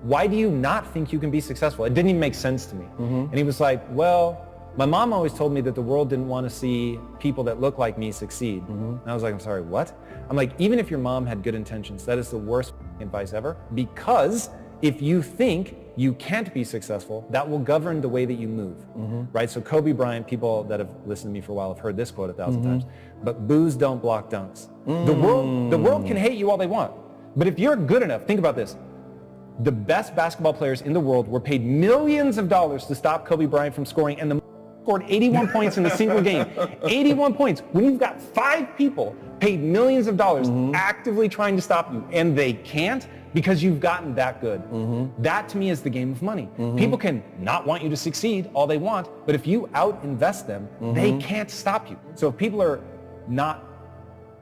Speaker 14: why do you not think you can be successful? It didn't even make sense to me. And he was like, well, my mom always told me that the world didn't want to see people that look like me succeed. And I was like, I'm sorry, what? I'm like, even if your mom had good intentions, that is the worst advice ever, because if you think you can't be successful, that will govern the way that you move, right? So Kobe Bryant, people that have listened to me for a while have heard this quote 1,000 times, but boos don't block dunks. The world can hate you all they want, but if you're good enough, think about this. The best basketball players in the world were paid millions of dollars to stop Kobe Bryant from scoring, and the scored 81 points in a single game. 81 points. When you've got 5 people paid millions of dollars actively trying to stop you, and they can't, because you've gotten that good. That to me is the game of money. People can not want you to succeed all they want, but if you out-invest them, they can't stop you. So if people are not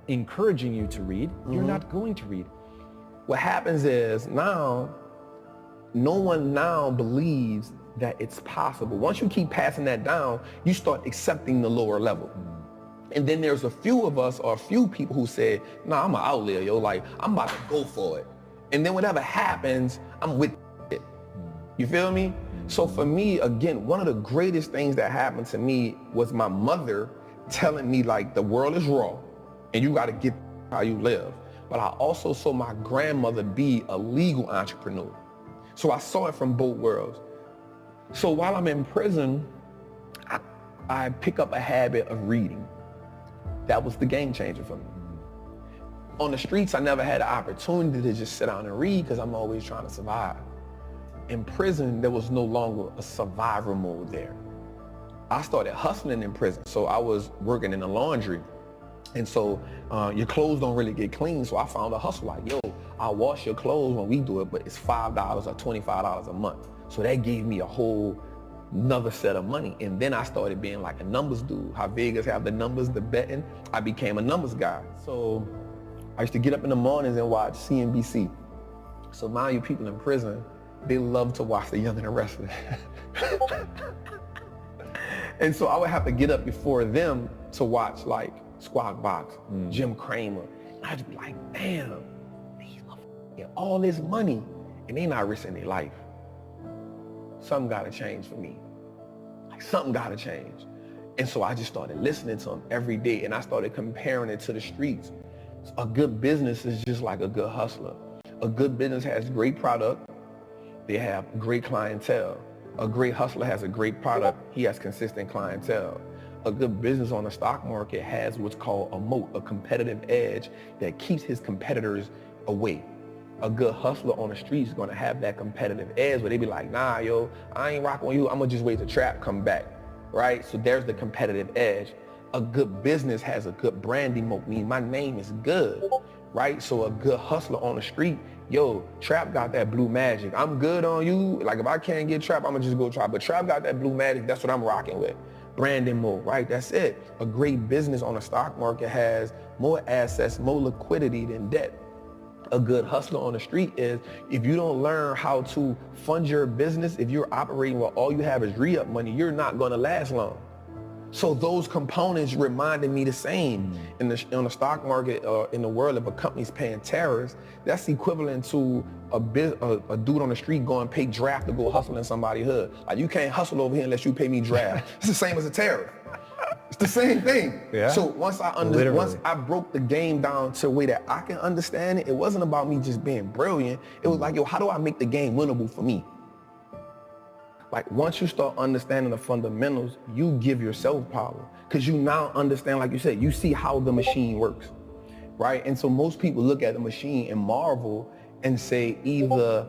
Speaker 14: encouraging you to read, you're not going to read.
Speaker 13: What happens is now, no one now believes that it's possible. Once you keep passing that down, you start accepting the lower level. And then there's a few of us or a few people who say, nah, I'm an outlier, yo. Like, I'm about to go for it. And then whatever happens, I'm with it. You feel me? So for me, again, one of the greatest things that happened to me was my mother telling me, like, the world is raw and you got to get how you live. But I also saw my grandmother be a legal entrepreneur. So I saw it from both worlds. So while I'm in prison, I pick up a habit of reading. That was the game changer for me. On the streets, I never had the opportunity to just sit down and read because I'm always trying to survive. In prison, there was no longer a survivor mode there. I started hustling in prison. So I was working in the laundry. And so your clothes don't really get clean. So I found a hustle like, yo, I'll wash your clothes when we do it, but it's $5 or $25 a month. So that gave me a whole another set of money. And then I started being like a numbers dude. How Vegas have the numbers, the betting. I became a numbers guy. So I used to get up in the mornings and watch CNBC. So mind you, people in prison, they love to watch The Young and the Restless. And so I would have to get up before them to watch like Squawk Box, Jim Cramer. And I'd be like, damn, these motherfuckers get all this money and they not risking their life. Something gotta change for me. Like something gotta change. And so I just started listening to them every day and I started comparing it to the streets. A good business is just like a good hustler. A good business has great product. They have great clientele. A great hustler has a great product. He has consistent clientele. A good business on the stock market has what's called a moat, a competitive edge that keeps his competitors away. A good hustler on the street is gonna have that competitive edge where they be like, nah, yo, I ain't rocking with you. I'm gonna just wait till trap come back, right? So there's the competitive edge. A good business has a good branding moat, meaning my name is good, right? So a good hustler on the street, yo, Trap got that blue magic. I'm good on you. Like if I can't get Trap, I'm gonna just go Trap. But Trap got that blue magic, that's what I'm rocking with. Branding mode, right? That's it. A great business on the stock market has more assets, more liquidity than debt. A good hustler on the street is if you don't learn how to fund your business, if you're operating where all you have is re-up money, you're not gonna last long. So those components reminded me the same. On the stock market, in the world, if a company's paying tariffs, that's equivalent to a dude on the street going pay draft to go hustle in somebody's hood. Like you can't hustle over here unless you pay me draft. It's the same as a tariff. It's the same thing. Yeah. So once I broke the game down to a way that I can understand it, it wasn't about me just being brilliant. It was like, yo, how do I make the game winnable for me? Like once you start understanding the fundamentals, you give yourself power because you now understand, like you said, you see how the machine works, right? And so most people look at the machine and marvel and say either,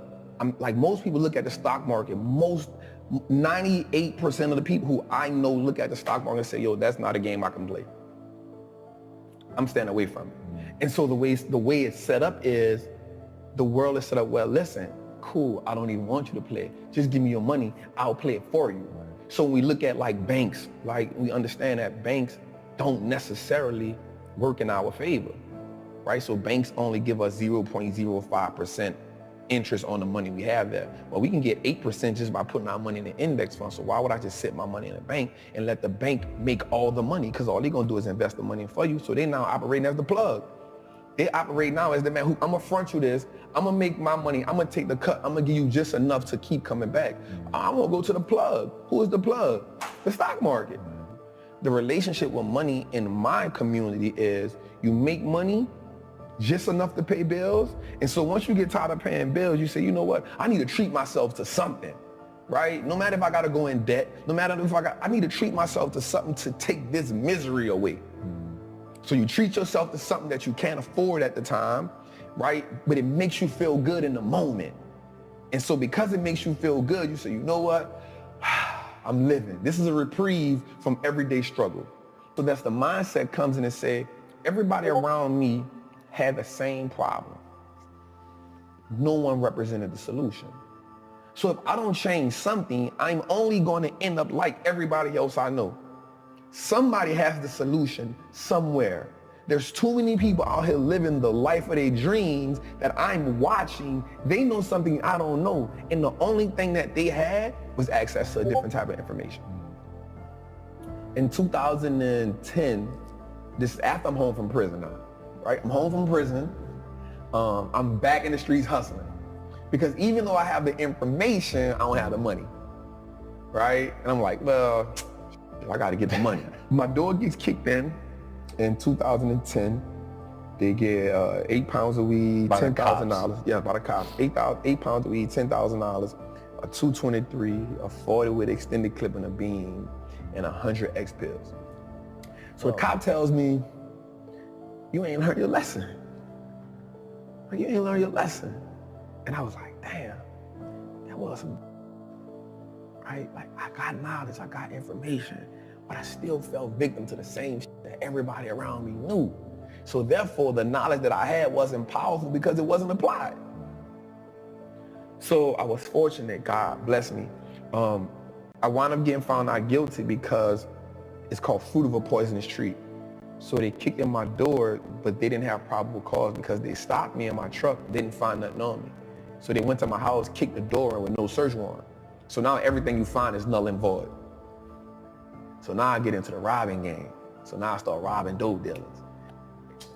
Speaker 13: like most people look at the stock market, 98% of the people who I know look at the stock market and say, yo, that's not a game I can play. I'm staying away from it. And so the way it's set up is the world is set up, well, listen, cool, I don't even want you to play. Just give me your money, I'll play it for you. So when we look at like banks, like we understand that banks don't necessarily work in our favor, right? So banks only give us 0.05% interest on the money we have there. Well, we can get 8% just by putting our money in an index fund. So why would I just sit my money in a bank and let the bank make all the money? Because all they're gonna do is invest the money for you. So they now operating as the plug. They operate now as the man who, I'm gonna front you this, I'm gonna make my money, I'm gonna take the cut, I'm gonna give you just enough to keep coming back. I wanna go to the plug. Who is the plug? The stock market. The relationship with money in my community is you make money just enough to pay bills. And so once you get tired of paying bills, you say, you know what? I need to treat myself to something, right? No matter if I gotta go in debt, no matter if I need to treat myself to something to take this misery away. So you treat yourself to something that you can't afford at the time, right? But it makes you feel good in the moment. And so because it makes you feel good, you say, you know what? I'm living. This is a reprieve from everyday struggle. So that's the mindset comes in and say, everybody around me had the same problem. no one represented the solution. So if I don't change something, I'm only going to end up like everybody else I know. Somebody has the solution somewhere. There's too many people out here living the life of their dreams that I'm watching. They know something I don't know. And the only thing that they had was access to a different type of information. In 2010, this is after I'm home from prison now, right? I'm home from prison. I'm back in the streets hustling. Because even though I have the information, I don't have the money, right? And I'm like, well, I got to get the money. My door gets kicked in 2010. They get 8 pounds of weed, $10,000. Yeah, by the cops. 8 pounds of weed, $10,000, a 223, a 40 with extended clip and a beam, and 100 X pills. So the cop tells me, you ain't learned your lesson. You ain't learned your lesson. And I was like, damn, that was some, right? Like, I got knowledge, I got information, but I still fell victim to the same shit that everybody around me knew. So therefore, the knowledge that I had wasn't powerful because it wasn't applied. So I was fortunate, God bless me. I wound up getting found out guilty because it's called fruit of a poisonous tree. So they kicked in my door, but they didn't have probable cause because they stopped me in my truck, didn't find nothing on me. So they went to my house, kicked the door in with no search warrant. So now everything you find is null and void. So now I get into the robbing game. So now I start robbing dope dealers.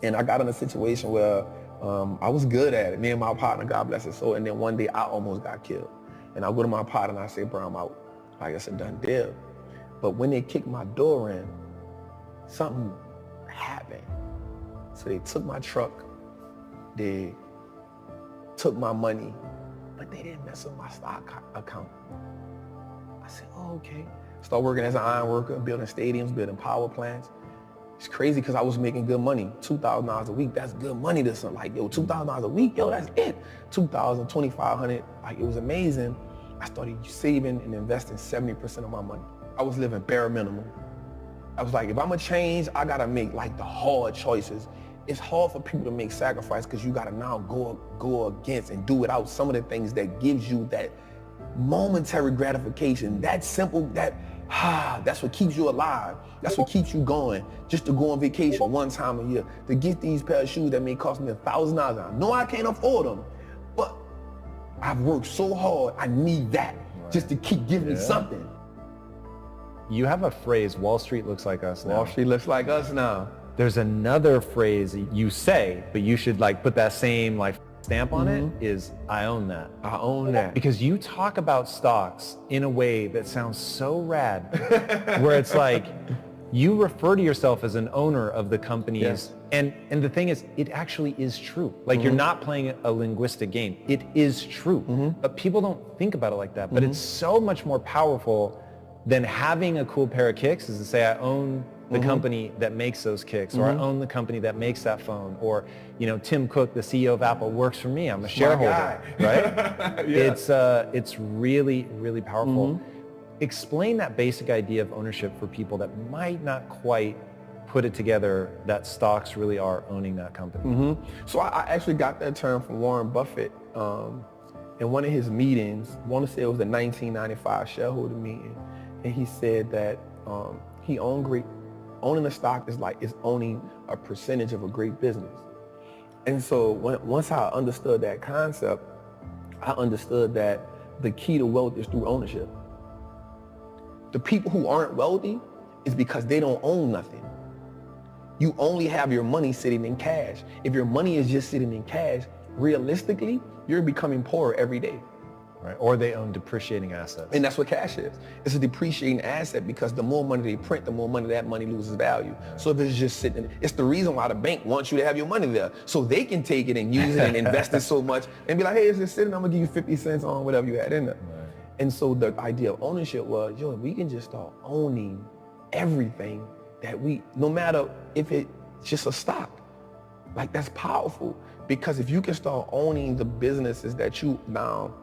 Speaker 13: And I got in a situation where I was good at it. Me and my partner, God bless his soul. And then one day I almost got killed. And I go to my partner and I say, bro, I'm out. Like it's a done deal. But when they kicked my door in, something happened. So they took my truck. They took my money, but they didn't mess with my stock account. I said, oh, okay. Start working as an iron worker, building stadiums, building power plants. It's crazy because I was making good money. $2,000 a week, that's good money to something. Like, yo, $2,000 a week, yo, that's it. $2,000, $2,500, like it was amazing. I started saving and investing 70% of my money. I was living bare minimum. I was like, if I'm gonna change, I gotta make like the hard choices. It's hard for people to make sacrifice because you gotta now go against and do without some of the things that gives you that momentary gratification. That simple, that's what keeps you alive. That's what keeps you going. Just to go on vacation one time a year, to get these pair of shoes that may cost me $1,000. I know I can't afford them, but I've worked so hard, I need that just to keep giving me something.
Speaker 14: You have a phrase, Wall Street looks like us now.
Speaker 13: Wall Street looks like us now.
Speaker 14: There's another phrase you say, but you should like put that same like stamp on it, is I own that.
Speaker 13: I own that.
Speaker 14: Because you talk about stocks in a way that sounds so rad, where it's like you refer to yourself as an owner of the companies.
Speaker 13: Yes.
Speaker 14: And the thing is, it actually is true. Like you're not playing a linguistic game. It is true. But people don't think about it like that. But it's so much more powerful than having a cool pair of kicks is to say I own the company that makes those kicks, or I own the company that makes that phone, or Tim Cook, the CEO of Apple, works for me. I'm a shareholder, right? It's really, really powerful. Explain that basic idea of ownership for people that might not quite put it together that stocks really are owning that company.
Speaker 13: So I actually got that term from Warren Buffett in one of his meetings. I want to say it was the 1995 shareholder meeting, and he said that he owning a stock is owning a percentage of a great business. And so once I understood that concept, I understood that the key to wealth is through ownership. The people who aren't wealthy is because they don't own nothing. You only have your money sitting in cash. If your money is just sitting in cash, realistically, you're becoming poorer every day.
Speaker 14: Right. Or they own depreciating assets.
Speaker 13: And that's what cash is. It's a depreciating asset because the more money they print, the more money that money loses value. So if it's just sitting, it's the reason why the bank wants you to have your money there. So they can take it and use it and invest it so much and be like, hey, it's just sitting, I'm gonna give you 50 cents on whatever you had in there. Right. And so the idea of ownership was, we can just start owning everything that no matter if it's just a stock. Like that's powerful because if you can start owning the businesses that you now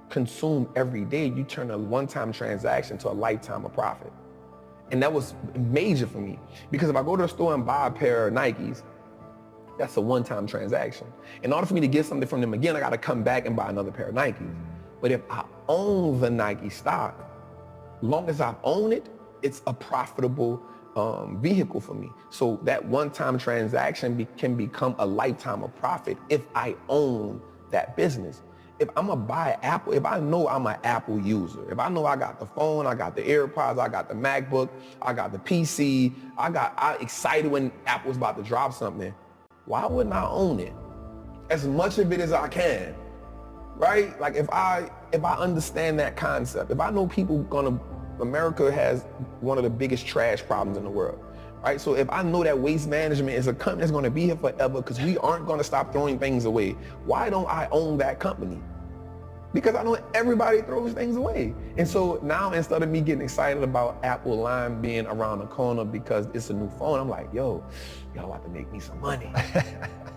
Speaker 13: consume every day, you turn a one-time transaction to a lifetime of profit. And that was major for me because if I go to the store and buy a pair of Nikes,
Speaker 12: That's a one-time transaction. In order for me to get something from them again, I got to come back and buy another pair of Nikes. But if I own the Nike stock, long as I own it, it's a profitable vehicle for me. So that one-time transaction can become a lifetime of profit if I own that business. If I'm gonna buy Apple, if I know I'm an Apple user, if I know I got the phone, I got the AirPods, I got the MacBook, I got the PC, I'm excited when Apple's about to drop something, why wouldn't I own it? As much of it as I can, right? Like if I understand that concept, if I know America has one of the biggest trash problems in the world, right? So if I know that Waste Management is a company that's gonna be here forever because we aren't gonna stop throwing things away, why don't I own that company? Because I know everybody throws things away. And so now instead of me getting excited about Apple Line being around the corner because it's a new phone, I'm like, yo, y'all about to make me some money,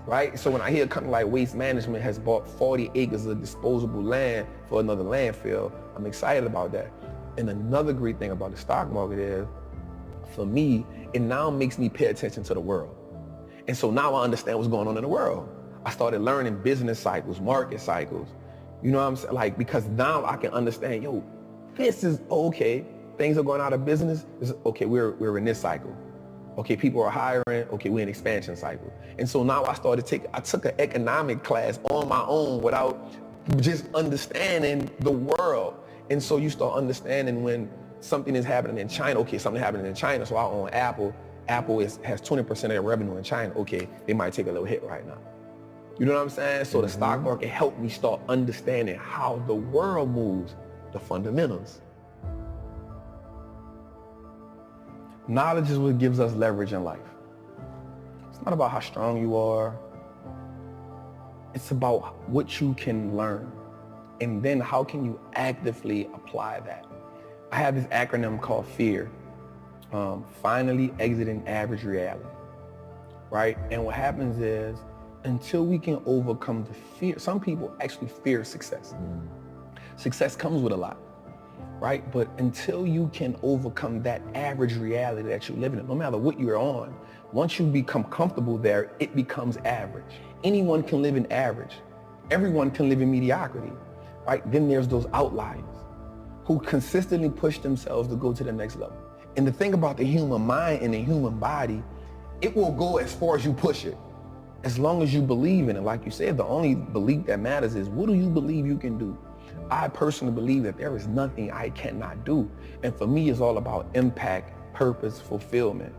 Speaker 12: right? So when I hear a company like Waste Management has bought 40 acres of disposable land for another landfill, I'm excited about that. And another great thing about the stock market is, for me, it now makes me pay attention to the world. And so now I understand what's going on in the world. I started learning business cycles, market cycles. You know what I'm saying? Like, because now I can understand, yo, this is okay. Things are going out of business. Okay, we're in this cycle. Okay, people are hiring. Okay, we're in expansion cycle. And so now I took an economic class on my own without just understanding the world. And so you start understanding when something is happening in China. Okay, something happening in China, so I own Apple. Apple has 20% of their revenue in China. Okay, they might take a little hit right now. You know what I'm saying? So the stock market helped me start understanding how the world moves, the fundamentals. Knowledge is what gives us leverage in life. It's not about how strong you are. It's about what you can learn. And then how can you actively apply that? I have this acronym called FEAR. Finally exiting average reality, right? And what happens is, until we can overcome the fear, some people actually fear success. Success comes with a lot, right? But until you can overcome that average reality that you're living in, no matter what you're on, once you become comfortable there, it becomes average. Anyone can live in average. Everyone can live in mediocrity, right? Then there's those outliers who consistently push themselves to go to the next level. And the thing about the human mind and the human body, it will go as far as you push it, as long as you believe in it. Like you said, the only belief that matters is, what do you believe you can do? I personally believe that there is nothing I cannot do. And for me, it's all about impact, purpose, fulfillment.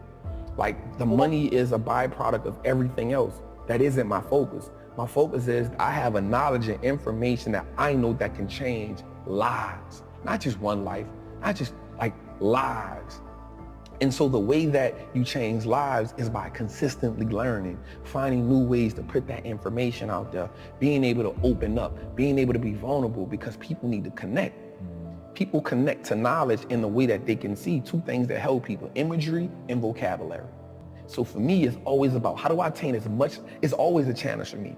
Speaker 12: Like, the money is a byproduct of everything else. That isn't my focus. My focus is I have a knowledge and information that I know that can change lives. Not just one life, not just like lives. And so the way that you change lives is by consistently learning, finding new ways to put that information out there, being able to open up, being able to be vulnerable, because people need to connect. People connect to knowledge in the way that they can see two things that help people: imagery and vocabulary. So for me, it's always about, how do I attain as much? It's always a challenge for me.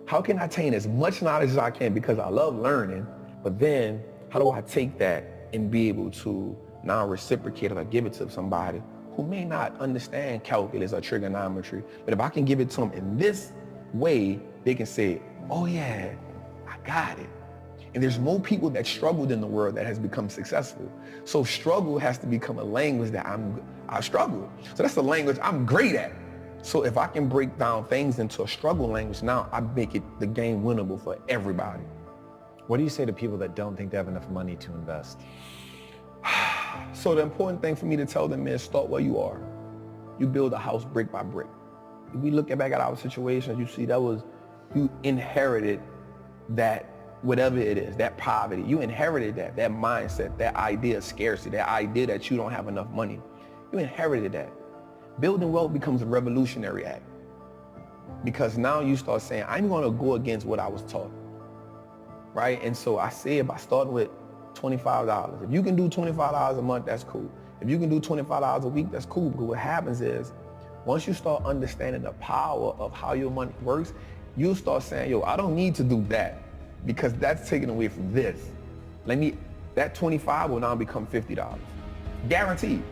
Speaker 12: How can I attain as much knowledge as I can, because I love learning, but then how do I take that and be able to now reciprocate it or give it to somebody who may not understand calculus or trigonometry, but if I can give it to them in this way, they can say, oh yeah, I got it. And there's more people that struggled in the world that has become successful. So struggle has to become a language that I struggle. So that's the language I'm great at. So if I can break down things into a struggle language, now I make it the game winnable for everybody.
Speaker 14: What do you say to people that don't think they have enough money to invest?
Speaker 12: So the important thing for me to tell them is, start where you are. You build a house brick by brick. If we look back at our situations, you see you inherited that, whatever it is, that poverty. You inherited that mindset, that idea of scarcity, that idea that you don't have enough money. You inherited that. Building wealth becomes a revolutionary act, because now you start saying, I'm going to go against what I was taught, right? And so I say, by starting with $25. If you can do $25 a month, that's cool. If you can do $25 a week, that's cool. Because what happens is, once you start understanding the power of how your money works, you'll start saying, yo, I don't need to do that, because that's taken away from this. That 25 will now become $50. Guaranteed.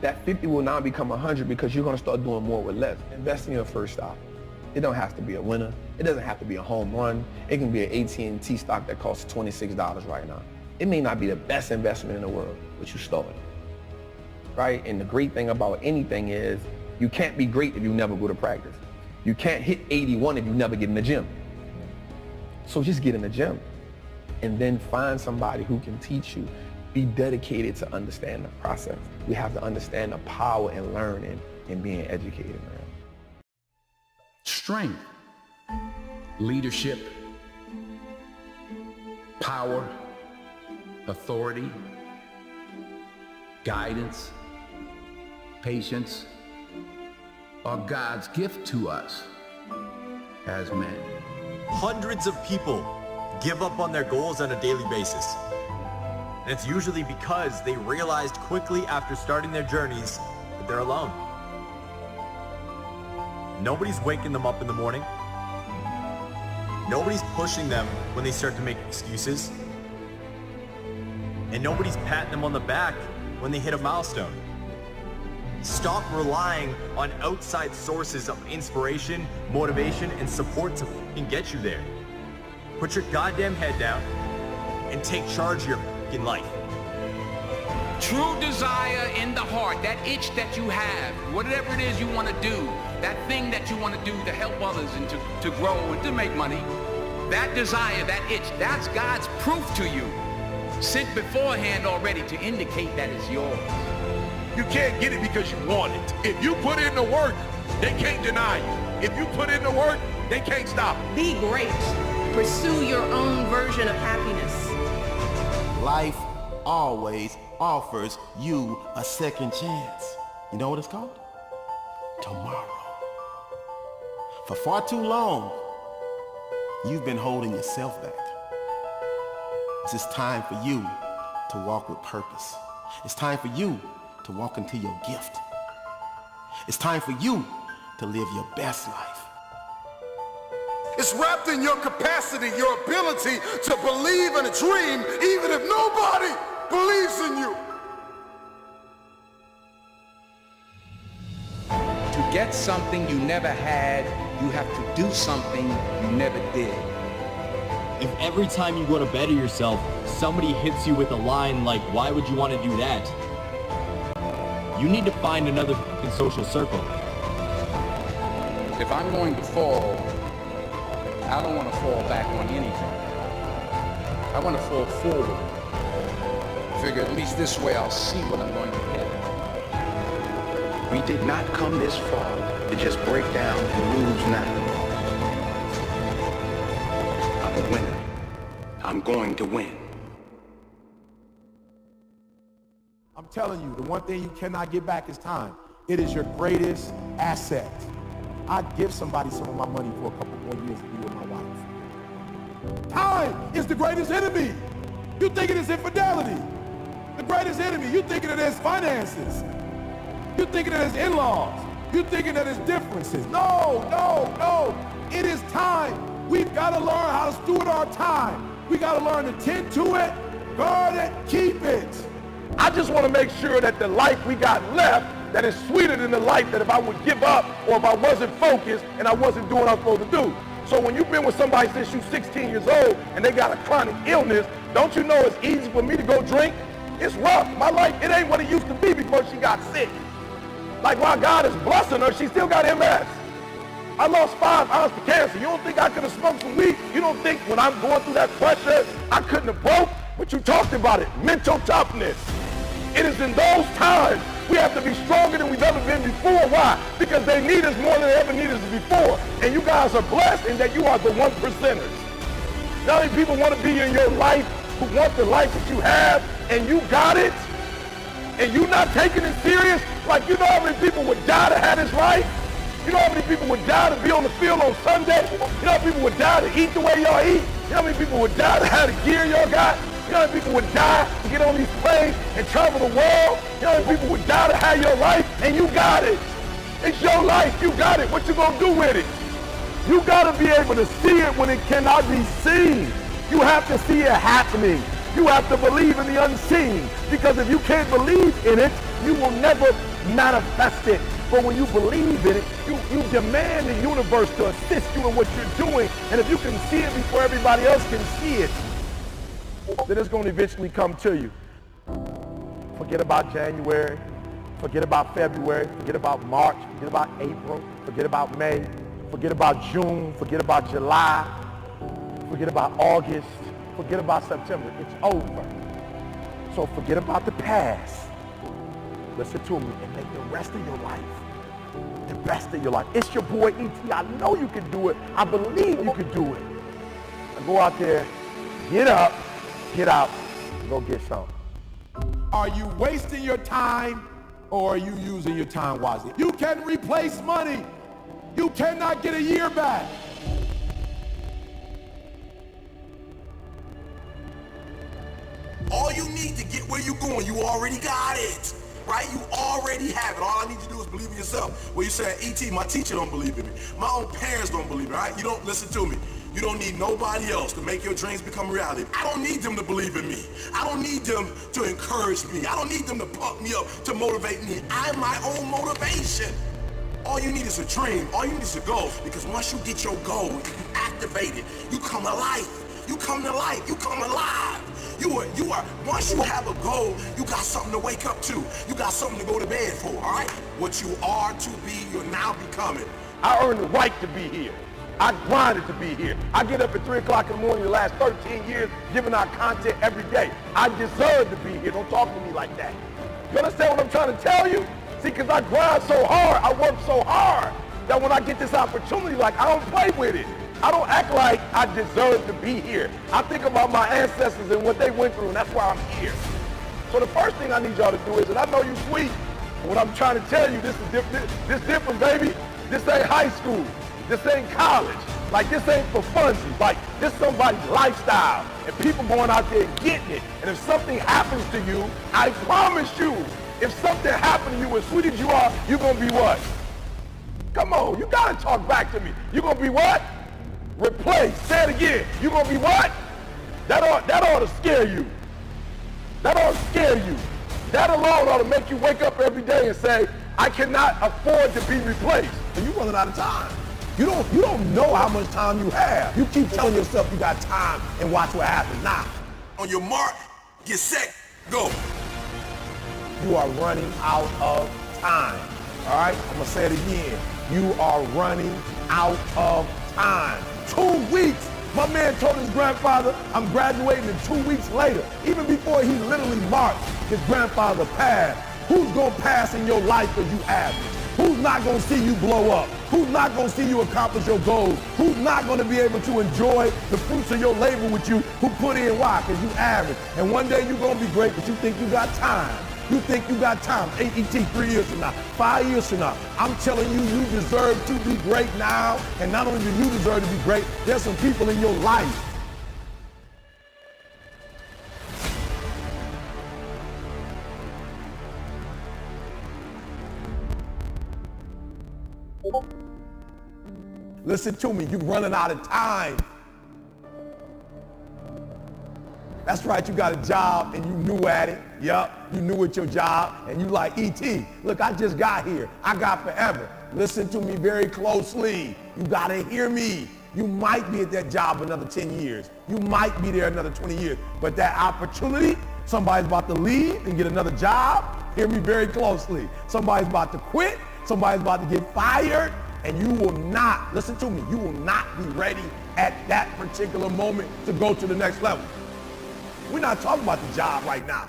Speaker 12: That 50 will now become 100, because you're going to start doing more with less. Invest in your first stock.
Speaker 17: It don't have to be a winner. It doesn't have to be a home run. It can be an AT&T stock that costs $26 right now. It may not be the best investment in the world, but you stole it, right? And the great thing about anything is you can't be great if you never go to practice. You can't hit 81 if you never get in the gym. So just get in the gym and then find somebody who can teach you. Be dedicated to understand the process. We have to understand the power in learning and being educated, man.
Speaker 18: Strength, leadership, power, authority, guidance, patience are God's gift to us as men.
Speaker 20: Hundreds of people give up on their goals on a daily basis. And it's usually because they realized quickly after starting their journeys that they're alone. Nobody's waking them up in the morning. Nobody's pushing them when they start to make excuses. And nobody's patting them on the back when they hit a milestone. Stop relying on outside sources of inspiration, motivation, and support to fucking get you there. Put your goddamn head down and take charge of your fucking life.
Speaker 21: True desire in the heart, that itch that you have, whatever it is you want to do, that thing that you want to do to help others and to grow and to make money, that desire, that itch, that's God's proof to you. Sent beforehand already to indicate that it's yours.
Speaker 19: You can't get it because you want it. If you put in the work, they can't deny you. If you put in the work, they can't stop it.
Speaker 22: Be great. Pursue your own version of happiness.
Speaker 13: Life always offers you a second chance. You know what it's called? Tomorrow. For far too long, you've been holding yourself back. It's time for you to walk with purpose. It's time for you to walk into your gift. It's time for you to live your best life.
Speaker 8: It's wrapped in your capacity, your ability to believe in a dream, even if nobody believes in you.
Speaker 21: To get something you never had, you have to do something you never did.
Speaker 20: If every time you go to better yourself, somebody hits you with a line like, why would you want to do that? You need to find another fucking social circle.
Speaker 21: If I'm going to fall, I don't want to fall back on anything. I want to fall forward. Figure at least this way I'll see what I'm going to hit. We did not come this far to just break down and lose now. I'm a winner. I'm going to win.
Speaker 19: I'm telling you, the one thing you cannot get back is time. It is your greatest asset. I'd give somebody some of my money for a couple more years to be with my wife. Time is the greatest enemy. You thinking it's infidelity. The greatest enemy. You thinking it is finances. You thinking it is in-laws. You thinking that it's differences. No. It is time. We've got to learn how to steward our time. We got to learn to tend to it, guard it, keep it. I just want to make sure that the life we got left, that is sweeter than the life that if I would give up or if I wasn't focused and I wasn't doing what I'm supposed to do. So when you've been with somebody since you're 16 years old and they got a chronic illness, don't you know it's easy for me to go drink? It's rough. My life, it ain't what it used to be before she got sick. Like while God is blessing her, she still got MS. I lost 5 ounces to cancer. You don't think I could have smoked some weed? You don't think when I'm going through that pressure, I couldn't have broke? But you talked about it, mental toughness. It is in those times we have to be stronger than we've ever been before. Why? Because they need us more than they ever needed us before. And you guys are blessed in that you are the 1%ers. Not many people want to be in your life who want the life that you have, and you got it, and you not taking it serious. Like, you know how many people would die to have this life? You know how many people would die to be on the field on Sunday? You know how many people would die to eat the way y'all eat? You know how many people would die to have the gear y'all got? You know how many people would die to get on these planes and travel the world? You know how many people would die to have your life? And you got it. It's your life. You got it. What you gonna do with it? You gotta be able to see it when it cannot be seen. You have to see it happening. You have to believe in the unseen. Because if you can't believe in it, you will never manifest it. But when you believe in it, you demand the universe to assist you in what you're doing. And if you can see it before everybody else can see it, then it's going to eventually come to you. Forget about January. Forget about February. Forget about March. Forget about April. Forget about May. Forget about June. Forget about July. Forget about August. Forget about September. It's over. So forget about the past. Listen to me and make the rest of your life the best of your life. It's your boy E.T. I know you can do it. I believe you can do it. Now go out there, get up, get out, and go get some.
Speaker 1: Are you wasting your time or are you using your time wisely? You can replace money. You cannot get a year back.
Speaker 8: All you need to get where you're going, you already got it. Right? You already have it. All I need you to do is believe in yourself. Well, you say, E.T., my teacher don't believe in me. My own parents don't believe in me, right? You don't listen to me. You don't need nobody else to make your dreams become reality. I don't need them to believe in me. I don't need them to encourage me. I don't need them to pump me up, to motivate me. I'm my own motivation. All you need is a dream. All you need is a goal. Because once you get your goal, you activate it, you come alive. You come to life. You come alive. You are, once you have a goal, you got something to wake up to. You got something to go to bed for, all right? What you are to be, you're now becoming.
Speaker 19: I earned the right to be here. I grinded to be here. I get up at 3 o'clock in the morning the last 13 years, giving out content every day. I deserve to be here. Don't talk to me like that. You understand what I'm trying to tell you? See, because I grind so hard, I work so hard, that when I get this opportunity, like, I don't play with it. I don't act like I deserve to be here. I think about my ancestors and what they went through, and that's why I'm here. So the first thing I need y'all to do is, and I know you sweet, but what I'm trying to tell you, this is different. This different, baby. This ain't high school. This ain't college. Like, this ain't for funsies. Like, this somebody's lifestyle, and people going out there getting it. And if something happens to you, I promise you, if something happened to you, as sweet as you are, you're gonna be what? Come on, you gotta talk back to me. You're gonna be what? Replace. Say it again. You're going to be what? That ought to scare you. That ought to scare you. That alone ought to make you wake up every day and say, I cannot afford to be replaced.
Speaker 1: And you're running out of time. You don't know how much time you have. You keep telling yourself you got time and watch what happens. Nah.
Speaker 8: On your mark, get set, go.
Speaker 1: You are running out of time. All right? I'm going to say it again. You are running out of time. 2 weeks. My man told his grandfather, I'm graduating in 2 weeks later. Even before he literally marked his grandfather passed. Who's going to pass in your life because you average? Who's not going to see you blow up? Who's not going to see you accomplish your goals? Who's not going to be able to enjoy the fruits of your labor with you? Who put in why? Because you average. And one day you're going to be great, but you think you got time. You think you got time. AET 3 years from now, 5 years from now. I'm telling you, you deserve to be great now. And not only do you deserve to be great, there's some people in your life. Listen to me, you're running out of time. That's right, you got a job and you new at it. Yup, you new at your job and you like, E.T., look, I just got here. I got forever. Listen to me very closely. You gotta hear me. You might be at that job another 10 years. You might be there another 20 years. But that opportunity, somebody's about to leave and get another job. Hear me very closely. Somebody's about to quit. Somebody's about to get fired. And you will not, listen to me, you will not be ready at that particular moment to go to the next level. We're not talking about the job right now.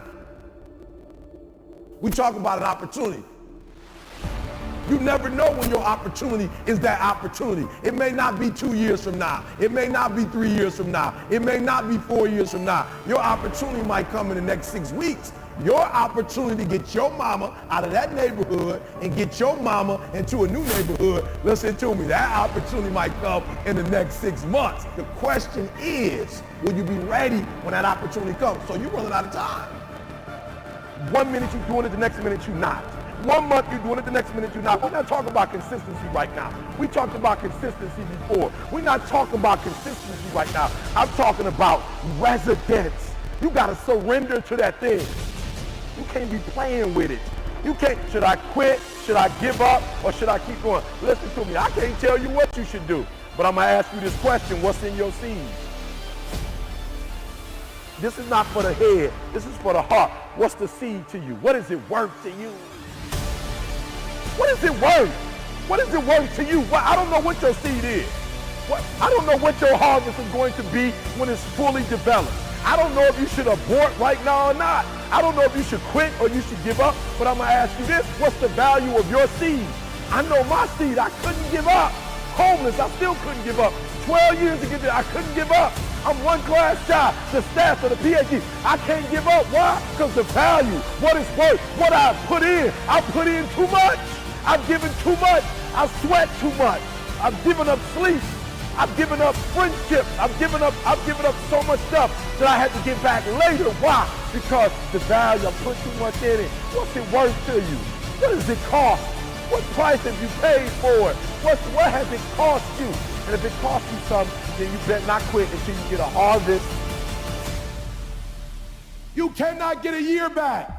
Speaker 1: We talk about an opportunity. You never know when your opportunity is that opportunity. It may not be 2 years from now. It may not be 3 years from now. It may not be 4 years from now. Your opportunity might come in the next 6 weeks. Your opportunity to get your mama out of that neighborhood and get your mama into a new neighborhood, listen to me, that opportunity might come in the next 6 months. The question is, will you be ready when that opportunity comes? So you're running out of time. 1 minute you're doing it, the next minute you're not. 1 month you're doing it, the next minute you're not. We're not talking about consistency right now. We talked about consistency before. We're not talking about consistency right now. I'm talking about residence. You got to surrender to that thing. You can't be playing with it.
Speaker 19: You can't, should I quit? Should I give up? Or should I keep going? Listen to me, I can't tell you what you should do. But I'm gonna ask you this question, what's in your seed? This is not for the head, this is for the heart. What's the seed to you? What is it worth to you? What is it worth? What is it worth to you? I don't know what your seed is. I don't know what your harvest is going to be when it's fully developed. I don't know if you should abort right now or not. I don't know if you should quit or you should give up, but I'm gonna ask you this, what's the value of your seed? I know my seed, I couldn't give up. Homeless, I still couldn't give up. 12 years to get there, I couldn't give up. I'm one class shy, the staff of the PhD. I can't give up, why? Because the value, what it's worth, what I put in too much. I've given too much, I've sweat too much. I've given up sleep. I've given up friendships. I've given up so much stuff that I had to get back later. Why? Because the value, I put too much in it. What's it worth to you? What does it cost? What price have you paid for it? What has it cost you? And if it costs you something, then you better not quit until you get a harvest. You cannot get a year back.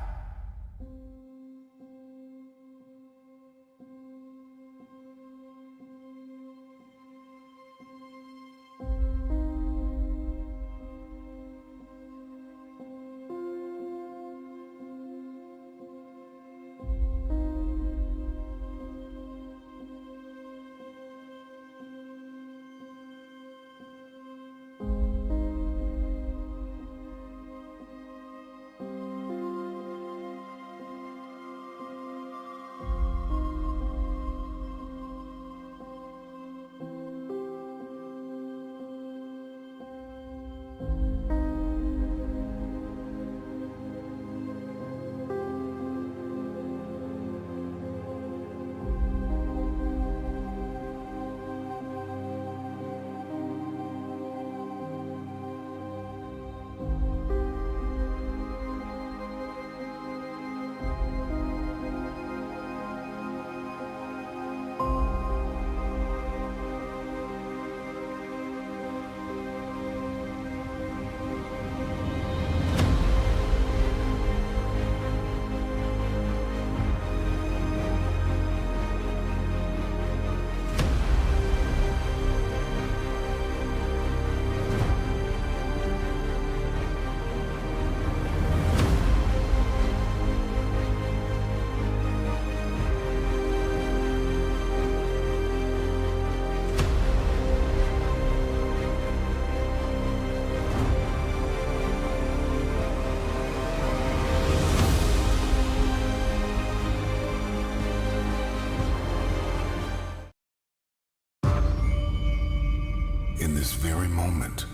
Speaker 8: In this very moment,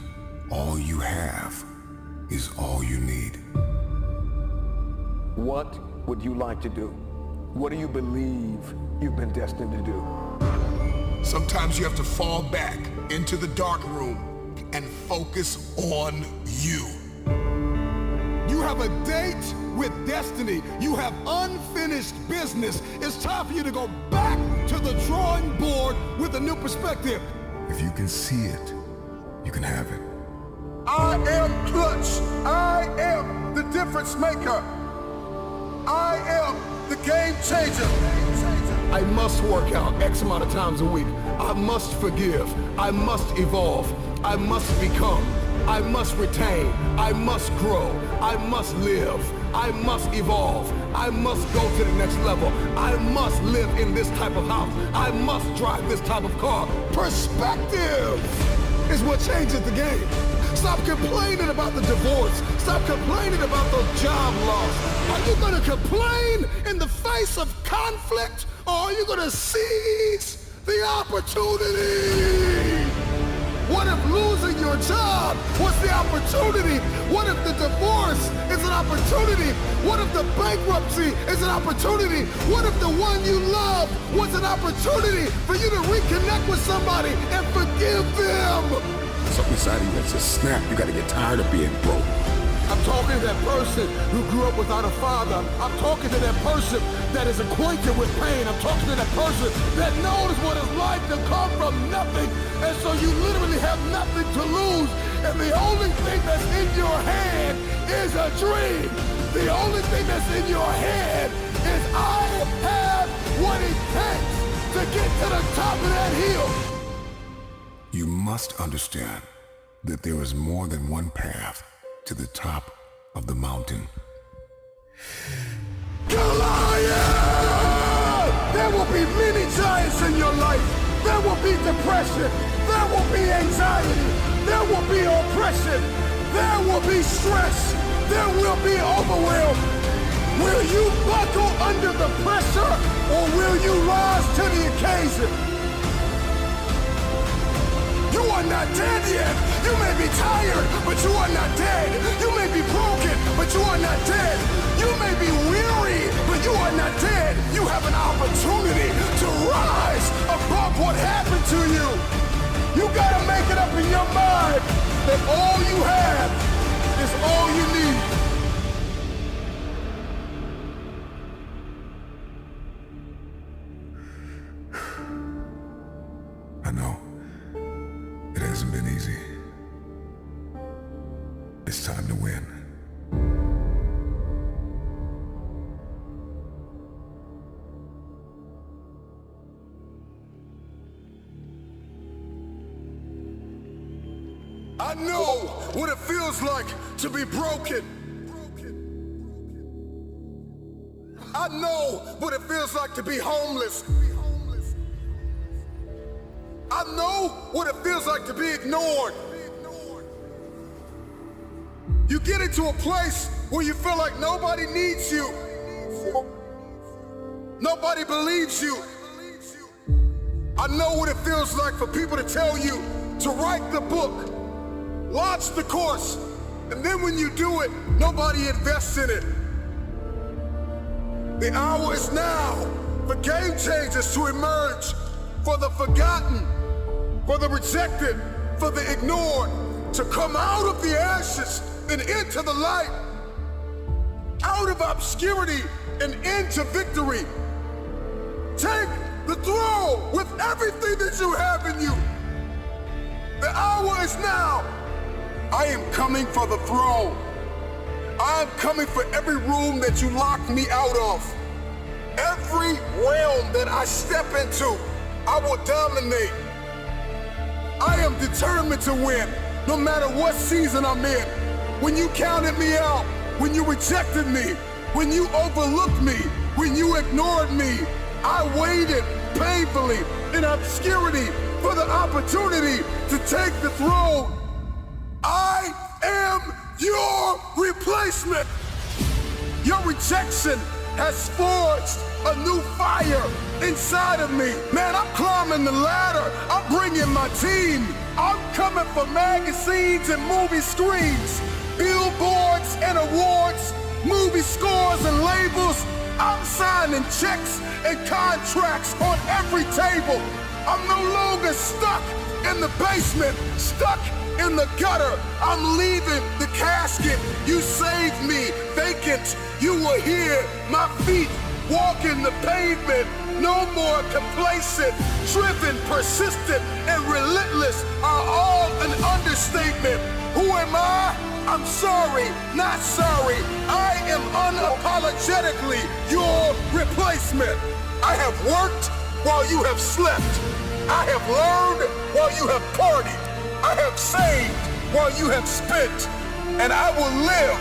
Speaker 8: all you have is all you need.
Speaker 4: What would you like to do? What do you believe you've been destined to do?
Speaker 8: Sometimes you have to fall back into the dark room and focus on you.
Speaker 19: You have a date with destiny. You have unfinished business. It's time for you to go back to the drawing board with a new perspective.
Speaker 8: If you can see it, you can have it.
Speaker 19: I am clutch. I am the difference maker. I am the game changer. I must work out X amount of times a week. I must forgive. I must evolve. I must become. I must retain. I must grow. I must live. I must evolve. I must go to the next level. I must live in this type of house. I must drive this type of car. Perspective is what changes the game. Stop complaining about the divorce. Stop complaining about the job loss. Are you gonna complain in the face of conflict, or are you gonna seize the opportunity? What if losing your job was the opportunity? What if the divorce is an opportunity? What if the bankruptcy is an opportunity? What if the one you love was an opportunity for you to reconnect with somebody and forgive them?
Speaker 8: Something inside of you that says, snap, you gotta get tired of being broke.
Speaker 19: I'm talking to that person who grew up without a father. I'm talking to that person that is acquainted with pain. I'm talking to that person that knows what it's like to come from nothing. And so you literally have nothing to lose. And the only thing that's in your hand is a dream. The only thing that's in your head is I have what it takes to get to the top of that hill.
Speaker 8: You must understand that there is more than one path to the top of the mountain.
Speaker 19: Goliath! There will be many giants in your life. There will be depression. There will be anxiety. There will be oppression. There will be stress. There will be overwhelm. Will you buckle under the pressure or will you rise to the occasion? You are not dead yet. You may be tired, but you are not dead. You may be broken, but you are not dead. You may be weary, but you are not dead. You have an opportunity to rise above what happened to you. You gotta make it up in your mind that all you have is all you need.
Speaker 8: I know. It hasn't been easy. It's time to win.
Speaker 19: I know what it feels like to be broken. I know what it feels like to be homeless. I know what it feels like to be ignored. You get into a place where you feel like nobody needs you. Nobody believes you. I know what it feels like for people to tell you to write the book, launch the course, and then when you do it, nobody invests in it. The hour is now for game changers to emerge, for the forgotten, for the rejected, for the ignored, to come out of the ashes and into the light, out of obscurity and into victory. Take the throne with everything that you have in you. The hour is now. I am coming for the throne. I am coming for every room that you locked me out of. Every realm that I step into, I will dominate. I am determined to win, no matter what season I'm in. When you counted me out, when you rejected me, when you overlooked me, when you ignored me, I waited painfully in obscurity for the opportunity to take the throne. I am your replacement. Your rejection has forged a new fire inside of me. Man, I'm climbing the ladder. I'm bringing my team. I'm coming for magazines and movie screens, billboards and awards, movie scores and labels. I'm signing checks and contracts on every table. I'm no longer stuck in the basement, stuck in the gutter. I'm leaving the casket. You saved me vacant. You were here, my feet walking the pavement. No more complacent, driven, persistent, and relentless are all an understatement. Who am I? I'm sorry, not sorry. I am unapologetically your replacement. I have worked while you have slept. I have learned while you have partied. I have saved while you have spent. And I will live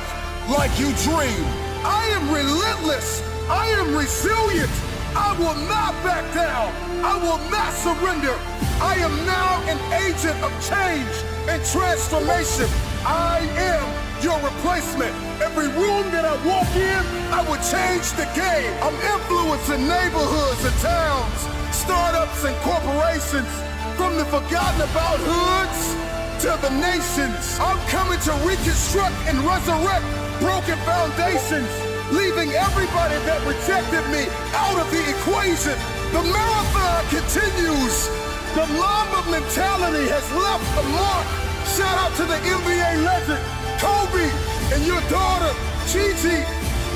Speaker 19: like you dream. I am relentless. I am resilient. I will not back down. I will not surrender. I am now an agent of change and transformation. I am your replacement. Every room that I walk in, I will change the game. I'm influencing neighborhoods and towns, startups and corporations, from the forgotten about hoods to the nations. I'm coming to reconstruct and resurrect broken foundations, leaving everybody that rejected me out of the equation. The marathon continues. The Mamba mentality has left a mark. Shout out to the NBA legend, Kobe, and your daughter, Gigi.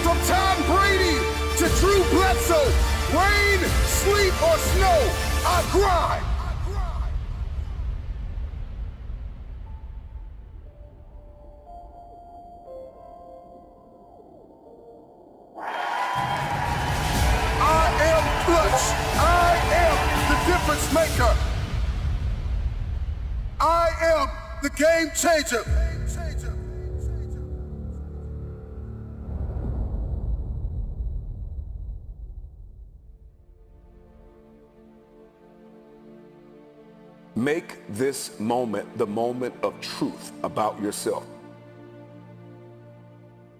Speaker 19: From Tom Brady to Drew Bledsoe. Rain, sleet, or snow, I grind.
Speaker 8: difference maker. I am the game changer.
Speaker 4: Make this moment the moment of truth about yourself.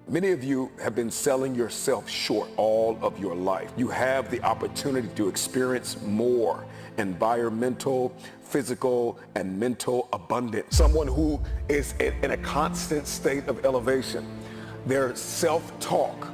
Speaker 4: Many of you have been selling yourself short all of your life. You have the opportunity to experience more environmental, physical, and mental abundance. Someone who is in a constant state of elevation. Their self-talk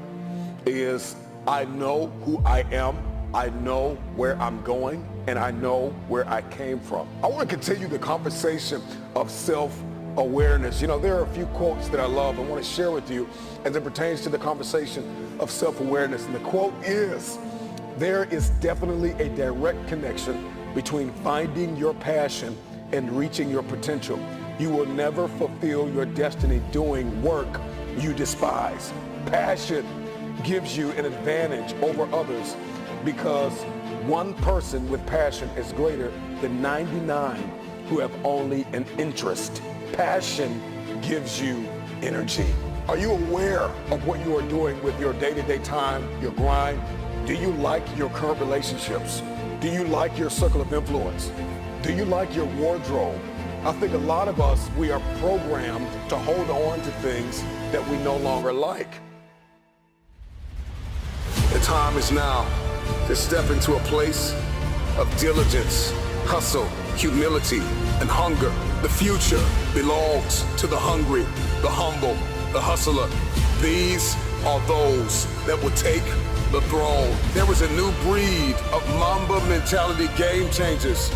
Speaker 4: is, I know who I am, I know where I'm going, and I know where I came from. I want to continue the conversation of self-awareness. You know, there are a few quotes that I love and want to share with you as it pertains to the conversation of self-awareness. And the quote is, there is definitely a direct connection between finding your passion and reaching your potential. You will never fulfill your destiny doing work you despise. Passion gives you an advantage over others because one person with passion is greater than 99 who have only an interest. Passion gives you energy. Are you aware of what you are doing with your day-to-day time, your grind? Do you like your current relationships? Do you like your circle of influence? Do you like your wardrobe? I think a lot of us, we are programmed to hold on to things that we no longer like. The time is now to step into a place of diligence, hustle, humility, and hunger. The future belongs to the hungry, the humble, the hustler. These are those that will take the throne. There is a new breed of Mamba mentality game changers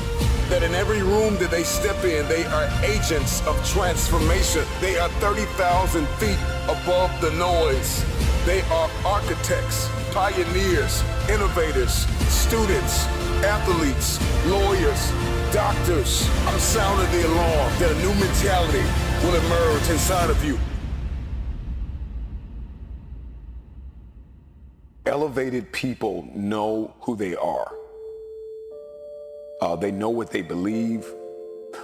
Speaker 4: that in every room that they step in, they are agents of transformation. They are 30,000 feet above the noise. They are architects, pioneers, innovators, students, athletes, lawyers, doctors. I'm sounding the alarm that a new mentality will emerge inside of you. Elevated people know who they are. They know what they believe,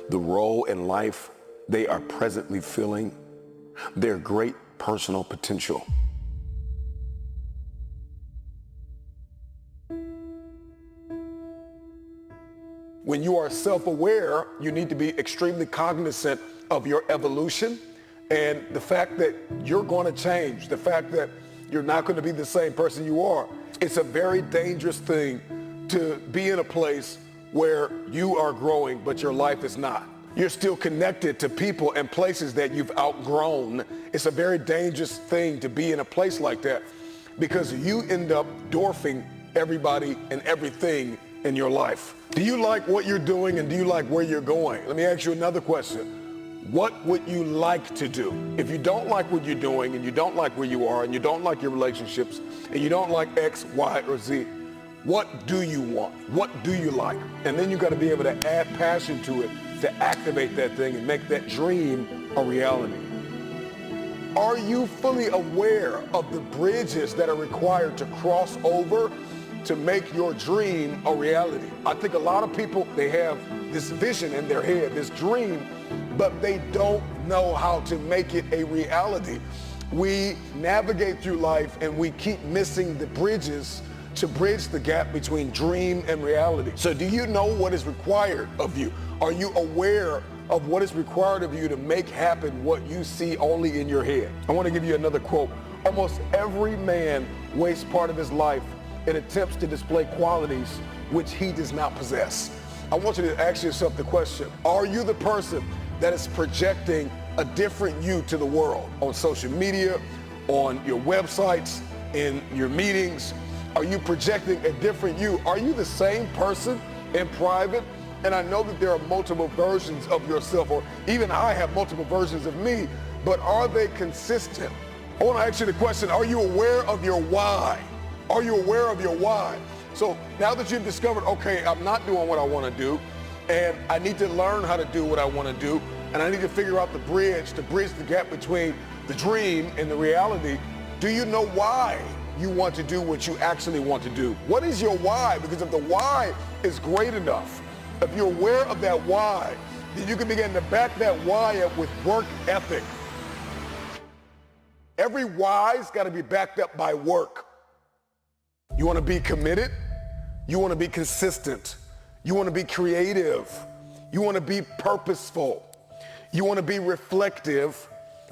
Speaker 4: the role in life they are presently filling, their great personal potential. When you are self-aware, you need to be extremely cognizant of your evolution and the fact that you're going to change, the fact that you're not going to be the same person you are. It's a very dangerous thing to be in a place where you are growing, but your life is not. You're still connected to people and places that you've outgrown. It's a very dangerous thing to be in a place like that because you end up dwarfing everybody and everything in your life. Do you like what you're doing and do you like where you're going? Let me ask you another question. What would you like to do? If you don't like what you're doing and you don't like where you are and you don't like your relationships and you don't like X, Y, or Z, what do you want? What do you like? And then you got to be able to add passion to it to activate that thing and make that dream a reality. Are you fully aware of the bridges that are required to cross over to make your dream a reality? I think a lot of people, they have this vision in their head, this dream, but they don't know how to make it a reality. We navigate through life and we keep missing the bridges to bridge the gap between dream and reality. So do you know what is required of you? Are you aware of what is required of you to make happen what you see only in your head? I want to give you another quote. Almost every man wastes part of his life in attempts to display qualities which he does not possess. I want you to ask yourself the question, are you the person that is projecting a different you to the world on social media, on your websites, in your meetings? Are you projecting a different you? Are you the same person in private? And I know that there are multiple versions of yourself, or even I have multiple versions of me, but are they consistent? I want to ask you the question, are you aware of your why? Are you aware of your why? So now that you've discovered, okay, I'm not doing what I want to do, and I need to learn how to do what I want to do, and I need to figure out the bridge to bridge the gap between the dream and the reality, do you know why you want to do what you actually want to do? What is your why? Because if the why is great enough,
Speaker 8: If you're aware of that why, then you can begin to back that why up with work ethic. Every why's got to be backed up by work. You want to be committed. You want to be consistent. You want to be creative. You want to be purposeful. You want to be reflective,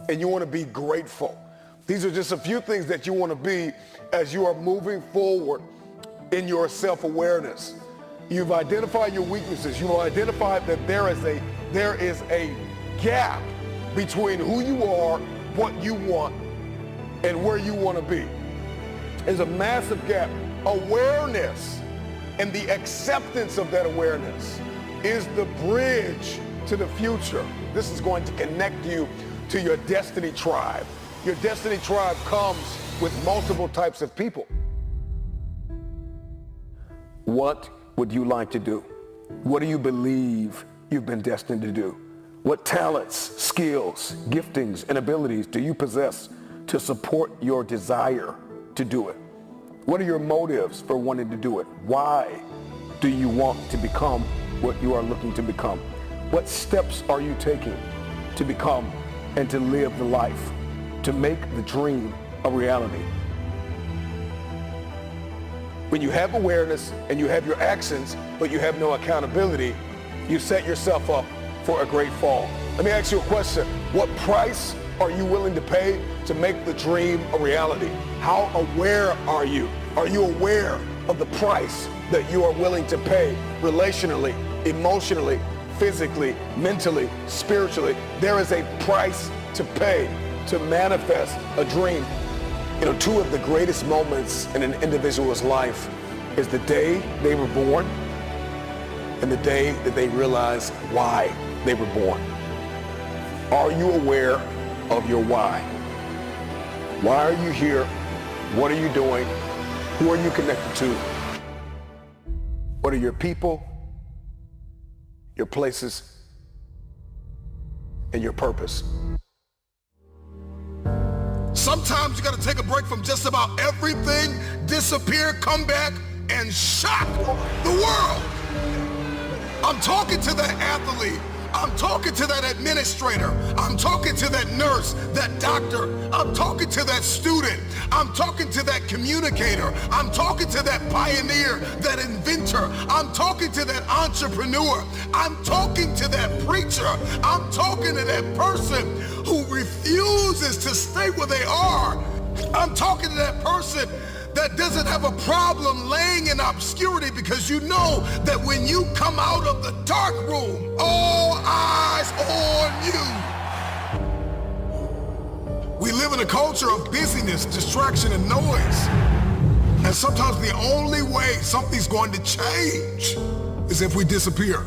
Speaker 8: and you want to be grateful. These are just a few things that you want to be as you are moving forward in your self-awareness. You've identified your weaknesses. You've identified that there is a gap between who you are, what you want, and where you want to be. There's a massive gap. Awareness and the acceptance of that awareness is the bridge to the future. This is going to connect you to your destiny tribe. Your destiny tribe comes with multiple types of people. What would you like to do? What do you believe you've been destined to do? What talents, skills, giftings, and abilities do you possess to support your desire to do it? What are your motives for wanting to do it? Why do you want to become what you are looking to become? What steps are you taking to become and to live the life, to make the dream a reality? When you have awareness and you have your actions, but you have no accountability, you set yourself up for a great fall. Let me ask you a question. What price are you willing to pay to make the dream a reality? How aware are you? Are you aware of the price that you are willing to pay relationally, emotionally, physically, mentally, spiritually? There is a price to pay to manifest a dream. You know, two of the greatest moments in an individual's life is the day they were born and the day that they realize why they were born. Are you aware of your why? Why are you here? What are you doing? Who are you connected to? What are your people, your places, and your purpose?
Speaker 19: Sometimes you gotta take a break from just about everything, disappear, come back, and shock the world. I'm talking to that athlete. I'm talking to that administrator. I'm talking to that nurse, that doctor. I'm talking to that student. I'm talking to that communicator. I'm talking to that pioneer, that inventor. I'm talking to that entrepreneur. I'm talking to that preacher. I'm talking to that person who refuses to stay where they are. I'm talking to that person that doesn't have a problem laying in obscurity, because you know that when you come out of the dark room, all eyes on you. We live in a culture of busyness, distraction, and noise. And sometimes the only way something's going to change is if we disappear.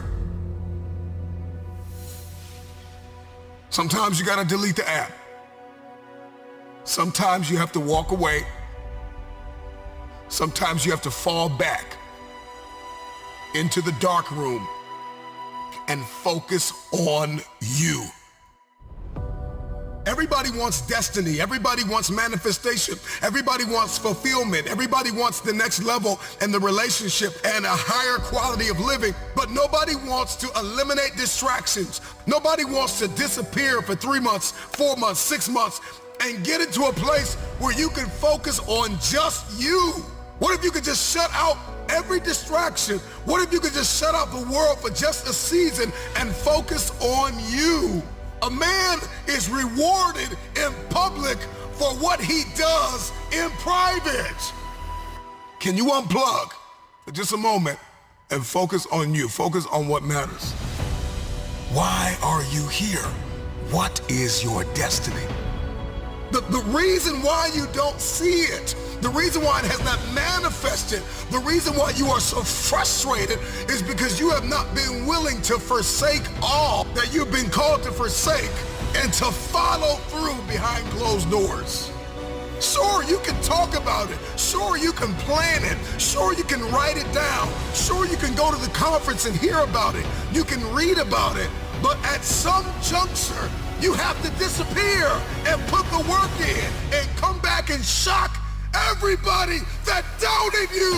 Speaker 19: Sometimes you gotta delete the app. Sometimes you have to walk away. Sometimes you have to fall back into the dark room and focus on you. Everybody wants destiny. Everybody wants manifestation. Everybody wants fulfillment. Everybody wants the next level in the relationship and a higher quality of living. But nobody wants to eliminate distractions. Nobody wants to disappear for 3 months, 4 months, 6 months, and get into a place where you can focus on just you. What if you could just shut out every distraction? What if you could just shut out the world for just a season and focus on you? A man is rewarded in public for what he does in private. Can you unplug for just a moment and focus on you? Focus on what matters. Why are you here? What is your destiny? The reason why you don't see it, the reason why it has not manifested, the reason why you are so frustrated is because you have not been willing to forsake all that you've been called to forsake and to follow through behind closed doors. Sure, you can talk about it. Sure, you can plan it. Sure, you can write it down. Sure, you can go to the conference and hear about it. You can read about it. But at some juncture, you have to disappear and put the work in and come back and shock everybody that doubted you.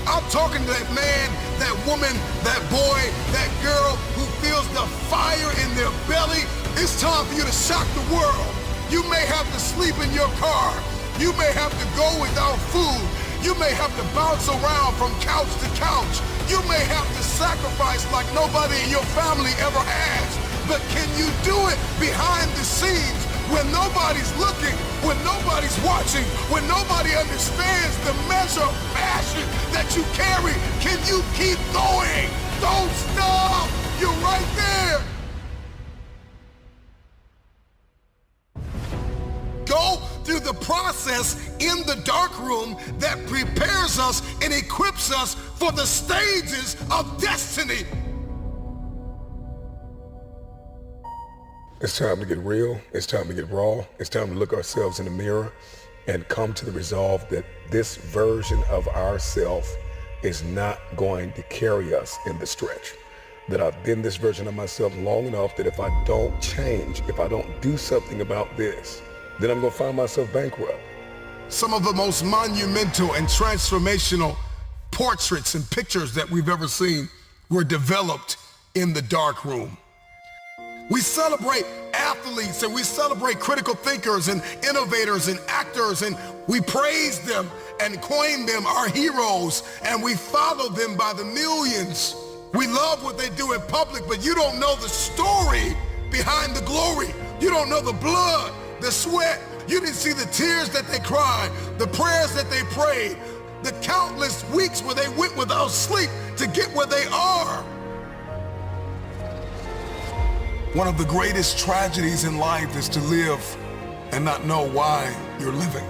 Speaker 5: I'm talking to that man, that woman, that boy, that girl who feels the fire in their belly. It's time for you to shock the world. You may have to sleep in your car. You may have to go without food. You may have to bounce around from couch to couch. You may have to sacrifice like nobody in your family ever has. But can you do it behind the scenes when nobody's looking, when nobody's watching, when nobody understands the measure of passion that you carry? Can you keep going? Don't stop! You're right there! Go through the process in the dark room that prepares us and equips us for the stages of destiny.
Speaker 4: It's time to get real. It's time to get raw. It's time to look ourselves in the mirror and come to the resolve that this version of ourself is not going to carry us in the stretch. That I've been this version of myself long enough that if I don't change, if I don't do something about this, then I'm going to find myself bankrupt.
Speaker 5: Some of the most monumental and transformational portraits and pictures that we've ever seen were developed in the dark room. We celebrate athletes and we celebrate critical thinkers and innovators and actors, and we praise them and coin them our heroes, and we follow them by the millions. We love what they do in public, but you don't know the story behind the glory. You don't know the blood, the sweat. You didn't see the tears that they cried, the prayers that they prayed, the countless weeks where they went without sleep to get where they are. One of the greatest tragedies in life is to live and not know why you're living.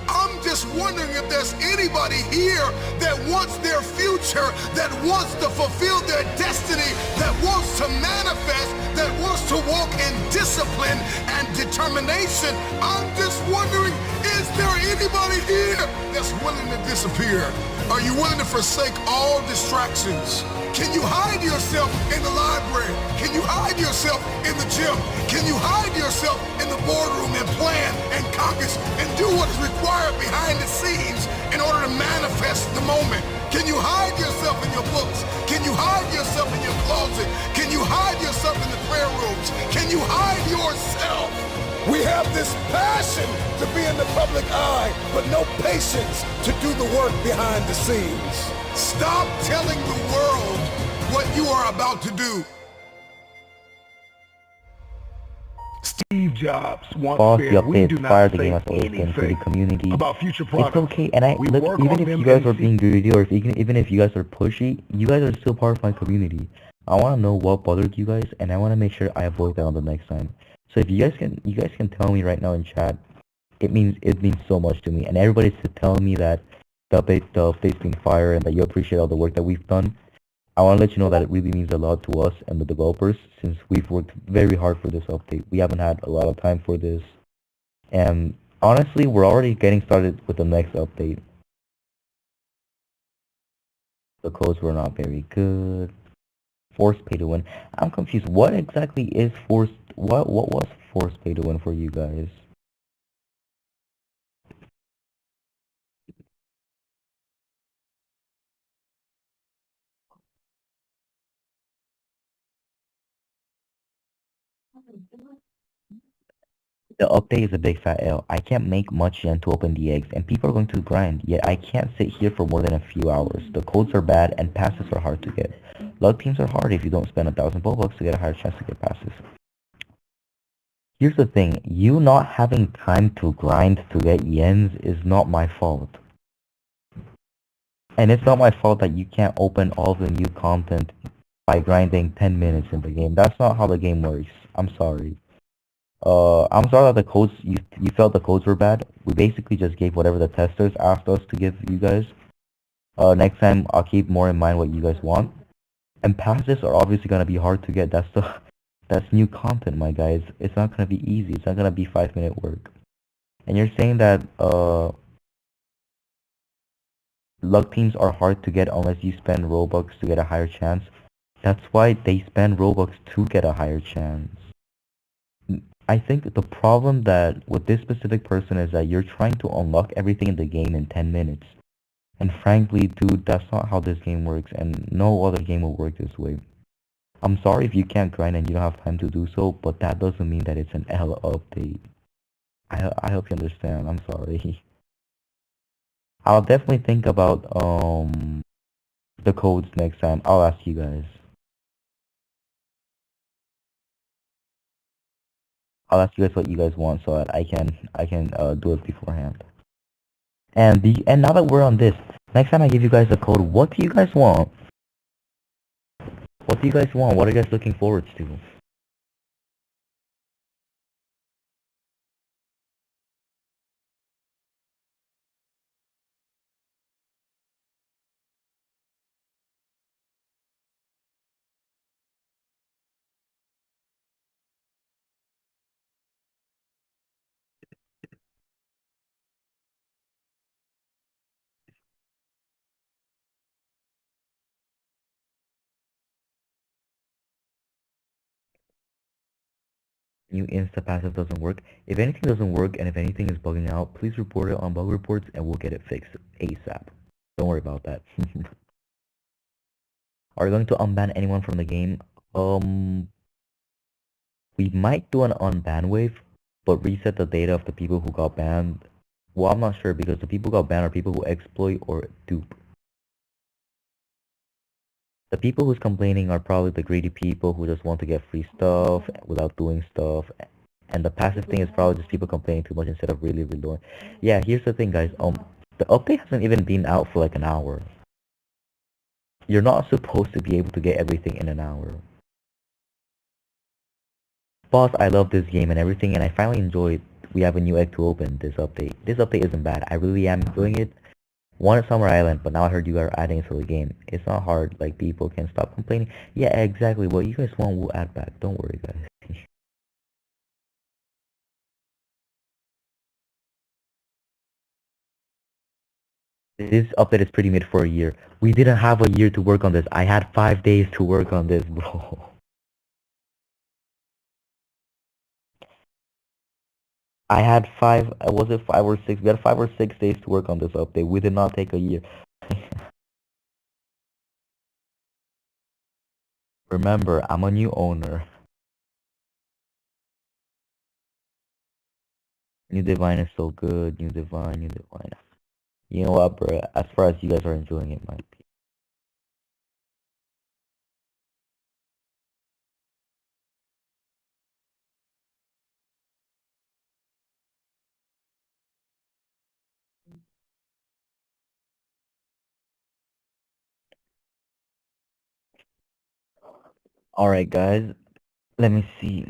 Speaker 5: I'm just wondering if there's anybody here that wants their future, that wants to fulfill their destiny, that wants to manifest, that wants to walk in discipline and determination. I'm just wondering, is there anybody here that's willing to disappear? Are you willing to forsake all distractions? Can you hide yourself in the library? Can you hide yourself in the gym? Can you hide yourself in the boardroom and plan and caucus and do what is required behind the scenes in order to manifest the moment? Can you hide yourself in your books? Can you hide yourself in your closet? Can you hide yourself in the prayer rooms? Can you hide yourself? We have this passion to be in the public eye, but no patience to do the work behind the scenes. Stop telling the world what you are about to do.
Speaker 4: Steve Jobs once
Speaker 2: Boss,
Speaker 4: said,
Speaker 2: the
Speaker 4: we do
Speaker 2: update
Speaker 4: not
Speaker 2: fired the
Speaker 4: say
Speaker 2: game as open for the community.
Speaker 4: about future
Speaker 2: It's
Speaker 4: products.
Speaker 2: okay, and
Speaker 4: We
Speaker 2: look,
Speaker 4: work
Speaker 2: even
Speaker 4: on
Speaker 2: if
Speaker 4: them
Speaker 2: you guys
Speaker 4: and
Speaker 2: are being greedy, or if, even if you guys are pushy, you guys are still part of my community. I want to know what bothered you guys, and I want to make sure I avoid that on the next time. So if you guys can tell me right now in chat, it means so much to me, and everybody's telling me that the update's been fire and that you appreciate all the work that we've done. I want to let you know that it really means a lot to us and the developers, since we've worked very hard for this update. We haven't had a lot of time for this, and honestly, we're already getting started with the next update. The codes were not very good. Forced pay to win. I'm confused. What exactly is forced? What was forced pay to win for you guys? The update is a big fat L. I can't make much yen to open the eggs, and people are going to grind, yet I can't sit here for more than a few hours. The codes are bad, and passes are hard to get. Luck teams are hard if you don't spend 1,000 bucks to get a higher chance to get passes. Here's the thing, you not having time to grind to get yens is not my fault. And it's not my fault that you can't open all the new content by grinding 10 minutes in the game. That's not how the game works. I'm sorry. I'm sorry that the codes, you felt the codes were bad. We basically just gave whatever the testers asked us to give you guys. Next time, I'll keep more in mind what you guys want. And passes are obviously gonna be hard to get. That's new content, my guys. It's not gonna be easy. It's not gonna be 5-minute work. And you're saying that luck teams are hard to get unless you spend Robux to get a higher chance. That's why they spend Robux to get a higher chance. I think the problem that with this specific person is that you're trying to unlock everything in the game in 10 minutes. And frankly, dude, that's not how this game works, and no other game will work this way. I'm sorry if you can't grind and you don't have time to do so, but that doesn't mean that it's an L update. I hope you understand. I'm sorry. I'll definitely think about the codes next time. I'll ask you guys. I'll ask you guys what you guys want so that I can do it beforehand. And now that we're on this, next time I give you guys a code, what do you guys want? What do you guys want? What are you guys looking forward to? New insta passive doesn't work. If anything doesn't work and if anything is bugging out, please report it on bug reports and we'll get it fixed ASAP. Don't worry about that. Are you going to unban anyone from the game? We might do an unban wave, but reset the data of the people who got banned. Well, I'm not sure because the people who got banned are people who exploit or dupe. The people who's complaining are probably the greedy people who just want to get free stuff without doing stuff. And the passive thing is probably just people complaining too much instead of really reloading. Yeah, here's the thing, guys. The update hasn't even been out for like an hour. You're not supposed to be able to get everything in an hour. Boss, I love this game and everything, and I finally enjoyed. We have a new egg to open this update. This update isn't bad. I really am enjoying it. Wanted Summer Island, but now I heard you are adding it to the game. It's not hard, like people can stop complaining. Yeah, exactly. What you guys want, we'll add back. Don't worry, guys. This update is pretty mid for a year. We didn't have a year to work on this. I had 5 days to work on this, bro. I had was it 5 or 6? We had 5 or 6 days to work on this update. We did not take a year. Remember, I'm a new owner. New Divine is so good. New Divine, New Divine. You know what, bro? As far as you guys are enjoying it, might be. Alright, guys. Let me see.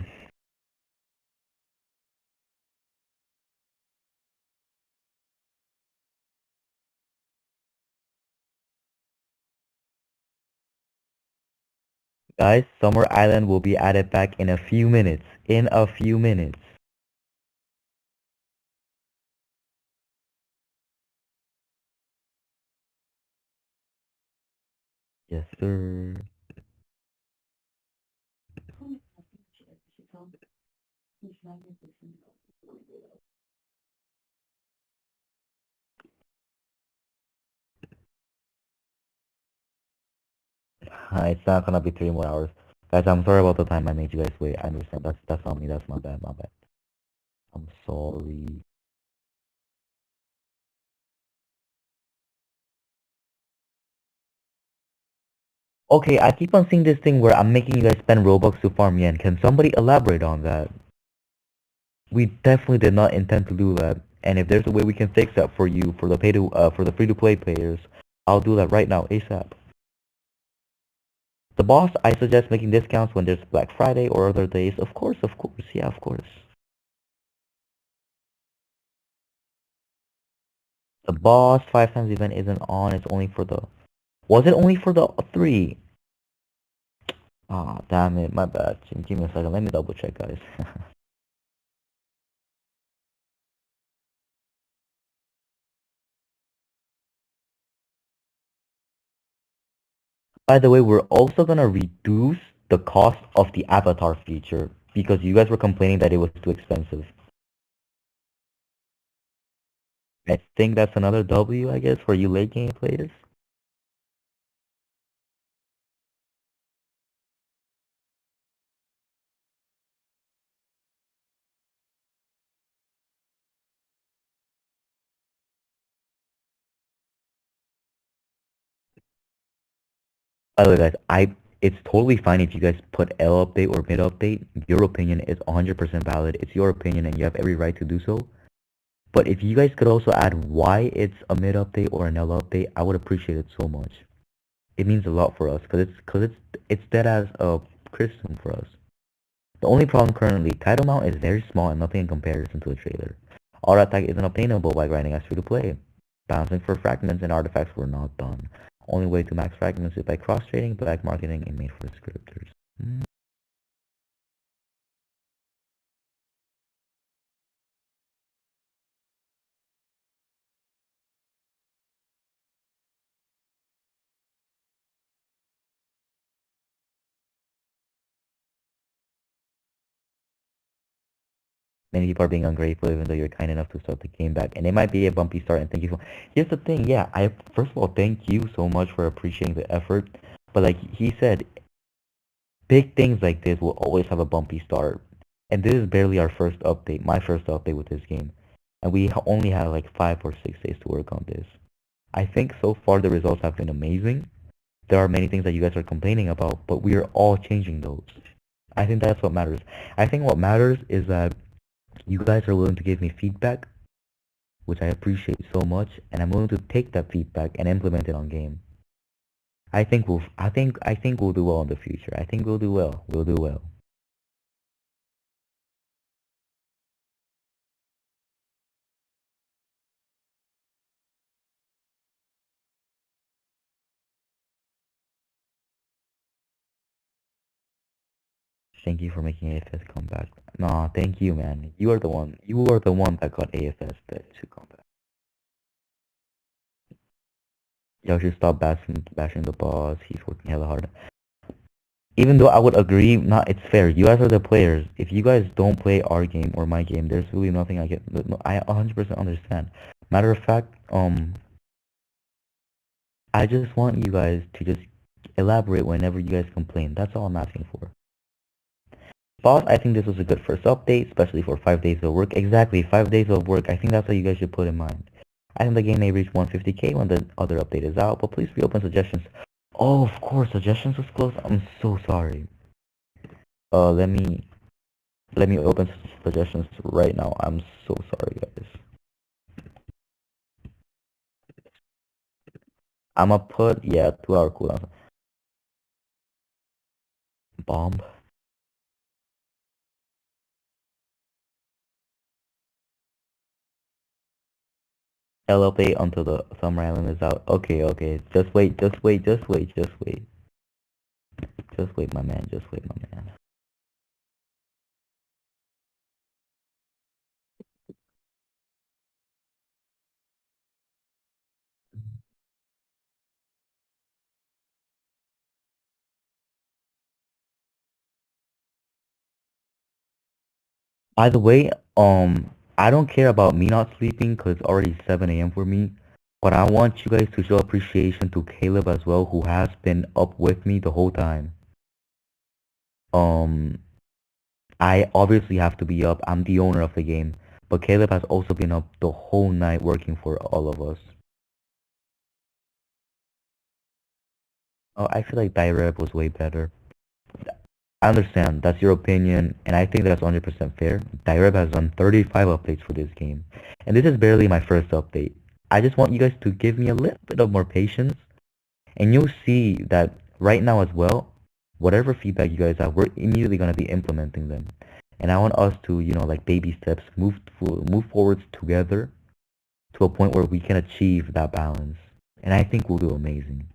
Speaker 2: Guys, Summer Island will be added back in a few minutes. In a few minutes. Yes, sir. It's not gonna be 3 more hours. Guys, I'm sorry about the time I made you guys wait. I understand. That's on me. That's my bad. My bad. I'm sorry. Okay, I keep on seeing this thing where I'm making you guys spend Robux to farm yen. Can somebody elaborate on that? We definitely did not intend to do that. And if there's a way we can fix that for you, for the free-to-play players, I'll do that right now, ASAP. The boss, I suggest making discounts when there's Black Friday or other days. Of course, yeah, of course. The boss 5 times event isn't on, it's only for the... Was it only for the 3? Ah, damn it, my bad. Give me a second, let me double check, guys. By the way, we're also gonna reduce the cost of the avatar feature because you guys were complaining that it was too expensive. I think that's another W, I guess, for you late game players. By the way, guys, it's totally fine if you guys put L update or mid update. Your opinion is 100% valid. It's your opinion, and you have every right to do so. But if you guys could also add why it's a mid update or an L update, I would appreciate it so much. It means a lot for us because it's dead as a criticism for us. The only problem currently, title mount is very small and nothing in comparison to the trailer. Auto attack isn't obtainable by grinding as free to play. Balancing for fragments and artifacts were not done. Only way to max fragments is by cross trading, black marketing, and made for the scripters. Many people are being ungrateful even though you're kind enough to start the game back. And it might be a bumpy start, and thank you for... Here's the thing, yeah, I first of all, thank you so much for appreciating the effort. But like he said, big things like this will always have a bumpy start. And this is barely our first update, my first update with this game. And we only had like 5 or 6 days to work on this. I think so far the results have been amazing. There are many things that you guys are complaining about, but we are all changing those. I think that's what matters. I think what matters is that you guys are willing to give me feedback, which I appreciate so much, and I'm willing to take that feedback and implement it on game. I think we'll do well in the future. I think we'll do well. We'll do well. Thank you for making AFS come back. Nah, thank you, man. You are the one. You are the one that got AFS to come back. Y'all should stop bashing the boss. He's working hella hard. Even though I would agree, it's fair. You guys are the players. If you guys don't play our game or my game, there's really nothing I can. I 100% understand. Matter of fact, I just want you guys to just elaborate whenever you guys complain. That's all I'm asking for. Boss, I think this was a good first update, especially for 5 days of work. Exactly, 5 days of work. I think that's what you guys should put in mind. I think the game may reach 150k when the other update is out, but please reopen suggestions. Oh, of course, suggestions was closed. I'm so sorry. Let me open suggestions right now. I'm so sorry, guys. I'ma put 2-hour cooldown. Bomb. LLP until the Summer Island is out. Okay. Just wait, my man. By the way, I don't care about me not sleeping because it's already 7 a.m. for me. But I want you guys to show appreciation to Caleb as well, who has been up with me the whole time. I obviously have to be up. I'm the owner of the game. But Caleb has also been up the whole night working for all of us. Oh, I feel like Direb was way better. I understand, that's your opinion, and I think that's 100% fair. Direb has done 35 updates for this game, and this is barely my first update. I just want you guys to give me a little bit of more patience, and you'll see that right now as well, whatever feedback you guys have, we're immediately going to be implementing them. And I want us to, like baby steps, move forwards together to a point where we can achieve that balance. And I think we'll do amazing.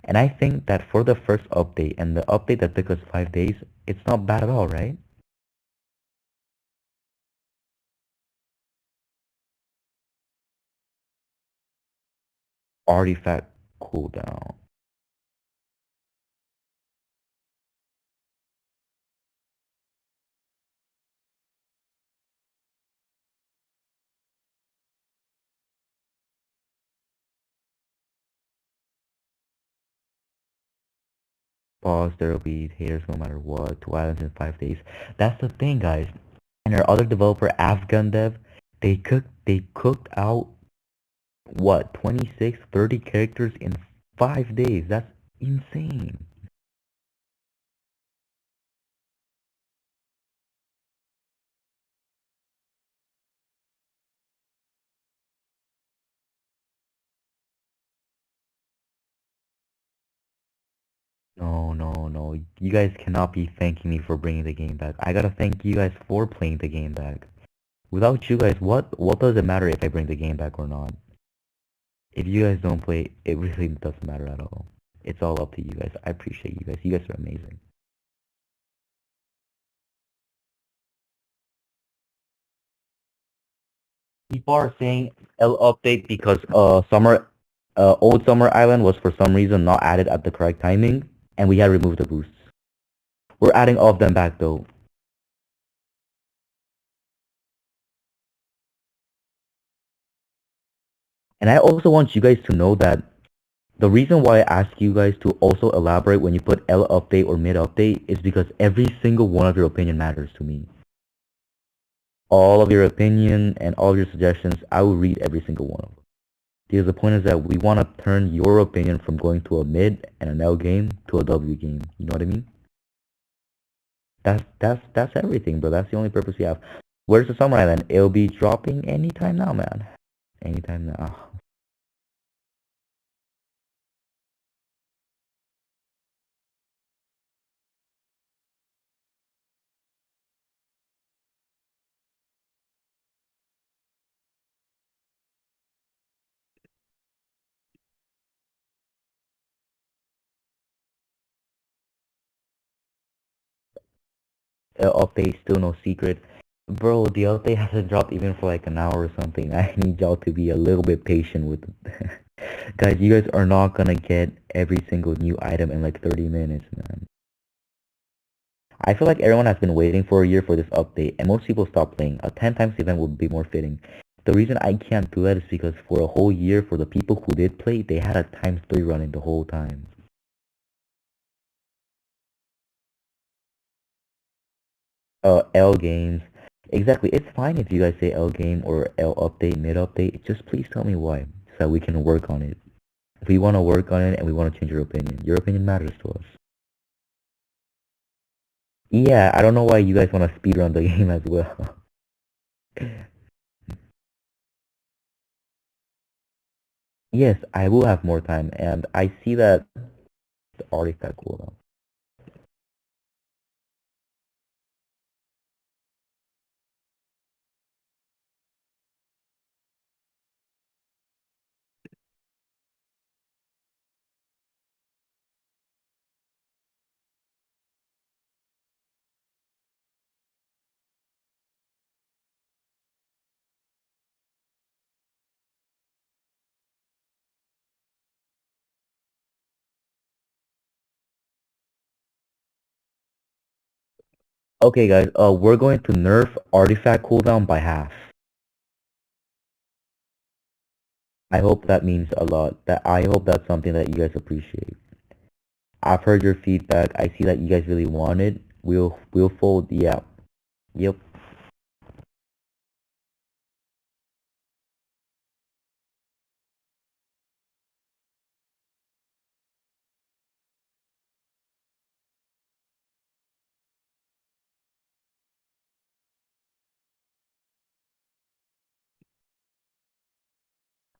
Speaker 2: And I think that for the first update, and the update that took us 5 days, it's not bad at all, right? Artifact cooldown. Pause, there will be haters no matter what. 2 islands in 5 days. That's the thing, guys. And our other developer, Afghan Dev, they cooked out what 26, 30 characters in 5 days. That's insane. No, no, no. You guys cannot be thanking me for bringing the game back. I gotta thank you guys for playing the game back. Without you guys, what does it matter if I bring the game back or not? If you guys don't play, it really doesn't matter at all. It's all up to you guys. I appreciate you guys. You guys are amazing. People are saying L update because old Summer Island was for some reason not added at the correct timing, and we had removed the boosts. We're adding all of them back though. And I also want you guys to know that the reason why I ask you guys to also elaborate when you put L update or mid update is because every single one of your opinion matters to me. All of your opinion and all of your suggestions, I will read every single one of them. Because the point is that we want to turn your opinion from going to a mid and an L game to a W game. You know what I mean? That's everything, bro. That's the only purpose we have. Where's the Summer Island? It'll be dropping anytime now, man. Anytime now. Update still no secret. Bro, the update hasn't dropped even for like an hour or something. I need y'all to be a little bit patient with it. Guys, you guys are not gonna get every single new item in like 30 minutes, man. I feel like everyone has been waiting for a year for this update, and most people stop playing. A 10 times event would be more fitting. The reason I can't do that is because for a whole year, for the people who did play, they had a times 3 running the whole time. L games. Exactly, it's fine if you guys say L game or L update, mid update. Just please tell me why, so that we can work on it. If we want to work on it and we want to change your opinion matters to us. Yeah, I don't know why you guys want to speedrun the game as well. Yes, I will have more time, and I see that the artifact cooldown. Okay, guys, we're going to nerf artifact cooldown by half. I hope that means a lot. I hope that's something that you guys appreciate. I've heard your feedback. I see that you guys really want it. We'll fold. Yeah. Yep.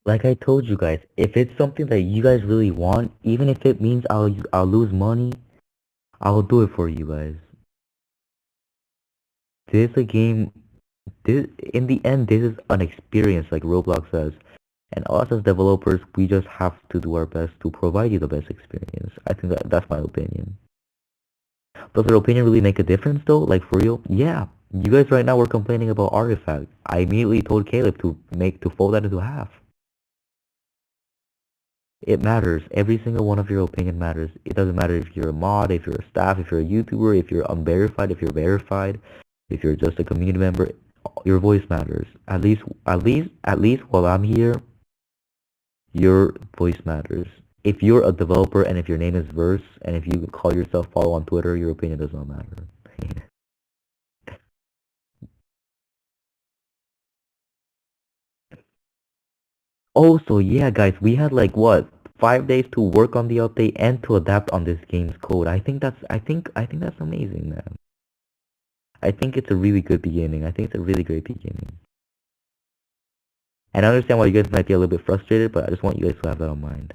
Speaker 2: Like I told you guys, if it's something that you guys really want, even if it means I'll lose money, I'll do it for you guys. This is a game. This in the end, this is an experience, like Roblox says. And us as developers, we just have to do our best to provide you the best experience. I think that's my opinion. Does your opinion really make a difference though? Like for real? Yeah. You guys right now were complaining about artifact. I immediately told Caleb to fold that into half. It matters. Every single one of your opinion matters. It doesn't matter if you're a mod, if you're a staff, if you're a YouTuber, if you're unverified, if you're verified, if you're just a community member. Your voice matters. At least while I'm here, your voice matters. If you're a developer and if your name is Verse and if you call yourself follow on Twitter, your opinion does not matter. Also, yeah, guys, we had like what 5 days to work on the update and to adapt on this game's code. I think that's amazing, man. I think it's a really good beginning. I think it's a really great beginning. And I understand why you guys might be a little bit frustrated, but I just want you guys to have that in mind.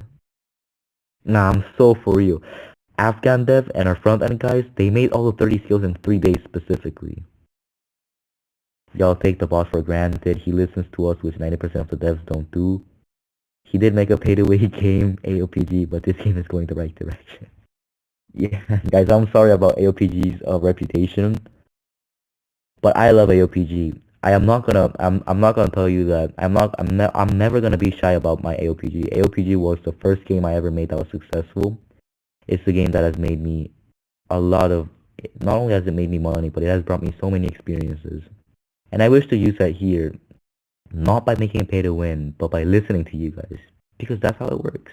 Speaker 2: Nah, I'm so for real. Afghan Dev and our front end guys, they made all the 30 skills in 3 days specifically. Y'all take the boss for granted. He listens to us, which 90% of the devs don't do. He did make a pay-to-win game, AOPG, but this game is going the right direction. Yeah, guys, I'm sorry about AOPG's reputation, but I love AOPG. I'm not gonna tell you that I'm never gonna be shy about my AOPG. AOPG was the first game I ever made that was successful. It's the game that has made me a lot of, not only has it made me money, but it has brought me so many experiences. And I wish to use that here, not by making it pay to win, but by listening to you guys, because that's how it works.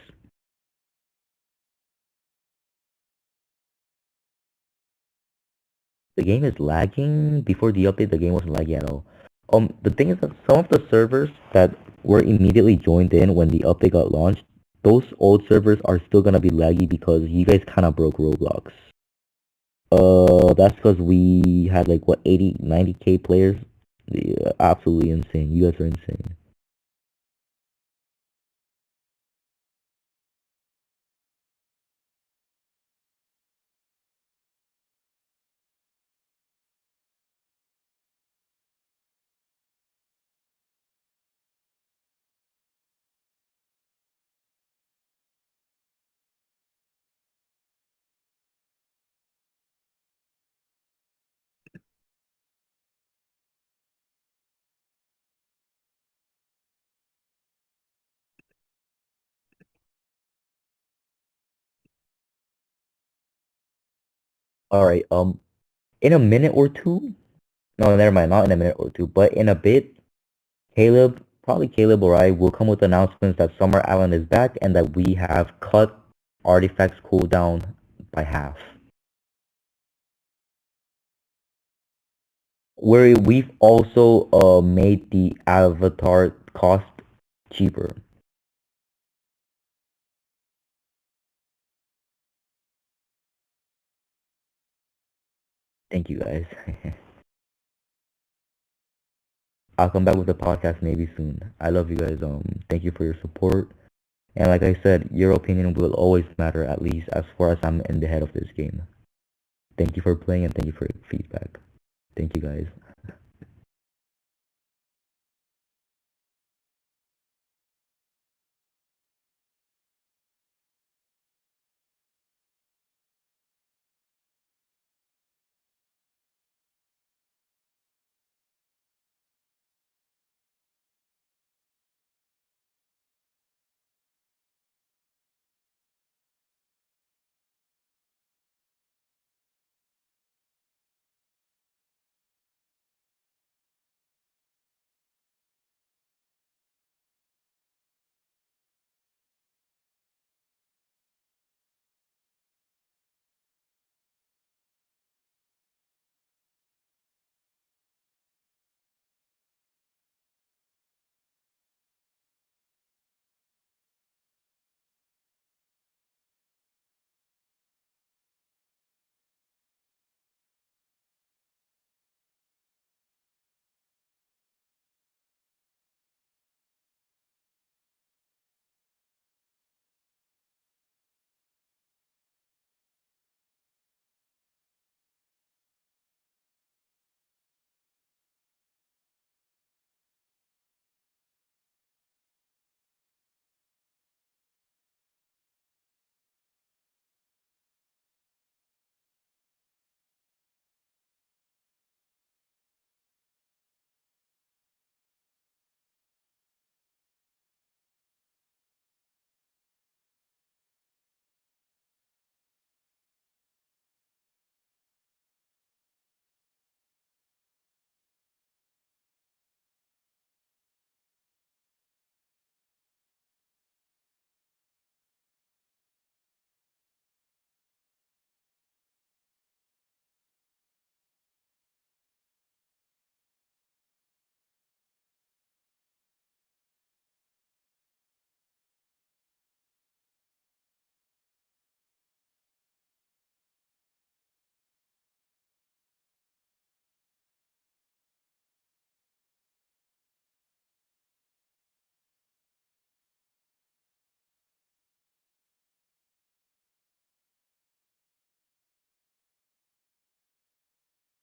Speaker 2: The game is lagging. Before the update, the game wasn't laggy at all. The thing is that some of the servers that were immediately joined in when the update got launched, those old servers are still gonna be laggy because you guys kind of broke Roblox. That's because we had like what 80, 90k players. Yeah, absolutely insane. You guys are insane. All right. In a minute or two. No, never mind. Not in a minute or two, but in a bit, probably Caleb or I will come with announcements that Summer Island is back and that we have cut artifacts cooldown by half. We've also made the avatar cost cheaper. Thank you guys. I'll come back with the podcast maybe soon. I love you guys. Thank you for your support. And like I said, your opinion will always matter, at least as far as I'm in the head of this game. Thank you for playing and thank you for your feedback. Thank you guys.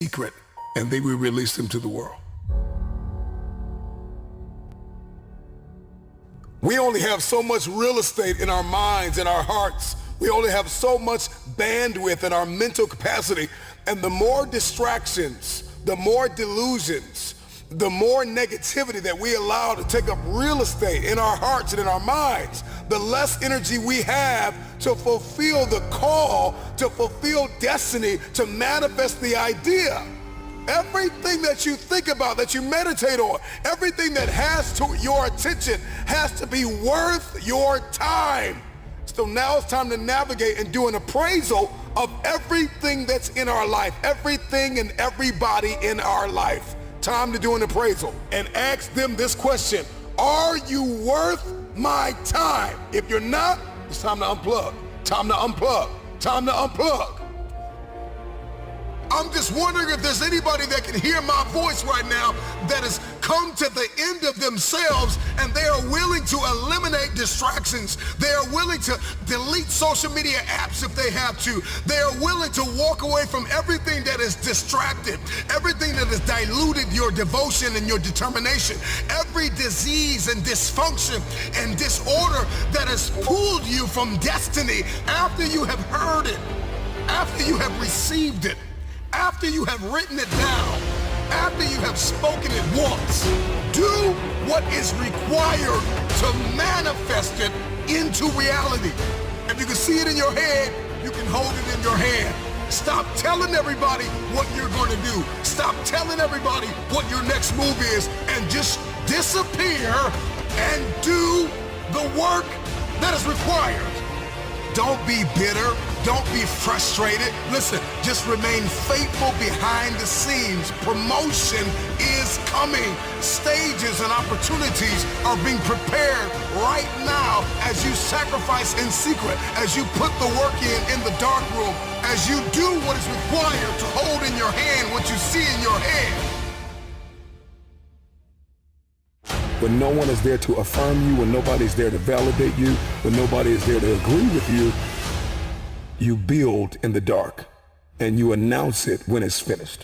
Speaker 4: secret, and they will release them to the world. We only have so much real estate in our minds and our hearts. We only have so much bandwidth in our mental capacity. And the more distractions, the more delusions, the more negativity that we allow to take up real estate in our hearts and in our minds, the less energy we have to fulfill the call, to fulfill destiny, to manifest the idea. Everything that you think about, that you meditate on, everything that has to your attention has to be worth your time. So now it's time to navigate and do an appraisal of everything that's in our life, everything and everybody in our life. Time to do an appraisal and ask them this question: are you worth my time? If you're not, it's time to unplug. Time to unplug. Time to unplug. I'm just wondering if there's anybody that can hear my voice right now that has come to the end of themselves and they are willing to eliminate distractions. They are willing to delete social media apps if they have to. They are willing to walk away from everything that is distracted, everything that has diluted your devotion and your determination, every disease and dysfunction and disorder that has pulled you from destiny after you have heard it, after you have received it, after you have written it down, after you have spoken it once. Do what is required to manifest it into reality. If you can see it in your head, you can hold it in your hand. Stop telling everybody what you're going to do. Stop telling everybody what your next move is, and just disappear and do the work that is required. Don't be bitter. Don't be frustrated. Listen, just remain faithful behind the scenes. Promotion is coming. Stages and opportunities are being prepared right now as you sacrifice in secret, as you put the work in the dark room, as you do what is required to hold in your hand what you see in your head. When no one is there to affirm you, when nobody's there to validate you, when nobody is there to agree with you, you build in the dark and you announce it when it's finished.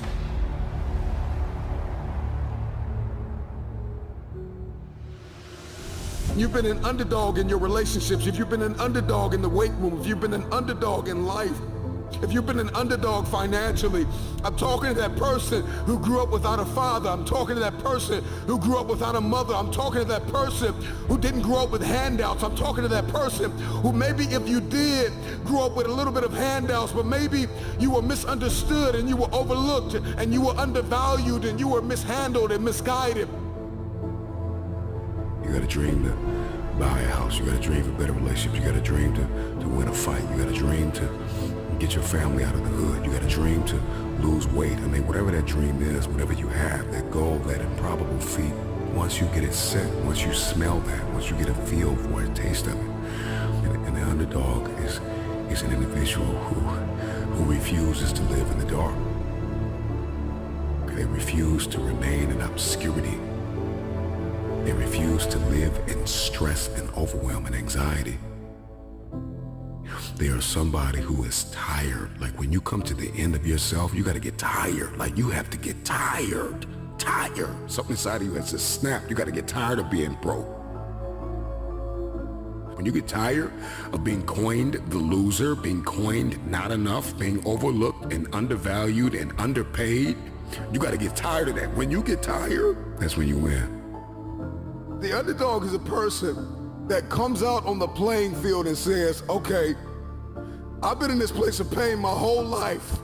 Speaker 4: You've been an underdog in your relationships. If you've been an underdog in the weight room, if you've been an underdog in life, if you've been an underdog financially, I'm talking to that person who grew up without a father. I'm talking to that person who grew up without a mother. I'm talking to that person who didn't grow up with handouts. I'm talking to that person who maybe if you did grow up with a little bit of handouts, but maybe you were misunderstood and you were overlooked and you were undervalued and you were mishandled and misguided.
Speaker 3: You got a dream to buy a house. You got a dream for better relationships. You got a dream to win a fight. You got a dream to get your family out of the hood. You got a dream to lose weight. I mean, whatever that dream is, whatever you have, that goal, that improbable feat, once you get it set, once you smell that, once you get a feel for it, taste of it, and the underdog is an individual who refuses to live in the dark. They refuse to remain in obscurity. They refuse to live in stress and overwhelm and anxiety. They are somebody who is tired. Like when you come to the end of yourself, you got to get tired. Like you have to get tired. Tired. Something inside of you has just snapped. You got to get tired of being broke. When you get tired of being coined the loser, being coined not enough, being overlooked and undervalued and underpaid, you got to get tired of that. When you get tired, that's when you win.
Speaker 4: The underdog is a person that comes out on the playing field and says, okay, I've been in this place of pain my whole life.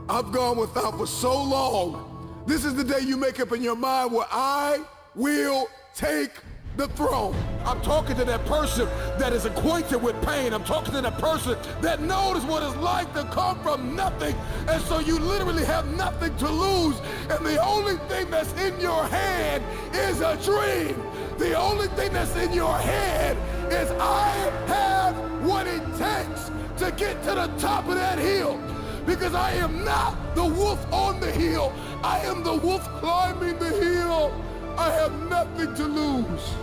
Speaker 4: I've gone without for so long. This is the day you make up in your mind where I will take the throne. I'm talking to that person that is acquainted with pain. I'm talking to that person that knows what it's like to come from nothing. And so you literally have nothing to lose. And the only thing that's in your head is a dream. The only thing that's in your head is I have what it takes to get to the top of that hill. Because I am not the wolf on the hill. I am the wolf climbing the hill. I have nothing to lose.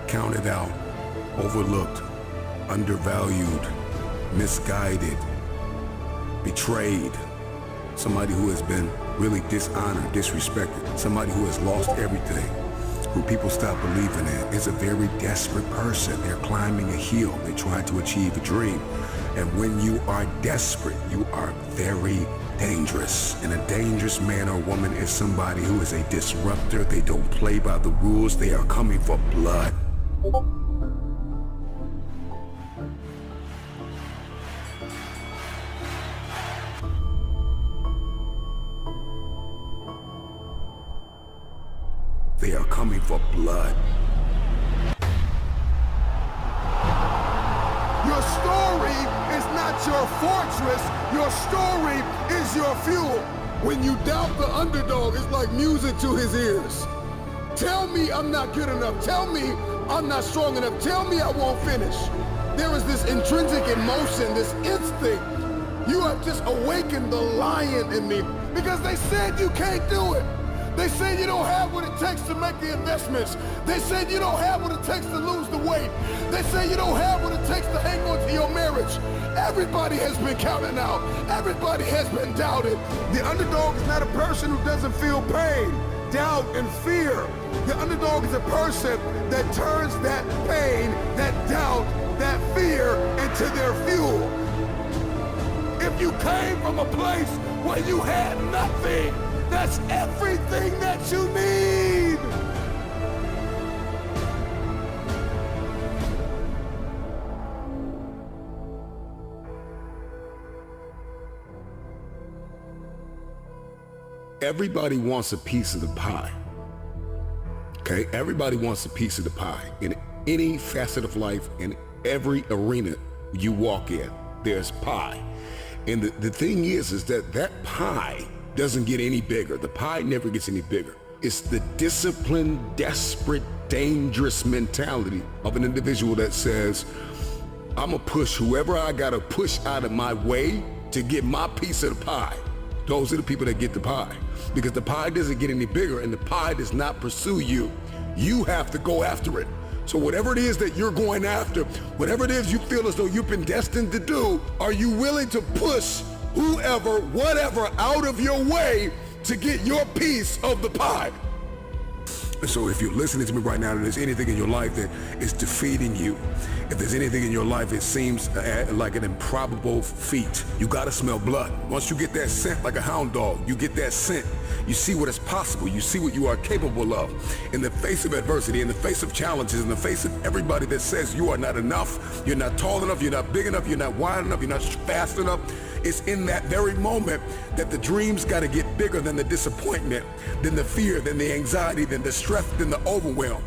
Speaker 3: Counted out, overlooked, undervalued, misguided, betrayed, somebody who has been really dishonored, disrespected, somebody who has lost everything, who people stop believing in, is a very desperate person. They're climbing a hill. They're trying to achieve a dream. And when you are desperate, you are very dangerous. And a dangerous man or woman is somebody who is a disruptor. They don't play by the rules. They are coming for blood. They are coming for blood.
Speaker 8: Your story is not your fortress. Your story is your fuel. When you doubt the underdog, it's like music to his ears. Tell me I'm not good enough. Tell me I'm not strong enough. Tell me I won't finish. There is this intrinsic emotion, this instinct. You have just awakened the lion in me because they said you can't do it. They said you don't have what it takes to make the investments. They said you don't have what it takes to lose the weight. They say you don't have what it takes to hang on to your marriage. Everybody has been counted out. Everybody has been doubted. The underdog is not a person who doesn't feel pain, doubt, and fear. The underdog is a person that turns that pain, that doubt, that fear into their fuel. If you came from a place where you had nothing, that's everything that you need.
Speaker 3: Everybody wants a piece of the pie. Okay? Everybody wants a piece of the pie. In any facet of life, in every arena you walk in, there's pie. And the thing is that pie doesn't get any bigger. The pie never gets any bigger. It's the disciplined, desperate, dangerous mentality of an individual that says, I'm gonna push whoever I gotta push out of my way to get my piece of the pie. Those are the people that get the pie. Because the pie doesn't get any bigger and the pie does not pursue you. You have to go after it. So whatever it is that you're going after, whatever it is you feel as though you've been destined to do, are you willing to push whoever, whatever, out of your way to get your piece of the pie? So if you're listening to me right now and there's anything in your life that is defeating you, if there's anything in your life that seems like an improbable feat, you gotta smell blood. Once you get that scent like a hound dog, you get that scent, you see what is possible, you see what you are capable of. In the face of adversity, in the face of challenges, in the face of everybody that says you are not enough, you're not tall enough, you're not big enough, you're not wide enough, you're not fast enough, it's in that very moment that the dreams gotta get bigger than the disappointment, than the fear, than the anxiety, than the stress, than the overwhelm.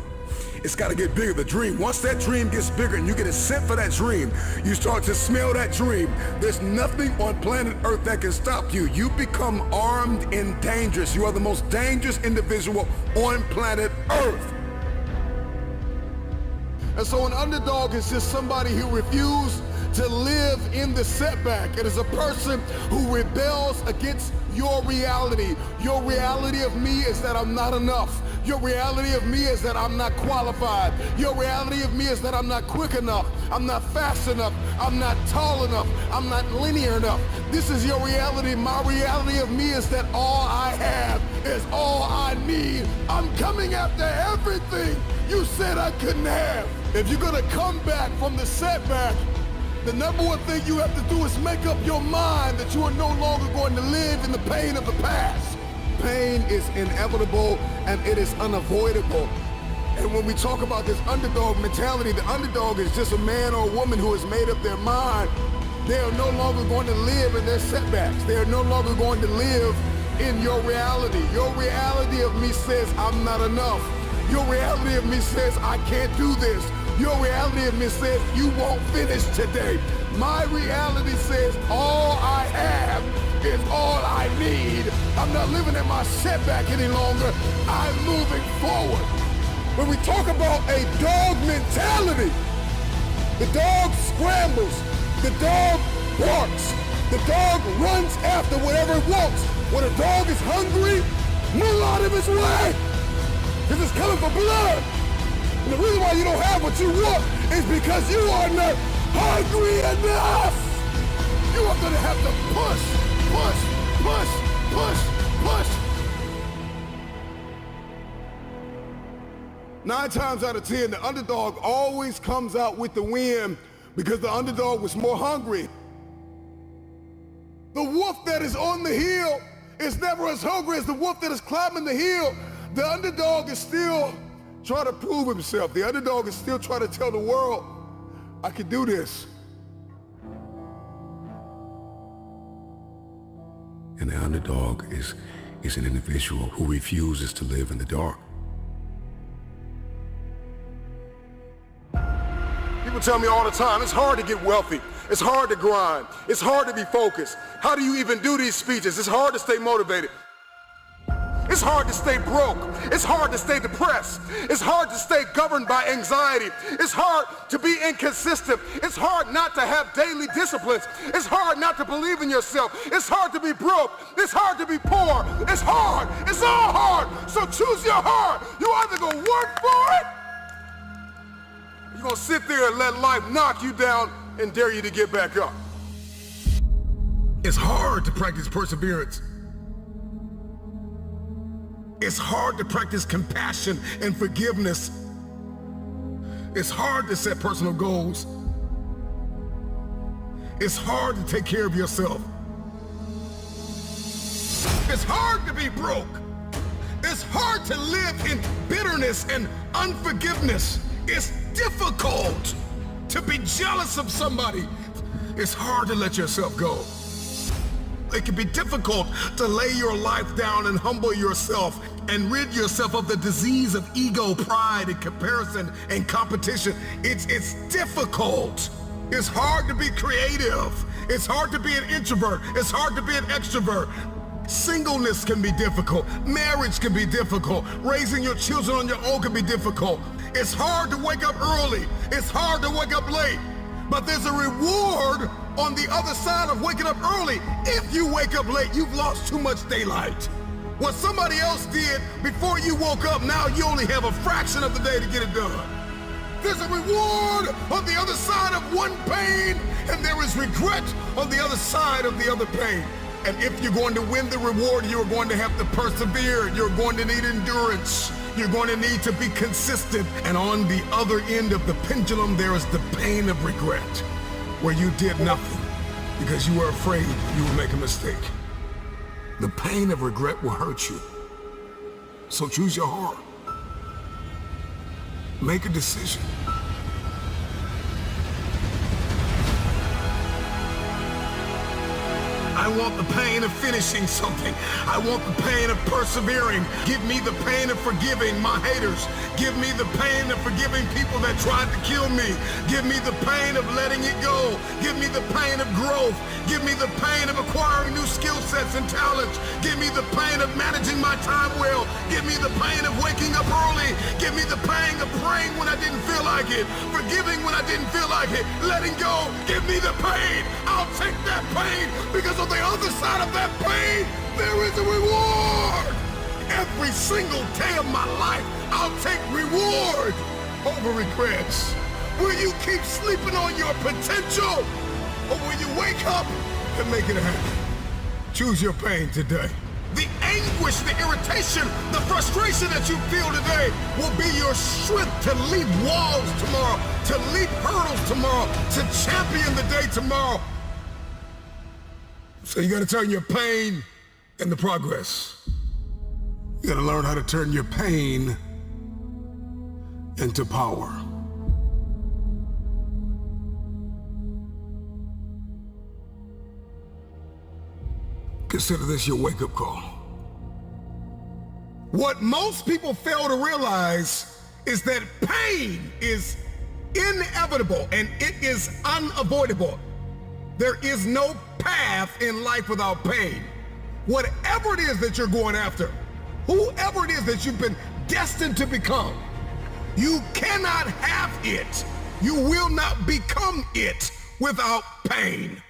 Speaker 3: It's got to get bigger, the dream. Once that dream gets bigger and you get a scent for that dream, you start to smell that dream. There's nothing on planet Earth that can stop you. You become armed and dangerous. You are the most dangerous individual on planet Earth.
Speaker 8: And so an underdog is just somebody who refused to live in the setback. It is a person who rebels against your reality. Your reality of me is that I'm not enough. Your reality of me is that I'm not qualified. Your reality of me is that I'm not quick enough. I'm not fast enough. I'm not tall enough. I'm not linear enough. This is your reality. My reality of me is that all I have is all I need. I'm coming after everything you said I couldn't have. If you're gonna come back from the setback, the number one thing you have to do is make up your mind that you are no longer going to live in the pain of the past. Pain is inevitable and it is unavoidable. And when we talk about this underdog mentality, the underdog is just a man or a woman who has made up their mind. They are no longer going to live in their setbacks. They are no longer going to live in your reality. Your reality of me says I'm not enough. Your reality of me says I can't do this. Your reality of me says you won't finish today. My reality says all I have is all I need. I'm not living in my setback any longer. I'm moving forward. When we talk about a dog mentality, the dog scrambles, the dog barks, the dog runs after whatever it wants. When a dog is hungry, move out of his way, because it's coming for blood. And the reason why you don't have what you want is because you are not hungry enough. You are gonna have to push, push, push, push, push. 9 times out of 10, the underdog always comes out with the win because the underdog was more hungry. The wolf that is on the hill is never as hungry as the wolf that is climbing the hill. The underdog is still trying to prove himself. The underdog is still trying to tell the world, I can do this.
Speaker 3: And the underdog is an individual who refuses to live in the dark.
Speaker 8: People tell me all the time, it's hard to get wealthy. It's hard to grind. It's hard to be focused. How do you even do these speeches? It's hard to stay motivated. It's hard to stay broke. It's hard to stay depressed. It's hard to stay governed by anxiety. It's hard to be inconsistent. It's hard not to have daily disciplines. It's hard not to believe in yourself. It's hard to be broke. It's hard to be poor. It's hard. It's all hard. So choose your heart. You either gonna work for it, or you're gonna sit there and let life knock you down and dare you to get back up.
Speaker 3: It's hard to practice perseverance. It's hard to practice compassion and forgiveness. It's hard to set personal goals. It's hard to take care of yourself. It's hard to be broke. It's hard to live in bitterness and unforgiveness. It's difficult to be jealous of somebody. It's hard to let yourself go. It can be difficult to lay your life down and humble yourself and rid yourself of the disease of ego, pride, and comparison and competition. It's difficult. It's hard to be creative. It's hard to be an introvert. It's hard to be an extrovert. Singleness can be difficult. Marriage can be difficult. Raising your children on your own can be difficult. It's hard to wake up early. It's hard to wake up late. But there's a reward on the other side of waking up early. If you wake up late, you've lost too much daylight. What somebody else did before you woke up, now you only have a fraction of the day to get it done. There's a reward on the other side of one pain, and there is regret on the other side of the other pain. And if you're going to win the reward, you're going to have to persevere. You're going to need endurance. You're going to need to be consistent. And on the other end of the pendulum, there is the pain of regret, where you did nothing because you were afraid you would make a mistake. The pain of regret will hurt you. So choose your heart. Make a decision. I want the pain of finishing something. I want the pain of persevering. Give me the pain of forgiving my haters. Give me the pain of forgiving people that tried to kill me. Give me the pain of letting it go. Give me the pain of growth. Give me the pain of acquiring new skill sets and talents. Give me the pain of managing my time well. Give me the pain of waking up early. Give me the pain of praying when I didn't feel like it. Forgiving when I didn't feel like it. Letting go. Give me the pain. I'll take that pain because on the other side of that pain, there is a reward. Every single day of my life, I'll take reward over regrets. Will you keep sleeping on your potential, or will you wake up and make it happen? Choose your pain today. The anguish, the irritation, the frustration that you feel today will be your strength to leap walls tomorrow, to leap hurdles tomorrow, to champion the day tomorrow. So you gotta turn your pain into progress. You gotta learn how to turn your pain into power. Consider this your wake-up call. What most people fail to realize is that pain is inevitable and it is unavoidable. There is no path in life without pain. Whatever it is that you're going after, whoever it is that you've been destined to become, you cannot have it. You will not become it without pain.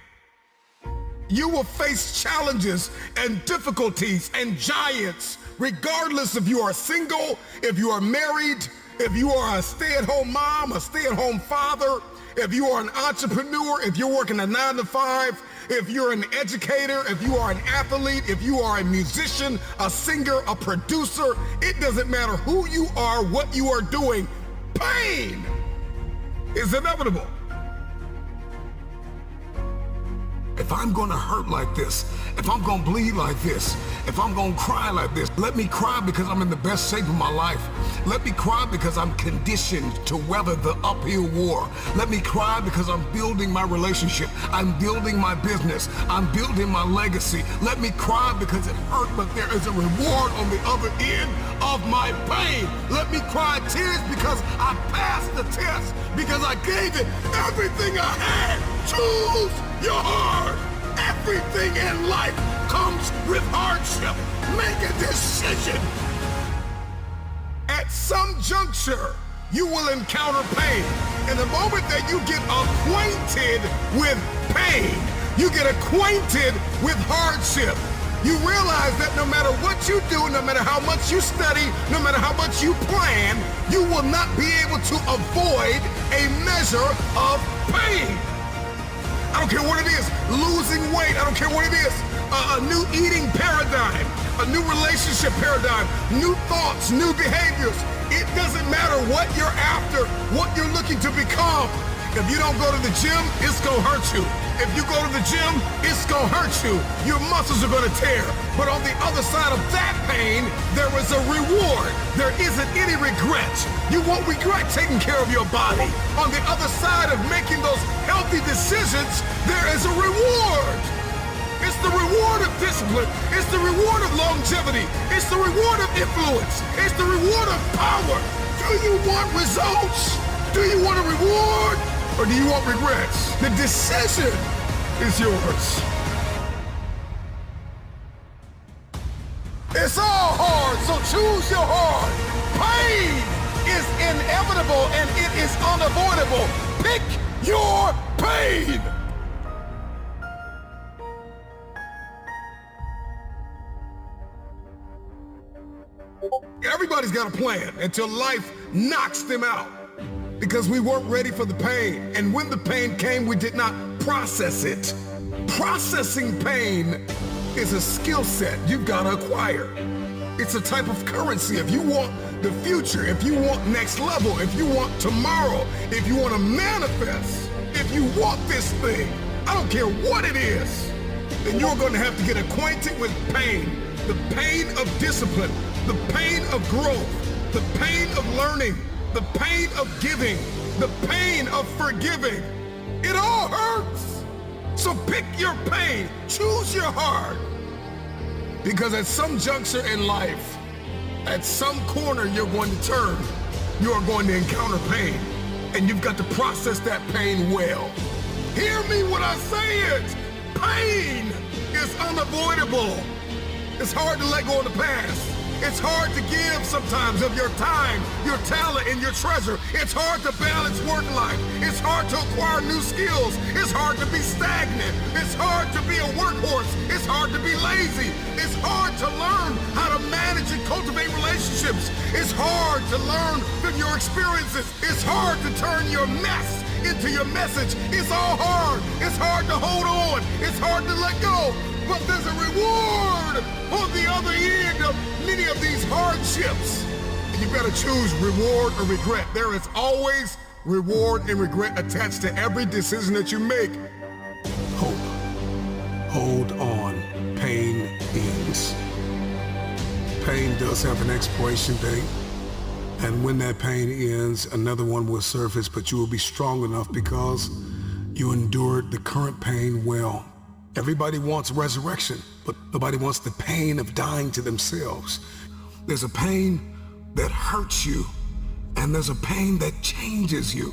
Speaker 3: You will face challenges and difficulties and giants, regardless if you are single, if you are married, if you are a stay-at-home mom, a stay-at-home father, if you are an entrepreneur, if you're working a 9 to 5,
Speaker 4: if you're an educator, if you are an athlete, if you are a musician, a singer, a producer, it doesn't matter who you are, what you are doing, pain is inevitable. If I'm gonna hurt like this, if I'm gonna bleed like this, if I'm gonna cry like this, let me cry because I'm in the best shape of my life. Let me cry because I'm conditioned to weather the uphill war. Let me cry because I'm building my relationship. I'm building my business. I'm building my legacy. Let me cry because it hurt, but there is a reward on the other end of my pain. Let me cry tears because I passed the test, because I gave it everything I had. Choose your heart. Everything in life comes with hardship. Make a decision. At some juncture, you will encounter pain. And the moment that you get acquainted with pain, you get acquainted with hardship, you realize that no matter what you do, no matter how much you study, no matter how much you plan, you will not be able to avoid a measure of pain. I don't care what it is, losing weight, I don't care what it is, a new eating paradigm, a new relationship paradigm, new thoughts, new behaviors. It doesn't matter what you're after, what you're looking to become. If you don't go to the gym, it's gonna hurt you. If you go to the gym, it's gonna hurt you. Your muscles are gonna tear. But on the other side of that pain, there is a reward. There isn't any regret. You won't regret taking care of your body. On the other side of making those healthy decisions, there is a reward. It's the reward of discipline. It's the reward of longevity. It's the reward of influence. It's the reward of power. Do you want results? Do you want a reward? Or do you want regrets? The decision is yours. It's all hard, so choose your heart. Pain is inevitable and it is unavoidable. Pick your pain. Everybody's got a plan until life knocks them out, because we weren't ready for the pain. And when the pain came, we did not process it. Processing pain is a skill set you've got to acquire. It's a type of currency. If you want the future, if you want next level, if you want tomorrow, if you want to manifest, if you want this thing, I don't care what it is, then you're going to have to get acquainted with pain. The pain of discipline, the pain of growth, the pain of learning, the pain of giving, the pain of forgiving. It all hurts. So pick your pain, choose your heart. Because at some juncture in life, at some corner you're going to turn, you are going to encounter pain. And you've got to process that pain well. Hear me when I say it. Pain is unavoidable. It's hard to let go of the past. It's hard to give sometimes of your time, your talent, and your treasure. It's hard to balance work life. It's hard to acquire new skills. It's hard to be stagnant. It's hard to be a workhorse. It's hard to be lazy. It's hard to learn how to manage and cultivate relationships. It's hard to learn from your experiences. It's hard to turn your mess into your message. It's all hard. It's hard to hold on. It's hard to let go. But there's a reward on the other end of many of these hardships. And you better choose reward or regret. There is always reward and regret attached to every decision that you make.
Speaker 3: Hope. Hold on. Pain ends. Pain does have an expiration date. And when that pain ends, another one will surface, but you will be strong enough because you endured the current pain well. Everybody wants resurrection, but nobody wants the pain of dying to themselves. There's a pain that hurts you, and there's a pain that changes you.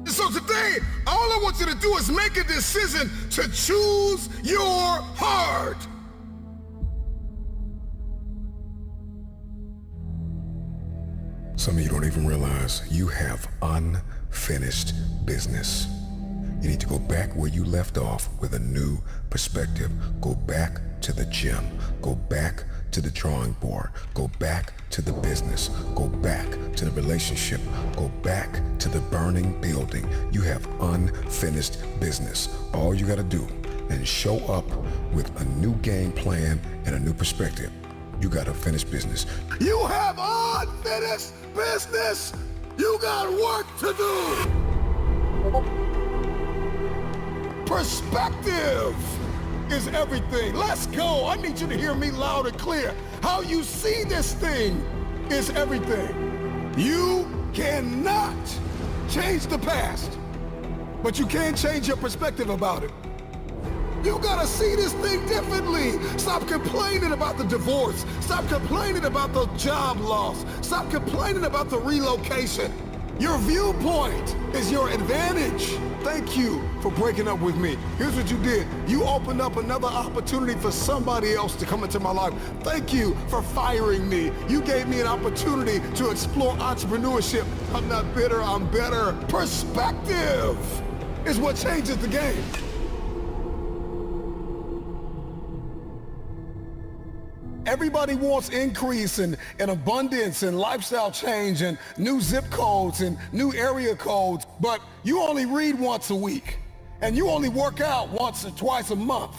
Speaker 4: So today, all I want you to do is make a decision to choose your heart.
Speaker 3: Some of you don't even realize you have unfinished business. You need to go back where you left off with a new perspective. Go back to the gym. Go back to the drawing board. Go back to the business. Go back to the relationship. Go back to the burning building. You have unfinished business. All you got to do is show up with a new game plan and a new perspective. You got to finish business.
Speaker 8: You have unfinished business. You got work to do. Perspective is everything. Let's go. I need you to hear me loud and clear. How you see this thing is everything. You cannot change the past, but you can change your perspective about it. You gotta see this thing differently. Stop complaining about the divorce. Stop complaining about the job loss. Stop complaining about the relocation. Your viewpoint is your advantage. Thank you for breaking up with me. Here's what you did. You opened up another opportunity for somebody else to come into my life. Thank you for firing me. You gave me an opportunity to explore entrepreneurship. I'm not bitter, I'm better. Perspective is what changes the game. Everybody wants increase and abundance and lifestyle change and new zip codes and new area codes, but you only read once a week and you only work out once or twice a month.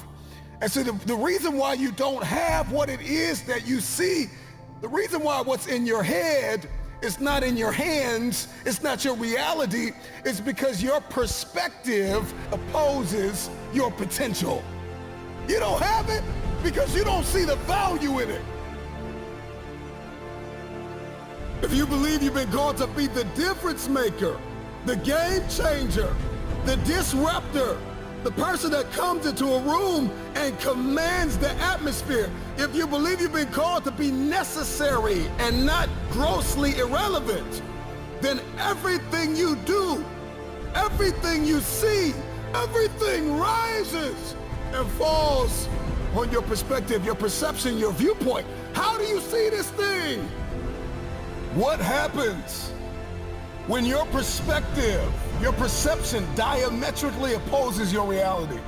Speaker 8: And so the reason why you don't have what it is that you see, the reason why what's in your head is not in your hands, it's not your reality, is because your perspective opposes your potential. You don't have it because you don't see the value in it. If you believe you've been called to be the difference maker, the game changer, the disruptor, the person that comes into a room and commands the atmosphere, if you believe you've been called to be necessary and not grossly irrelevant, then everything you do, everything you see, everything rises and falls on your perspective, your perception, your viewpoint. How do you see this thing? What happens when your perspective, your perception diametrically opposes your reality?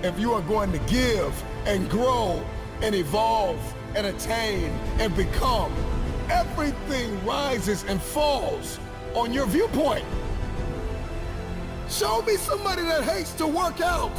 Speaker 8: If you are going to give and grow and evolve and attain and become, everything rises and falls on your viewpoint. Show me somebody that hates to work out,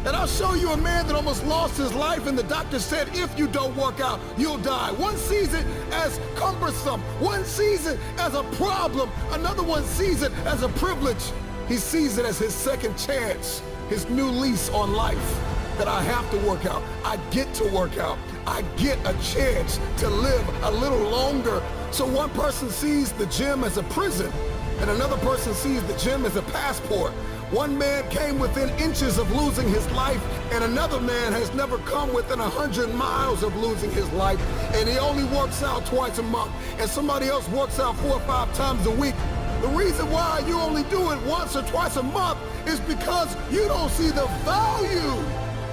Speaker 8: and I'll show you a man that almost lost his life, and the doctor said, if you don't work out, you'll die. One sees it as cumbersome. One sees it as a problem. Another one sees it as a privilege. He sees it as his second chance, his new lease on life, that I have to work out. I get to work out. I get a chance to live a little longer. So one person sees the gym as a prison, and another person sees the gym as a passport. One man came within inches of losing his life, and another man has never come within 100 miles of losing his life, and he only works out twice a month, and somebody else works out 4 or 5 times a week. The reason why you only do it once or twice a month is because you don't see the value.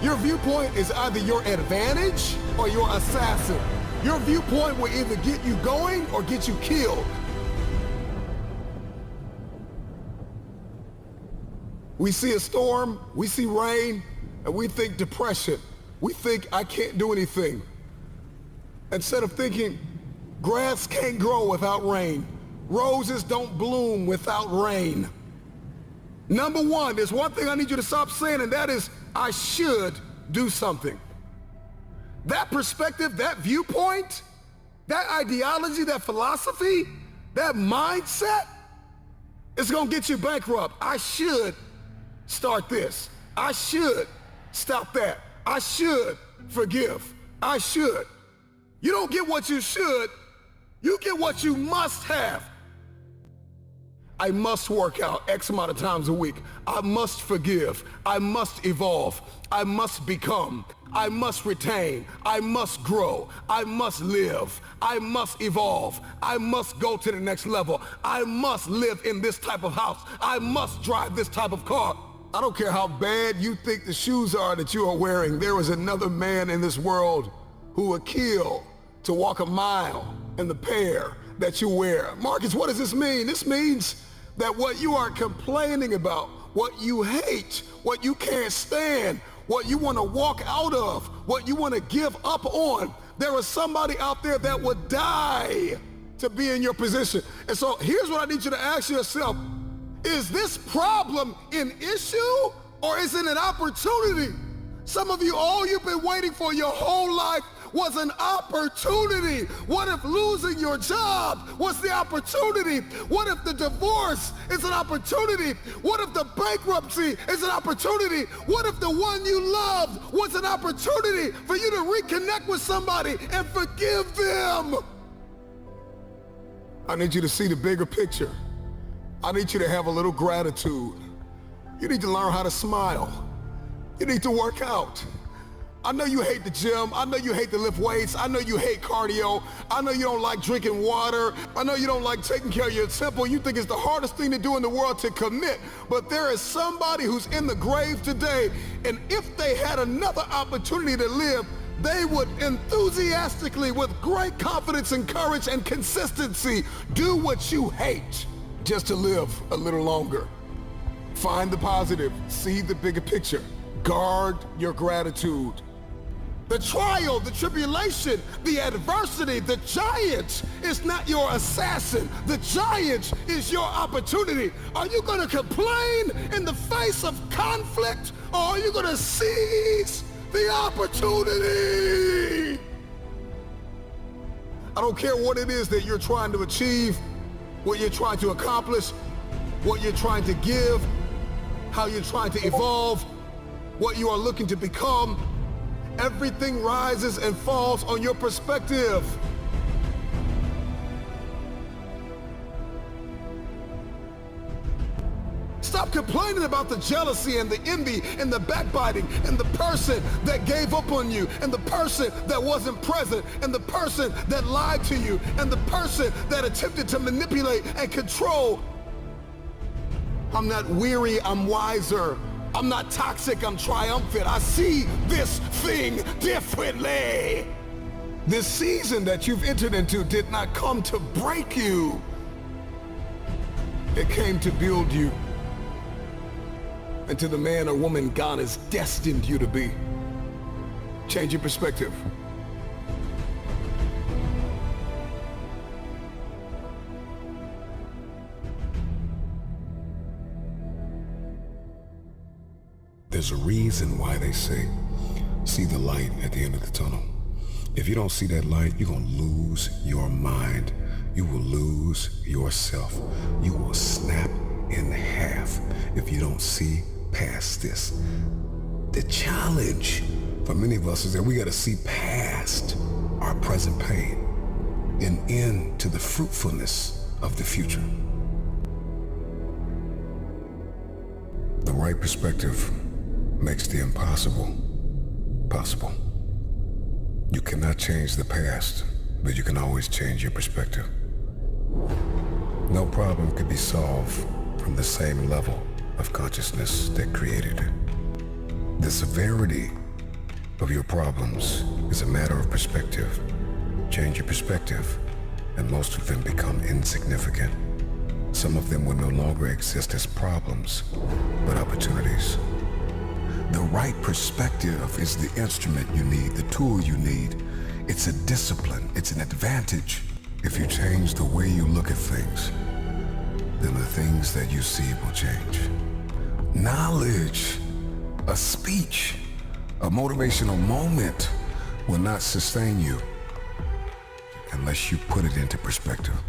Speaker 8: Your viewpoint is either your advantage or your assassin. Your viewpoint will either get you going or get you killed. We see a storm, we see rain, and we think depression. We think I can't do anything. Instead of thinking grass can't grow without rain, roses don't bloom without rain. Number one, there's one thing I need you to stop saying, and that is, I should do something. That perspective, that viewpoint, that ideology, that philosophy, that mindset, it's gonna get you bankrupt. I should start this. I should stop that. I should forgive. I should. You don't get what you should, you get what you must have. I must work out X amount of times a week. I must forgive. I must evolve. I must become. I must retain. I must grow. I must live. I must evolve. I must go to the next level. I must live in this type of house. I must drive this type of car. I don't care how bad you think the shoes are that you are wearing. There is another man in this world who would kill to walk a mile in the pair that you wear. Marcus, what does this mean? This means that what you are complaining about, what you hate, what you can't stand, what you want to walk out of, what you want to give up on,
Speaker 4: There is somebody out there that would die to be in your position. And so here's what I need you to ask yourself. Is this problem an issue or is it an opportunity? Some of you, all you've been waiting for your whole life was an opportunity. What if losing your job was the opportunity? What if the divorce is an opportunity? What if the bankruptcy is an opportunity? What if the one you loved was an opportunity for you to reconnect with somebody and forgive them? I need you to see the bigger picture. I need you to have a little gratitude. You need to learn how to smile. You need to work out. I know you hate the gym. I know you hate to lift weights. I know you hate cardio. I know you don't like drinking water. I know you don't like taking care of your temple. You think it's the hardest thing to do in the world to commit. But there is somebody who's in the grave today, and if they had another opportunity to live, they would enthusiastically, with great confidence and courage and consistency, do what you hate just to live a little longer. Find the positive. See the bigger picture. Guard your gratitude. The trial, the tribulation, the adversity, the giant is not your assassin. The giant is your opportunity. Are you going to complain in the face of conflict, or are you going to seize the opportunity? I don't care what it is that you're trying to achieve, what you're trying to accomplish, what you're trying to give, how you're trying to evolve, what you are looking to become. Everything rises and falls on your perspective. Stop complaining about the jealousy and the envy and the backbiting and the person that gave up on you and the person that wasn't present and the person that lied to you and the person that attempted to manipulate and control. I'm not weary, I'm wiser. I'm not toxic, I'm triumphant. I see this thing differently. This season that you've entered into did not come to break you. It came to build you into the man or woman God has destined you to be. Change your perspective.
Speaker 3: There's a reason why they say, see the light at the end of the tunnel. If you don't see that light, you're going to lose your mind. You will lose yourself. You will snap in half if you don't see past this. The challenge for many of us is that we got to see past our present pain and into the fruitfulness of the future. The right perspective makes the impossible possible. You cannot change the past, but you can always change your perspective. No problem can be solved from the same level of consciousness that created it. The severity of your problems is a matter of perspective. Change your perspective, and most of them become insignificant. Some of them will no longer exist as problems, but opportunities. The right perspective is the instrument you need, the tool you need. It's a discipline, it's an advantage. If you change the way you look at things, then the things that you see will change. Knowledge, a speech, a motivational moment will not sustain you unless you put it into perspective.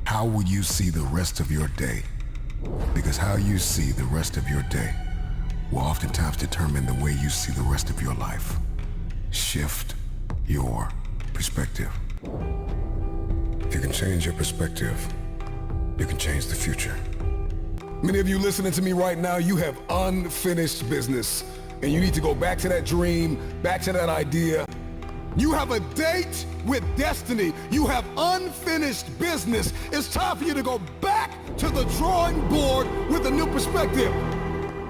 Speaker 3: How will you see the rest of your day? Because how you see the rest of your day will oftentimes determine the way you see the rest of your life. Shift your perspective. If you can change your perspective, you can change the future.
Speaker 4: Many of you listening to me right now, you have unfinished business, and you need to go back to that dream, back to that idea. You have a date with destiny. You have unfinished business. It's time for you to go back to the drawing board with a new perspective.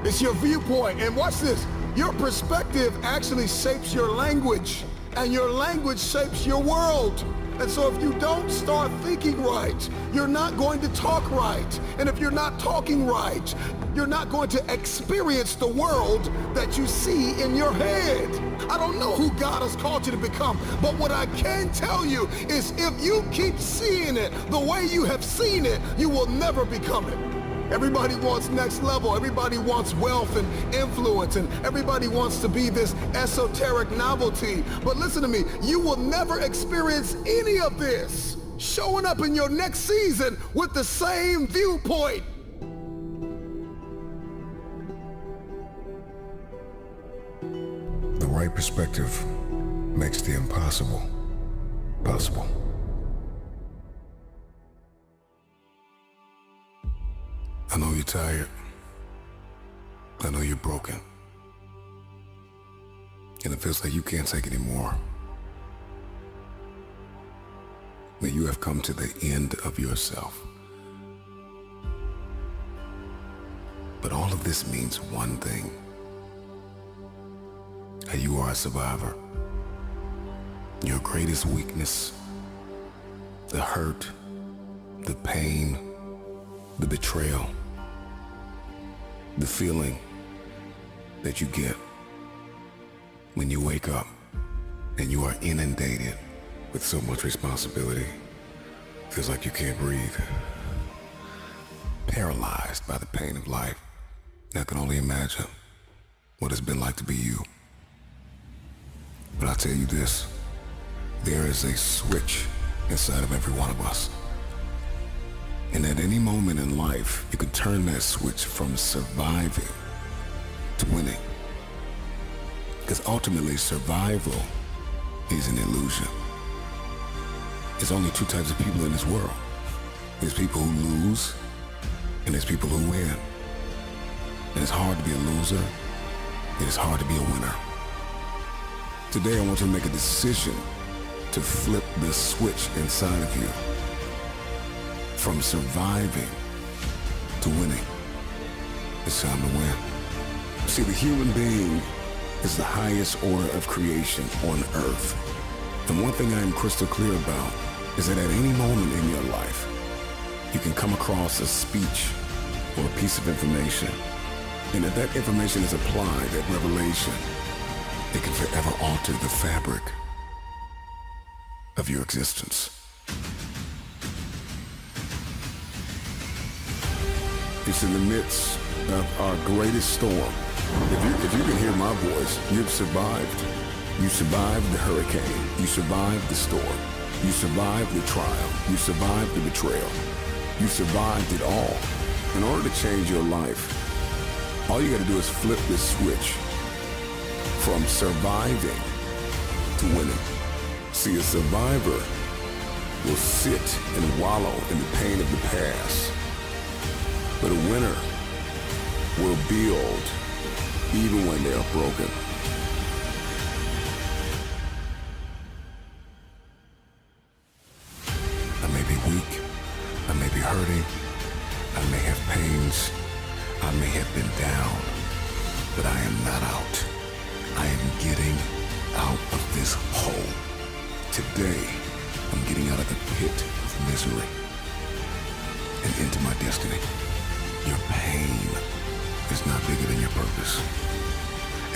Speaker 4: It's your viewpoint. And watch this. Your perspective actually shapes your language, and your language shapes your world.
Speaker 8: And so if you don't start thinking right, you're not going to talk right. And if you're not talking right, you're not going to experience the world that you see in your head. I don't know who God has called you to become, but what I can tell you is if you keep seeing it the way you have seen it, you will never become it. Everybody wants next level. Everybody wants wealth and influence, and everybody wants to be this esoteric novelty. But listen to me, you will never experience any of this showing up in your next season with the same viewpoint.
Speaker 3: The right perspective makes the impossible possible. I know you're tired. I know you're broken. And it feels like you can't take anymore. That you have come to the end of yourself. But all of this means one thing. That you are a survivor. Your greatest weakness, the hurt, the pain, the betrayal, the feeling that you get when you wake up and you are inundated with so much responsibility. Feels like you can't breathe. Paralyzed by the pain of life. I can only imagine what it's been like to be you. But I'll tell you this, there is a switch inside of every one of us. And at any moment in life, you can turn that switch from surviving to winning. Because ultimately, survival is an illusion. There's only two types of people in this world. There's people who lose, and there's people who win. And it's hard to be a loser, and it's hard to be a winner. Today, I want you to make a decision to flip the switch inside of you. From surviving to winning. It's time to win. See, the human being is the highest order of creation on earth. And one thing I am crystal clear about is that at any moment in your life, you can come across a speech or a piece of information. And if that information is applied, that revelation, it can forever alter the fabric of your existence. It's in the midst of our greatest storm. If you can hear my voice, you've survived. You survived the hurricane. You survived the storm. You survived the trial. You survived the betrayal. You survived it all. In order to change your life, all you gotta do is flip this switch from surviving to winning. See, a survivor will sit and wallow in the pain of the past. But a winner will build even when they are broken. I may be weak, I may be hurting, I may have pains, I may have been down, but I am not out. I am getting out of this hole. Today, I'm getting out of the pit of misery and into my destiny. Your pain is not bigger than your purpose.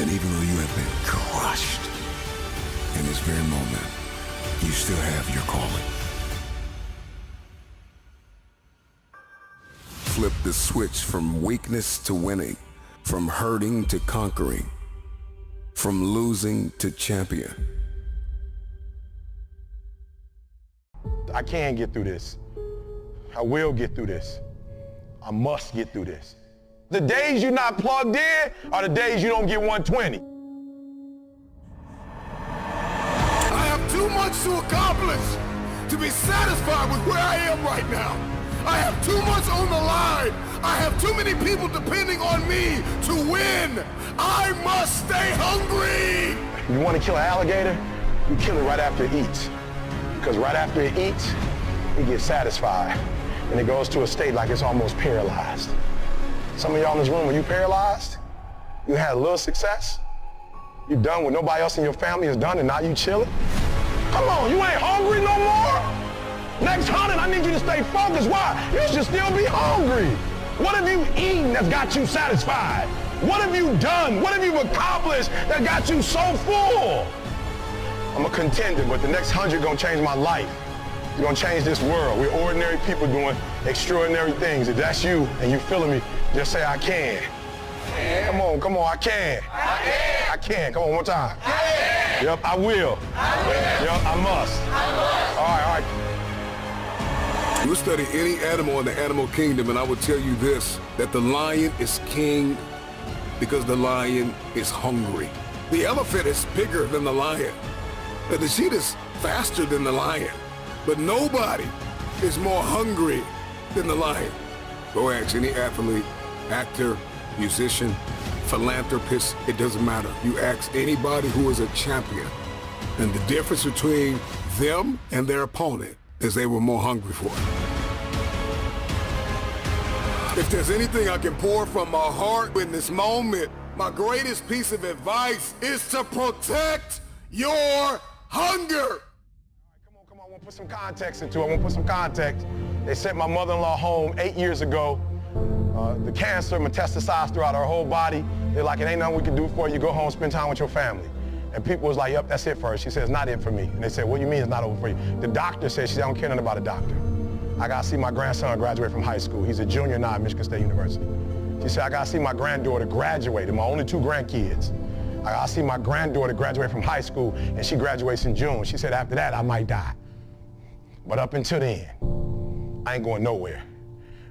Speaker 3: And even though you have been crushed in this very moment, you still have your calling. Flip the switch from weakness to winning, from hurting to conquering, from losing to champion.
Speaker 6: I can get through this. I will get through this. I must get through this. The days you're not plugged in are the days you don't get 120.
Speaker 8: I have too much to accomplish to be satisfied with where I am right now. I have too much on the line. I have too many people depending on me to win. I must stay hungry.
Speaker 6: You want to kill an alligator? You kill it right after it eats. Because right after it eats, it gets satisfied. And it goes to a state like it's almost paralyzed. Some of y'all in this room, when you paralyzed, you had a little success, you're done what nobody else in your family has done, and now you chilling. Come on, you ain't hungry no more? Next 100, I need you to stay focused. Why? You should still be hungry. What have you eaten that's got you satisfied? What have you done? What have you accomplished that got you so full? I'm a contender, but the next 100 gonna change my life. It's gonna change this world. We're ordinary people doing extraordinary things. If that's you and you feeling me, just say I can. Come on, I can. I can. Come on, one more time. Yep, I will. Yep, I must. All right.
Speaker 3: You study any animal in the animal kingdom, and I will tell you this, that the lion is king because the lion is hungry. The elephant is bigger than the lion. The cheetah is faster than the lion. But nobody is more hungry than the lion. Go ask any athlete, actor, musician, philanthropist, it doesn't matter. You ask anybody who is a champion, and the difference between them and their opponent is they were more hungry for it. If there's anything I can pour from my heart in this moment, my greatest piece of advice is to protect your hunger.
Speaker 6: Come on, I want to put some context into it. I want to put some context. They sent my mother-in-law home 8 years ago. The cancer metastasized throughout her whole body. They're like, it ain't nothing we can do for you. Go home, spend time with your family. And people was like, yep, that's it for her. She said, it's not it for me. And they said, what do you mean it's not over for you? The doctor said, she said, I don't care nothing about a doctor. I got to see my grandson graduate from high school. He's a junior now at Michigan State University. She said, I got to see my granddaughter graduate, and my only 2 grandkids. I got to see my granddaughter graduate from high school, and she graduates in June. She said, after that, I might die. But up until then, I ain't going nowhere.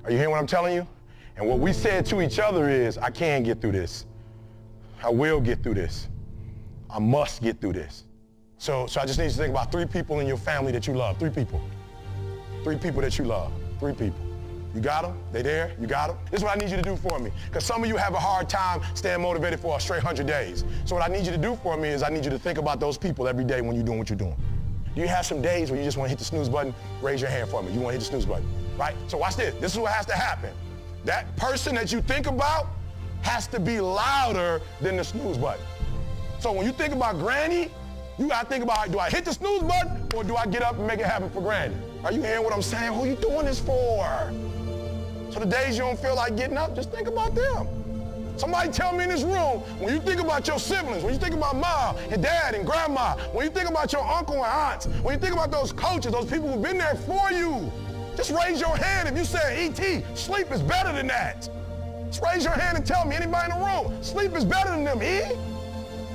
Speaker 6: Are you hearing what I'm telling you? And what we said to each other is, I can get through this. I will get through this. I must get through this. So I just need you to think about 3 people in your family that you love. 3 people. 3 people that you love. 3 people. You got them? They there? You got them? This is what I need you to do for me. Because some of you have a hard time staying motivated for a straight 100 days. So what I need you to do for me is I need you to think about those people every day when you're doing what you're doing. Do you have some days where you just want to hit the snooze button? Raise your hand for me. You want to hit the snooze button, right? So watch this. This is what has to happen. That person that you think about has to be louder than the snooze button. So when you think about Granny, you got to think about, do I hit the snooze button or do I get up and make it happen for Granny? Are you hearing what I'm saying? Who you doing this for? So the days you don't feel like getting up, just think about them. Somebody tell me in this room, when you think about your siblings, when you think about mom and dad and grandma, when you think about your uncle and aunts, when you think about those coaches, those people who've been there for you, just raise your hand if you say, E.T., sleep is better than that. Just raise your hand and tell me, anybody in the room, sleep is better than them, E?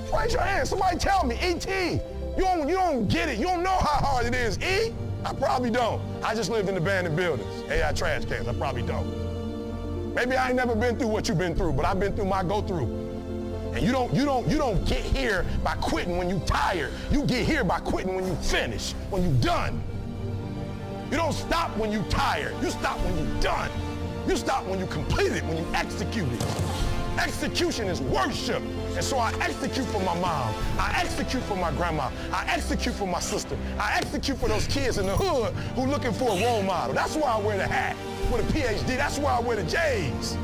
Speaker 6: Just raise your hand. Somebody tell me, E.T., you don't get it. You don't know how hard it is, E? I probably don't. I just lived in abandoned buildings, AI trash cans. I probably don't. Maybe I ain't never been through what you've been through, but I've been through my go-through. And you don't get here by quitting when you tired. You get here by quitting when you finish, when you done. You don't stop when you tired. You stop when you done. You stop when you complete it, when you execute it. Execution is worship. And so I execute for my mom. I execute for my grandma. I execute for my sister. I execute for those kids in the hood who looking for a role model. That's why I wear the hat with a PhD. That's why I wear the J's.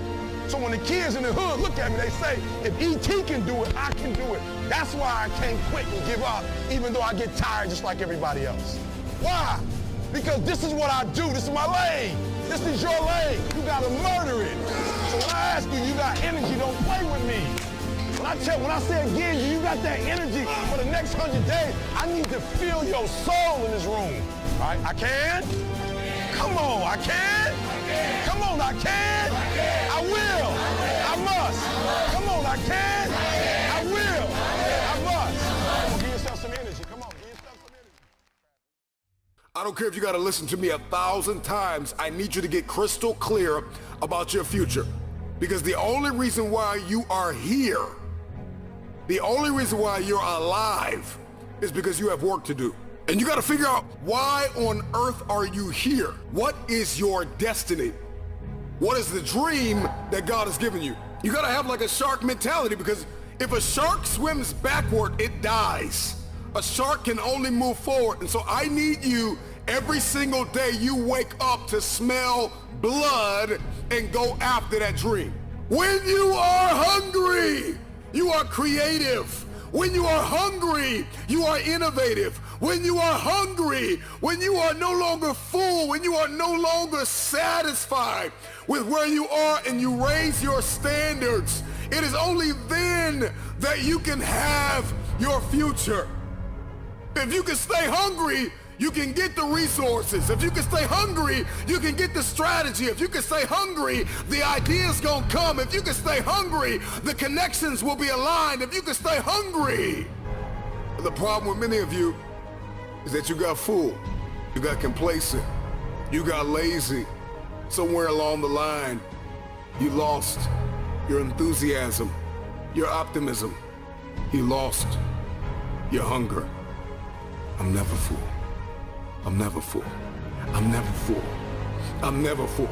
Speaker 6: So when the kids in the hood look at me, they say, if E.T. can do it, I can do it. That's why I can't quit and give up, even though I get tired just like everybody else. Why? Because this is what I do. This is my lane. This is your lane. You gotta murder it. So when I ask you, you got energy, don't play with me. When I say again, you got that energy for the next 100 days, I need to feel your soul in this room. All right, I can? Come on, I can? Come on, I can? I will. I must. Come on, I can? I will. I must. Come on, give yourself some energy. Come on, give yourself some energy.
Speaker 3: I don't care if you got to listen to me 1,000 times. I need you to get crystal clear about your future. Because the only reason why you are here, the only reason why you're alive is because you have work to do. And you got to figure out, why on earth are you here? What is your destiny? What is the dream that God has given you? You got to have like a shark mentality, because if a shark swims backward, it dies. A shark can only move forward. And so I need you every single day you wake up to smell blood and go after that dream. When you are hungry, you are creative.
Speaker 8: When you are hungry, you are innovative. When you are hungry, when you are no longer full, when you are no longer satisfied with where you are and you raise your standards, it is only then that you can have your future. If you can stay hungry, you can get the resources. If you can stay hungry, you can get the strategy. If you can stay hungry, the ideas gonna come. If you can stay hungry, the connections will be aligned. If you can stay hungry. The problem with many of you is that you got full, you got complacent, you got lazy. Somewhere along the line, you lost your enthusiasm, your optimism. You lost your hunger. I'm never full. I'm never full. I'm never full. I'm never full.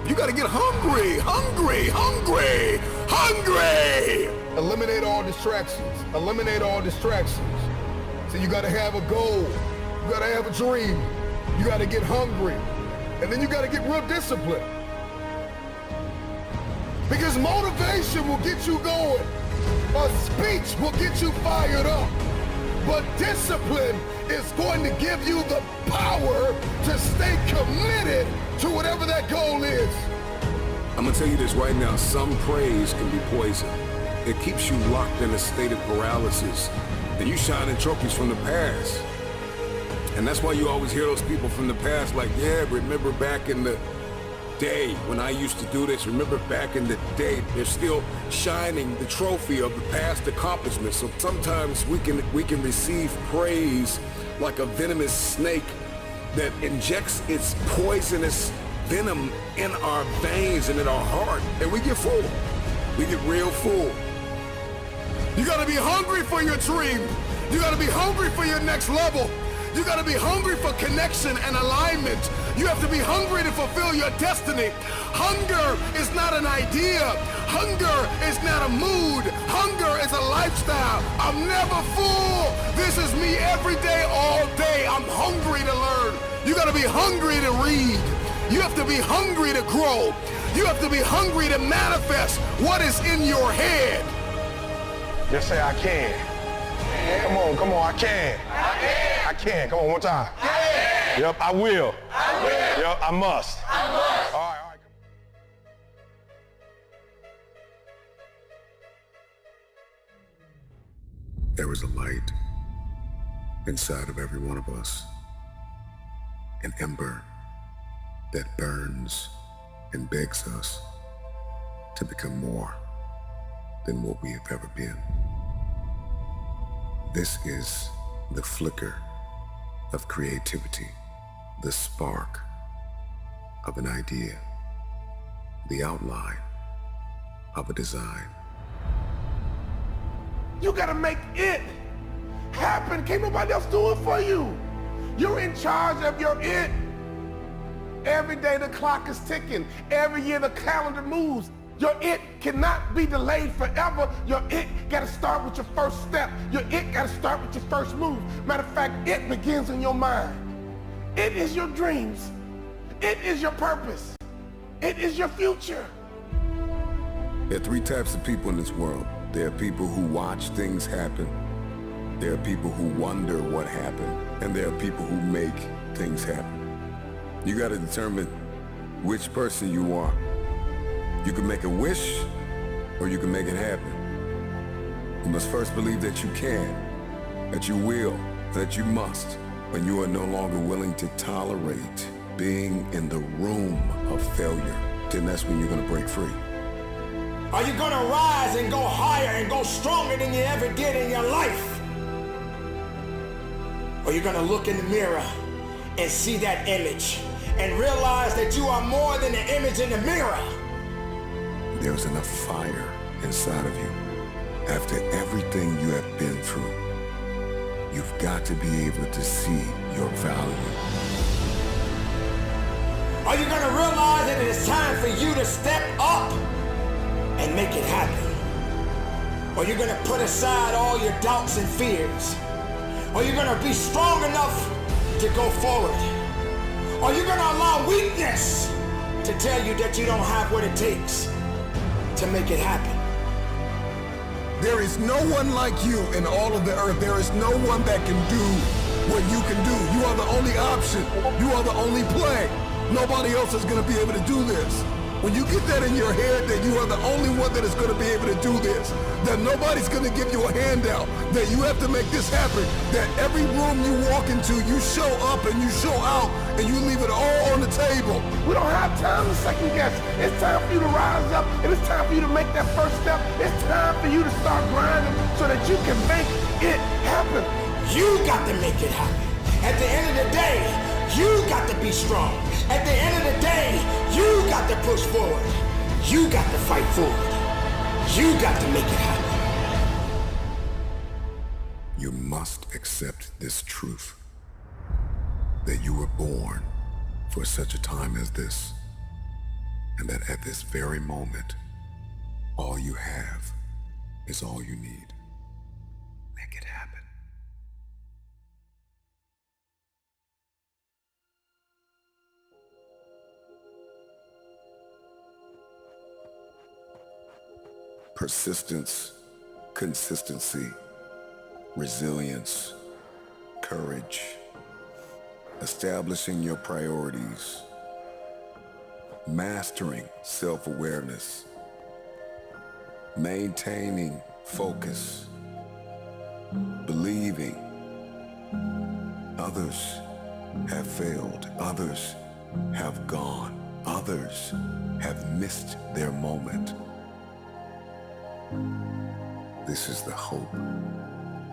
Speaker 8: You gotta get hungry, hungry, hungry, hungry! Eliminate all distractions. Eliminate all distractions. So you gotta have a goal. You gotta have a dream. You gotta get hungry. And then you gotta get real disciplined. Because motivation will get you going. A speech will get you fired up. But discipline is going to give you the power to stay committed to whatever that goal is.
Speaker 3: I'm gonna tell you this right now, some praise can be poison. It keeps you locked in a state of paralysis, and you shining trophies from the past. And that's why you always hear those people from the past like, yeah, remember back in the day when I used to do this, remember back in the day. They're still shining the trophy of the past accomplishments. So sometimes we can receive praise like a venomous snake that injects its poisonous venom in our veins and in our heart, and we get full. We get real full.
Speaker 8: You gotta be hungry for your dream. You gotta be hungry for your next level. You gotta be hungry for connection and alignment. You have to be hungry to fulfill your destiny. Hunger is not an idea. Hunger is not a mood. Hunger is a lifestyle. I'm never full. This is me every day, all day. I'm hungry to learn. You gotta be hungry to read. You have to be hungry to grow. You have to be hungry to manifest what is in your head.
Speaker 6: Just say, I can. Come on, I can. I can. Come on, one time. Yep, I will. Yep, I must. All right.
Speaker 3: There is a light inside of every one of us, an ember that burns and begs us to become more than what we have ever been. This is the flicker of creativity, the spark of an idea, the outline of a design.
Speaker 8: You gotta make it happen. Can't nobody else do it for you. You're in charge of your it. Every day the clock is ticking. Every year the calendar moves. Your it cannot be delayed forever. Your it gotta start with your first step. Your it gotta start with your first move. Matter of fact, it begins in your mind. It is your dreams. It is your purpose. It is your future.
Speaker 3: There are three types of people in this world. There are people who watch things happen. There are people who wonder what happened. And there are people who make things happen. You gotta determine which person you are. You can make a wish, or you can make it happen. You must first believe that you can, that you will, that you must, when you are no longer willing to tolerate being in the room of failure. Then that's when you're gonna break free.
Speaker 13: Are you gonna rise and go higher and go stronger than you ever did in your life? Or you're gonna look in the mirror and see that image and realize that you are more than the image in the mirror?
Speaker 3: There's enough fire inside of you. After everything you have been through, you've got to be able to see your value.
Speaker 13: Are you gonna realize that it is time for you to step up and make it happen? Or you're gonna put aside all your doubts and fears? Or you're gonna be strong enough to go forward? Or you're gonna allow weakness to tell you that you don't have what it takes to make it happen?
Speaker 8: There is no one like you in all of the earth. There is no one that can do what you can do. You are the only option. You are the only play. Nobody else is going to be able to do this. When you get that in your head that you are the only one that is going to be able to do this, that nobody's going to give you a handout, that you have to make this happen, that every room you walk into, you show up and you show out and you leave it all on the table.
Speaker 19: We don't have time to second guess. It's time for you to rise up, and it's time for you to make that first step. It's time for you to start grinding so that you can make it happen.
Speaker 5: You got to make it happen. At the end of the day, you got to be strong. At the end of the day, you got to push forward. You got to fight forward. You got to make it happen.
Speaker 3: You must accept this truth, that you were born for such a time as this, and that at this very moment, all you have is all you need. Make it happen. Persistence, consistency, resilience, courage, establishing your priorities, mastering self-awareness, maintaining focus, believing. Others have failed, others have gone, others have missed their moment. This is the hope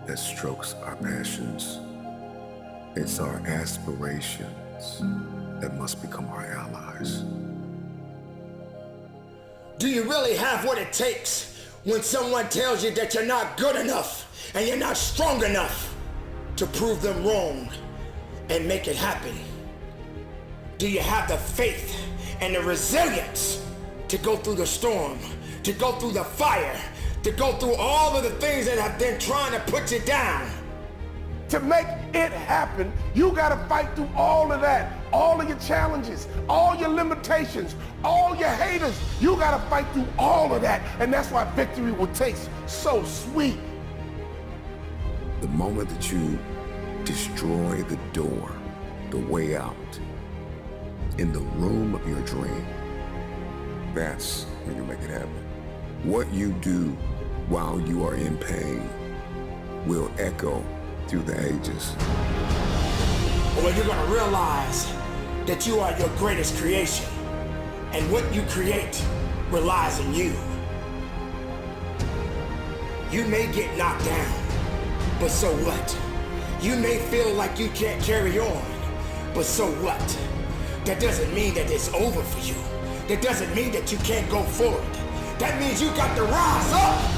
Speaker 3: that strokes our passions. It's our aspirations that must become our allies.
Speaker 5: Do you really have what it takes when someone tells you that you're not good enough and you're not strong enough to prove them wrong and make it happen? Do you have the faith and the resilience to go through the storm, to go through the fire, to go through all of the things that have been trying to put you down?
Speaker 19: To make it happen, you gotta fight through all of that, all of your challenges, all your limitations, all your haters. You gotta fight through all of that, and that's why victory will taste so sweet.
Speaker 3: The moment that you destroy the door, the way out, in the room of your dream, that's when you make it happen. What you do while you are in pain will echo through the ages.
Speaker 5: Well, you're gonna realize that you are your greatest creation, and what you create relies on you. You may get knocked down, but so what? You may feel like you can't carry on, but so what? That doesn't mean that it's over for you. That doesn't mean that you can't go forward. That means you got to rise up.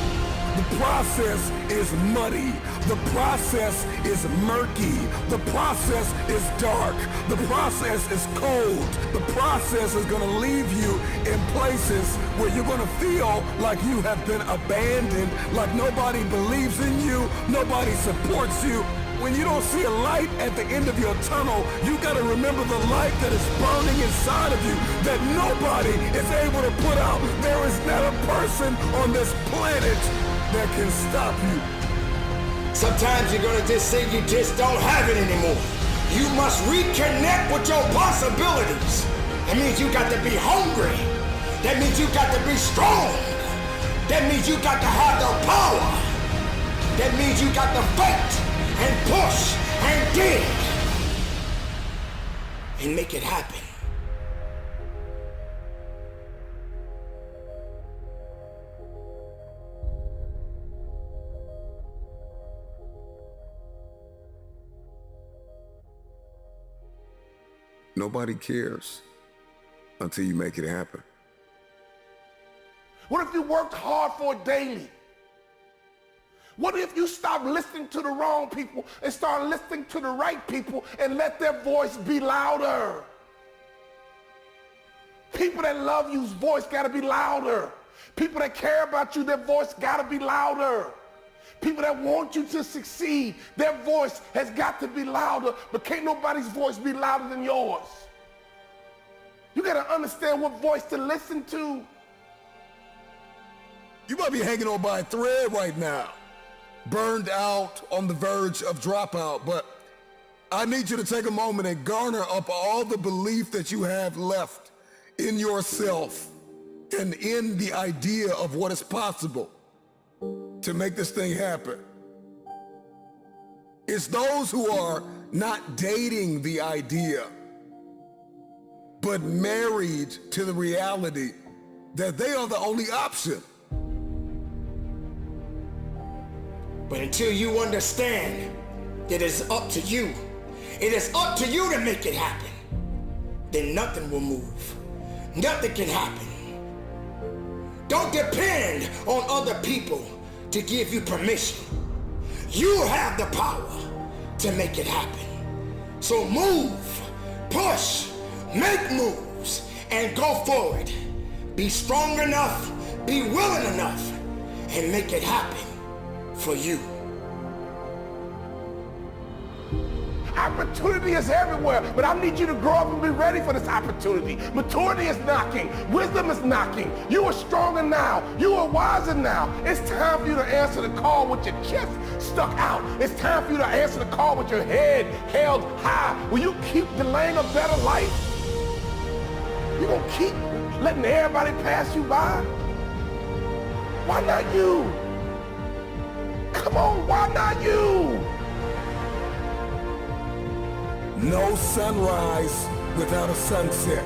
Speaker 8: The process is muddy. The process is murky. The process is dark. The process is cold. The process is going to leave you in places where you're going to feel like you have been abandoned, like nobody believes in you, nobody supports you. When you don't see a light at the end of your tunnel, you got to remember the light that is burning inside of you that nobody is able to put out. There is not a person on this planet that can stop you.
Speaker 5: Sometimes you're gonna just say you just don't have it anymore. You must reconnect with your possibilities. That means you got to be hungry. That means you got to be strong. That means you got to have the power. That means you got to fight and push and dig and make it happen.
Speaker 3: Nobody cares until you make it happen.
Speaker 19: What if you worked hard for it daily? What if you stop listening to the wrong people and start listening to the right people and let their voice be louder? People that love you's voice gotta be louder. People that care about you, their voice gotta be louder. People that want you to succeed, their voice has got to be louder, but can't nobody's voice be louder than yours. You gotta understand what voice to listen to.
Speaker 8: You might be hanging on by a thread right now, burned out, on the verge of dropout, but I need you to take a moment and garner up all the belief that you have left in yourself and in the idea of what is possible to make this thing happen. It's those who are not dating the idea, but married to the reality that they are the only option.
Speaker 5: But until you understand that it's up to you, it is up to you to make it happen, then nothing will move. Nothing can happen. Don't depend on other people to give you permission. You have the power to make it happen. So move, push, make moves, and go forward. Be strong enough, be willing enough, and make it happen for you.
Speaker 19: Opportunity is everywhere, but I need you to grow up and be ready for this opportunity. Maturity is knocking. Wisdom is knocking. You are stronger now. You are wiser now. It's time for you to answer the call with your chest stuck out. It's time for you to answer the call with your head held high. Will you keep delaying a better life? You gonna keep letting everybody pass you by? Why not you? Come on, why not you?
Speaker 8: No sunrise without a sunset.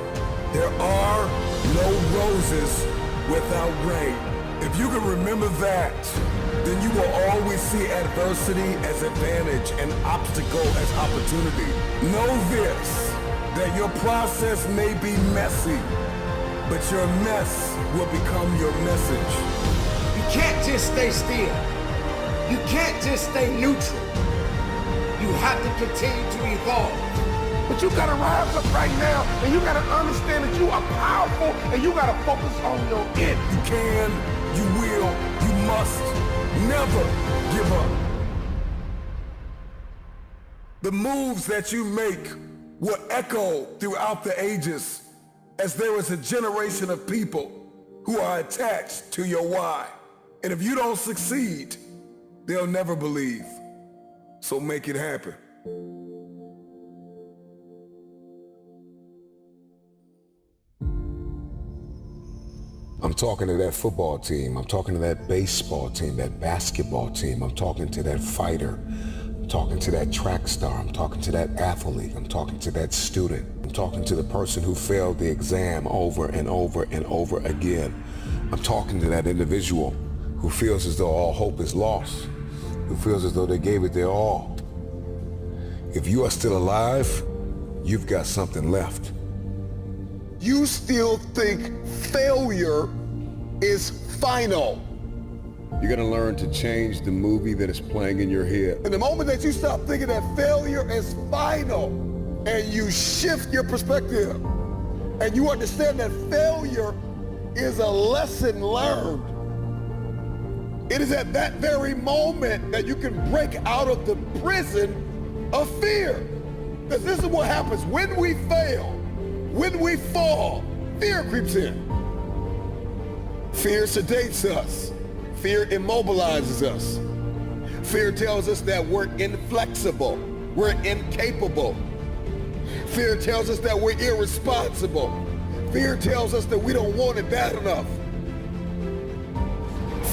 Speaker 8: There are no roses without rain. If you can remember that, then you will always see adversity as advantage and obstacle as opportunity. Know this, that your process may be messy, but your mess will become your message.
Speaker 5: You can't just stay still. You can't just stay neutral. You have to continue to evolve.
Speaker 19: But you gotta rise up right now, and you gotta understand that you are powerful, and you gotta focus on your it.
Speaker 8: You can, you will, you must never give up. The moves that you make will echo throughout the ages as there is a generation of people who are attached to your why. And if you don't succeed, they'll never believe. So make it happen.
Speaker 3: I'm talking to that football team. I'm talking to that baseball team, that basketball team. I'm talking to that fighter. I'm talking to that track star. I'm talking to that athlete. I'm talking to that student. I'm talking to the person who failed the exam over and over and over again. I'm talking to that individual who feels as though all hope is lost, who feels as though they gave it their all. If you are still alive, you've got something left.
Speaker 8: You still think failure is final.
Speaker 3: You're gonna learn to change the movie that is playing in your head.
Speaker 8: And the moment that you stop thinking that failure is final and you shift your perspective and you understand that failure is a lesson learned, it is at that very moment that you can break out of the prison of fear. Because this is what happens when we fail. When we fall, fear creeps in. Fear sedates us. Fear immobilizes us. Fear tells us that we're inflexible. We're incapable. Fear tells us that we're irresponsible. Fear tells us that we don't want it bad enough.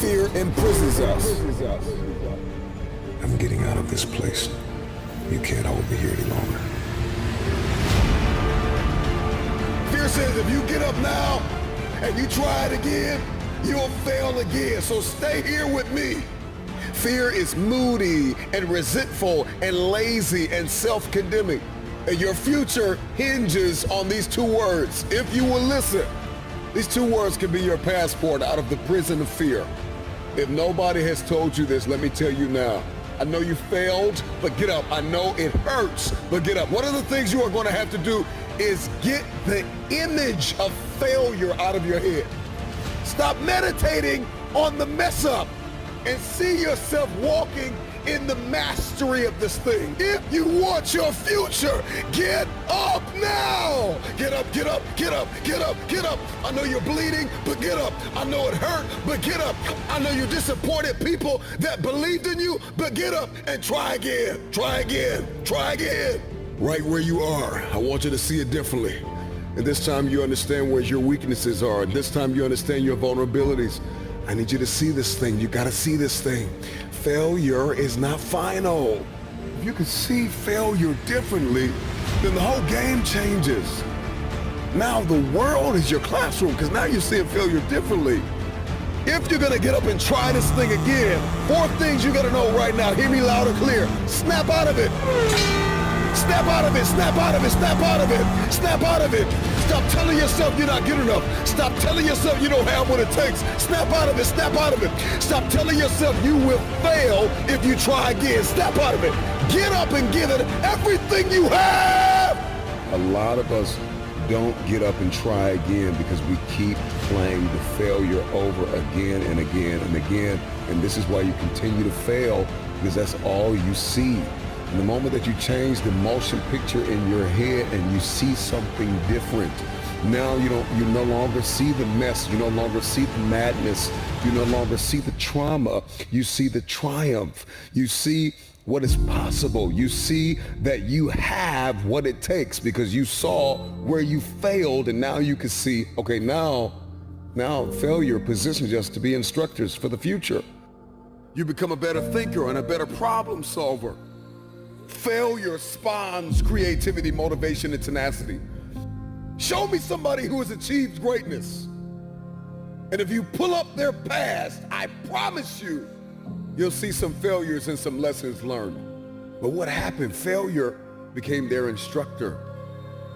Speaker 8: Fear imprisons us.
Speaker 3: I'm getting out of this place. You can't hold me here any longer.
Speaker 8: Fear says if you get up now and you try it again, you'll fail again. So stay here with me. Fear is moody and resentful and lazy and self-condemning. And your future hinges on these two words. If you will listen, these two words can be your passport out of the prison of fear. If nobody has told you this, let me tell you now. I know you failed, but get up. I know it hurts, but get up. One of the things you are going to have to do is get the image of failure out of your head. Stop meditating on the mess up and see yourself walking
Speaker 4: in the mastery of this thing. If you want your future, get up now. Get up, get up, get up, get up, get up. I know you're bleeding, but get up. I know it hurt, but get up. I know you disappointed people that believed in you, but get up and try again, try again, try again. Right where you are, I want you to see it differently. And this time you understand where your weaknesses are. This time you understand your vulnerabilities. I need you to see this thing. You gotta see this thing. Failure is not final. If you can see failure differently, then the whole game changes. Now the world is your classroom because now you're seeing failure differently. If you're gonna get up and try this thing again, 4 things you gotta know right now. Hear me loud and clear. Snap out of it. Snap out of it, snap out of it, snap out of it, snap out of it. Stop telling yourself you're not good enough. Stop telling yourself you don't have what it takes. Snap out of it, snap out of it. Stop telling yourself you will fail if you try again. Snap out of it. Get up and give it everything you have. A lot of us don't get up and try again because we keep playing the failure over again and again and again. And this is why you continue to fail, because that's all you see. And the moment that you change the motion picture in your head and you see something different, now you no longer see the mess, you no longer see the madness, you no longer see the trauma, you see the triumph, you see what is possible, you see that you have what it takes because you saw where you failed, and now you can see, okay, now failure positions us to be instructors for the future. You become a better thinker and a better problem solver. Failure spawns creativity, motivation, and tenacity. Show me somebody who has achieved greatness. And if you pull up their past, I promise you'll see some failures and some lessons learned. But what happened? Failure became their instructor.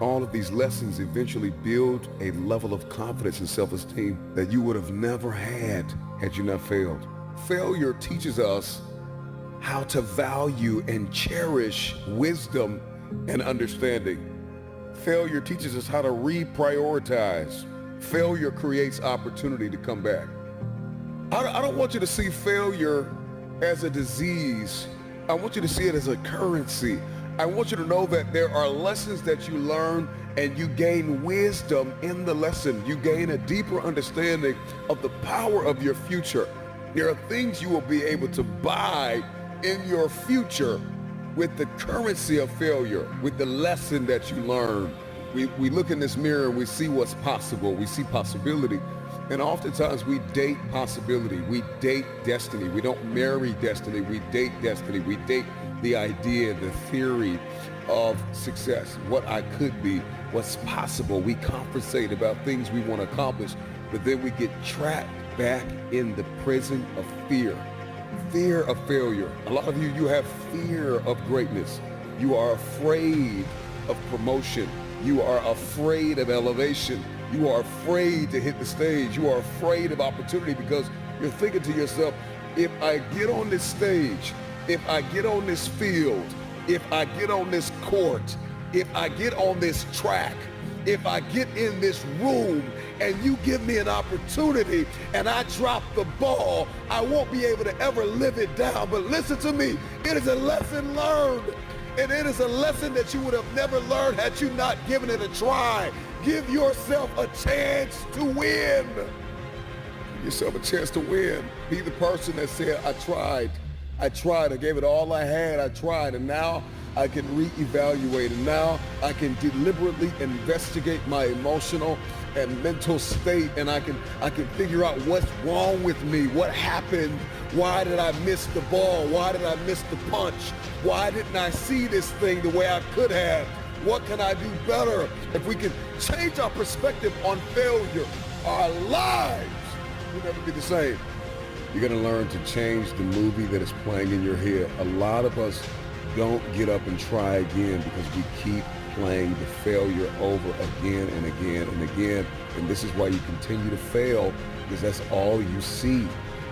Speaker 4: All of these lessons eventually build a level of confidence and self-esteem that you would have never had you not failed. Failure teaches us how to value and cherish wisdom and understanding. Failure teaches us how to reprioritize. Failure creates opportunity to come back. I don't want you to see failure as a disease. I want you to see it as a currency. I want you to know that there are lessons that you learn and you gain wisdom in the lesson. You gain a deeper understanding of the power of your future. There are things you will be able to buy in your future with the currency of failure, with the lesson that you learn. We look in this mirror and we see what's possible. We see possibility. And oftentimes we date possibility. We date destiny. We don't marry destiny. We date destiny. We date the idea, the theory of success, what I could be, what's possible. We conversate about things we want to accomplish, but then we get trapped back in the prison of fear. Fear of failure. A lot of you have fear of greatness. You are afraid of promotion. You are afraid of elevation. You are afraid to hit the stage. You are afraid of opportunity because you're thinking to yourself, if I get on this stage, if I get on this field, if I get on this court, if I get on this track, if I get in this room and you give me an opportunity and I drop the ball, I won't be able to ever live it down. But listen to me, it is a lesson learned. And it is a lesson that you would have never learned had you not given it a try. Give yourself a chance to win. Give yourself a chance to win. Be the person that said, I tried, I gave it all I had, I tried, and now I can reevaluate, and now I can deliberately investigate my emotional and mental state, and I can figure out what's wrong with me, what happened, why did I miss the ball, why did I miss the punch, why didn't I see this thing the way I could have, what can I do better? If we can change our perspective on failure, our lives will never be the same. You're gonna learn to change the movie that is playing in your head. A lot of us don't get up and try again because we keep playing the failure over again and again and again. And this is why you continue to fail, because that's all you see.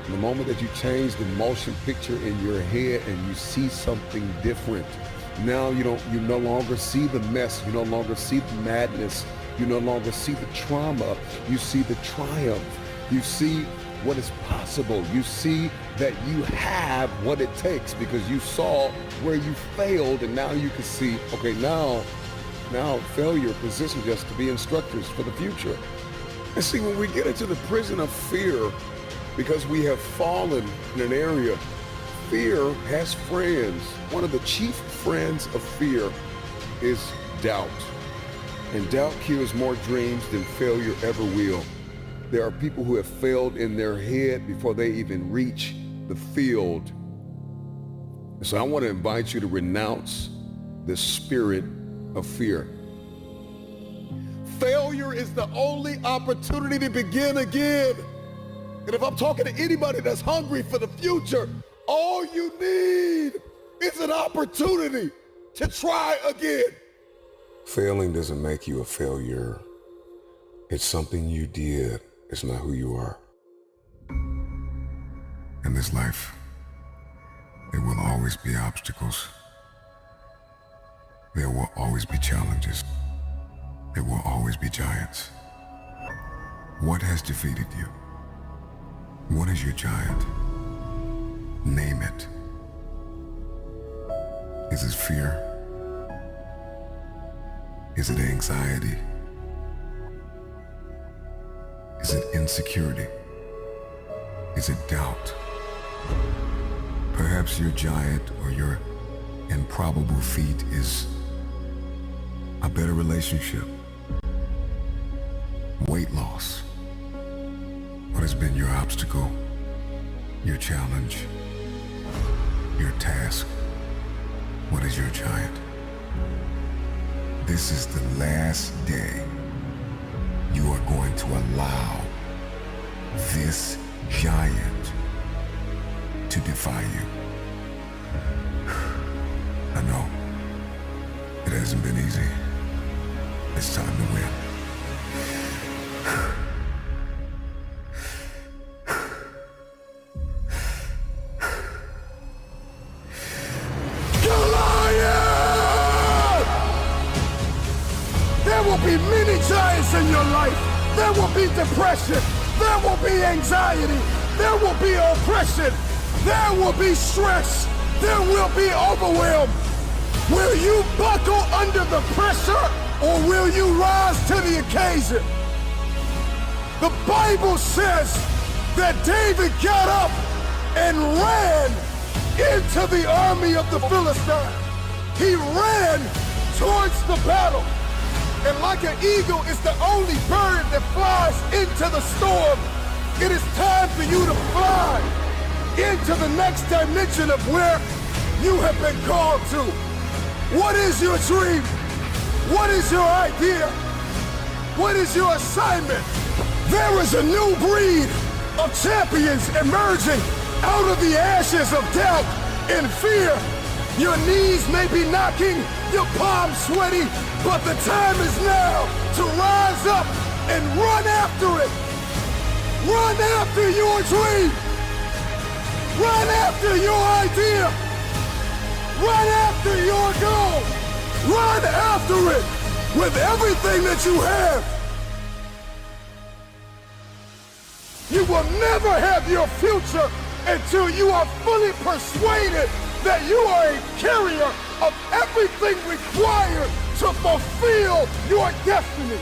Speaker 4: And the moment that you change the motion picture in your head and you see something different, now you no longer see the mess, you no longer see the madness, you no longer see the trauma, you see the triumph. You see
Speaker 3: what is possible. You see that you have what it takes because you saw where you failed, and now you can see, okay, now failure positions us to be instructors for the future. And see, when we get into the prison of fear, because we have fallen in an area, fear has friends. One of the chief friends of fear is doubt. And doubt kills more dreams than failure ever will. There are people who have failed in their head before they even reach the field. And so I want to invite you to renounce the spirit of fear. Failure is the only opportunity to begin again. And if I'm talking to anybody that's hungry for the future, all you need is an opportunity to try again. Failing doesn't make you a failure. It's something you did. It's not who you are. In this life, there will always be obstacles. There will always be challenges. There will always be giants. What has defeated you? What is your giant? Name it. Is it fear? Is it anxiety? Is it insecurity? Is it doubt? Perhaps your giant or your improbable feat is a better relationship, weight loss. What has been your obstacle, your challenge, your task? What is your giant? This is the last day you are going to allow this giant to defy you. I know it hasn't been easy. It's time to win.
Speaker 19: There will be many giants in your life. There will be depression. There will be anxiety. There will be oppression. There will be stress. There will be overwhelm. Will you buckle under the pressure or will you rise to the occasion? The Bible says that David got up and ran into the army of the Philistines. He ran towards the battle. And like an eagle is the only bird that flies into the storm, it is time for you to fly into the next dimension of where you have been called to. What is your dream? What is your idea? What is your assignment? There is a new breed of champions emerging out of the ashes of doubt and fear. Your knees may be knocking, your palms sweaty, but the time is now to rise up and run after it. Run after your dream. Run after your idea. Run after your goal. Run after it with everything that you have. You will never have your future until you are fully persuaded that you are a carrier of everything required to fulfill your destiny.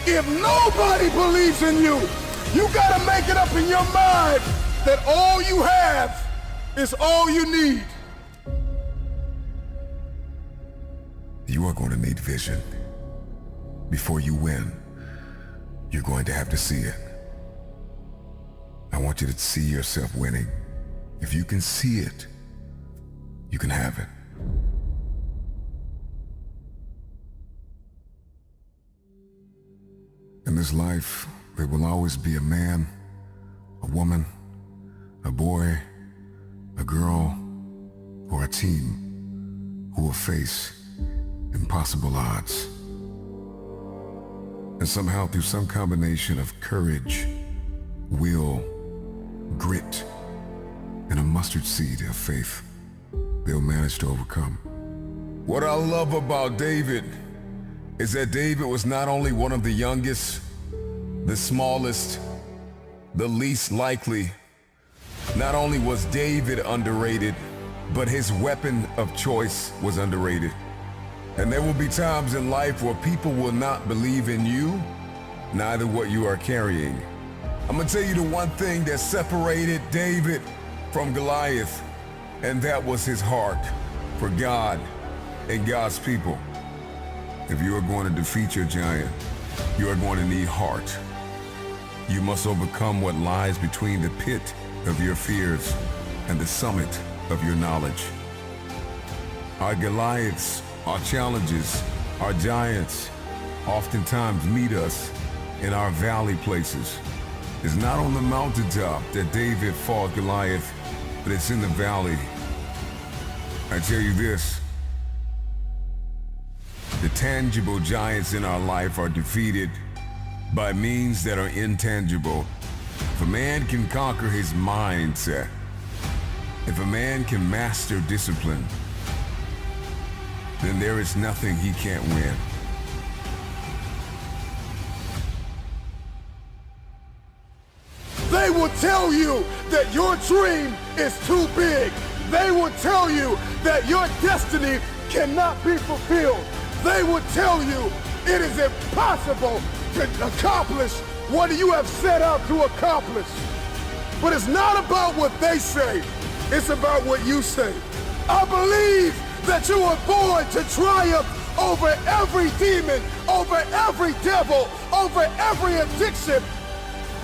Speaker 19: If nobody believes in you, you gotta make it up in your mind that all you have is all you need.
Speaker 3: You are going to need vision. Before you win, you're going to have to see it. I want you to see yourself winning. If you can see it, you can have it. In this life, there will always be a man, a woman, a boy, a girl, or a team who will face impossible odds. And somehow, through some combination of courage, will, grit, and a mustard seed of faith, they'll manage to overcome. What I love about David is that David was not only one of the youngest, the smallest, the least likely. Not only was David underrated, but his weapon of choice was underrated. And there will be times in life where people will not believe in you, neither what you are carrying. I'm gonna tell you the one thing that separated David from Goliath, and that was his heart for God and God's people. If you are going to defeat your giant, you are going to need heart. You must overcome what lies between the pit of your fears and the summit of your knowledge. Our Goliaths, our challenges, our giants oftentimes meet us in our valley places. It's not on the mountaintop that David fought Goliath, but it's in the valley. I tell you this, the tangible giants in our life are defeated by means that are intangible. If a man can conquer his mindset, if a man can master discipline, then there is nothing he can't win.
Speaker 1: They will tell you that your dream is too big. They will tell you that your destiny cannot be fulfilled. They will tell you it is impossible to accomplish what you have set out to accomplish. But it's not about what they say, it's about what you say. I believe that you were born to triumph over every demon, over every devil, over every addiction.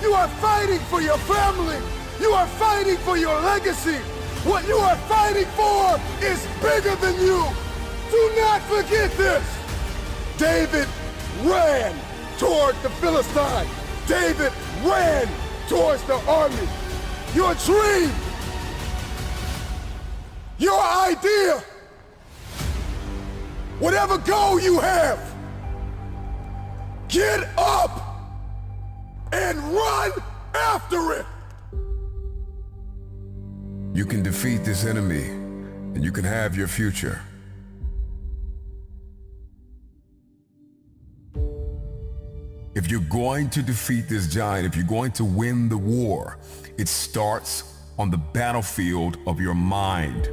Speaker 1: You are fighting for your family. You are fighting for your legacy. What you are fighting for is bigger than you. Do not forget this. David ran toward the Philistine. David ran towards the army. Your dream, your idea, whatever goal you have, get up and run after it.
Speaker 3: You can defeat this enemy, and you can have your future. If you're going to defeat this giant, if you're going to win the war, it starts on the battlefield of your mind.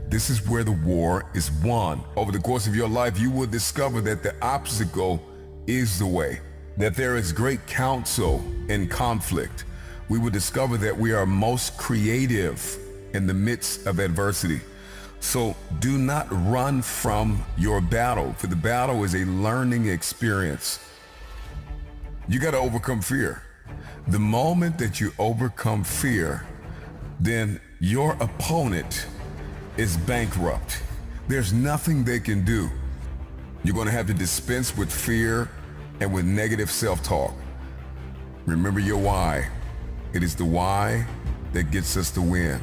Speaker 3: This is where the war is won. Over the course of your life, you will discover that the obstacle is the way, that there is great counsel in conflict. We will discover that we are most creative in the midst of adversity. So do not run from your battle, for the battle is a learning experience. You got to overcome fear. The moment that you overcome fear, then your opponent is bankrupt. There's nothing they can do. You're going to have to dispense with fear and with negative self-talk. Remember your why. It is the why that gets us to win.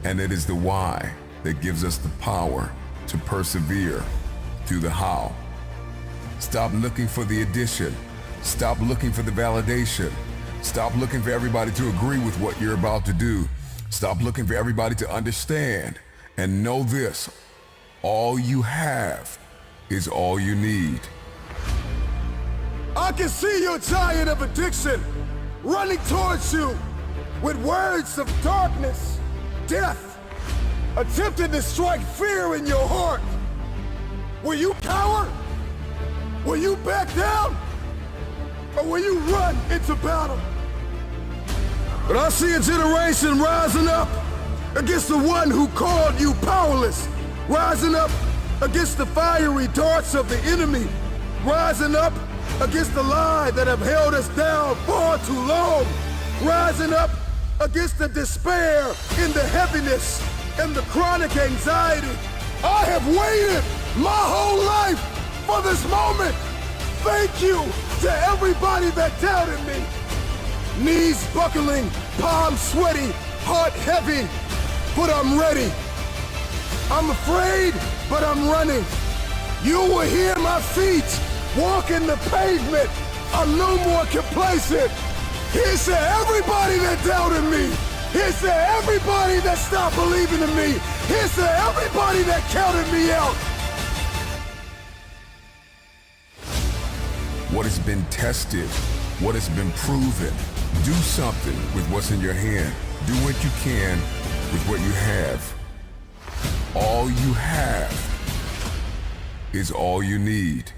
Speaker 3: And it is the why that gives us the power to persevere through the how. Stop looking for the addition. Stop looking for the validation. Stop looking for everybody to agree with what you're about to do. Stop looking for everybody to understand. And know this, all you have is all you need.
Speaker 1: I can see your giant of addiction running towards you with words of darkness, death, attempting to strike fear in your heart. Will you cower? Will you back down? Or will you run into battle? But I see a generation rising up against the one who called you powerless, rising up against the fiery darts of the enemy, rising up against the lie that have held us down far too long, rising up against the despair in the heaviness and the chronic anxiety. I have waited my whole life for this moment. Thank you to everybody that doubted me. Knees buckling, palms sweaty, heart heavy, but I'm ready. I'm afraid, but I'm running. You will hear my feet walking the pavement. I'm no more complacent. Here's to everybody that doubted me. Here's to everybody that stopped believing in me. Here's to everybody that counted me out.
Speaker 3: What has been tested what has been proven. Do something with what's in your hand. Do what you can with what you have. All you have is all you need.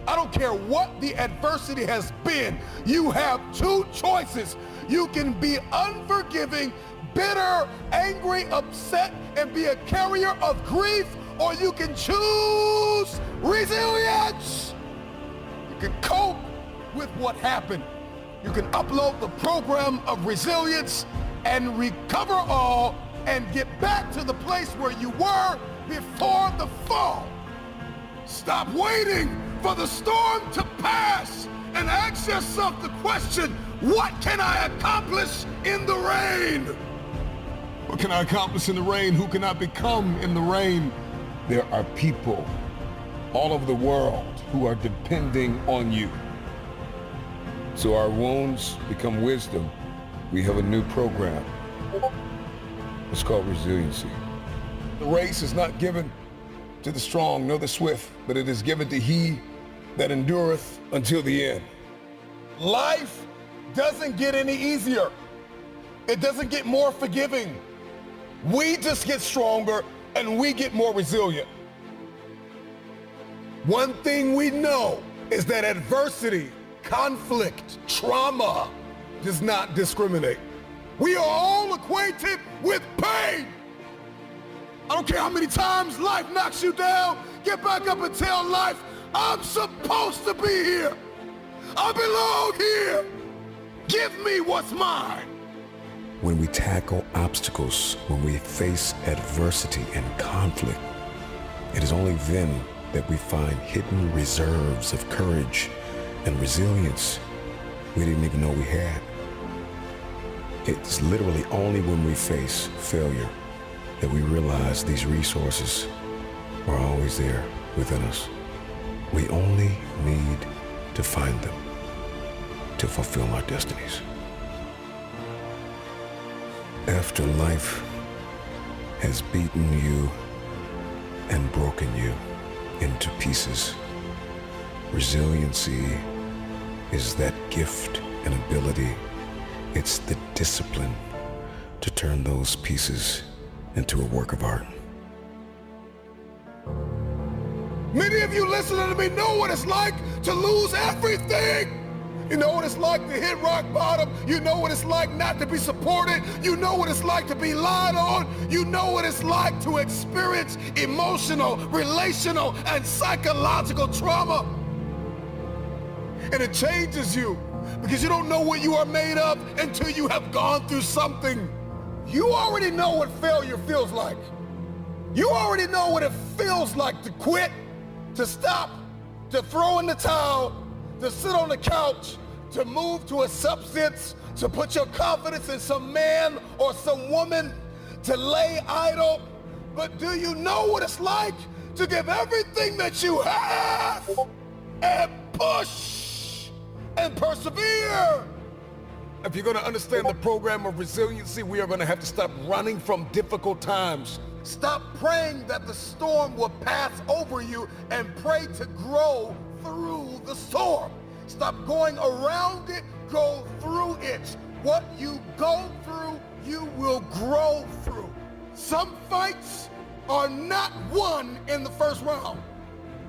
Speaker 8: I don't care what the adversity has been. You have two choices. You can be unforgiving, bitter, angry, upset, and be a carrier of grief, or you can choose resilience. You can cope with what happened. You can upload the program of resilience and recover all and get back to the place where you were before the fall. Stop waiting for the storm to pass and ask yourself the question, what can I accomplish in the rain? What can I accomplish in the rain? Who can I become in the rain?
Speaker 4: There are people all over the world who are depending on you. So our wounds become wisdom. We have a new program. It's called resiliency. The race is not given to the strong nor the swift, but it is given to he that endureth until the end. Life doesn't get any easier. It doesn't get more forgiving. We just get stronger and we get more resilient. One thing we know is that adversity, conflict, trauma does not discriminate. We are all acquainted with pain. I don't care how many times life knocks you down, get back up and tell life, I'm supposed to be here. I belong here. Give me what's mine.
Speaker 3: When we tackle obstacles, when we face adversity and conflict, it is only then that we find hidden reserves of courage and resilience we didn't even know we had. It's literally only when we face failure that we realize these resources are always there within us. We only need to find them to fulfill our destinies. After life has beaten you and broken you into pieces, resiliency is that gift and ability. It's the discipline to turn those pieces into a work of art.
Speaker 8: Many of you listening to me know what it's like to lose everything. You know what it's like to hit rock bottom. You know what it's like not to be supported. You know what it's like to be lied on. You know what it's like to experience emotional, relational, and psychological trauma. And it changes you because you don't know what you are made of until you have gone through something. You already know what failure feels like. You already know what it feels like to quit, to stop, to throw in the towel, to sit on the couch, to move to a substance, to put your confidence in some man or some woman, to lay idle. But do you know what it's like to give everything that you have and push and persevere? If you're going to understand the program of resiliency, we are going to have to stop running from difficult times. Stop praying that the storm will pass over you and pray to grow through the storm. Stop going around it, go through it. What you go through, you will grow through. Some fights are not won in the first round.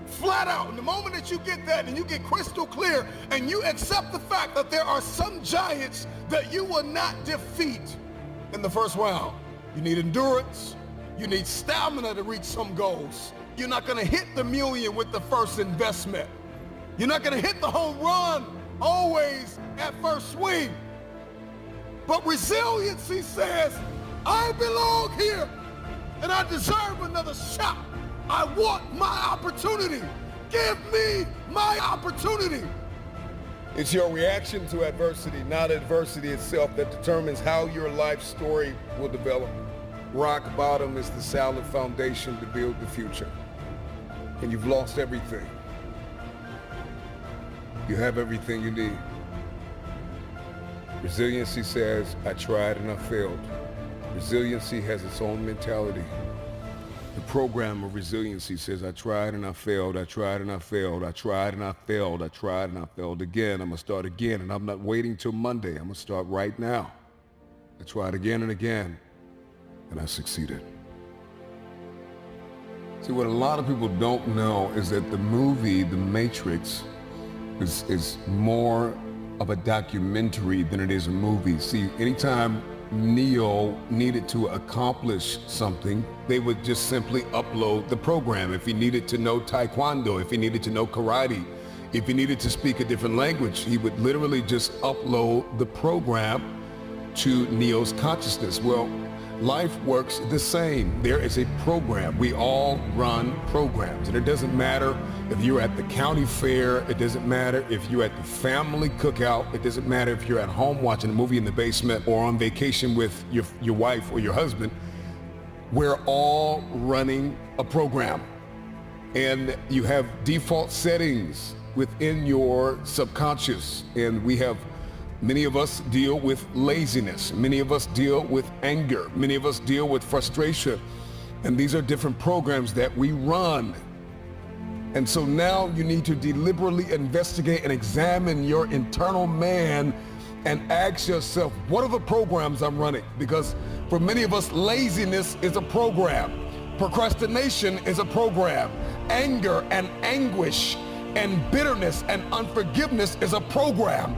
Speaker 8: Flat out. And the moment that you get that and you get crystal clear and you accept the fact that there are some giants that you will not defeat in the first round. You need endurance. You need stamina to reach some goals. You're not going to hit the million with the first investment. You're not going to hit the home run always at first swing. But resiliency says, I belong here and I deserve another shot. I want my opportunity. Give me my opportunity. It's your reaction to adversity, not adversity itself, that determines how your life story will develop. Rock bottom is the solid foundation to build the future. And you've lost everything. You have everything you need. Resiliency says, I tried and I failed. Resiliency has its own mentality.
Speaker 3: The program of resiliency says, I tried and I failed, I tried and I failed, I tried and I failed, I tried and I failed again. I'm gonna start again, and I'm not waiting till Monday. I'm gonna start right now. I tried again and again, and I succeeded. See, what a lot of people don't know is that the movie, The Matrix, is more of a documentary than it is a movie. See, anytime Neo needed to accomplish something, they would just simply upload the program. If he needed to know Taekwondo, if he needed to know karate, if he needed to speak a different language, he would literally just upload the program to Neo's consciousness. Well, life works the same. There is a program. We all run programs. And it doesn't matter if you're at the county fair. It doesn't matter if you're at the family cookout. It doesn't matter if you're at home watching a movie in the basement or on vacation with your wife or your husband. We're all running a program. And you have default settings within your subconscious. And many of us deal with laziness. Many of us deal with anger. Many of us deal with frustration. And these are different programs that we run. And so now you need to deliberately investigate and examine your internal man and ask yourself, what are the programs I'm running? Because for many of us, laziness is a program. Procrastination is a program. Anger and anguish and bitterness and unforgiveness is a program.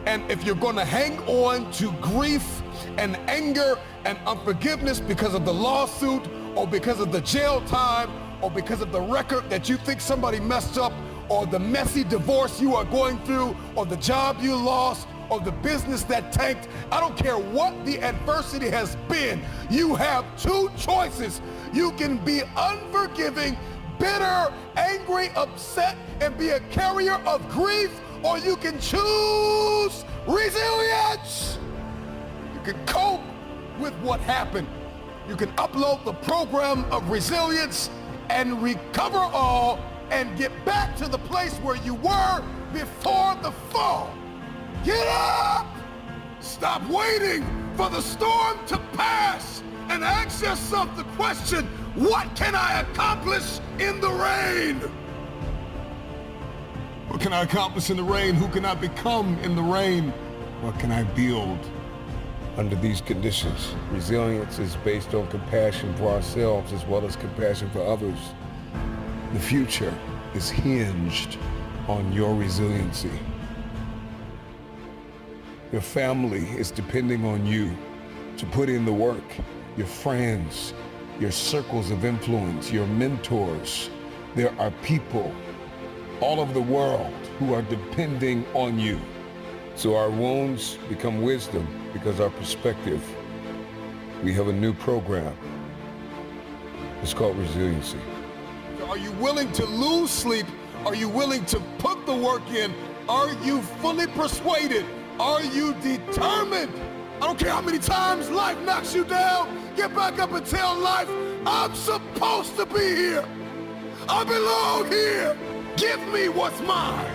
Speaker 3: And if you're going to hang on to grief and anger and unforgiveness because of the lawsuit or because of the jail time or because of the record that you think somebody messed up or the messy divorce you are going through or the job you lost or the business that tanked, I don't care what the adversity has been, you have two choices. You can be unforgiving, bitter, angry, upset, and be a carrier of grief, or you can choose resilience. You can cope with what happened. You can upload the program of resilience and recover all and get back to the place where you were before the fall. Get up! Stop waiting for the storm to pass and ask yourself the question, what can I accomplish in the rain? What can I accomplish in the rain? Who can I become in the rain? What can I build under these conditions? Resilience is based on compassion for ourselves as well as compassion for others. The future is hinged on your resiliency. Your family is depending on you to put in the work. Your friends, your circles of influence, your mentors. There are people all over the world who are depending on you. So our wounds become wisdom because our perspective. We have a new program. It's called resiliency. Are you willing to lose sleep? Are you willing to put the work in? Are you fully persuaded? Are you determined? I don't care how many times life knocks you down. Get back up and tell life, I'm supposed to be here. I belong here. Give me what's mine.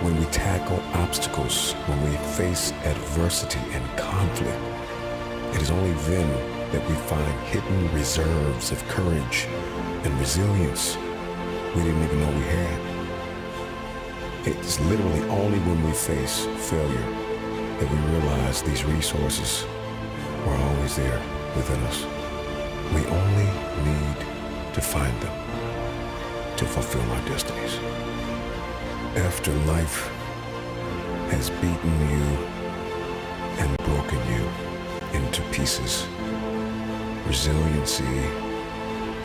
Speaker 3: When we tackle obstacles, when we face adversity and conflict, it is only then that we find hidden reserves of courage and resilience we didn't even know we had. It's literally only when we face failure that we realize these resources were always there within us. We only need to find them to fulfill our destinies. After life has beaten you and broken you into pieces, resiliency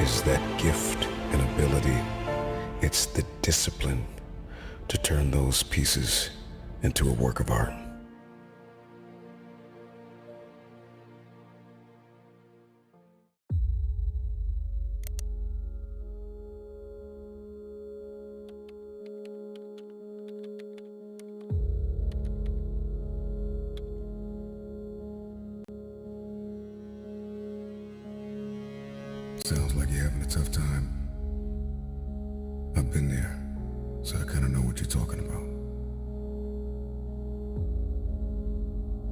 Speaker 3: is that gift and ability. It's the discipline to turn those pieces into a work of art. Sounds like you're having a tough time. I've been there, so I kind of know what you're talking about.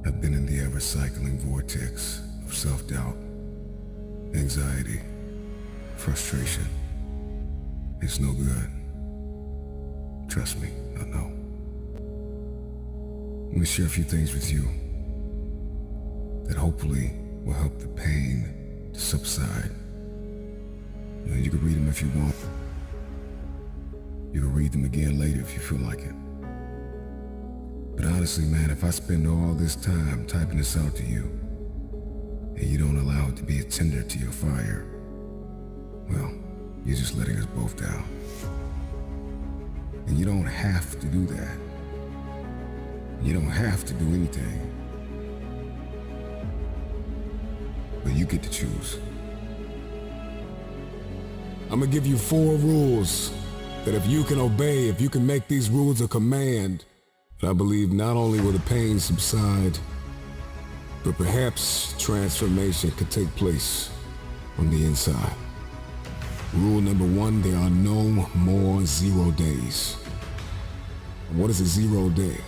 Speaker 3: I've been in the ever-cycling vortex of self-doubt, anxiety, frustration. It's no good. Trust me, I know. Let me share a few things with you that hopefully will help the pain to subside. You can read them if you want. You can read them again later if you feel like it. But honestly, man, if I spend all this time typing this out to you, and you don't allow it to be a tinder to your fire, well, you're just letting us both down. And you don't have to do that. You don't have to do anything. But you get to choose. I'm gonna give you 4 rules that if you can obey, if you can make these rules a command, I believe not only will the pain subside, but perhaps transformation could take place on the inside. Rule number 1, there are no more 0 days. What is a 0 day?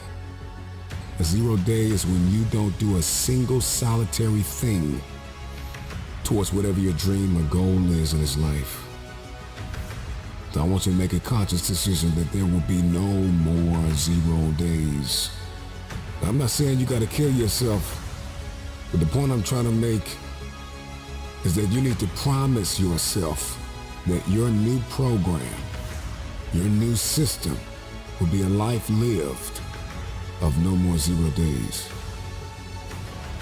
Speaker 3: A 0 day is when you don't do a single solitary thing towards whatever your dream or goal is in this life. So I want you to make a conscious decision that there will be no more 0 days. I'm not saying you gotta kill yourself, but the point I'm trying to make is that you need to promise yourself that your new program, your new system, will be a life lived of no more 0 days.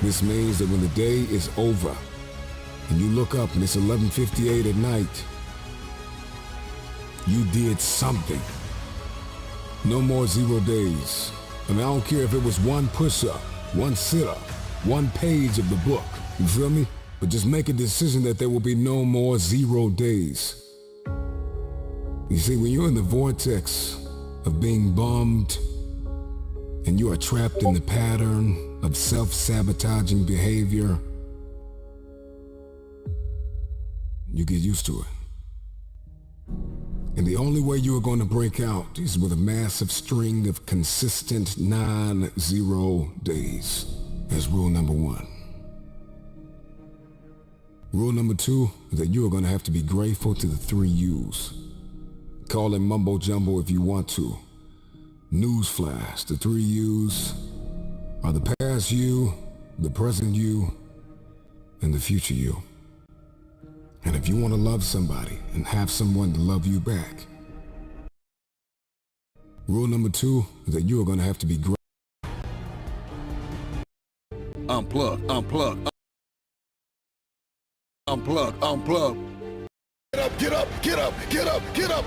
Speaker 3: This means that when the day is over and you look up and it's 11:58 at night, you did something. No more 0 days. I mean, I don't care if it was 1 push-up, 1 sit-up, 1 page of the book. You feel me? But just make a decision that there will be no more 0 days. You see, when you're in the vortex of being bummed and you are trapped in the pattern of self-sabotaging behavior, you get used to it. And the only way you are going to break out is with a massive string of consistent non-0 days. That's rule number 1. Rule number 2 is that you are going to have to be grateful to the 3 U's. Call it mumbo jumbo if you want to. Newsflash, the 3 U's are the past you, the present you, and the future you. And if you want to love somebody and have someone to love you back, rule number 2 is that you are going to have to be
Speaker 8: Unplug, unplug, unplug, unplug. Get up, get up, get up, get up, get up.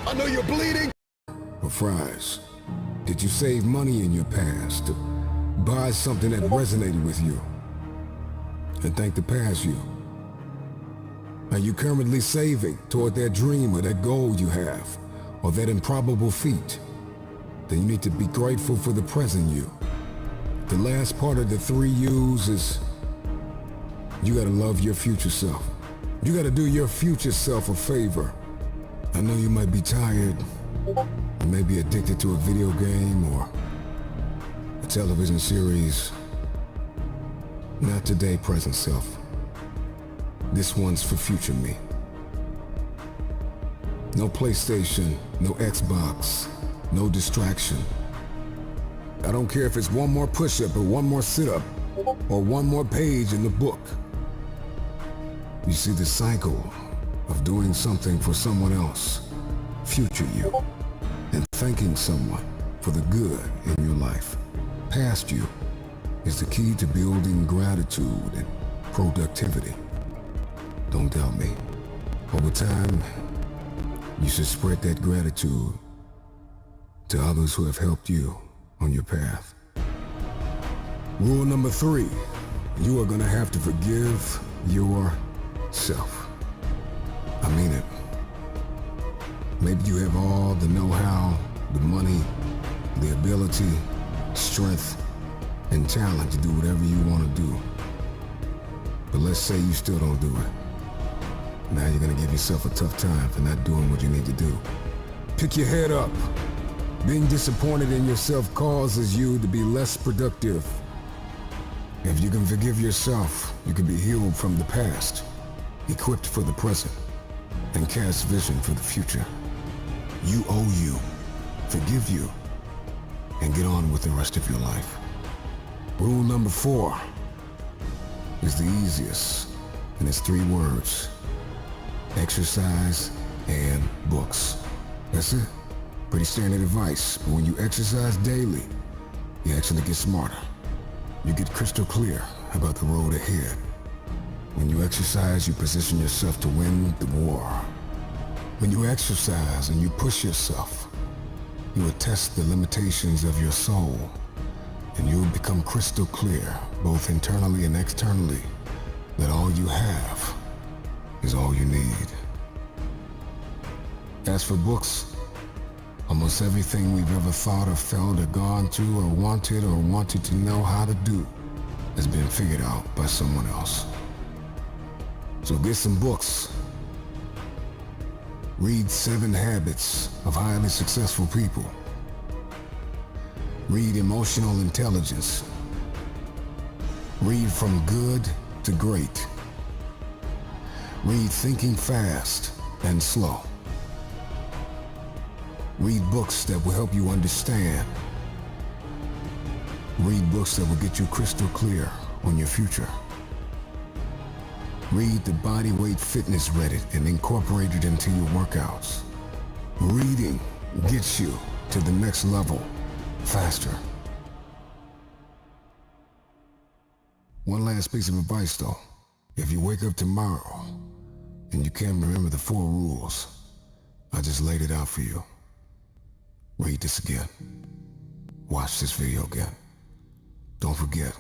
Speaker 4: I know you're bleeding.
Speaker 3: But Fries, did you save money in your past to buy something that resonated with you and thank the past you? Are you currently saving toward that dream or that goal you have or that improbable feat? Then you need to be grateful for the present you. The last part of the 3 U's is you gotta love your future self. You gotta do your future self a favor. I know you might be tired, you may be addicted to a video game or a television series. Not today, present self. This one's for future me. No PlayStation, no Xbox, no distraction. I don't care if it's one more push-up or one more sit-up or one more page in the book. You see the cycle of doing something for someone else, future you, and thanking someone for the good in your life, past you, is the key to building gratitude and productivity. Don't doubt me. Over time, you should spread that gratitude to others who have helped you on your path. Rule number 3, you are gonna have to forgive yourself. I mean it. Maybe you have all the know-how, the money, the ability, strength, and talent to do whatever you want to do. But let's say you still don't do it. Now you're gonna give yourself a tough time for not doing what you need to do. Pick your head up. Being disappointed in yourself causes you to be less productive. If you can forgive yourself, you can be healed from the past, equipped for the present, and cast vision for the future. You owe you. Forgive you, and get on with the rest of your life. Rule number 4 is the easiest, and it's 3 words. Exercise and books. That's it. Pretty standard advice, but when you exercise daily, you actually get smarter. You get crystal clear about the road ahead. When you exercise, you position yourself to win the war. When you exercise and you push yourself, you will test the limitations of your soul, and you will become crystal clear, both internally and externally, that all you have is all you need. As for books, almost everything we've ever thought or felt or gone through or wanted to know how to do has been figured out by someone else. So get some books. Read 7 Habits of Highly Successful People. Read Emotional Intelligence. Read From Good to Great. Read Thinking Fast and Slow. Read books that will help you understand. Read books that will get you crystal clear on your future. Read the Bodyweight Fitness Reddit and incorporate it into your workouts. Reading gets you to the next level faster. One last piece of advice though. If you wake up tomorrow and you can't remember the 4 rules, I just laid it out for you. Read this again. Watch this video again. Don't forget,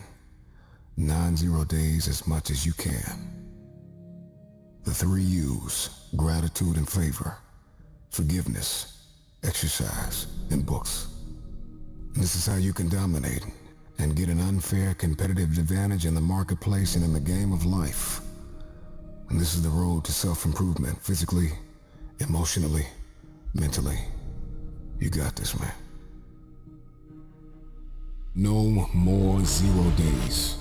Speaker 3: 90 days as much as you can. The 3 U's, gratitude and favor, forgiveness, exercise, and books. This is how you can dominate and get an unfair competitive advantage in the marketplace and in the game of life. And this is the road to self-improvement, physically, emotionally, mentally. You got this, man. No more 0 days.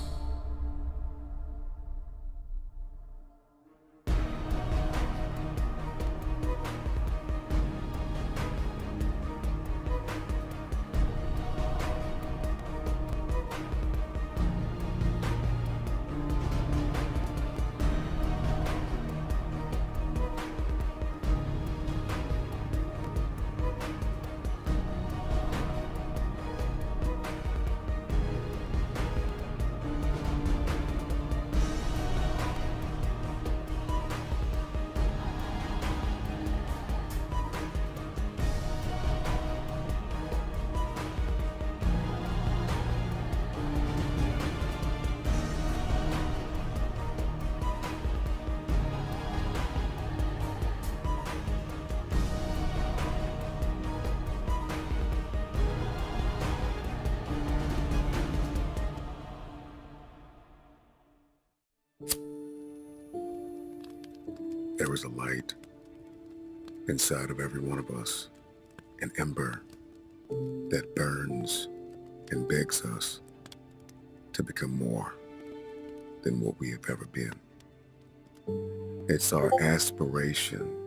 Speaker 3: there is a light inside of every one of us, an ember that burns and begs us to become more than what we have ever been. It's our aspiration